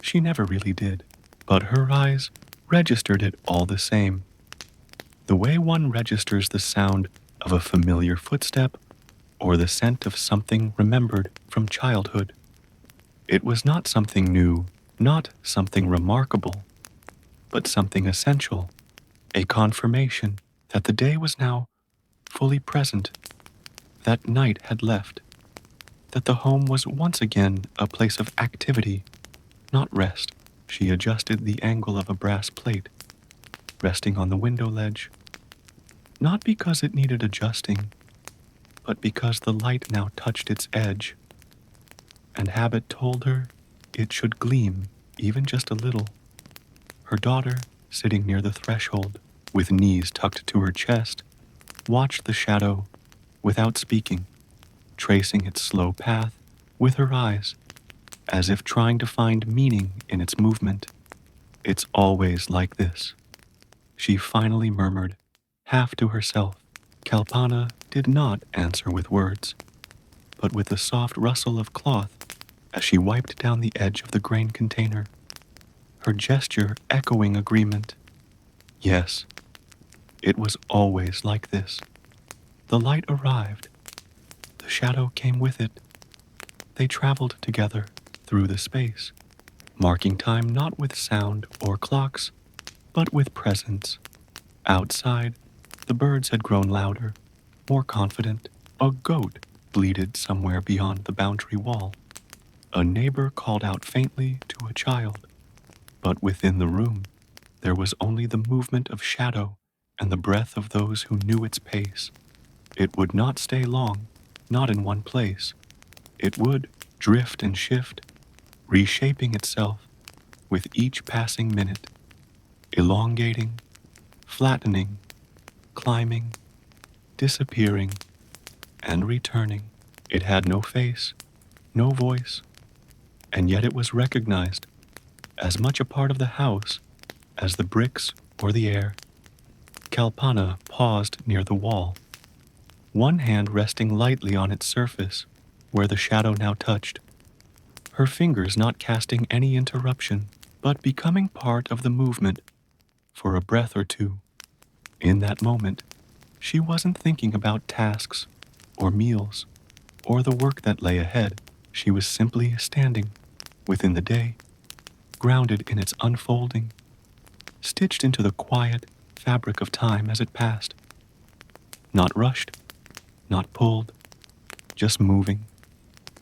She never really did, but her eyes registered it all the same. The way one registers the sound of a familiar footstep or the scent of something remembered from childhood. It was not something new, not something remarkable, but something essential, a confirmation that the day was now fully present, that night had left, that the home was once again a place of activity, not rest. She adjusted the angle of a brass plate, resting on the window ledge, not because it needed adjusting, but because the light now touched its edge, and habit told her it should gleam even just a little. Her daughter, sitting near the threshold, with knees tucked to her chest, watched the shadow without speaking, tracing its slow path with her eyes, as if trying to find meaning in its movement. "It's always like this," she finally murmured, half to herself. Kalpana did not answer with words. but with a soft rustle of cloth as she wiped down the edge of the grain container, her gesture echoing agreement. Yes, it was always like this. The light arrived. The shadow came with it. They traveled together through the space, marking time not with sound or clocks, but with presence. Outside, the birds had grown louder, more confident. A goat bleated somewhere beyond the boundary wall. A neighbor called out faintly to a child. But within the room, there was only the movement of shadow and the breath of those who knew its pace. It would not stay long, not in one place. It would drift and shift, reshaping itself with each passing minute, elongating, flattening, climbing, disappearing, and returning. It had no face, no voice, and yet it was recognized as much a part of the house as the bricks or the air. Kalpana paused near the wall, one hand resting lightly on its surface where the shadow now touched, her fingers not casting any interruption, but becoming part of the movement for a breath or two. In that moment, she wasn't thinking about tasks or meals or the work that lay ahead. She was simply standing within the day, grounded in its unfolding, stitched into the quiet fabric of time as it passed. Not rushed, not pulled, just moving,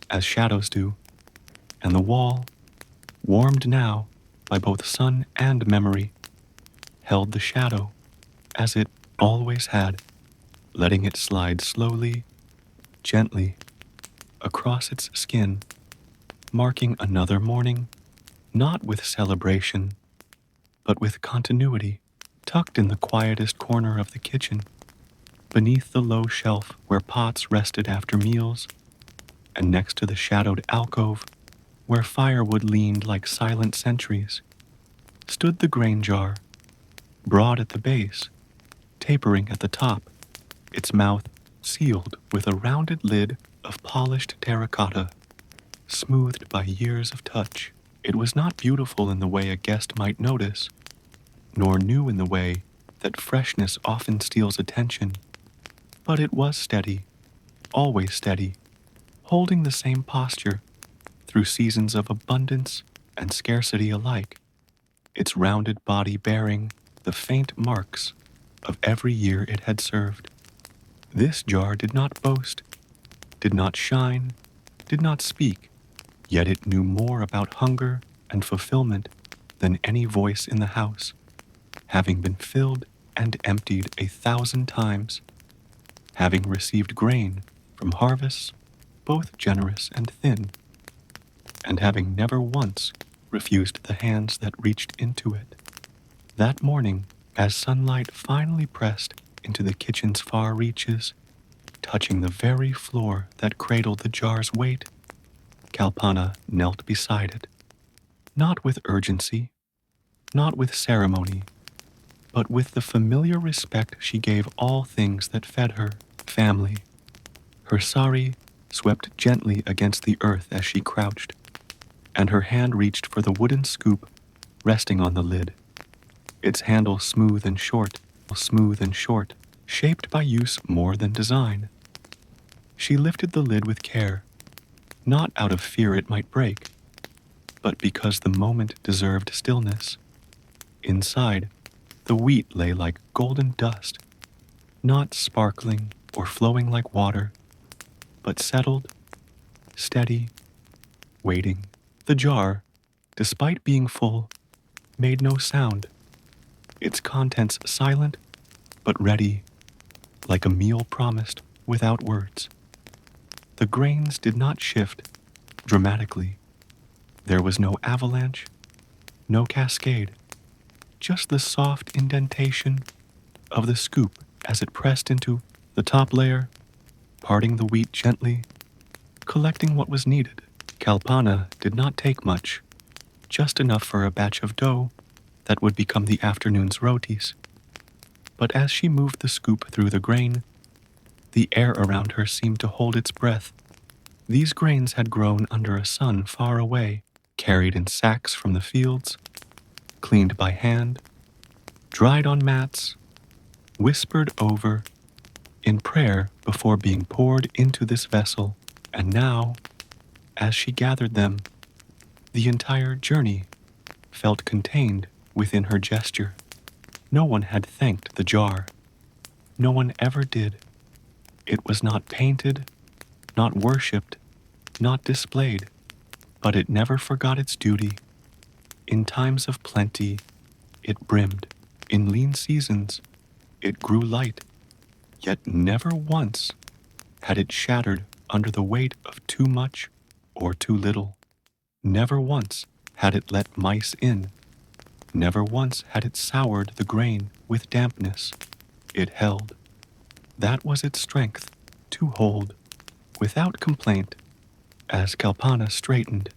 as shadows do, and the wall, warmed now by both sun and memory, held the shadow as it always had, letting it slide slowly, gently, across its skin, marking another morning, not with celebration, but with continuity, tucked in the quietest corner of the kitchen, beneath the low shelf where pots rested after meals, and next to the shadowed alcove where firewood leaned like silent sentries, stood the grain jar, broad at the base, tapering at the top, its mouth sealed with a rounded lid of polished terracotta, smoothed by years of touch. It was not beautiful in the way a guest might notice, nor new in the way that freshness often steals attention, but it was steady, always steady, holding the same posture through seasons of abundance and scarcity alike, its rounded body bearing the faint marks of every year it had served. This jar did not boast, did not shine, did not speak, yet it knew more about hunger and fulfillment than any voice in the house, having been filled and emptied 1,000 times, having received grain from harvests both generous and thin, and having never once refused the hands that reached into it. That morning, as sunlight finally pressed into the kitchen's far reaches, touching the very floor that cradled the jar's weight, Kalpana knelt beside it, not with urgency, not with ceremony, but with the familiar respect she gave all things that fed her, family. Her sari swept gently against the earth as she crouched, and her hand reached for the wooden scoop resting on the lid, its handle smooth and short, shaped by use more than design. She lifted the lid with care, not out of fear it might break, but because the moment deserved stillness. Inside, the wheat lay like golden dust, not sparkling or flowing like water, but settled, steady, waiting. The jar, despite being full, made no sound, its contents silent but ready, like a meal promised without words. The grains did not shift dramatically. There was no avalanche, no cascade, just the soft indentation of the scoop as it pressed into the top layer, parting the wheat gently, collecting what was needed. Kalpana did not take much, just enough for a batch of dough that would become the afternoon's rotis. But as she moved the scoop through the grain, the air around her seemed to hold its breath, These grains had grown under a sun far away, carried in sacks from the fields, cleaned by hand, dried on mats, whispered over in prayer before being poured into this vessel. And now, as she gathered them, the entire journey felt contained within her gesture. No one had thanked the jar. No one ever did. It was not painted, not worshipped, not displayed, but it never forgot its duty. In times of plenty, it brimmed. In lean seasons, it grew light, yet never once had it shattered under the weight of too much or too little. Never once had it let mice in. Never once had it soured the grain with dampness. It held. That was its strength, to hold, without complaint, as Kalpana straightened,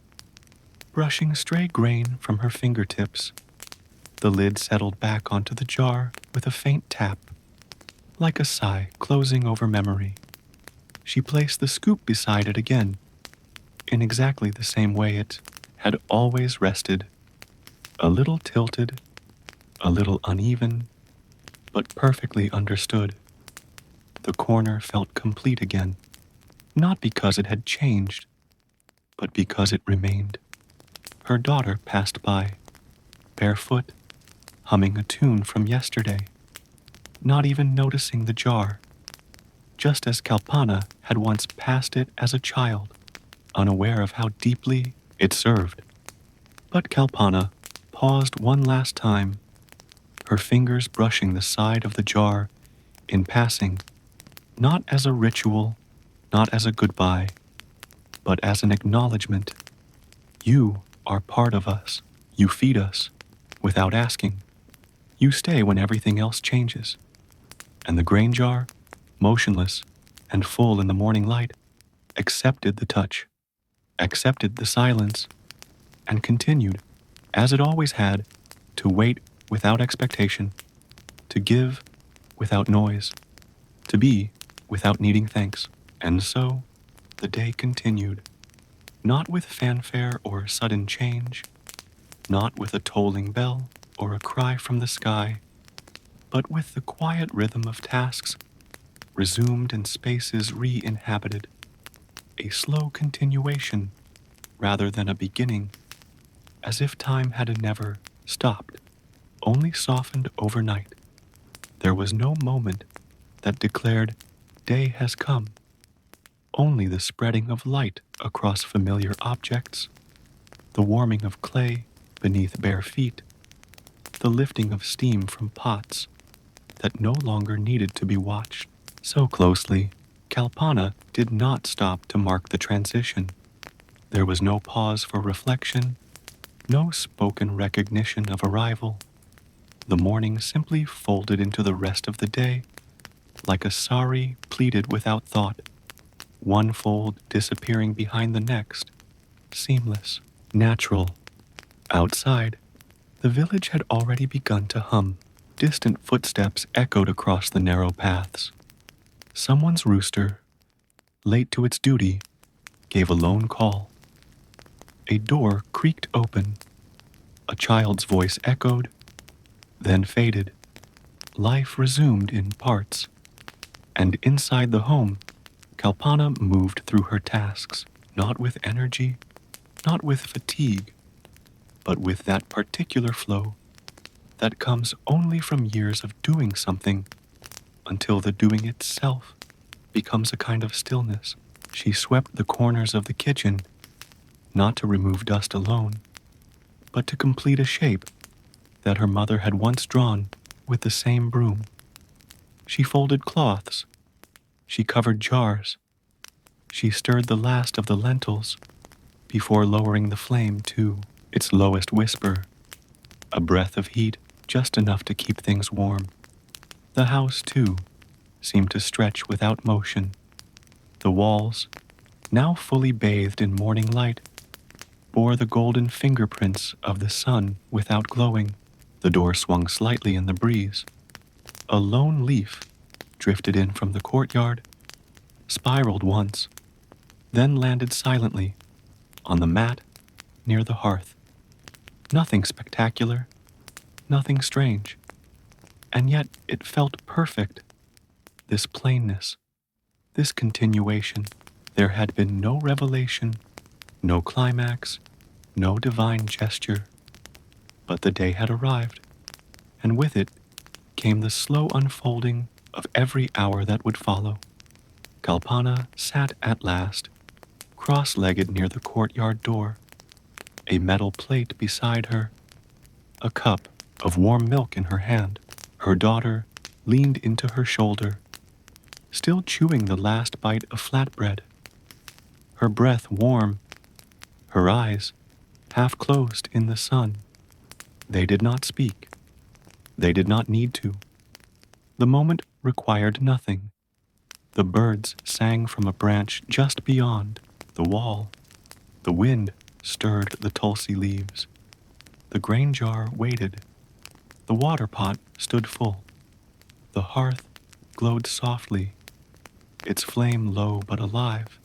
brushing stray grain from her fingertips. The lid settled back onto the jar with a faint tap, like a sigh closing over memory. She placed the scoop beside it again, in exactly the same way it had always rested, a little tilted, a little uneven, but perfectly understood. The corner felt complete again, not because it had changed, but because it remained. Her daughter passed by, barefoot, humming a tune from yesterday, not even noticing the jar, just as Kalpana had once passed it as a child, unaware of how deeply it served. But Kalpana paused one last time, her fingers brushing the side of the jar in passing, not as a ritual, not as a goodbye, but as an acknowledgement. You are part of us. You feed us without asking. You stay when everything else changes. And the grain jar, motionless and full in the morning light, accepted the touch, accepted the silence, and continued, as it always had, to wait without expectation, to give without noise, to be without needing thanks. And so, the day continued, not with fanfare or sudden change, not with a tolling bell or a cry from the sky, but with the quiet rhythm of tasks resumed and spaces re-inhabited, a slow continuation rather than a beginning, as if time had never stopped, only softened overnight. There was no moment that declared, day has come, only the spreading of light across familiar objects, the warming of clay beneath bare feet, the lifting of steam from pots that no longer needed to be watched so closely. Kalpana did not stop to mark the transition. There was no pause for reflection, no spoken recognition of arrival. The morning simply folded into the rest of the day, like a sari pleated without thought, one fold disappearing behind the next, seamless, natural. Outside, the village had already begun to hum. Distant footsteps echoed across the narrow paths. Someone's rooster, late to its duty, gave a lone call. A door creaked open. A child's voice echoed, then faded. Life resumed in parts. And inside the home, Kalpana moved through her tasks, not with energy, not with fatigue, but with that particular flow that comes only from years of doing something until the doing itself becomes a kind of stillness. She swept the corners of the kitchen, not to remove dust alone, but to complete a shape that her mother had once drawn with the same broom. She folded cloths. She covered jars. She stirred the last of the lentils before lowering the flame to its lowest whisper, a breath of heat just enough to keep things warm. The house, too, seemed to stretch without motion. The walls, now fully bathed in morning light, bore the golden fingerprints of the sun without glowing. The door swung slightly in the breeze. A lone leaf drifted in from the courtyard, spiraled once, then landed silently on the mat near the hearth. Nothing spectacular, nothing strange, and yet it felt perfect. This plainness, this continuation. There had been no revelation, no climax, no divine gesture, but the day had arrived, and with it came the slow unfolding of every hour that would follow. Kalpana sat at last, cross-legged near the courtyard door, a metal plate beside her, a cup of warm milk in her hand. Her daughter leaned into her shoulder, still chewing the last bite of flatbread, her breath warm, her eyes half closed in the sun. They did not speak. They did not need to. The moment required nothing. The birds sang from a branch just beyond the wall. The wind stirred the Tulsi leaves. The grain jar waited. The water pot stood full. The hearth glowed softly, its flame low but alive.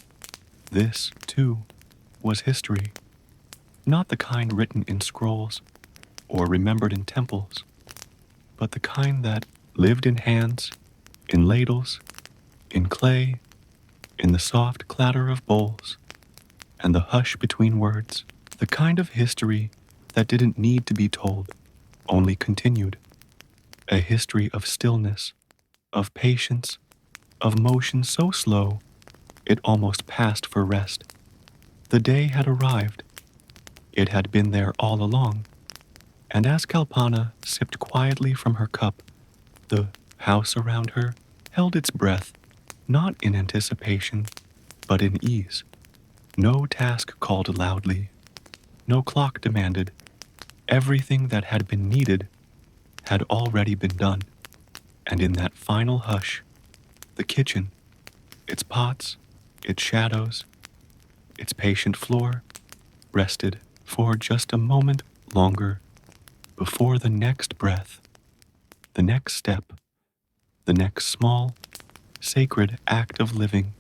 This, too, was history, not the kind written in scrolls or remembered in temples, but the kind that lived in hands, in ladles, in clay, in the soft clatter of bowls, and the hush between words, the kind of history that didn't need to be told, only continued. A history of stillness, of patience, of motion so slow it almost passed for rest. The day had arrived. It had been there all along, and as Kalpana sipped quietly from her cup, the house around her held its breath, not in anticipation, but in ease. No task called loudly, no clock demanded. Everything that had been needed had already been done, and in that final hush, the kitchen, its pots, its shadows, its patient floor, rested for just a moment longer before the next breath, the next step, the next small, sacred act of living.